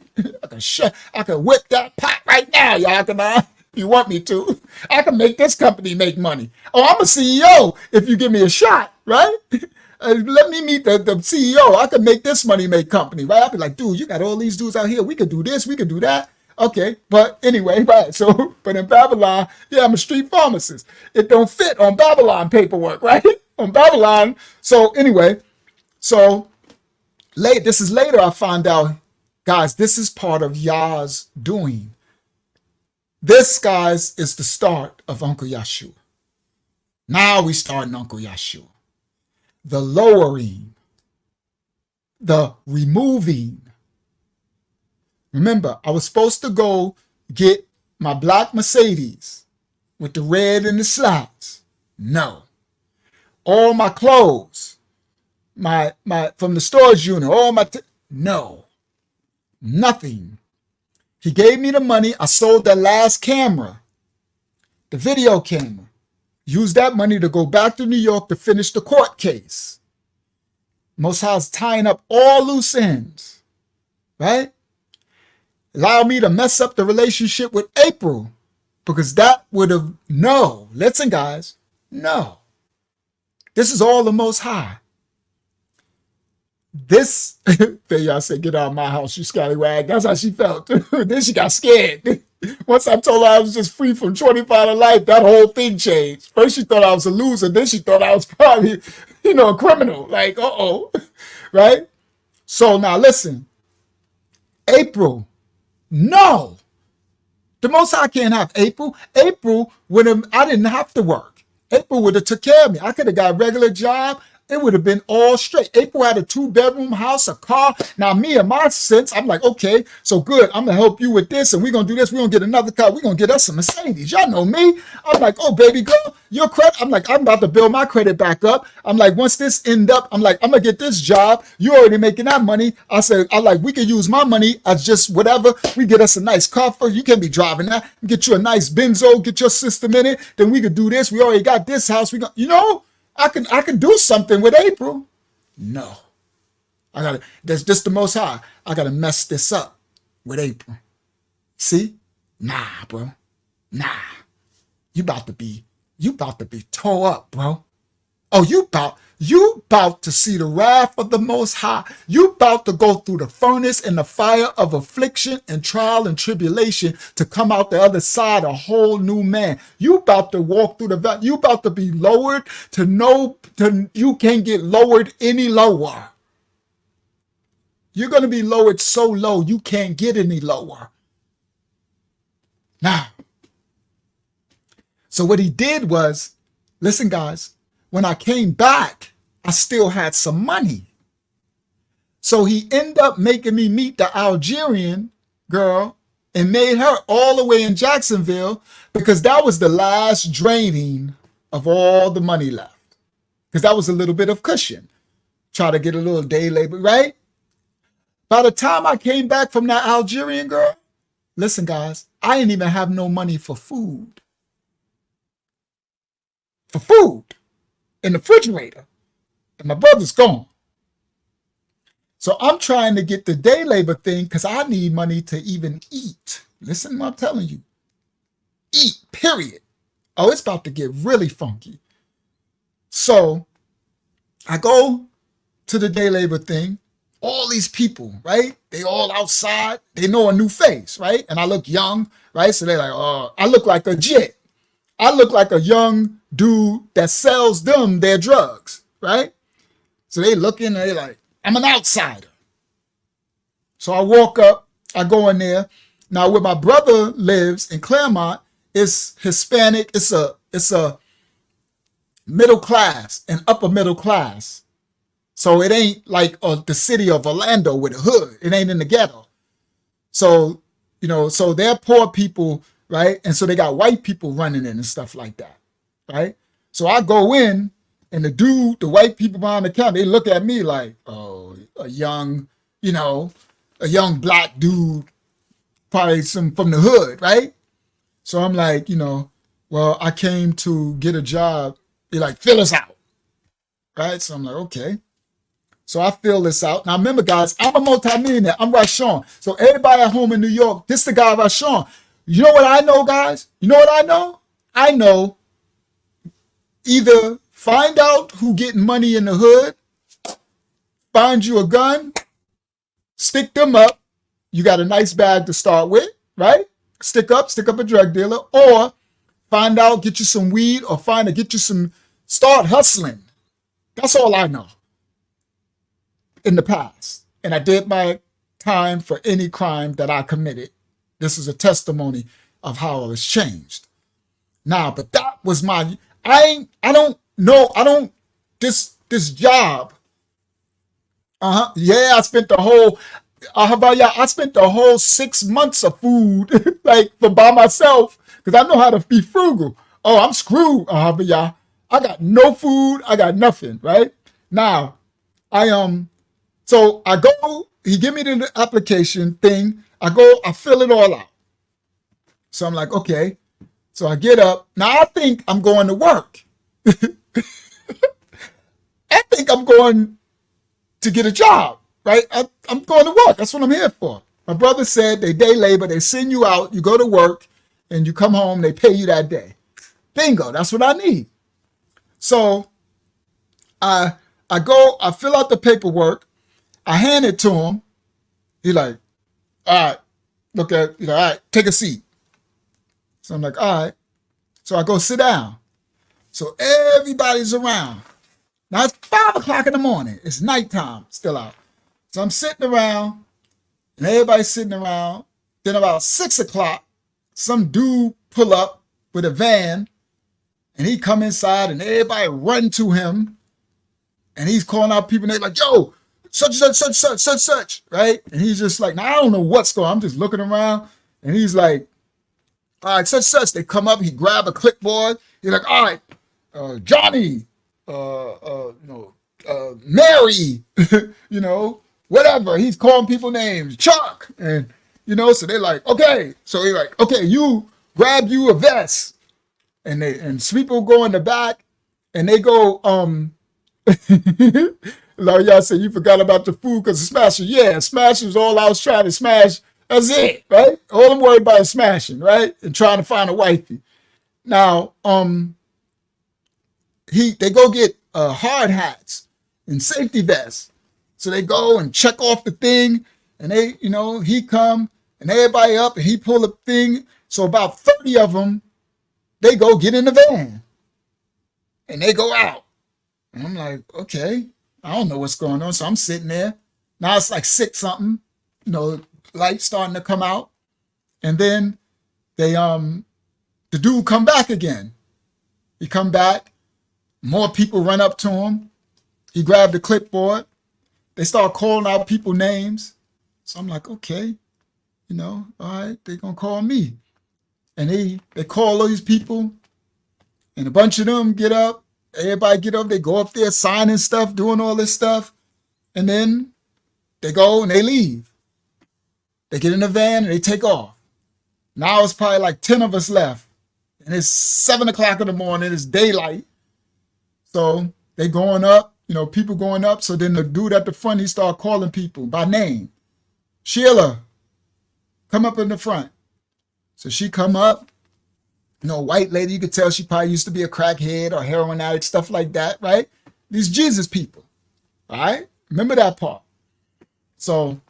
I could whip that pot right now, y'all. If you want me to, I can make this company make money. Oh, I'm a CEO if you give me a shot, right? Let me meet the CEO. I can make this money make company, right? I'll be like, dude, you got all these dudes out here. We could do this, we could do that. Okay, but anyway, right? So, but in Babylon, yeah, I'm a street pharmacist. It don't fit on Babylon paperwork, right? On Babylon. So anyway, so this is later I find out, guys, this is part of Yah's doing. This, guys, is the start of Uncle Yahshuah. Now we start in Uncle Yahshuah. The lowering, the removing. Remember, I was supposed to go get my black Mercedes with the red and the slats. No. All my clothes, my from the storage unit, no. Nothing. He gave me the money. I sold the last camera, the video camera. Used that money to go back to New York to finish the court case. Most High's tying up all loose ends, right? Allow me to mess up the relationship with April, because that would have, no. Listen, guys, no. This is all the Most High. This, y'all said, get out of my house, you scallywag. That's how she felt. Then she got scared. Once I told her I was just free from 25 to life, that whole thing changed. First she thought I was a loser. Then she thought I was probably, a criminal. Like, uh-oh, right? So now listen, April, no. The Most High can't have April. April would have, I didn't have to work. April would have took care of me. I could have got a regular job. It would have been all straight. April had a 2-bedroom house, a car. Now, me in my sense, I'm like, okay, so good. I'm going to help you with this, and we're going to do this. We're going to get another car. We're going to get us a Mercedes. Y'all know me. I'm like, oh, baby girl, your credit. I'm like, I'm about to build my credit back up. I'm like, once this end up, I'm like, I'm going to get this job. You already making that money. I said, we can use my money as just whatever. We get us a nice car for you. Can't be driving that. Get you a nice Benzo, get your system in it. Then we could do this. We already got this house. I can do something with April. No. That's just the Most High. I gotta mess this up with April. See? Nah, bro. Nah. You about to be tore up, bro. Oh, you about to see the wrath of the Most High. You about to go through the furnace and the fire of affliction and trial and tribulation to come out the other side a whole new man. You about to walk through the valley. You about to be lowered you can't get lowered any lower. You're going to be lowered so low you can't get any lower. Now, so what he did was, listen, guys, when I came back, I still had some money. So he ended up making me meet the Algerian girl and made her all the way in Jacksonville, because that was the last draining of all the money left. Because that was a little bit of cushion. Try to get a little day labor, right? By the time I came back from that Algerian girl, listen, guys, I didn't even have no money for food. For food. In the refrigerator, and my brother's gone. So I'm trying to get the day labor thing because I need money to even eat. Listen to what I'm telling you. Eat, period. Oh, it's about to get really funky. So I go to the day labor thing. All these people, right? They all outside. They know a new face, right? And I look young, right? So they're like, oh, I look like a jit. I look like a young dude that sells them their drugs, right? So they look in and they're like, I'm an outsider. So I walk up, I go in there. Now where my brother lives in Claremont, it's Hispanic. It's a middle class and upper middle class. So it ain't like the city of Orlando with a hood. It ain't in the ghetto. So, so they're poor people, right? And so they got white people running in and stuff like that, right? So I go in, and the white people behind the counter, they look at me like, oh, a young, you know, a young black dude, probably some from the hood, right? So I'm like, well, I came to get a job. They're like, fill us out, right? So I'm like, okay. So I fill this out. Now remember, guys, I'm a multimillionaire. I'm Rashawn. So everybody at home in New York, this is the guy Rashawn. You know what I know, guys? You know what I know? I know either find out who getting money in the hood, find you a gun, stick them up. You got a nice bag to start with, right? Stick up a drug dealer, or find out, get you some weed, or start hustling. That's all I know in the past. And I did my time for any crime that I committed. This is a testimony of how I was changed. Now, but that was this job. Yeah, I spent the whole, I spent the whole 6 months of food, like by myself, because I know how to be frugal. Oh, I'm screwed, I got no food, I got nothing, right? Now, so I go, he give me the application thing, I fill it all out. So I'm like, okay. So I get up. Now I think I'm going to work. I think I'm going to get a job, right? I'm going to work. That's what I'm here for. My brother said they day labor, they send you out, you go to work, and you come home, they pay you that day. Bingo, that's what I need. So I fill out the paperwork, I hand it to him. He like, all right, all right, take a seat. So I'm like, all right. So I go sit down. So everybody's around. Now it's 5 o'clock in the morning. It's nighttime, still out. So I'm sitting around, and everybody's sitting around. Then about 6 o'clock, some dude pull up with a van, and he come inside, and everybody run to him, and he's calling out people, and they're like, yo, such, right? And he's just like, now I don't know what's going on. I'm just looking around, and he's like, all right, such. They come up, he grab a clipboard. He's like, all right, Johnny, Mary, whatever. He's calling people names, Chuck. And, so they're like, okay. So he's like, okay, you grab you a vest. And people go in the back, and they go, like y'all said, you forgot about the food because of Smasher. Yeah, Smasher is all I was trying to smash. That's it, right? All I'm worried about is smashing, right? And trying to find a wifey. Now, they go get hard hats and safety vests. So they go and check off the thing, and he come and everybody up, and he pull the thing. So about 30 of them, they go get in the van, and they go out. And I'm like, okay, I don't know what's going on. So I'm sitting there. Now it's like 6 something, light starting to come out. And then the dude come back again. He come back, more people run up to him. He grabbed the clipboard. They start calling out people names. So I'm like, okay, all right, they're gonna call me. And they call all these people, and a bunch of them get up. Everybody get up, they go up there signing stuff, doing all this stuff. And then they go and they leave. They get in the van and they take off. Now it's probably like 10 of us left. And it's 7 o'clock in the morning, it's daylight. So they going up, people going up. So then the dude at the front, he start calling people by name. Sheila, come up in the front. So she come up, white lady, you could tell she probably used to be a crackhead or heroin addict, stuff like that, right? These Jesus people, all right? Remember that part. So,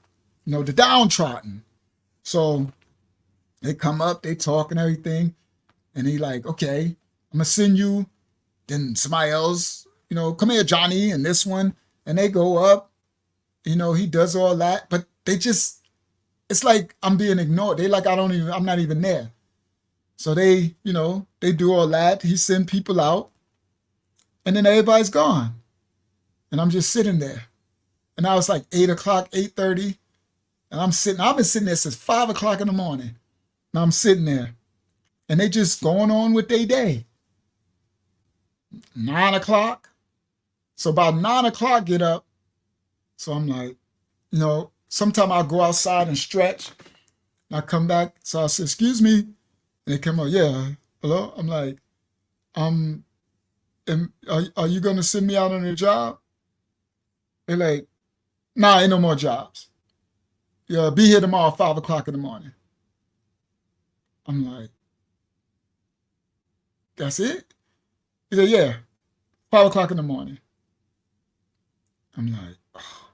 the downtrodden. So they come up, they talk and everything. And he like, okay, I'm gonna send you. Then somebody else, come here, Johnny, and this one. And they go up, he does all that. But it's like I'm being ignored. They like, I'm not even there. So they do all that. He send people out. And then everybody's gone. And I'm just sitting there. And now it's like 8 o'clock, 8:30. And I've been sitting there since 5 o'clock in the morning. And I'm sitting there. And they just going on with their day. 9 o'clock. So about 9 o'clock, get up. So I'm like, Sometimes I'll go outside and stretch. And I come back, so I say, excuse me. And they come up, yeah, hello? I'm like, are you going to send me out on a job? They're like, nah, ain't no more jobs. Yeah, be here tomorrow at 5 o'clock in the morning. I'm like, that's it? He said, yeah, 5 o'clock in the morning. I'm like, oh,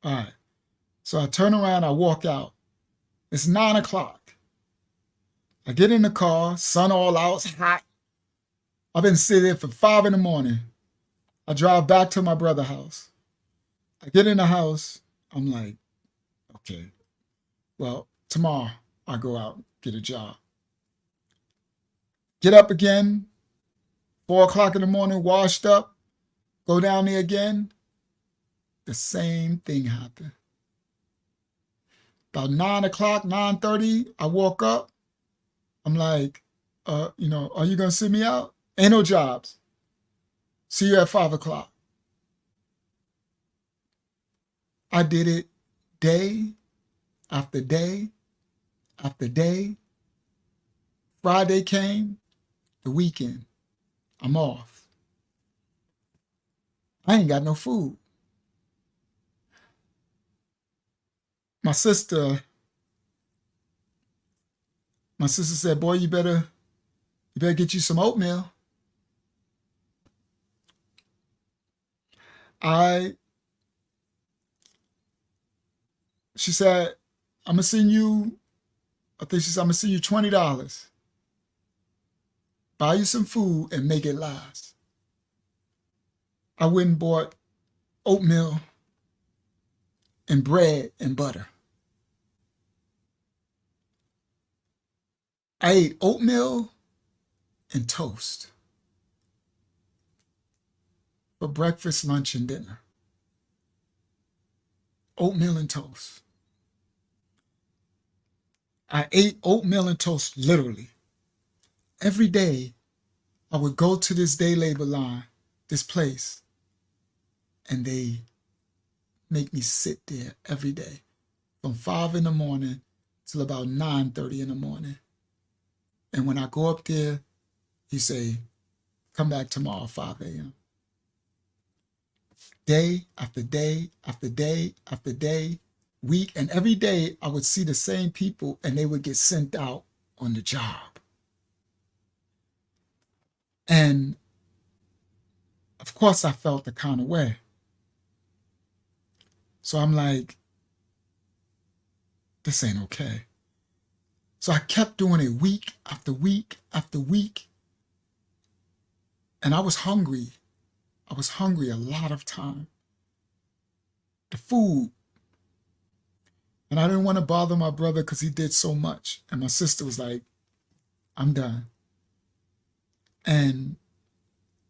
all right. So I turn around, I walk out. It's 9 o'clock. I get in the car, sun all out, it's hot. I've been sitting there for 5 in the morning. I drive back to my brother's house. I get in the house. I'm like, okay, well, tomorrow I go out, get a job. Get up again, 4 o'clock in the morning, washed up, go down there again. The same thing happened. About 9 o'clock, 9:30, I woke up. I'm like, are you going to send me out? Ain't no jobs. See you at 5 o'clock. I did it day after day after day. Friday came, the weekend. I'm off. I ain't got no food. My sister said, boy, you better get you some oatmeal. She said, I'm going to send you, I think she said, I'm going to send you $20. Buy you some food and make it last. I went and bought oatmeal and bread and butter. I ate oatmeal and toast for breakfast, lunch, and dinner. Oatmeal and toast. I ate oatmeal and toast literally. Every day, I would go to this day labor line, this place, and they make me sit there every day from 5 in the morning till about 9:30 in the morning. And when I go up there, he say, come back tomorrow, 5 a.m. Day after day after day after day, week, and every day I would see the same people and they would get sent out on the job. And of course I felt the kind of way. So I'm like, this ain't okay. So I kept doing it week after week after week. And I was hungry. I was hungry a lot of time. The food. And I didn't want to bother my brother because he did so much. And my sister was like, I'm done. And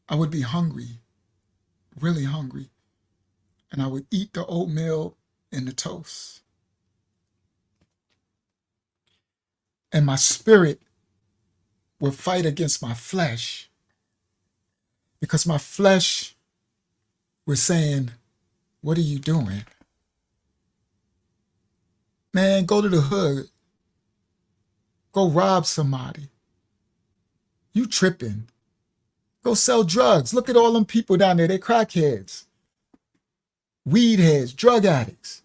I would be hungry, really hungry. And I would eat the oatmeal and the toast. And my spirit would fight against my flesh because my flesh was saying, what are you doing? Man, go to the hood. Go rob somebody. You tripping. Go sell drugs. Look at all them people down there. They're crackheads, weed heads, drug addicts.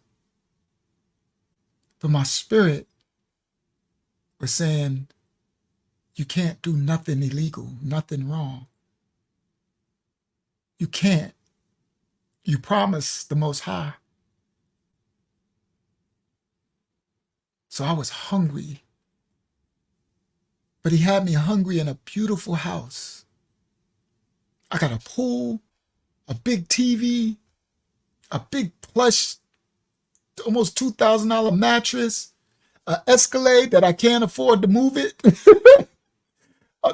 But my spirit was saying, you can't do nothing illegal, nothing wrong. You can't. You promised the Most High. So I was hungry. But he had me hungry in a beautiful house. I got a pool, a big TV, a big plush, almost $2,000 mattress, an Escalade that I can't afford to move it.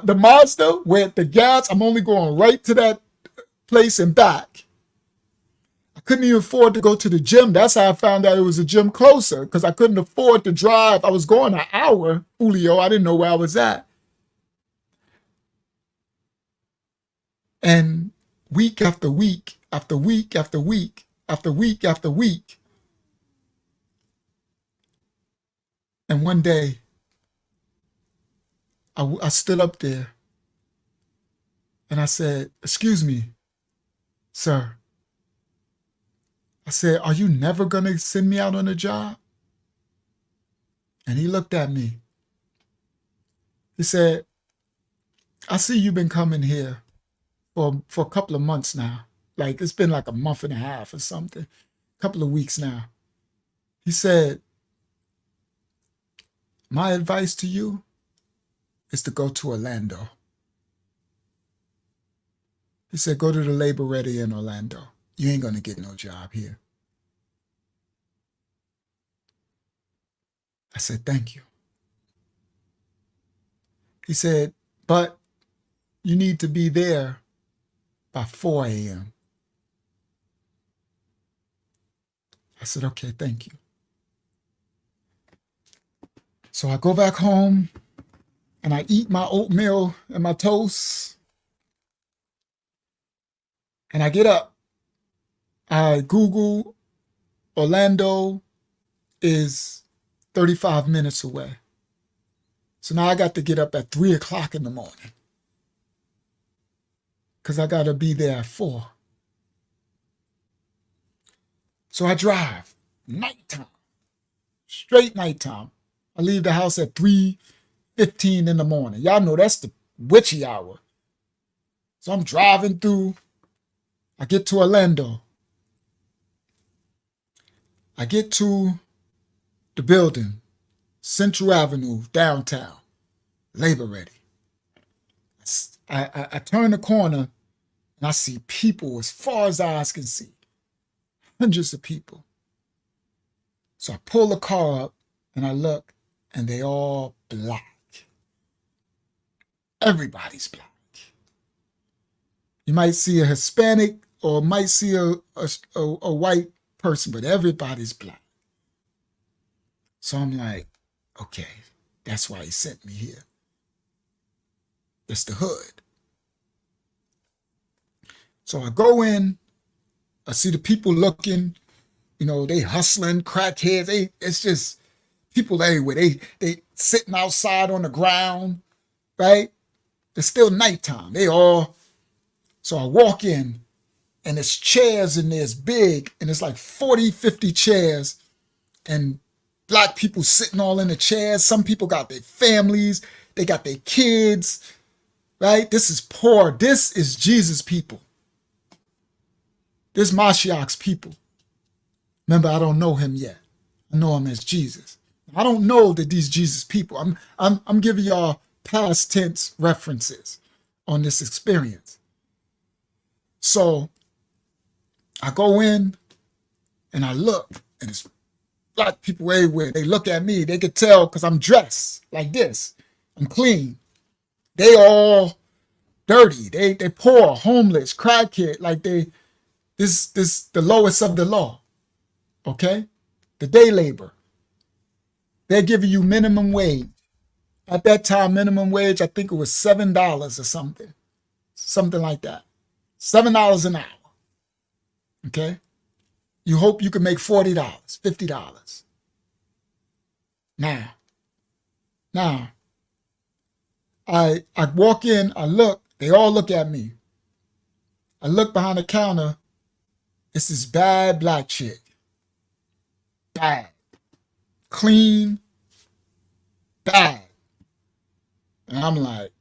The Mazda where the gas, I'm only going right to that place and back. I couldn't even afford to go to the gym. That's how I found out it was a gym closer, because I couldn't afford to drive. I was going an hour, Julio. I didn't know where I was at. And week after week, after week, after week, after week, after week, And one day, I stood up there and I said, "Excuse me, sir." I said, "Are you never going to send me out on a job?" And he looked at me. He said, "I see you've been coming here for a couple of months now. Like it's been like a month and a half or something, a couple of weeks now." He said, "My advice to you is to go to Orlando." He said, "Go to the labor ready in Orlando. You ain't going to get no job here." I said, "Thank you." He said, "But you need to be there by 4 a.m. I said, "Okay, thank you." So I go back home and I eat my oatmeal and my toast. And I get up. I Google Orlando is 35 minutes away. So now I got to get up at 3 o'clock in the morning because I got to be there at 4. So I drive, nighttime, straight nighttime. I leave the house at 3:15 in the morning. Y'all know that's the witchy hour. So I'm driving through. I get to Orlando. I get to the building, Central Avenue, downtown, labor ready. I turn the corner and I see people as far as eyes can see, hundreds of people. So I pull the car up and I look and they all black. Everybody's black. You might see a Hispanic or might see a white person, but everybody's black. So I'm like, okay, that's why he sent me here. It's the hood. So I go in, I see the people looking, they hustling, crackheads. It's just people everywhere. They sitting outside on the ground, right? It's still nighttime. So I walk in and there's chairs in there, it's big, and it's like 40, 50 chairs, and black people sitting all in the chairs. Some people got their families, they got their kids, right? This is poor. This is Jesus' people. This is Mashiach's people. Remember, I don't know him yet. I know him as Jesus. I don't know that these Jesus people. I'm giving y'all past tense references on this experience. So I go in and I look, and it's black people everywhere. They look at me. They could tell because I'm dressed like this. I'm clean. They all dirty. They poor, homeless, crackhead. Like this the lowest of the law. Okay? The day labor. They're giving you minimum wage. At that time, minimum wage, I think it was $7 or something. Something like that. $7 an hour. Okay? You hope you can make $40, $50. Now, I walk in, I look, they all look at me. I look behind the counter, it's this bad black chick. Bad. Clean. Bad. And I'm like,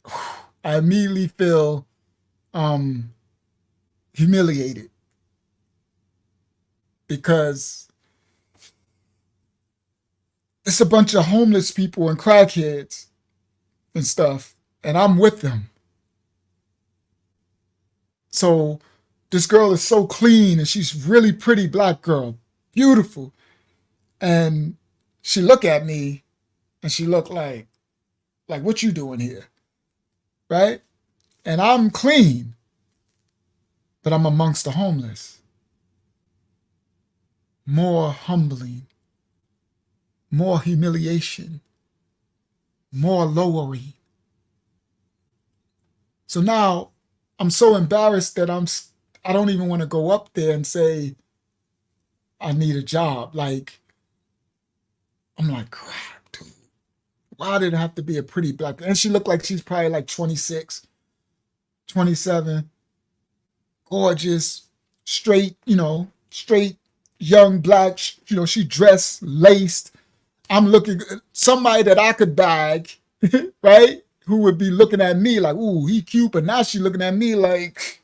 I immediately feel humiliated because it's a bunch of homeless people and crackheads and stuff, and I'm with them. So this girl is so clean, and she's really pretty black girl, beautiful. And she look at me and she look like what you doing here? Right? And I'm clean, but I'm amongst the homeless. More humbling, more humiliation, more lowering. So now I'm so embarrassed that I don't even want to go up there and say I need a job. Like, I'm like, crap, dude. Why did it have to be a pretty black? And she looked like she's probably like 26, 27, gorgeous, straight, straight, young black, she dressed, laced. I'm looking somebody that I could bag, right? Who would be looking at me like, ooh, he cute, but now she looking at me like,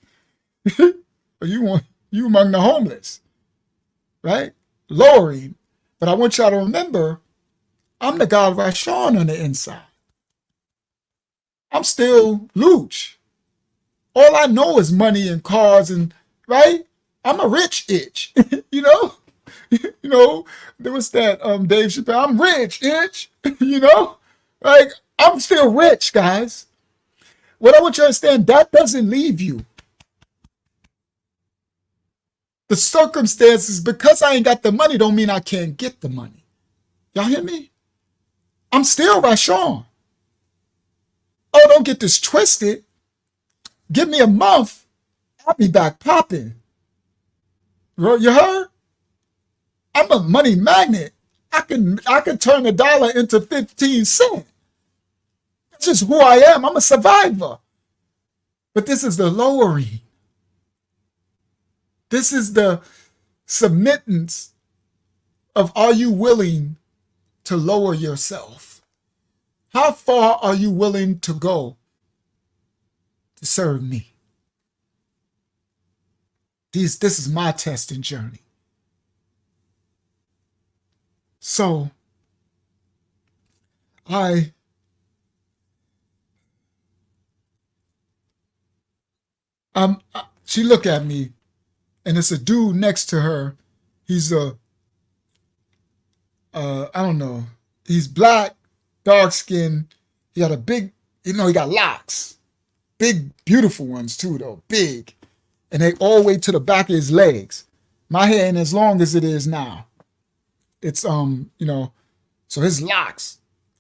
you among the homeless, right? Lowering. But I want y'all to remember, I'm the God of Yahshuah on the inside. I'm still Luch. All I know is money and cars and, right? I'm a rich itch, you know? There was that Dave Chappelle, I'm rich, itch, Like, I'm still rich, guys. What I want you to understand, that doesn't leave you. The circumstances, because I ain't got the money, don't mean I can't get the money. Y'all hear me? I'm still Rashawn. Oh, don't get this twisted. Give me a month, I'll be back popping. You heard? I'm a money magnet. I can turn $1 into 15 cents. That's just who I am. I'm a survivor. But this is the lowering. This is the submittance of, are you willing to lower yourself? How far are you willing to go to serve me? This is my testing journey. So she looked at me, and it's a dude next to her. He's I don't know. He's black, dark skinned. He got a big, he got locks. Big, beautiful ones too, though. Big. And they all the way to the back of his legs. My hair ain't as long as it is now. It's, so his locks.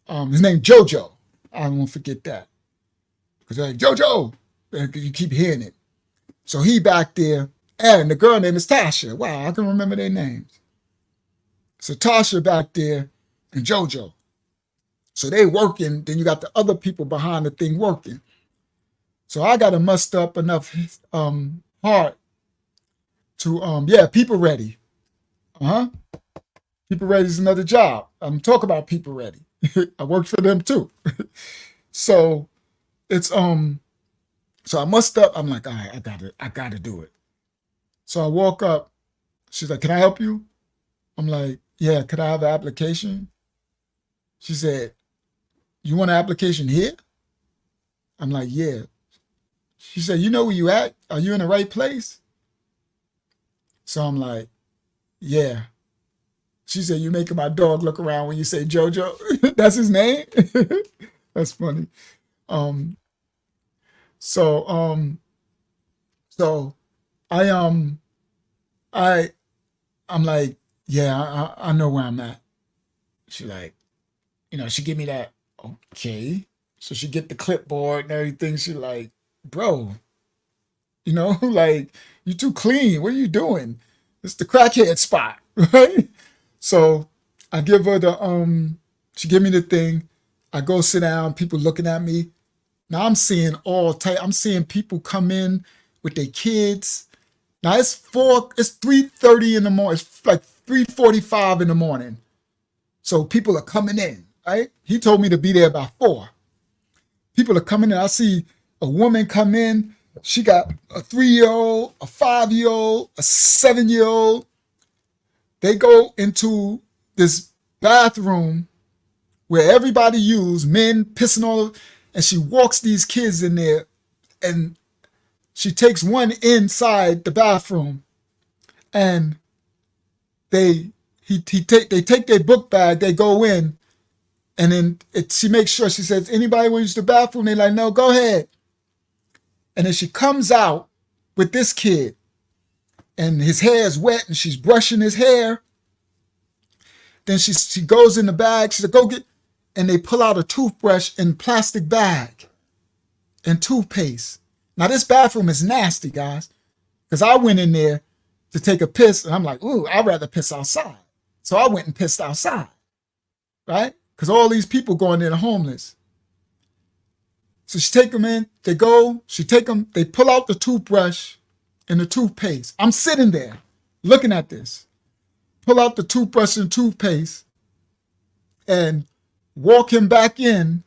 His name Jojo. I won't forget that. Because they're like, Jojo! You keep hearing it. So he back there. And the girl name is Tasha. Wow, I can remember their names. So Tasha back there and Jojo. So they working. Then you got the other people behind the thing working. So I got to muster up enough heart to, people ready. People ready is another job. I'm talking about people ready. I worked for them too. So it's, so I muster up. I'm like, all right, I got to do it. So I walk up. She's like, can I help you? I'm like, yeah, could I have an application? She said, you want an application here? I'm like, yeah. She said, you know where you at? Are you in the right place? So I'm like, yeah. She said, you making my dog look around when you say Jojo. That's his name? That's funny. So I'm like, yeah, I know where I'm at. She like, she give me that, okay. So she get the clipboard and everything. She like, bro, like, you too clean. What are you doing? It's the crackhead spot, right? So I give her she give me the thing. I go sit down, people looking at me. Now I'm seeing I'm seeing people come in with their kids. Now it's 3:30 in the morning. It's like 3:45 in the morning. So people are coming in, right? He told me to be there by 4. People are coming in. I see a woman come in. She got a 3-year-old, a 5-year-old, a 7-year-old. They go into this bathroom where everybody use, men pissing all, and she walks these kids in there, and she takes one inside the bathroom, and they take their book bag, they go in, and then she makes sure, she says, anybody want to use the bathroom? They're like, no, go ahead. And then she comes out with this kid, and his hair is wet, and she's brushing his hair. Then she goes in the bag. She said, go get, and they pull out a toothbrush in plastic bag and toothpaste. Now this bathroom is nasty, guys, because I went in there to take a piss, and I'm like, ooh, I'd rather piss outside. So I went and pissed outside, right? because all these people going there homeless. So she take them in, they go, she take them, they pull out the toothbrush and the toothpaste. I'm sitting there looking at this. Pull out the toothbrush and toothpaste and walk him back in,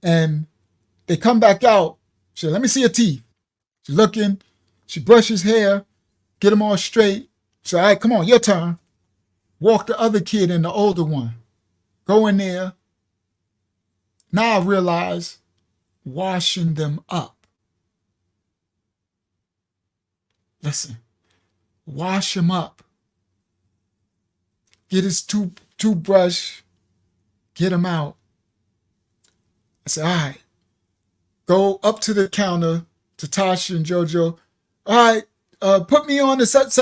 and they come back out. She said, let me see your teeth. She's looking, she brushes hair, get them all straight. She said, all right, come on, your turn. Walk the other kid and the older one. Go in there. Now I realize washing them up. Listen, wash him up. Get his toothbrush, get him out. I said, all right, go up to the counter to Tasha and JoJo. All right, put me on the such.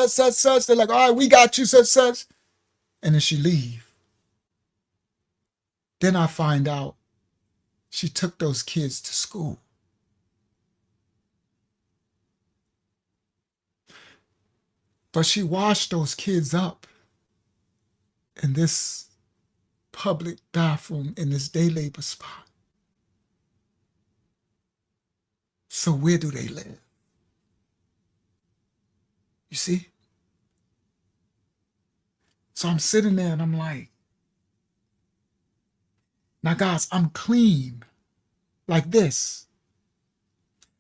They're like, all right, we got you, such. And then she leave. Then I find out she took those kids to school. But she washed those kids up in this public bathroom in this day labor spot. So where do they live? You see? So I'm sitting there and I'm like, now guys, I'm clean like this.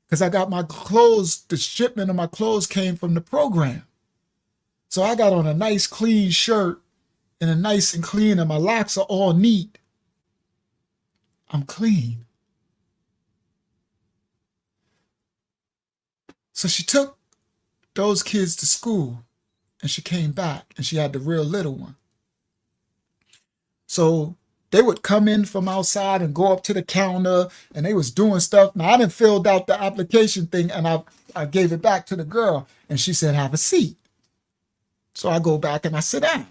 Because I got my clothes, the shipment of my clothes came from the program. So I got on a nice clean shirt and a nice and clean, and my locks are all neat. I'm clean. So she took those kids to school and she came back and she had the real little one. So they would come in from outside and go up to the counter and they was doing stuff. Now I didn't filled out the application thing and I gave it back to the girl and she said, have a seat. So I go back and I sit down.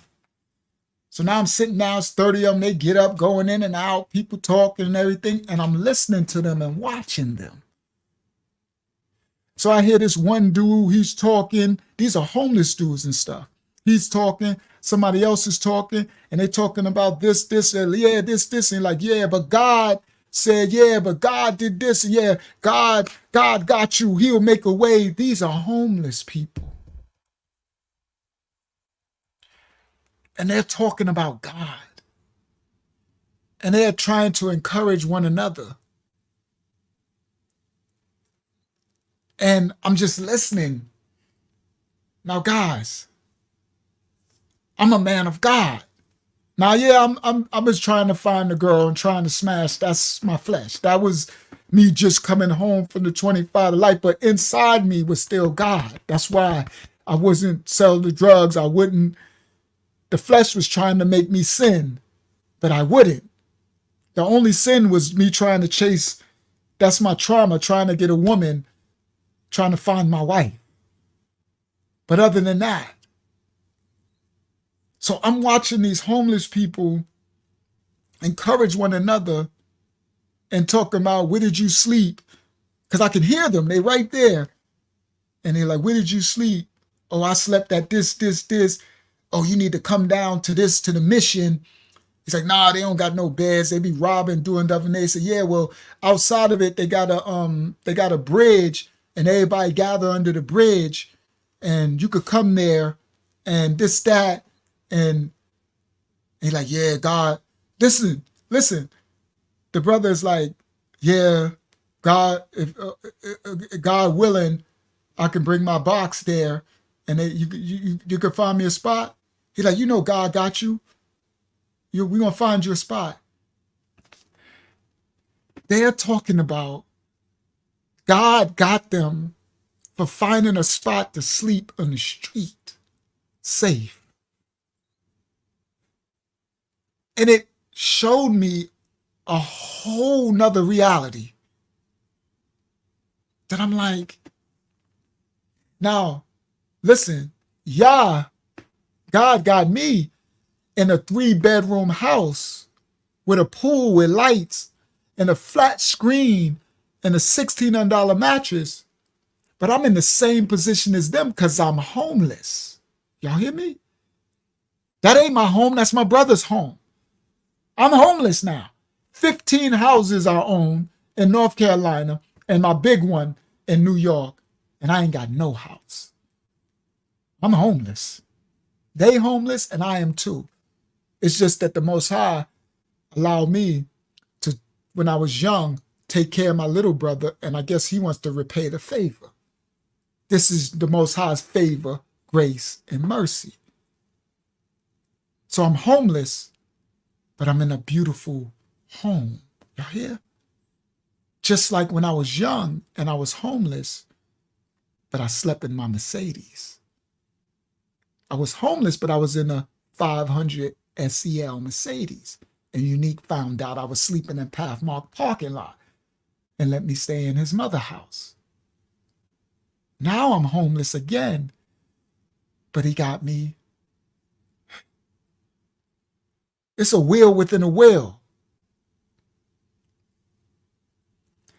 So now I'm sitting down, it's 30 of them, they get up, going in and out, people talking and everything, and I'm listening to them and watching them. So I hear this one dude, he's talking, these are homeless dudes and stuff. He's talking, somebody else is talking, and they're talking about this, and yeah, this, and like, yeah, but God said, yeah, but God did this, and yeah, God got you, he'll make a way. These are homeless people. And they're talking about God. And they're trying to encourage one another. And I'm just listening. Now, guys, I'm a man of God. Now, yeah, I'm just trying to find the girl and trying to smash. That's my flesh. That was me just coming home from the 25 to life. But inside me was still God. That's why I wasn't selling the drugs. I wouldn't. The flesh was trying to make me sin, but I wouldn't. The only sin was me trying to chase. That's my trauma, trying to get a woman, trying to find my wife. But other than that, so I'm watching these homeless people encourage one another and talking about, where did you sleep? Because I can hear them, they right there. And they're like, where did you sleep? Oh, I slept at this. Oh, you need to come down to the mission. He's like, nah, they don't got no beds. They be robbing, doing stuff. And they say, yeah, well, outside of it, they got a bridge, and everybody gather under the bridge, and you could come there, and this, that, and he's like, yeah, God, listen. The brother is like, yeah, God, if God willing, I can bring my box there, and you can find me a spot. He's like, you know, God got you. We're going to find you a spot. They're talking about God got them for finding a spot to sleep on the street, safe. And it showed me a whole nother reality that I'm like, now, listen, God got me in a 3-bedroom house with a pool with lights and a flat screen and a $1,600 mattress. But I'm in the same position as them because I'm homeless. Y'all hear me? That ain't my home. That's my brother's home. I'm homeless now. 15 houses I own in North Carolina and my big one in New York, and I ain't got no house. I'm homeless. They homeless, and I am too. It's just that the Most High allowed me to, when I was young, take care of my little brother, and I guess he wants to repay the favor. This is the Most High's favor, grace, and mercy. So I'm homeless, but I'm in a beautiful home. Y'all hear? Just like when I was young and I was homeless, but I slept in my Mercedes. I was homeless, but I was in a 500 SEL Mercedes. And Unique found out I was sleeping in Pathmark parking lot and let me stay in his mother's house. Now I'm homeless again, but he got me. It's a wheel within a wheel.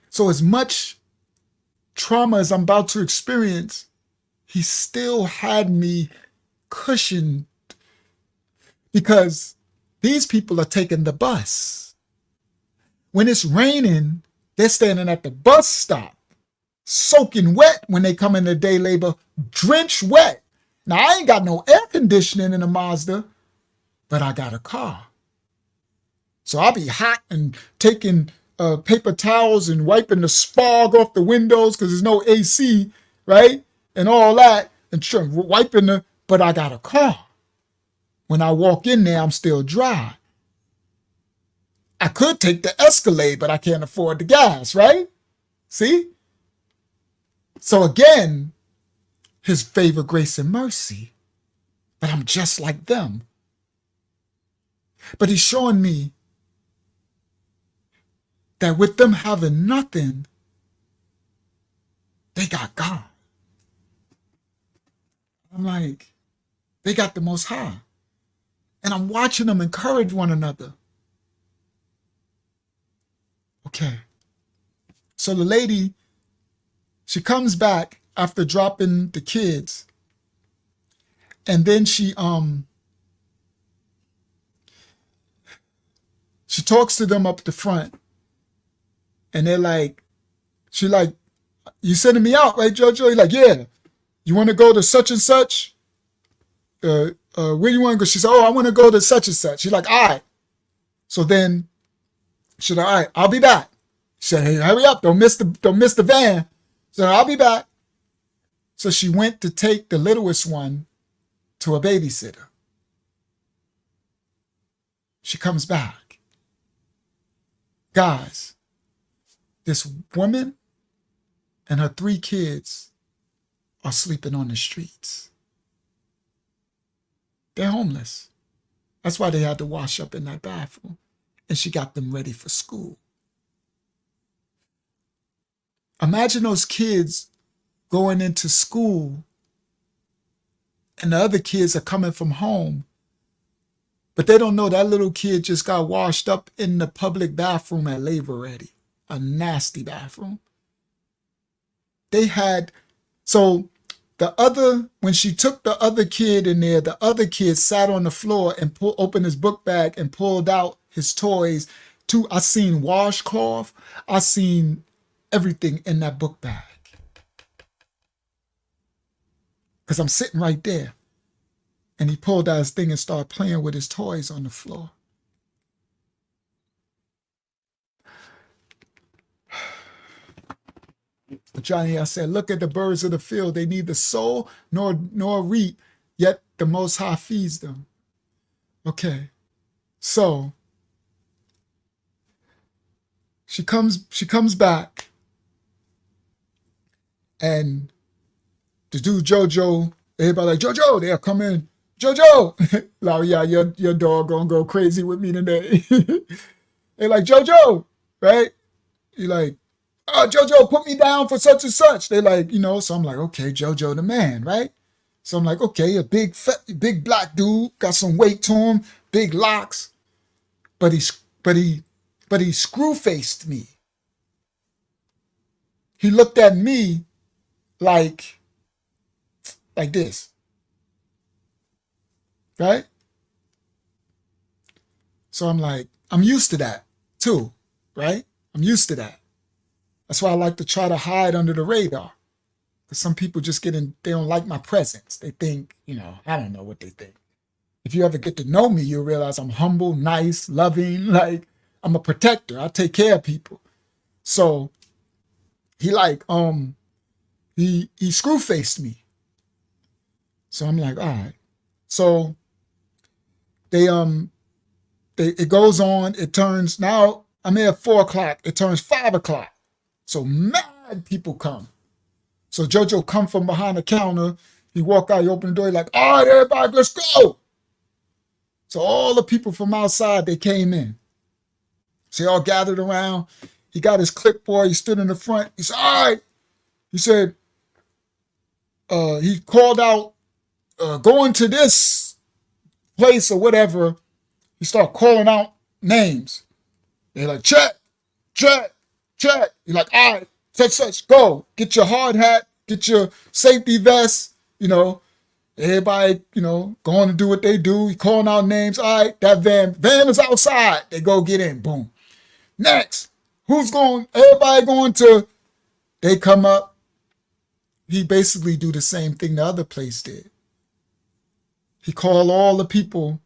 So as much trauma as I'm about to experience, he still had me cushioned because these people are taking the bus. When it's raining, they're standing at the bus stop, soaking wet when they come into day labor, drenched wet. Now, I ain't got no air conditioning in a Mazda, but I got a car. So I'll be hot and taking paper towels and wiping the spog off the windows because there's no AC, right? And all that, and wiping but I got a car. When I walk in there, I'm still dry. I could take the Escalade, but I can't afford the gas, right? See? So again, his favor, grace, and mercy. But I'm just like them. But he's showing me that with them having nothing, they got God. I'm like, they got the Most High. And I'm watching them encourage one another. Okay. So the lady, she comes back after dropping the kids. And then she talks to them up the front. And they're like, she like, you sending me out, right, JoJo? You're like, yeah. You want to go to such and such? Where you want to go? She said, oh, I want to go to such and such. She's like, all right. So then she said, all right, I'll be back. She said, hey, hurry up. Don't miss the van. So I'll be back. So she went to take the littlest one to a babysitter. She comes back. Guys, this woman and her 3 kids are sleeping on the streets. They're homeless. That's why they had to wash up in that bathroom. And she got them ready for school. Imagine those kids going into school and the other kids are coming from home, but they don't know that little kid just got washed up in the public bathroom at Labor Ready, a nasty bathroom. When she took the other kid in there, the other kid sat on the floor and opened his book bag and pulled out his toys. I seen washcloth. I seen everything in that book bag. Because I'm sitting right there. And he pulled out his thing and started playing with his toys on the floor. But Johnny, I said, look at the birds of the field. They neither sow nor reap, yet the Most High feeds them. Okay, so she comes back, and the dude JoJo, everybody like, JoJo, they'll come in. JoJo, like, yeah, your dog gonna go crazy with me today. They're like, JoJo, right? You're like, oh, JoJo, put me down for such and such. They like, so I'm like, okay, JoJo the man, right? So I'm like, okay, a big black dude, got some weight to him, big locks, but he screw-faced me. He looked at me like this, right? So I'm like, I'm used to that too, right? I'm used to that. That's why I like to try to hide under the radar. Because some people just they don't like my presence. They think, I don't know what they think. If you ever get to know me, you'll realize I'm humble, nice, loving, like I'm a protector. I take care of people. So he he screw faced me. So I'm like, all right. So it goes on. It turns, now I'm here at 4:00. It turns 5:00. So mad people come. So JoJo come from behind the counter. He walk out, he open the door, he like, all right, everybody, let's go. So all the people from outside, they came in. So they all gathered around. He got his clipboard. He stood in the front. He said, all right. He said, he called out, going to this place or whatever. He started calling out names. They're like, check, check, check. He's like, all right, such, go. Get your hard hat, get your safety vest, Everybody, going to do what they do. He calling out names. All right, that van is outside. They go get in. Boom. Next, everybody going to, they come up. He basically do the same thing the other place did. He called all the people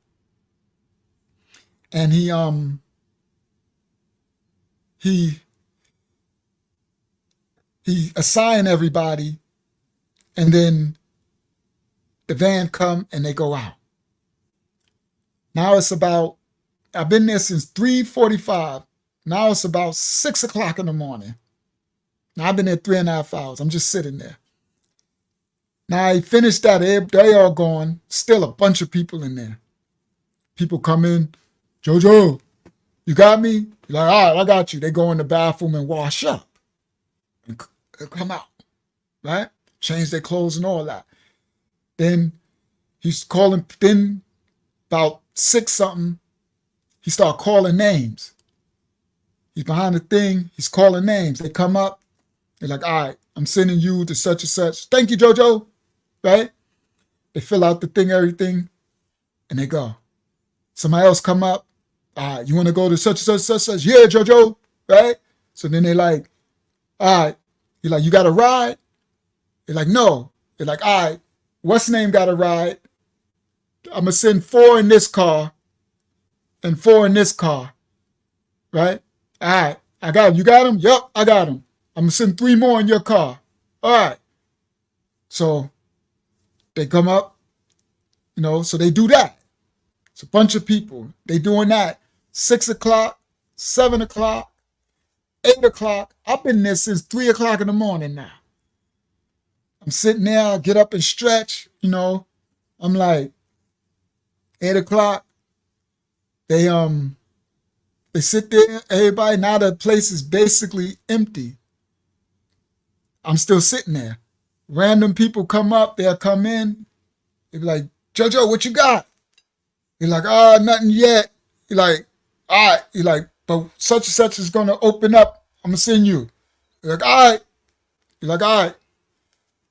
and he assigned everybody, and then the van come and they go out. Now I've been there since 3:45. Now it's about 6:00 in the morning. Now I've been there 3.5 hours. I'm just sitting there. Now he finished that. They all gone. Still a bunch of people in there. People come in. JoJo, you got me? You're like, all right, I got you. They go in the bathroom and wash up and come out, right? Change their clothes and all that. Then he's calling, then about 6-something, he started calling names. He's behind the thing, he's calling names. They come up, they're like, all right, I'm sending you to such and such. Thank you, JoJo, right? They fill out the thing, everything, and they go. Somebody else come up, all right, you want to go to such and such? Yeah, JoJo, right? So then they like, all right, you're like, you got a ride? They're like, no. They're like, all right, what's name got a ride? I'm going to send 4 in this car and 4 in this car, right? All right, I got him. You got him? Yep, I got him. I'm going to send 3 more in your car. All right. So they come up, so they do that. It's a bunch of people. They doing that. 6:00, 7:00, 8:00. I've been there since 3:00 in the morning now. I'm sitting there, I get up and stretch, I'm like, 8:00. They sit there, everybody, now the place is basically empty. I'm still sitting there. Random people come up, they'll come in, they'll be like, JoJo, what you got? You're like, oh, nothing yet. You're like, all right. You're like, but such and such is going to open up. I'm going to send you. You're like, all right. You're like, all right.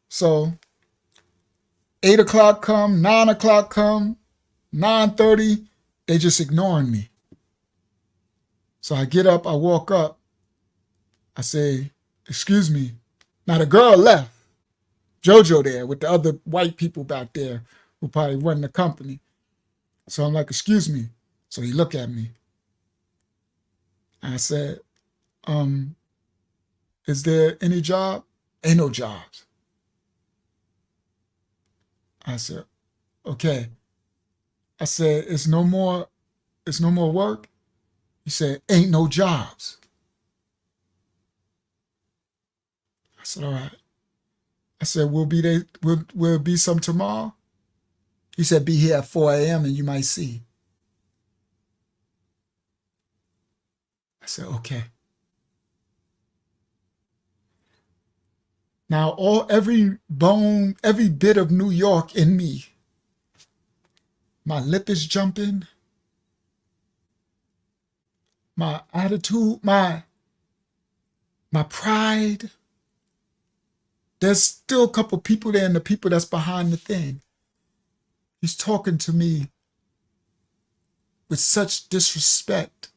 So 8:00 come, 9:00 come, 9:30, they just ignoring me. So I get up, I walk up, I say, excuse me. Now the girl left, JoJo there with the other white people back there who probably run the company. So I'm like, excuse me. So he looked at me. I said, is there any job? Ain't no jobs. I said, okay. I said, it's no more work? He said, ain't no jobs. I said, all right. I said, will it be some tomorrow? He said, be here at 4 a.m. and you might see. I said, okay. Now, every bone, every bit of New York in me, my lip is jumping, my attitude, my pride. There's still a couple people there, and the people that's behind the thing. He's talking to me with such disrespect.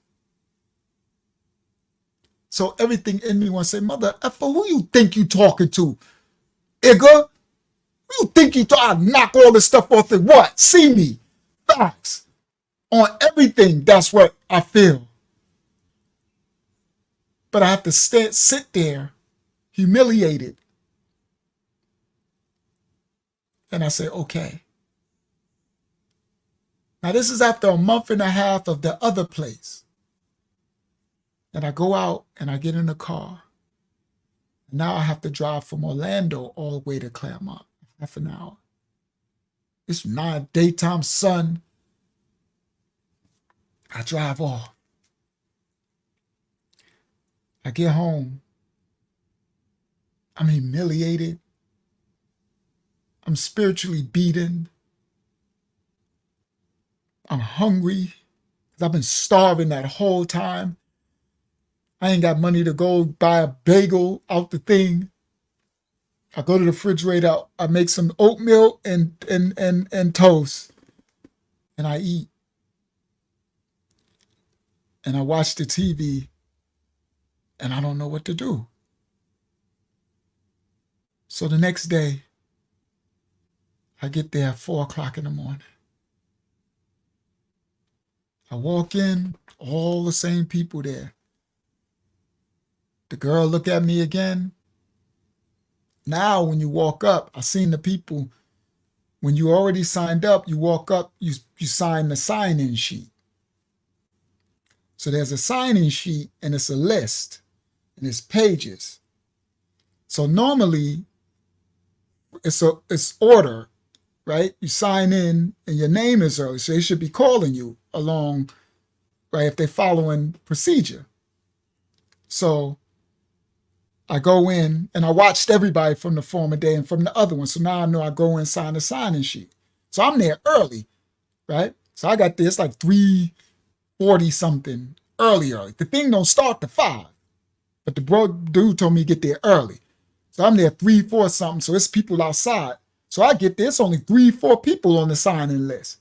So everything in me wants to say, mother effer, who you think you talking to? Igga? Who you think you talking? I knock all this stuff off the what? See me. Facts. On everything, that's what I feel. But I have to sit there, humiliated. And I say, okay. Now this is after a month and a half of the other place. And I go out and I get in the car. Now I have to drive from Orlando all the way to Claremont, half an hour. It's not daytime sun. I drive off. I get home. I'm humiliated. I'm spiritually beaten. I'm hungry. I've been starving that whole time. I ain't got money to go buy a bagel out the thing. I go to the refrigerator. I make some oatmeal and toast. And I eat. And I watch the TV. And I don't know what to do. So the next day, I get there at 4 o'clock in the morning. I walk in, all the same people there. The girl look at me again. Now when you walk up, I seen the people, when you already signed up, you walk up, you sign the sign-in sheet. So there's a sign-in sheet and it's a list and it's pages. So normally it's order, right? You sign in and your name is early, so they should be calling you along, right, if they're following procedure. So I go in and I watched everybody from the former day and from the other one. So now I know I go in, sign the sign-in sheet. So I'm there early, right? So I got this like 3:40 something early. The thing don't start to 5, but the dude told me to get there early. So I'm there 3-4 something. So it's people outside. So I get there, it's only 3-4 people on the sign-in list.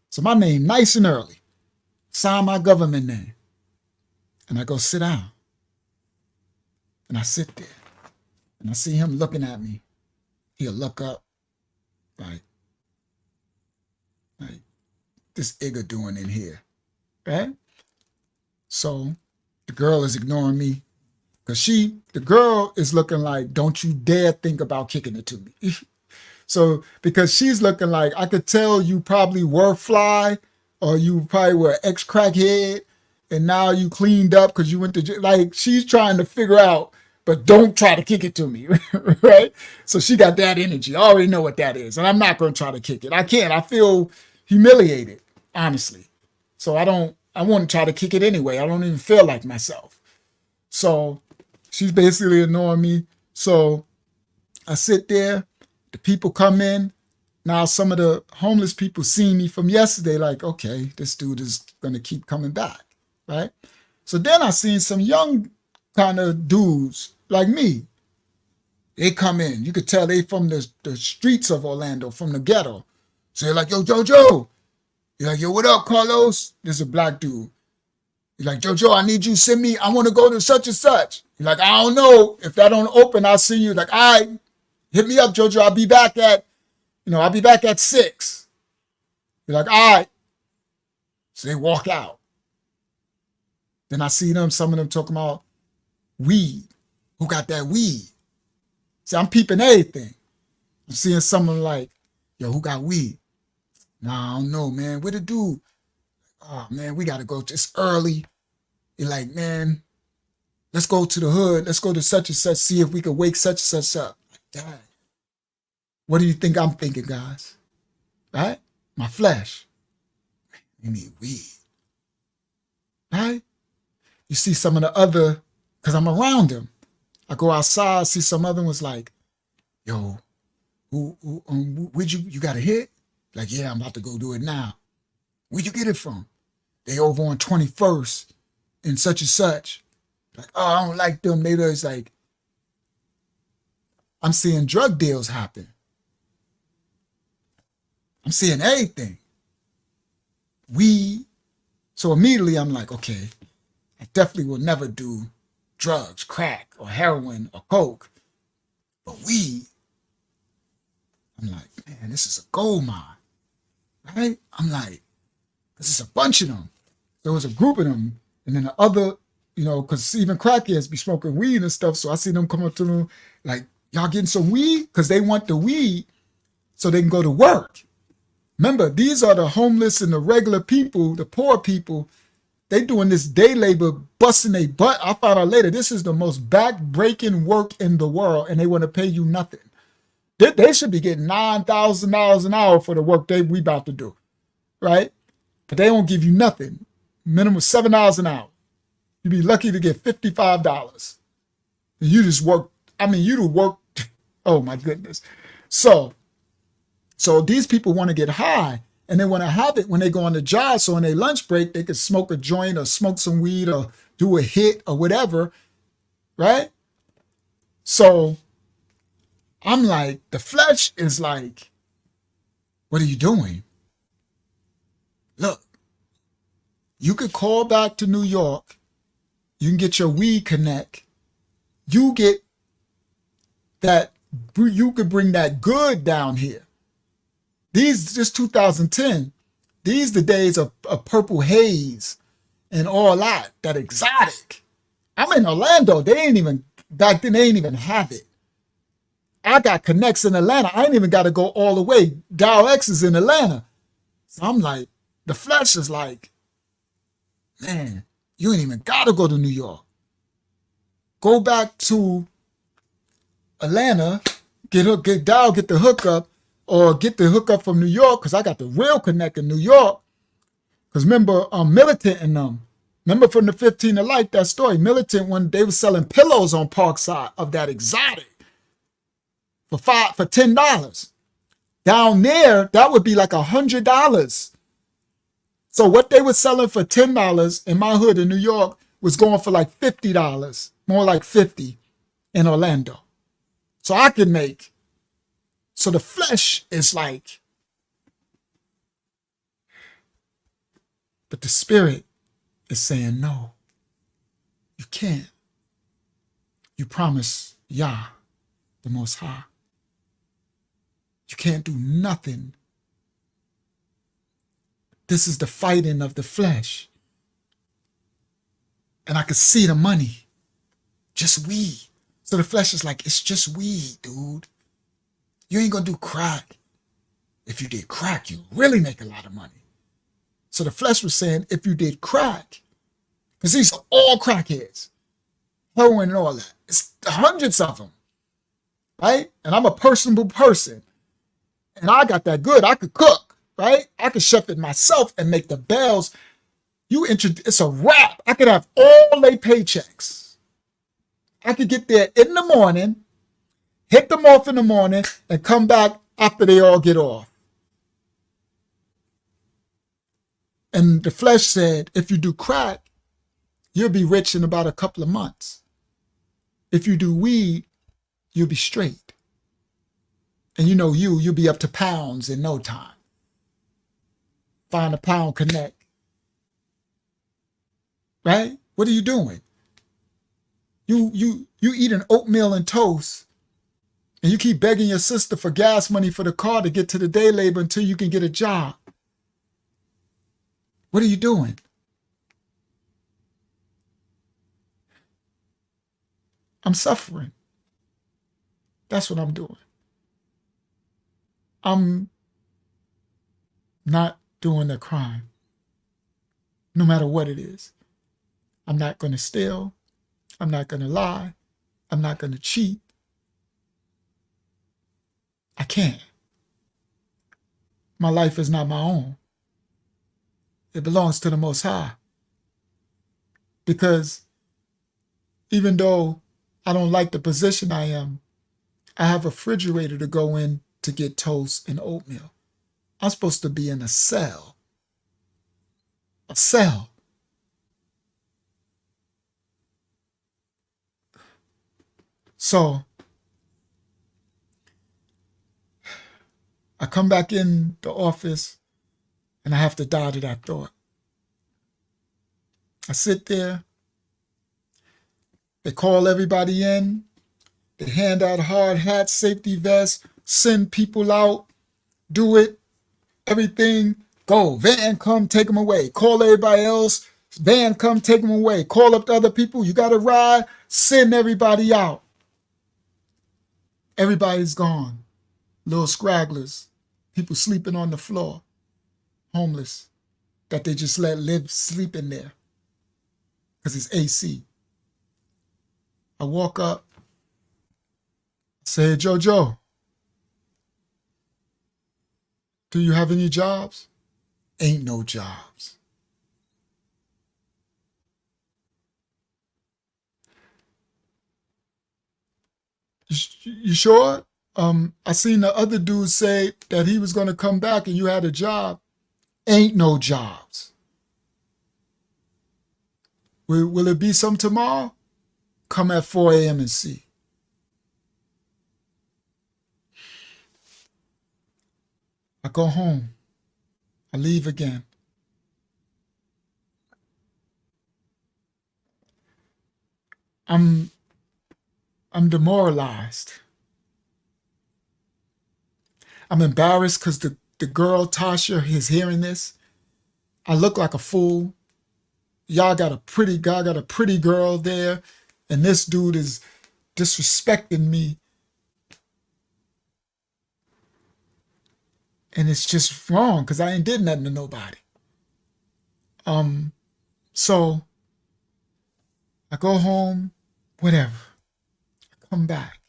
So my name nice and early. Sign my government name. And I go sit down. And I sit there. And I see him looking at me. He'll look up like this Igga doing in here, right? So the girl is ignoring me because the girl is looking like, don't you dare think about kicking it to me. So because she's looking like, I could tell you probably were fly or you probably were an ex-crackhead and now you cleaned up because you went to jail. Like she's trying to figure out, but don't try to kick it to me, right? So she got that energy. I already know what that is. And I'm not going to try to kick it. I can't. I feel humiliated, honestly. So I won't try to kick it anyway. I don't even feel like myself. So she's basically ignoring me. So I sit there. The people come in. Now some of the homeless people see me from yesterday like, okay, this dude is going to keep coming back, right? So then I seen some young kind of dudes like me. They come in. You could tell they from the streets of Orlando, from the ghetto. So they're like, yo, Jojo. You're like, yo, what up, Carlos? This is a black dude. He's like, Jojo, I need you to send me. I want to go to such and such. You're like, I don't know. If that don't open, I'll see you. Like, all right, hit me up, Jojo. I'll be back at 6. You're like, all right. So they walk out. Then I see them, some of them talking about weed. Who got that weed? See, I'm peeping everything. I'm seeing someone like, yo, who got weed? Nah, I don't know, man. Where the dude? Oh, man, we got to go. It's early. You're like, man, let's go to the hood. Let's go to such and such, see if we can wake such and such up. Like, dang. What do you think I'm thinking, guys? Right? My flesh. You need weed. Right? You see some of the other, because I'm around them. I go outside, see some other ones like, yo, where'd you got a hit? Like, yeah, I'm about to go do it now. Where'd you get it from? They over on 21st and such. Like, oh, I don't like them. They just like, I'm seeing drug deals happen. I'm seeing everything. Weed. So immediately I'm like, okay, I definitely will never do drugs, crack or heroin or coke. But weed, I'm like, man, this is a gold mine, right? I'm like, this is a bunch of them. There was a group of them. And then the other, because even crackheads be smoking weed and stuff. So I see them come up to them like, y'all getting some weed? Because they want the weed so they can go to work. Remember, these are the homeless and the regular people, the poor people. They doing this day labor, busting their butt. I found out later, this is the most back-breaking work in the world, and they want to pay you nothing. They should be getting $9,000 an hour for the work we about to do, right? But they won't give you nothing. Minimum $7 an hour. You'd be lucky to get $55. And you just work, you do work, oh my goodness. So these people want to get high, and they want to have it when they go on the job. So on their lunch break, they could smoke a joint or smoke some weed or do a hit or whatever, right? So I'm like, the flesh is like, what are you doing? Look, you could call back to New York. You can get your weed connect. You get that, you could bring that good down here. This 2010, these the days of purple haze and all that exotic. I'm in Orlando. Back then, they ain't even have it. I got connects in Atlanta. I ain't even got to go all the way. Dow X is in Atlanta. So I'm like, the flesh is like, man, you ain't even got to go to New York. Go back to Atlanta, get the hookup, or get the hookup from New York, because I got the real connect in New York. Because remember, Militant and them. Remember from the 15 to Life, that story, Militant, when they were selling pillows on Parkside of that exotic for $10. Down there, that would be like $100. So what they were selling for $10 in my hood in New York was going for like $50, more like $50 in Orlando. So I could make. So the flesh is like, but the spirit is saying, no, you can't. You promise Yah, the Most High. You can't do nothing. This is the fighting of the flesh. And I could see the money. Just weed. So the flesh is like, it's just weed, dude. You ain't gonna do crack. If you did crack, you really make a lot of money. So the flesh was saying, if you did crack, because these are all crackheads, heroin and all that. It's hundreds of them, right? And I'm a personable person. And I got that good. I could cook, right? I could chef it myself and make the bells. It's a wrap. I could have all their paychecks. I could get there in the morning, hit them off in the morning, and come back after they all get off. And the flesh said, if you do crack, you'll be rich in about a couple of months. If you do weed, you'll be straight. And you'll be up to pounds in no time. Find a pound connect. Right? What are you doing? You eating oatmeal and toast, and you keep begging your sister for gas money for the car to get to the day labor until you can get a job. What are you doing? I'm suffering. That's what I'm doing. I'm not doing a crime, no matter what it is. I'm not going to steal. I'm not going to lie. I'm not going to cheat. I can't. My life is not my own. It belongs to the Most High. Because even though I don't like the position I am, I have a refrigerator to go in to get toast and oatmeal. I'm supposed to be in a cell. A cell. So I come back in the office and I have to die to that thought. I sit there They call everybody in. They hand out hard hats, safety vests, send people out, do it, everything. Go, van, come, take them away. Call everybody else. Van, come, take them away. Call up the other people. You got to ride. Send everybody out. Everybody's gone. Little scragglers. People sleeping on the floor. Homeless. That they just let live sleep in there. Because it's AC. I walk up. Say, hey, JoJo. Do you have any jobs? Ain't no jobs. You sure? I seen the other dude say that he was going to come back and you had a job. Ain't no jobs. Will it be some tomorrow? Come at 4 a.m. and see. I go home. I leave again. I'm demoralized. I'm embarrassed because the girl, Tasha, is hearing this. I look like a fool. Y'all got a pretty guy, got a pretty girl there, and this dude is disrespecting me. And it's just wrong because I ain't did nothing to nobody. So I go home, whatever. I come back.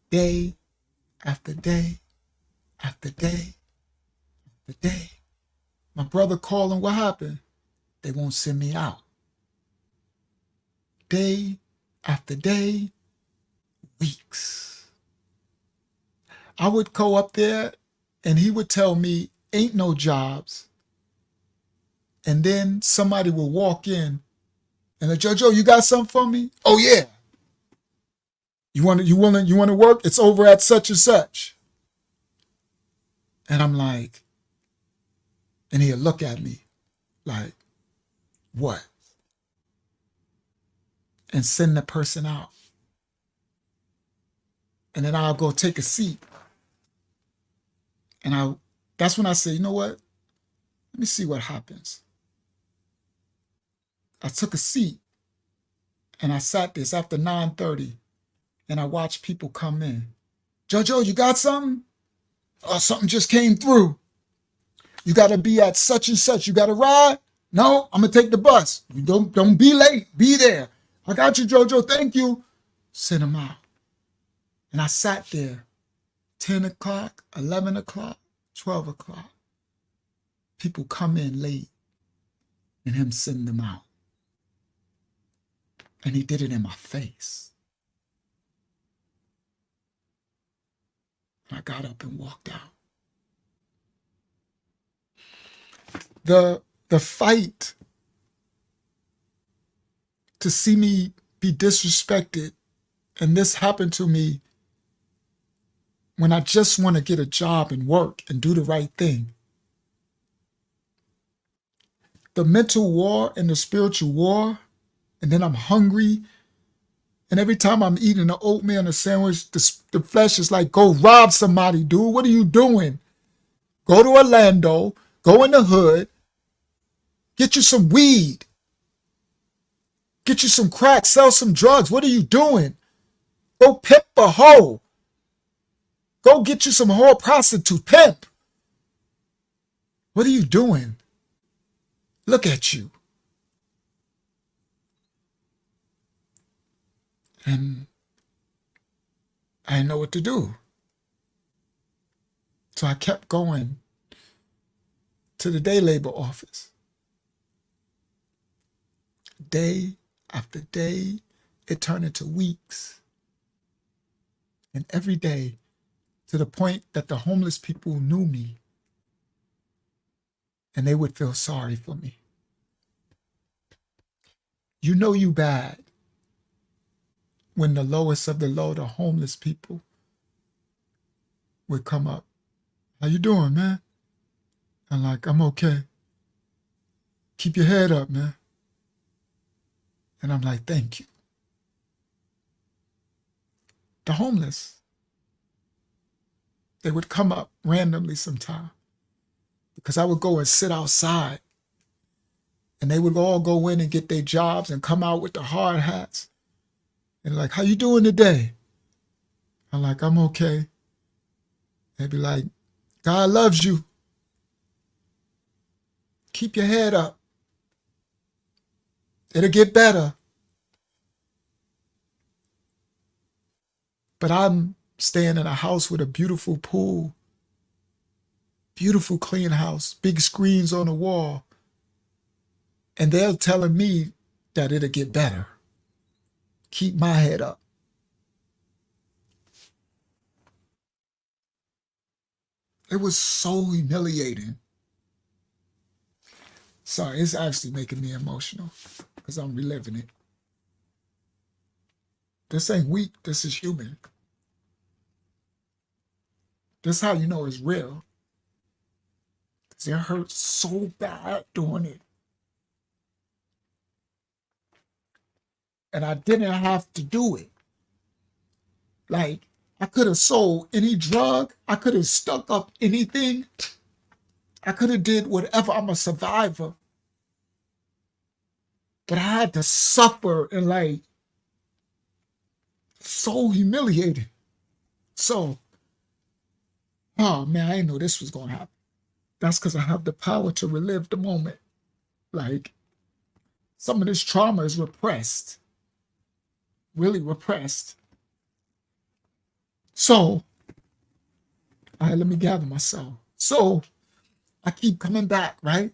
Day after day after day after day. My brother calling, what happened? They won't send me out. Day after day, weeks. I would go up there and he would tell me, ain't no jobs. And then somebody would walk in and like, JoJo, you got something for me? Oh yeah. You want to work? It's over at such and such. And I'm like, and he'll look at me like, what? And send the person out. And then I'll go take a seat. And that's when I say, you know what? Let me see what happens. I took a seat and I sat this after 9:30 and I watched people come in. JoJo, you got something? Oh, something just came through. You got to be at such and such. You got to ride? No, I'm going to take the bus. You don't be late. Be there. I got you, JoJo. Thank you. Send them out. And I sat there 10 o'clock, 11 o'clock, 12 o'clock. People come in late and him send them out. And he did it in my face. And I got up and walked out. The fight to see me be disrespected, and this happened to me when I just want to get a job and work and do the right thing. The mental war and the spiritual war, and then I'm hungry, and every time I'm eating an oatmeal and a sandwich, the flesh is like, go rob somebody, dude. What are you doing? Go to Orlando, go in the hood, get you some weed, get you some crack, sell some drugs. What are you doing? Go pimp a hoe. Go get you some whore prostitute, pimp. What are you doing? Look at you. And I didn't know what to do. So I kept going to the day labor office. Day after day, it turned into weeks. And every day, to the point that the homeless people knew me and they would feel sorry for me. You know you bad when the lowest of the low, the homeless people, would come up. How you doing, man? I'm like, I'm okay. Keep your head up, man. And I'm like, thank you. the homeless. They would come up randomly sometime because I would go and sit outside and they would all go in and get their jobs and come out with the hard hats. And like, how you doing today? I'm like, I'm okay. They'd be like, God loves you. Keep your head up. It'll get better. But I'm staying in a house with a beautiful pool, beautiful clean house, big screens on the wall. And they're telling me that it'll get better. Keep my head up. It was so humiliating. Sorry, it's actually making me emotional because I'm reliving it. This ain't weak, this is human. This is how you know it's real. Because it hurts so bad doing it. And I didn't have to do it. Like, I could have sold any drug. I could have stuck up anything. I could have did whatever. I'm a survivor. But I had to suffer and like, so humiliated. So, oh man, I didn't know this was going to happen. That's because I have the power to relive the moment. Like, some of this trauma is repressed. Really repressed. So, all right, let me gather myself. So, I keep coming back, right?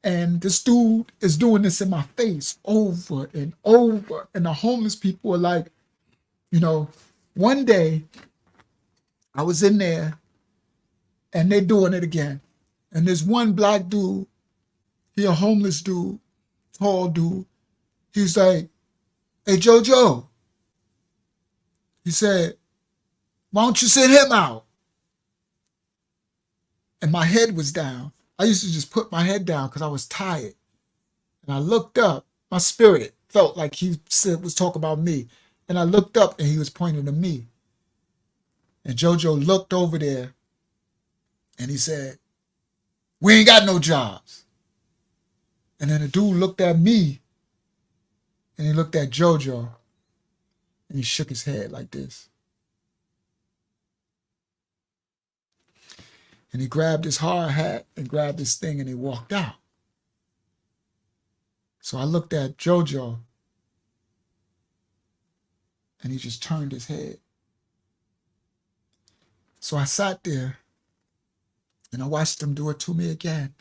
And this dude is doing this in my face over and over. And the homeless people are like, you know, one day I was in there and they're doing it again. And there's one black dude, he a homeless dude, tall dude. He's like, hey, JoJo. He said, why don't you send him out? And my head was down. I used to just put my head down because I was tired. And I looked up. My spirit felt like he was talking about me. And I looked up and he was pointing to me. And JoJo looked over there and he said, we ain't got no jobs. And then the dude looked at me and he looked at JoJo and he shook his head like this. And he grabbed his hard hat and grabbed his thing and he walked out. So I looked at JoJo and he just turned his head. So I sat there and I watched him do it to me again.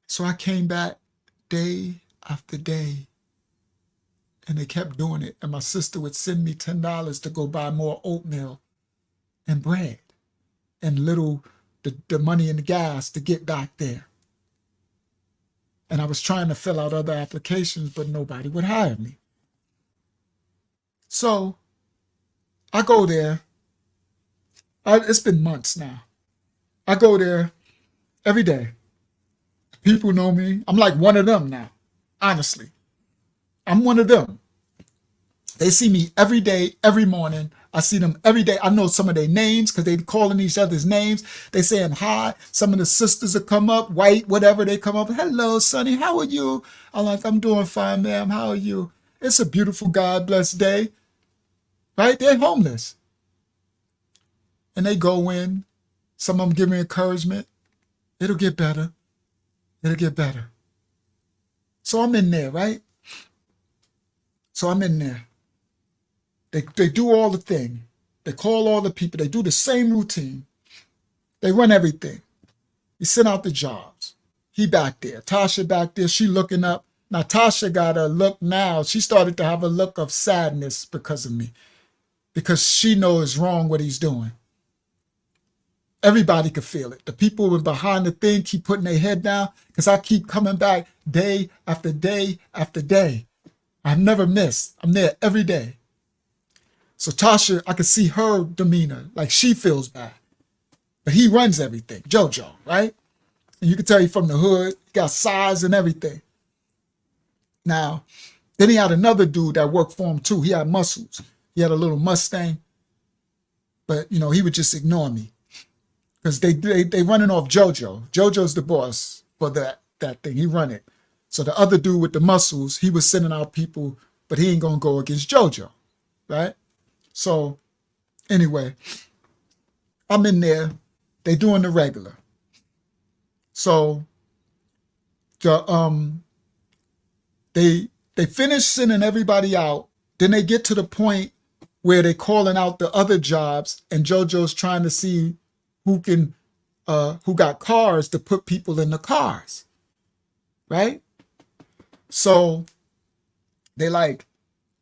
So I came back day after day and they kept doing it. And my sister would send me $10 to go buy more oatmeal and bread and the money and the gas to get back there. And I was trying to fill out other applications, but nobody would hire me. So I go there. It's been months now. I go there every day. People know me. I'm like one of them now, honestly. I'm one of them. They see me every day, every morning. I see them every day. I know some of their names because they calling each other's names. They saying hi. Some of the sisters will come up, white, whatever, they come up. Hello, Sonny, how are you? I'm like, I'm doing fine, ma'am. How are you? It's a beautiful, God-blessed day. Right? They're homeless. And they go in. Some of them give me encouragement. It'll get better. It'll get better. So I'm in there, right? So I'm in there. They do all the thing. They call all the people. They do the same routine. They run everything. He sent out the jobs. He back there. Tasha back there. She looking up. Now Tasha got a look now. She started to have a look of sadness because of me. Because she knows it's wrong what he's doing. Everybody could feel it. The people who were behind the thing keep putting their head down because I keep coming back day after day after day. I've never missed. I'm there every day. So Tasha, I could see her demeanor, like she feels bad. But he runs everything, JoJo, right? And you can tell he's from the hood. He got size and everything. Now, Then he had another dude that worked for him too. He had muscles. He had a little Mustang, but you know, he would just ignore me because they running off JoJo. JoJo's the boss for that thing. He run it. So the other dude with the muscles, he was sending out people, but he ain't gonna go against JoJo, right? So anyway, I'm in there. They doing the regular. So the they finish sending everybody out. Then they get to the point where they calling out the other jobs, and JoJo's trying to see who got cars to put people in the cars, right? So they like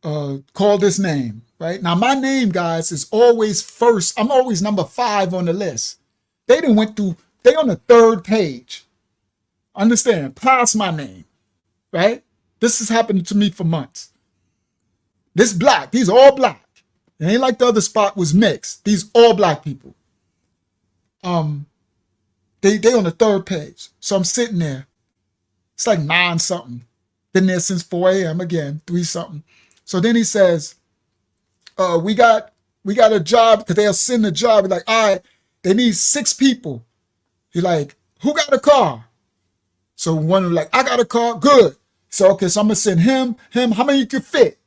call this name, right? Now my name, guys, is always first. I'm always number 5 on the list. They on the 3rd page. Understand? Past my name, right? This has happened to me for months. This black, these are all black. It ain't like the other spot was mixed. These all black people. They on the 3rd page. So I'm sitting there. It's like 9 something. Been there since 4 a.m. again, 3 something. So then he says, we got a job, because they'll send a job. He's like, all right, they need 6 people. He's like, who got a car? So one was like, I got a car, good. So okay, so I'm gonna send him, how many you can fit?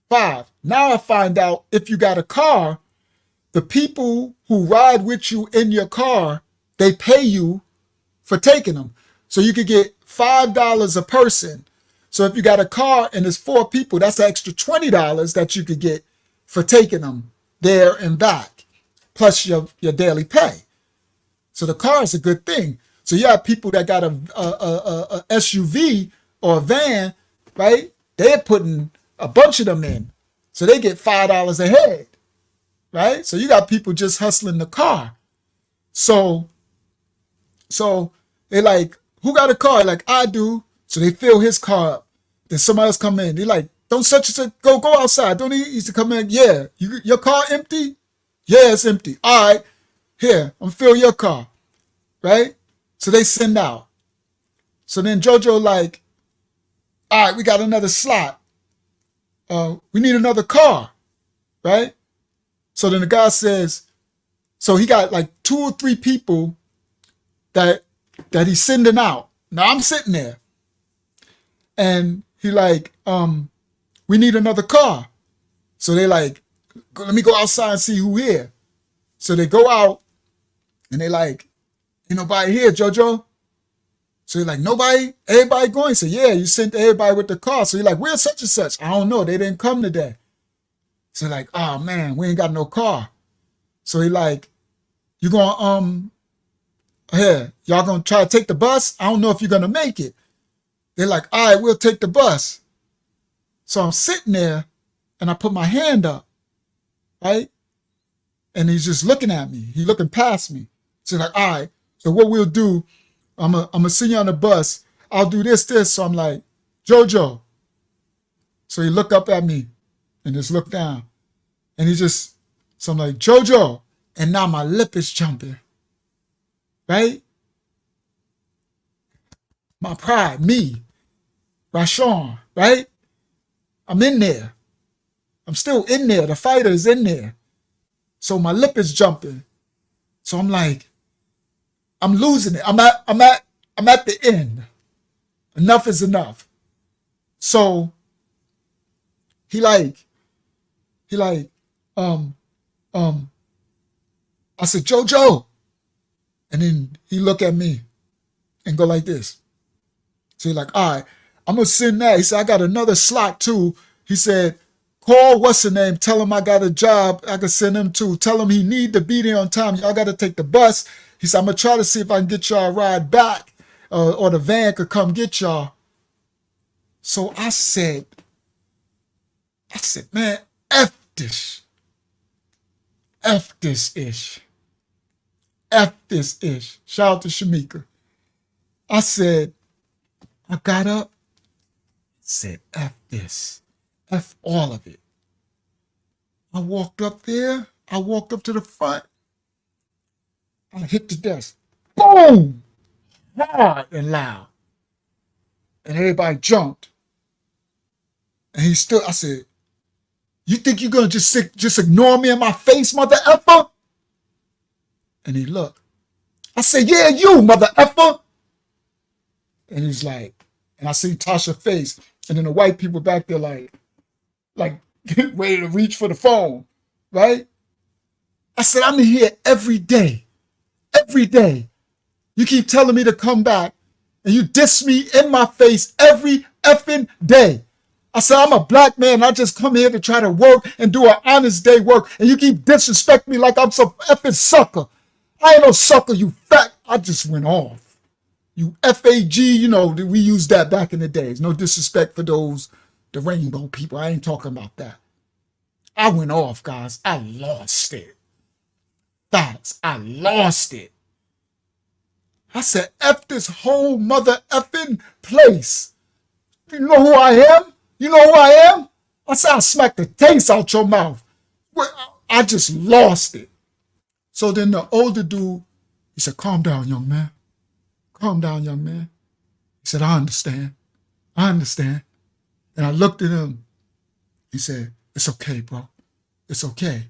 5. Now I find out if you got a car, the people who ride with you in your car, they pay you for taking them. So you could get $5 a person. So if you got a car and there's 4 people, that's an extra $20 that you could get for taking them there and back, plus your daily pay. So the car is a good thing. So you have people that got a SUV or a van, right? They're putting a bunch of them in. So they get $5 a head, right? So you got people just hustling the car. So they like, who got a car? Like, I do. So they fill his car up. Then somebody else come in. They're like, don't such and such, go outside. Don't he used to come in? Yeah. Your car empty? Yeah, it's empty. All right, here, I'm fill your car, right? So they send out. So then JoJo like, all right, we got another slot. We need another car, right? So then the guy says, so he got like 2 or 3 people that he's sending out. Now I'm sitting there. And he like, we need another car. So they like, let me go outside and see who here. So they go out and they like, ain't nobody here, JoJo. So you're like, nobody? Everybody going? So yeah, you sent everybody with the car. So you're like, where's such and such? I don't know. They didn't come today. So like, oh man, we ain't got no car. So he like, you gonna, here, y'all gonna try to take the bus? I don't know if you're gonna make it. They're like, all right, we'll take the bus. So I'm sitting there and I put my hand up, right? And he's just looking at me. He's looking past me. So like, all right, so what we'll do, I'm gonna send you on the bus. I'll do this. So I'm like, JoJo. So he looked up at me and just looked down. And so I'm like, JoJo. And now my lip is jumping, right? My pride, me, Rashawn, right? I'm in there. I'm still in there. The fighter is in there. So my lip is jumping. So I'm like, I'm losing it. I'm at the end. Enough is enough. So he like, I said, JoJo. And then he look at me and go like this. So he's like, all right, I'm going to send that. He said, I got another slot too. He said, call what's the name, tell him I got a job I can send him to. Tell him he need to be there on time. Y'all got to take the bus. He said, I'm going to try to see if I can get y'all a ride back or the van could come get y'all. So I said, man, F this. F this ish. F this ish. Shout out to Shamika. I said, I got up, said, F this. F all of it. I walked up there. I walked up to the front. I hit the desk. Boom! Hard and loud. And everybody jumped. And he stood. I said, you think you're going to just ignore me in my face, mother effer? And he looked. I said, yeah, you, mother effer. And he's like, and I see Tasha's face. And then the white people back there like ready to reach for the phone, right? I said, I'm in here every day. Every day. You keep telling me to come back, and you diss me in my face every effing day. I said, I'm a black man. I just come here to try to work and do an honest day work, and you keep disrespecting me like I'm some effing sucker. I ain't no sucker, you fat. I just went off. You F-A-G, you know, we used that back in the days. No disrespect for the rainbow people. I ain't talking about that. I went off, guys. I lost it. Facts. I lost it. I said, F this whole mother effing place. You know who I am? You know who I am? I said, I'll smack the taste out your mouth. I just lost it. So then the older dude, he said, calm down, young man. Calm down, young man. He said, I understand. I understand. And I looked at him. He said, it's okay, bro. It's okay.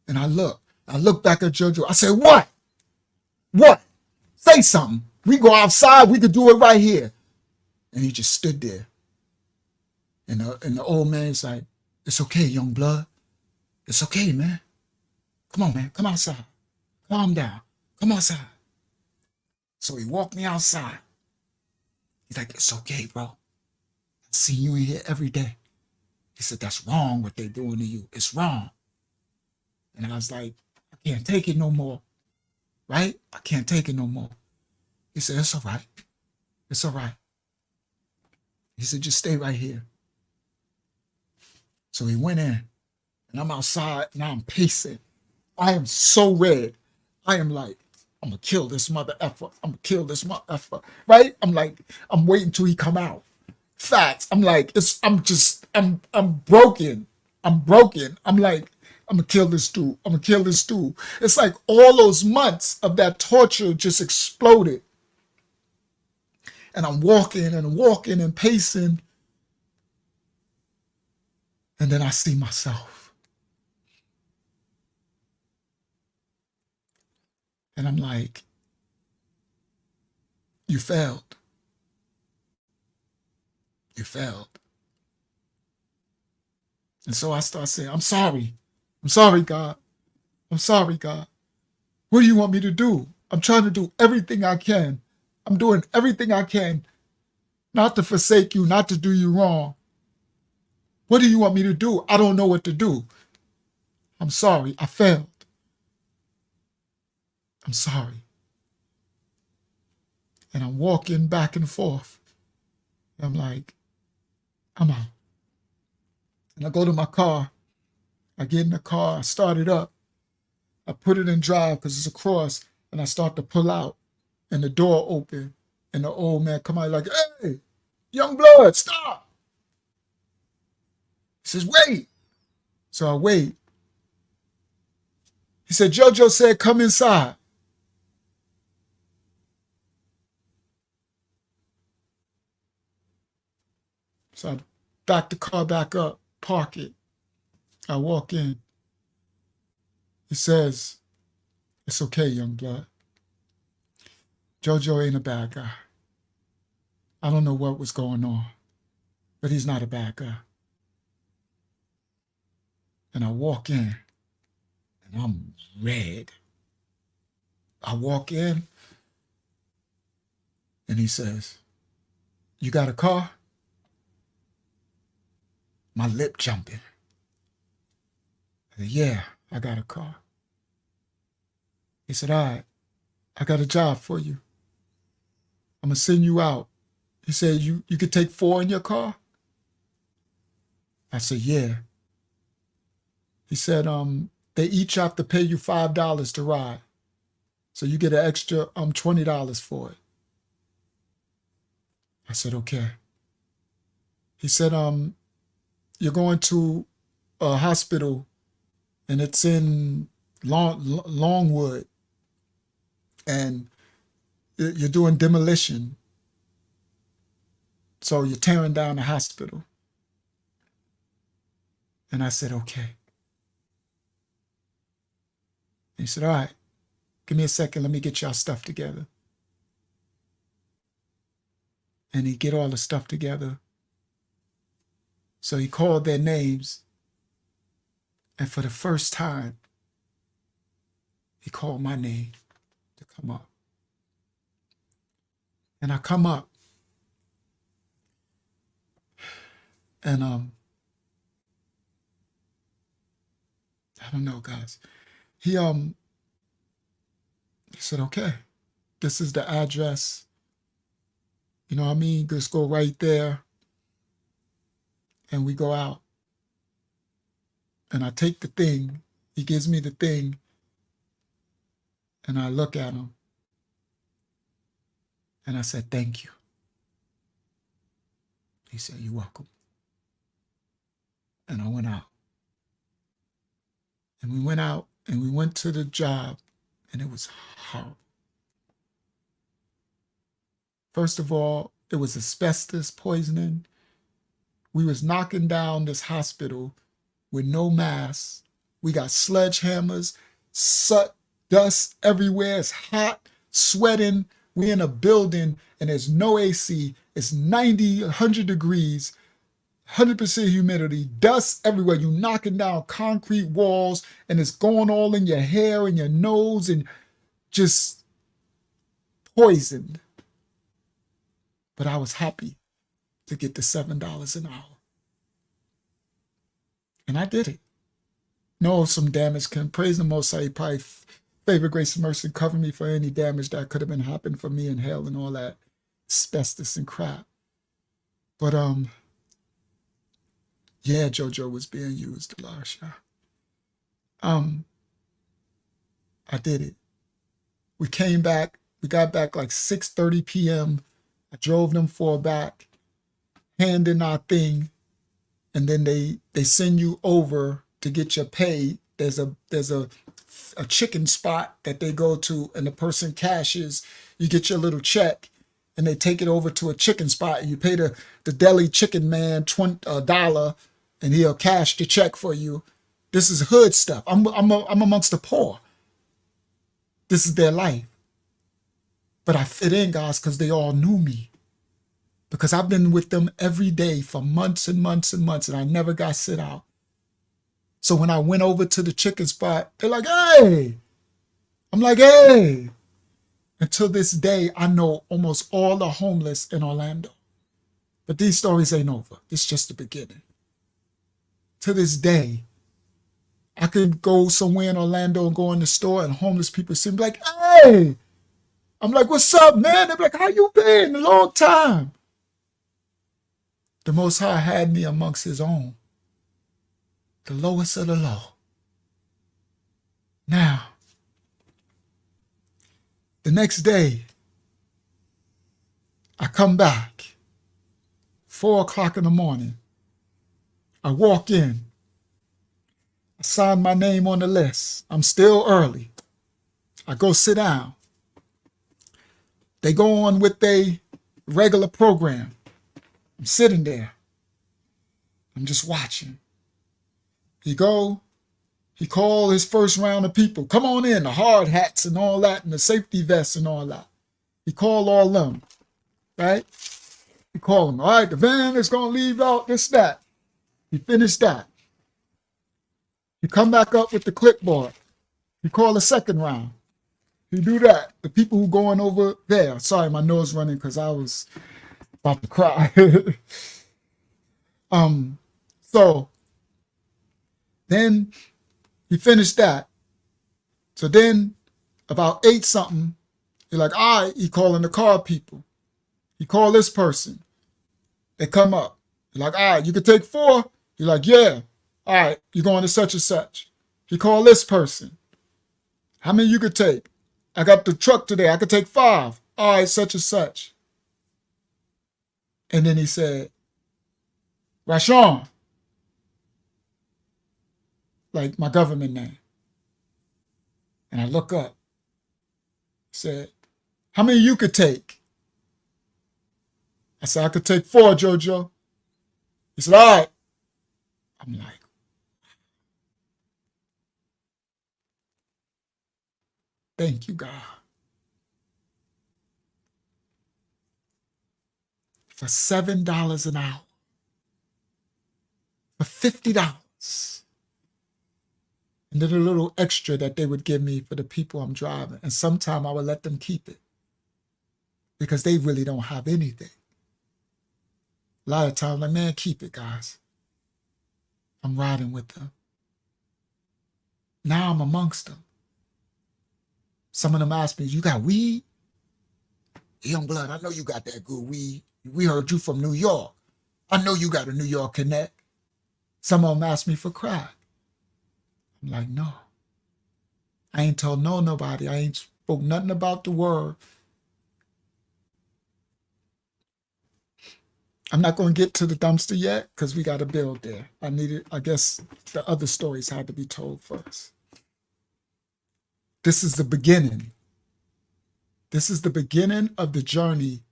And I looked back at JoJo. I said, what? What? Say something. We go outside. We could do it right here. And he just stood there. And the old man's like, it's okay, young blood. It's okay, man. Come on, man. Come outside. Calm down. Come outside. So he walked me outside. He's like, it's okay, bro. I see you in here every day. He said, that's wrong what they're doing to you. It's wrong. And I was like, I can't take it no more. Right? I can't take it no more. He said, it's all right. It's all right. He said, just stay right here. So he went in, and I'm outside, and I'm pacing. I am so red. I am like, I'm going to kill this mother effer. I'm going to kill this mother effer. Right? I'm like, I'm waiting till he come out. Facts. I'm like, I'm broken. I'm broken. I'm like, I'm going to kill this dude. I'm going to kill this dude. It's like all those months of that torture just exploded. And I'm walking and pacing. And then I see myself. And I'm like, you failed. You failed. And so I start saying, I'm sorry. I'm sorry, God. I'm sorry, God. What do you want me to do? I'm trying to do everything I can. I'm doing everything I can not to forsake you, not to do you wrong. What do you want me to do? I don't know what to do. I'm sorry. I failed. I'm sorry. And I'm walking back and forth. I'm like, I'm out. And I go to my car. I get in the car. I start it up. I put it in drive because it's across. And I start to pull out. And the door open. And the old man come out like, hey, young blood, stop. He says, wait. So I wait. He said, JoJo said, come inside. So I back the car back up, park it. I walk in. He says, it's okay, young blood. JoJo ain't a bad guy. I don't know what was going on, but he's not a bad guy. And I walk in, and I'm red. I walk in, and he says, you got a car? My lip jumping. I said, yeah, I got a car. He said, all right, I got a job for you. I'm going to send you out. He said, you could take 4 in your car? I said, yeah. He said, they each have to pay you $5 to ride. So you get an extra $20 for it. I said, okay. He said, you're going to a hospital and it's in Longwood and you're doing demolition. So you're tearing down the hospital. And I said, okay. And he said, all right, give me a second. Let me get y'all stuff together. And he get all the stuff together. So he called their names. And for the first time, he called my name to come up. And I come up. And I don't know, guys. He said, okay, this is the address. You know what I mean? Just go right there. And we go out. And I take the thing. He gives me the thing. And I look at him. And I said, thank you. He said, you're welcome. And I went out. And we went out and we went to the job, and it was horrible. First of all, it was asbestos poisoning. We was knocking down this hospital with no masks. We got sledgehammers, soot, dust everywhere. It's hot, sweating. We're in a building and there's no AC. It's 90, 100 degrees. 100% humidity, dust everywhere. You knocking down concrete walls and it's going all in your hair and your nose and just poisoned. But I was happy to get the $7 an hour. And I did it. No, some damage can praise the Most High. He probably favor, grace, and mercy, cover me for any damage that could have been happened for me in hell and all that asbestos and crap. But yeah, JoJo was being used, Yahshuah. I did it. We came back. We got back like 6:30 p.m. I drove them for back, hand in our thing, and then they send you over to get your pay. There's a chicken spot that they go to, and the person cashes. You get your little check, and they take it over to a chicken spot, and you pay the deli chicken man $20, and he'll cash the check for you. This is hood stuff. I'm amongst the poor. This is their life. But I fit in, guys, because they all knew me. Because I've been with them every day for months and months and months, and I never got sit out. So when I went over to the chicken spot, they're like, hey. I'm like, hey. Until this day, I know almost all the homeless in Orlando. But these stories ain't over. It's just the beginning. To this day, I could go somewhere in Orlando and go in the store and homeless people see me like, hey. I'm like, what's up, man? They're like, how you been? A long time. The Most High had me amongst his own. The lowest of the low. Now, the next day, I come back, 4 o'clock in the morning. I walk in. I sign my name on the list. I'm still early. I go sit down. They go on with their regular program. I'm sitting there. I'm just watching. He called his first round of people. Come on in, the hard hats and all that, and the safety vests and all that. He called all them, right? He called them. All right, the van is going to leave out this, that. He finished that. He come back up with the clipboard. He called the second round. He do that. The people who going over there. Sorry, my nose running because I was about to cry. So then he finished that. So then about 8 something, he's like, all right, he calling the car people. He called this person. They come up. He's like, all right, you can take 4. He's like, yeah. All right, you're going to such and such. He called this person. How many you could take? I got the truck today. I could take 5. All right, such and such. And then he said, Rashawn, like my government name. And I look up. He said, how many you could take? I said, I could take 4, JoJo. He said, all right. I'm like, Thank you, God. For $7 an hour. For $50. And then a little extra that they would give me for the people I'm driving. And sometime I would let them keep it because they really don't have anything. A lot of times, like, man, keep it, guys. I'm riding with them. Now I'm amongst them. Some of them ask me, you got weed? Young blood, I know you got that good weed. We heard you from New York. I know you got a New York connect. Some of them ask me for crack. I'm like, no. I ain't told nobody. I ain't spoke nothing about the word. I'm not going to get to the dumpster yet because we got to build there. I guess the other stories had to be told first. This is the beginning. This is the beginning of the journey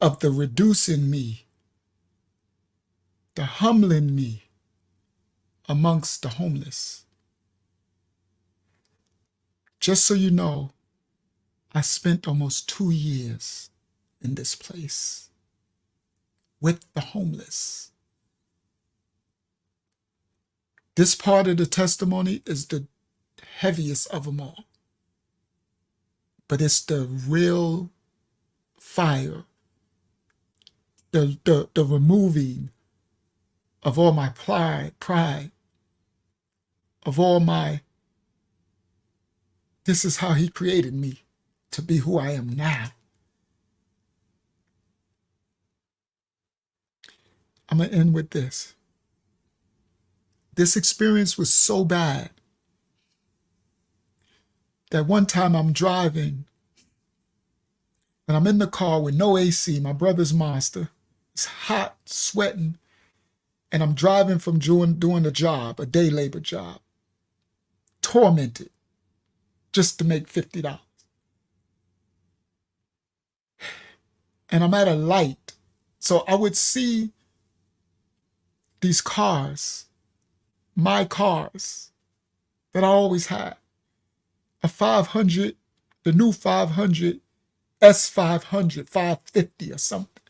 of the reducing me, the humbling me amongst the homeless. Just so you know, I spent almost 2 years in this place with the homeless. This part of the testimony is the heaviest of them all. But it's the real fire, the removing of all my pride, of all my, this is how he created me to be who I am now. I'm going to end with this. This experience was so bad that one time I'm driving and I'm in the car with no AC, my brother's Monster. It's hot, sweating, and I'm driving from doing a job, a day labor job, tormented just to make $50. And I'm at a light. So I would see these cars, my cars that I always had. A 500, the new 500, S500, 550 or something.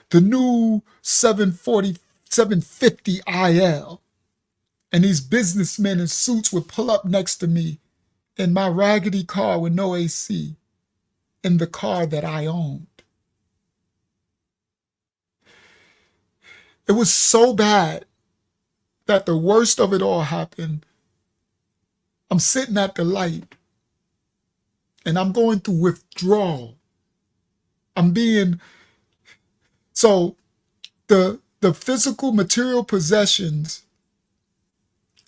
The new 740, 750 IL. And these businessmen in suits would pull up next to me in my raggedy car with no AC, in the car that I owned. It was so bad that the worst of it all happened. I'm sitting at the light and I'm going through withdrawal. So the physical material possessions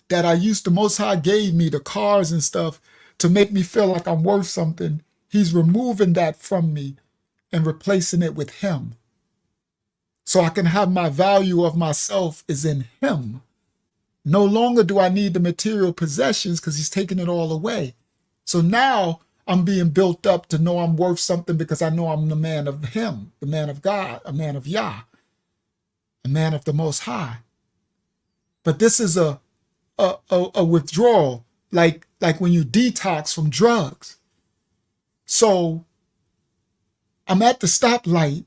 that the Most High gave me, the cars and stuff, to make me feel like I'm worth something, he's removing that from me and replacing it with him. So I can have my value of myself is in him. No longer do I need the material possessions because he's taking it all away. So now I'm being built up to know I'm worth something because I know I'm the man of him, the man of God, a man of Yah, a man of the Most High. But this is a withdrawal, like when you detox from drugs. So I'm at the stoplight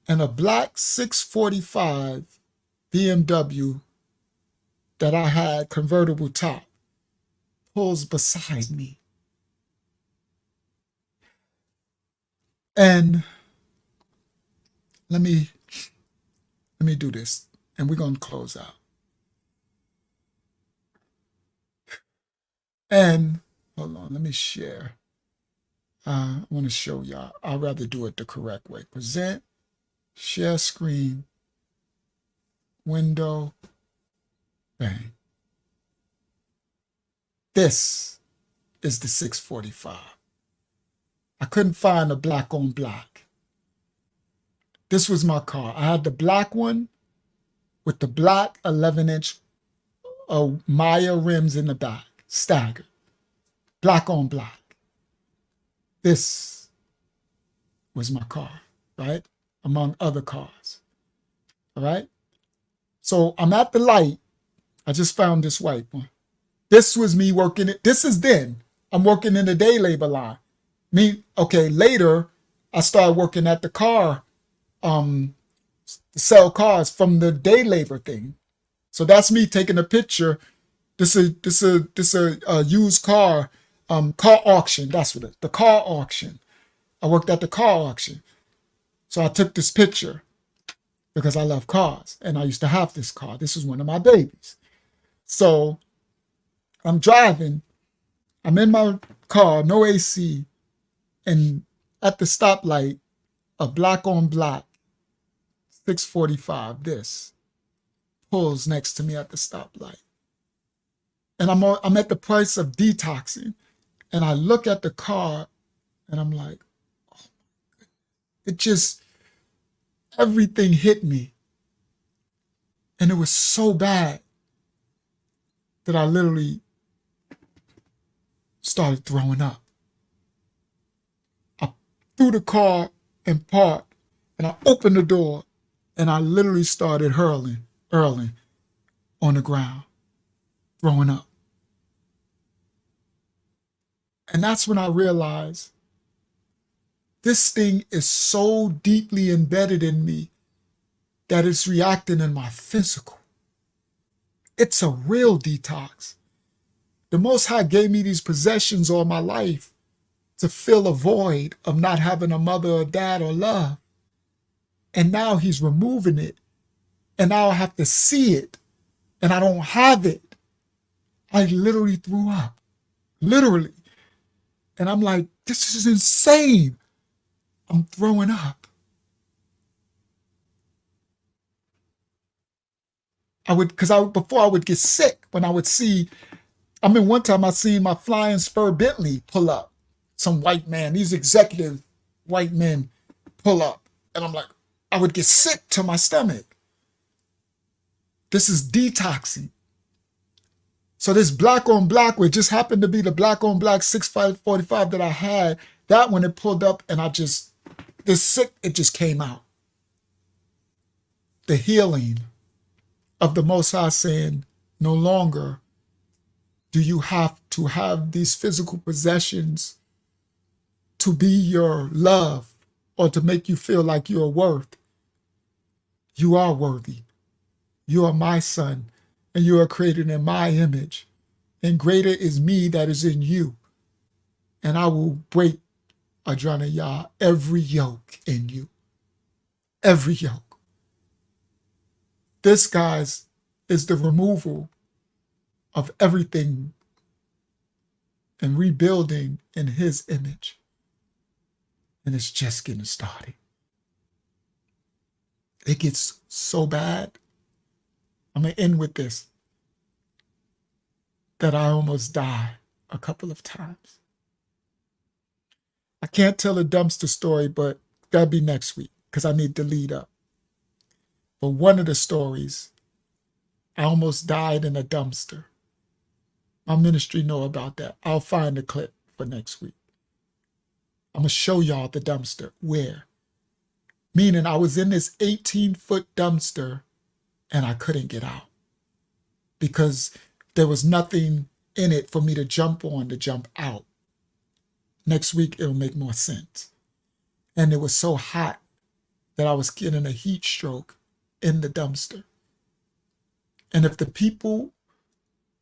and a black 645 BMW that I had, convertible top, pulls beside me. And let me do this, and we're going to close out. And hold on, let me share. I want to show y'all. I'd rather do it the correct way. Present, share screen, window, bang. This is the 645. I couldn't find a black on black. This was my car. I had the black one with the black 11-inch Maya rims in the back, staggered, black on black. This was my car, right? Among other cars, all right? So I'm at the light. I just found this white one. This was me working it. This is then. I'm working in the day labor line. Later, I started working at the car, sell cars from the day labor thing. So that's me taking a picture. This is a used car auction. That's what the car auction. I worked at the car auction. So I took this picture because I love cars and I used to have this car. This was one of my babies. So I'm driving. I'm in my car, no AC, and at the stoplight, a black on black 645 this pulls next to me at the stoplight. And I'm at the price of detoxing. And I look at the car and I'm like, oh, it just, everything hit me. And it was so bad that I literally started throwing up. I threw the car and parked, and I opened the door, and I literally started hurling on the ground, throwing up. And that's when I realized this thing is so deeply embedded in me that it's reacting in my physical. It's a real detox. The Most High gave me these possessions all my life to fill a void of not having a mother or dad or love. And now he's removing it. And now I have to see it. And I don't have it. I literally threw up. Literally. And I'm like, this is insane. I'm throwing up. Before I would get sick, when I would see, one time I seen my flying spur Bentley pull up. Some white man, these executive white men pull up. And I'm like, I would get sick to my stomach. This is detoxing. So this black on black, which just happened to be the black on black 6545 that I had, that when it pulled up and it just came out. The healing of the Most High saying, no longer do you have to have these physical possessions to be your love or to make you feel like you're worth. You are worthy. You are my son, and you are created in my image. And greater is me that is in you. And I will break, Adonai Yah, every yoke in you. Every yoke. This, guys, is the removal of everything and rebuilding in his image. And it's just getting started. It gets so bad. I'm going to end with this. That I almost died a couple of times. I can't tell a dumpster story, but that'll be next week because I need to lead up. But one of the stories, I almost died in a dumpster. My ministry know about that. I'll find a clip for next week. I'm going to show y'all the dumpster. Where? Meaning I was in this 18-foot dumpster and I couldn't get out because there was nothing in it for me to jump on to jump out. Next week, it'll make more sense. And it was so hot that I was getting a heat stroke in the dumpster. And if the people,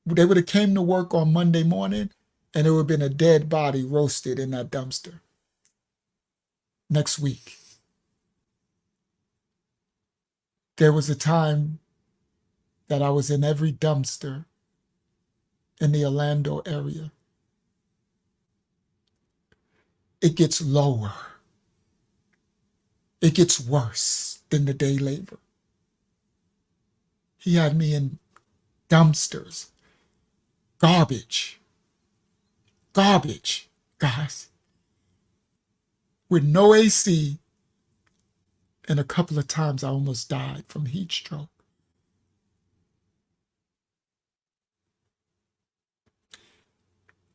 they would have came to work on Monday morning and there would have been a dead body roasted in that dumpster. Next week. There was a time that I was in every dumpster in the Orlando area. It gets lower. It gets worse than the day labor. He had me in dumpsters. Garbage, guys. With no AC, and a couple of times I almost died from heat stroke.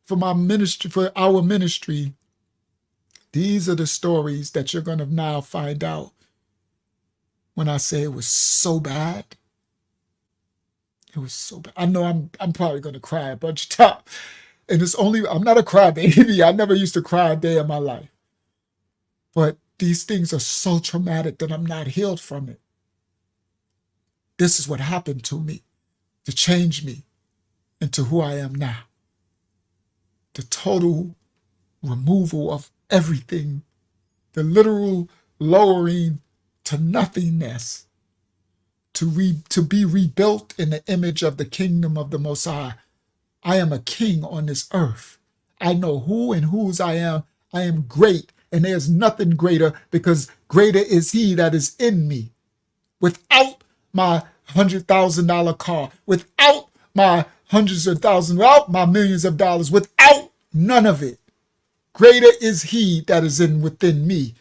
For our ministry, these are the stories that you're going to now find out when I say it was so bad. It was so bad. I know I'm probably gonna cry a bunch of times. And I'm not a crybaby. I never used to cry a day in my life. But these things are so traumatic that I'm not healed from it. This is what happened to me to change me into who I am now. The total removal of everything, the literal lowering to nothingness, to be rebuilt in the image of the kingdom of the Most High. I am a king on this earth. I know who and whose I am. I am great, and there's nothing greater, because greater is he that is in me. Without my $100,000 car, without my hundreds of thousands, without my millions of dollars, without none of it, greater is he that is within me.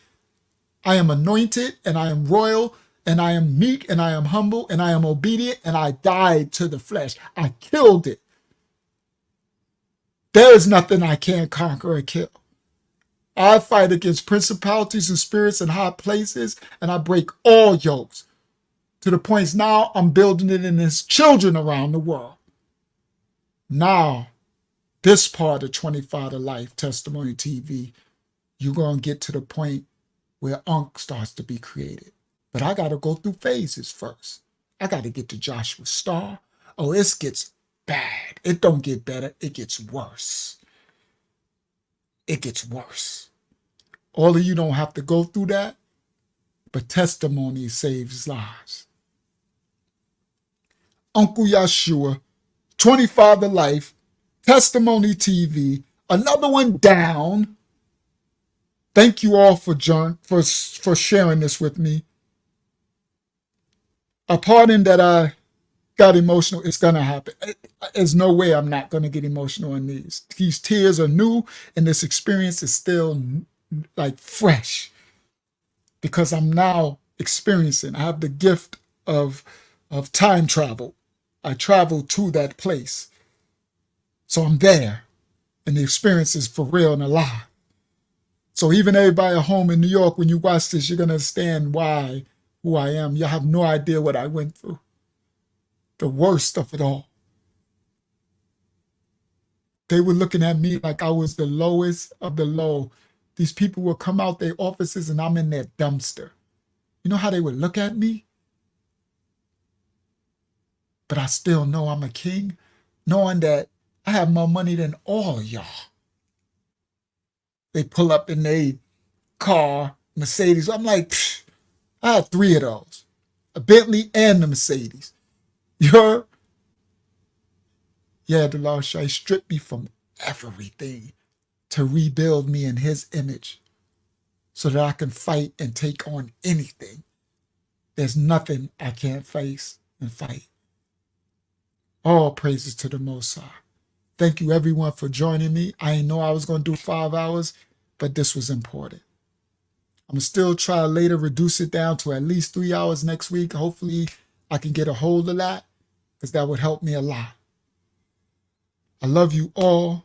I am anointed, and I am royal, and I am meek, and I am humble, and I am obedient, and I died to the flesh. I killed it. There is nothing I can't conquer or kill. I fight against principalities and spirits in high places, and I break all yokes, to the points now I'm building it in his children around the world. Now, this part of 25 to Life Testimony TV, you're going to get to the point where Unk starts to be created. But I got to go through phases first. I got to get to Joshua Star. Oh, it gets bad. It don't get better. It gets worse. It gets worse. All of you don't have to go through that, but testimony saves lives. Uncle Yahshuah, 25 to Life, Testimony TV, another one down. Thank you all for sharing this with me. A pardon that I got emotional. It's going to happen. There's no way I'm not going to get emotional in these. These tears are new, and this experience is still like fresh, because I'm now experiencing. I have the gift of time travel. I travel to that place. So I'm there, and the experience is for real and alive. So even everybody at home in New York, when you watch this, you're going to understand who I am. You'll have no idea what I went through. The worst of it all. They were looking at me like I was the lowest of the low. These people would come out their offices and I'm in their dumpster. You know how they would look at me? But I still know I'm a king, knowing that I have more money than all of y'all. They pull up in their car, Mercedes. I'm like, pfft, I had 3 of those, a Bentley and the Mercedes. You heard? Yeah, the Lord shall strip me from everything to rebuild me in his image so that I can fight and take on anything. There's nothing I can't face and fight. All praises to the Most High. Thank you everyone for joining me. I didn't know I was going to do 5 hours, but this was important. I'm going to still try later reduce it down to at least 3 hours next week. Hopefully I can get a hold of that, because that would help me a lot. I love you all.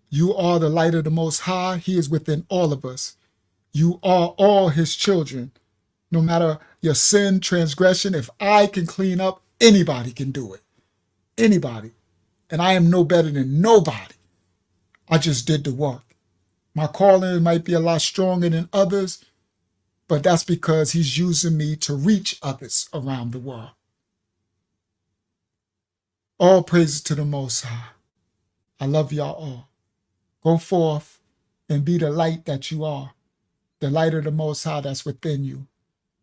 You are the light of the Most High. He is within all of us. You are all his children. No matter your sin, transgression, if I can clean up, anybody can do it. Anybody. And I am no better than nobody. I just did the work. My calling might be a lot stronger than others, but that's because he's using me to reach others around the world. All praises to the Most High. I love y'all all. Go forth and be the light that you are, the light of the Most High that's within you.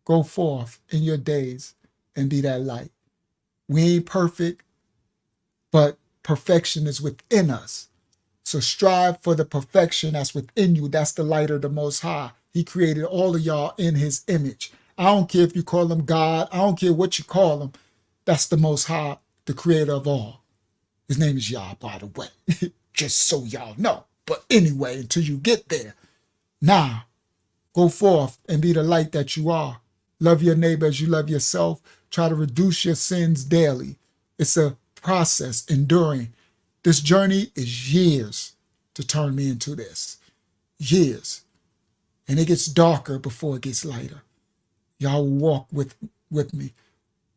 Go forth in your days and be that light. We ain't perfect, but perfection is within us. So strive for the perfection that's within you. That's the light of the Most High. He created all of y'all in his image. I don't care if you call him God. I don't care what you call him. That's the Most High, the creator of all. His name is Yah, by the way, just so y'all know. But anyway, until you get there, now go forth and be the light that you are. Love your neighbor as you love yourself. Try to reduce your sins daily. It's a process, enduring. This journey is years to turn me into this. Years. And it gets darker before it gets lighter. Y'all will walk with me.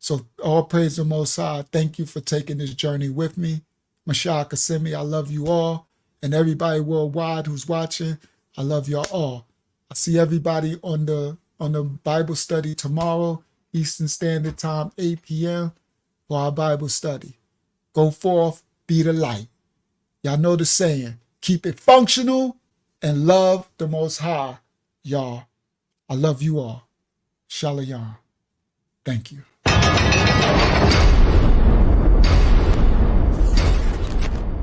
So all praise the Most High. Thank you for taking this journey with me. Mashiach Kasemi, I love you all. And everybody worldwide who's watching, I love y'all all. I see everybody on the Bible study tomorrow, Eastern Standard Time, 8 p.m. for our Bible study. Go forth, be the light. Y'all know the saying, keep it functional and love the Most High, y'all. I love you all. Shalom. Thank you.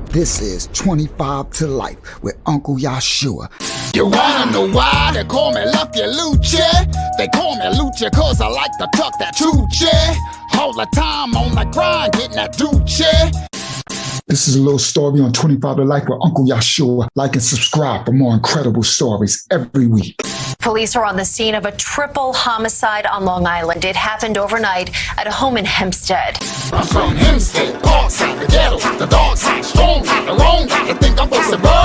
This is 25 to Life with Uncle Yahshuah. You wanna know why they call me Lucky Lucha? They call me Lucha cause I like to talk that choochie. All the time on the grind getting that doochie. This is a little story on 25 to Life with Uncle Yahshuah. Like and subscribe for more incredible stories every week. Police are on the scene of a triple homicide on Long Island. It happened overnight at a home in Hempstead. I'm from Hempstead, Parkside, the ghetto, the dog side, strong, the wrong, they think I'm supposed to run.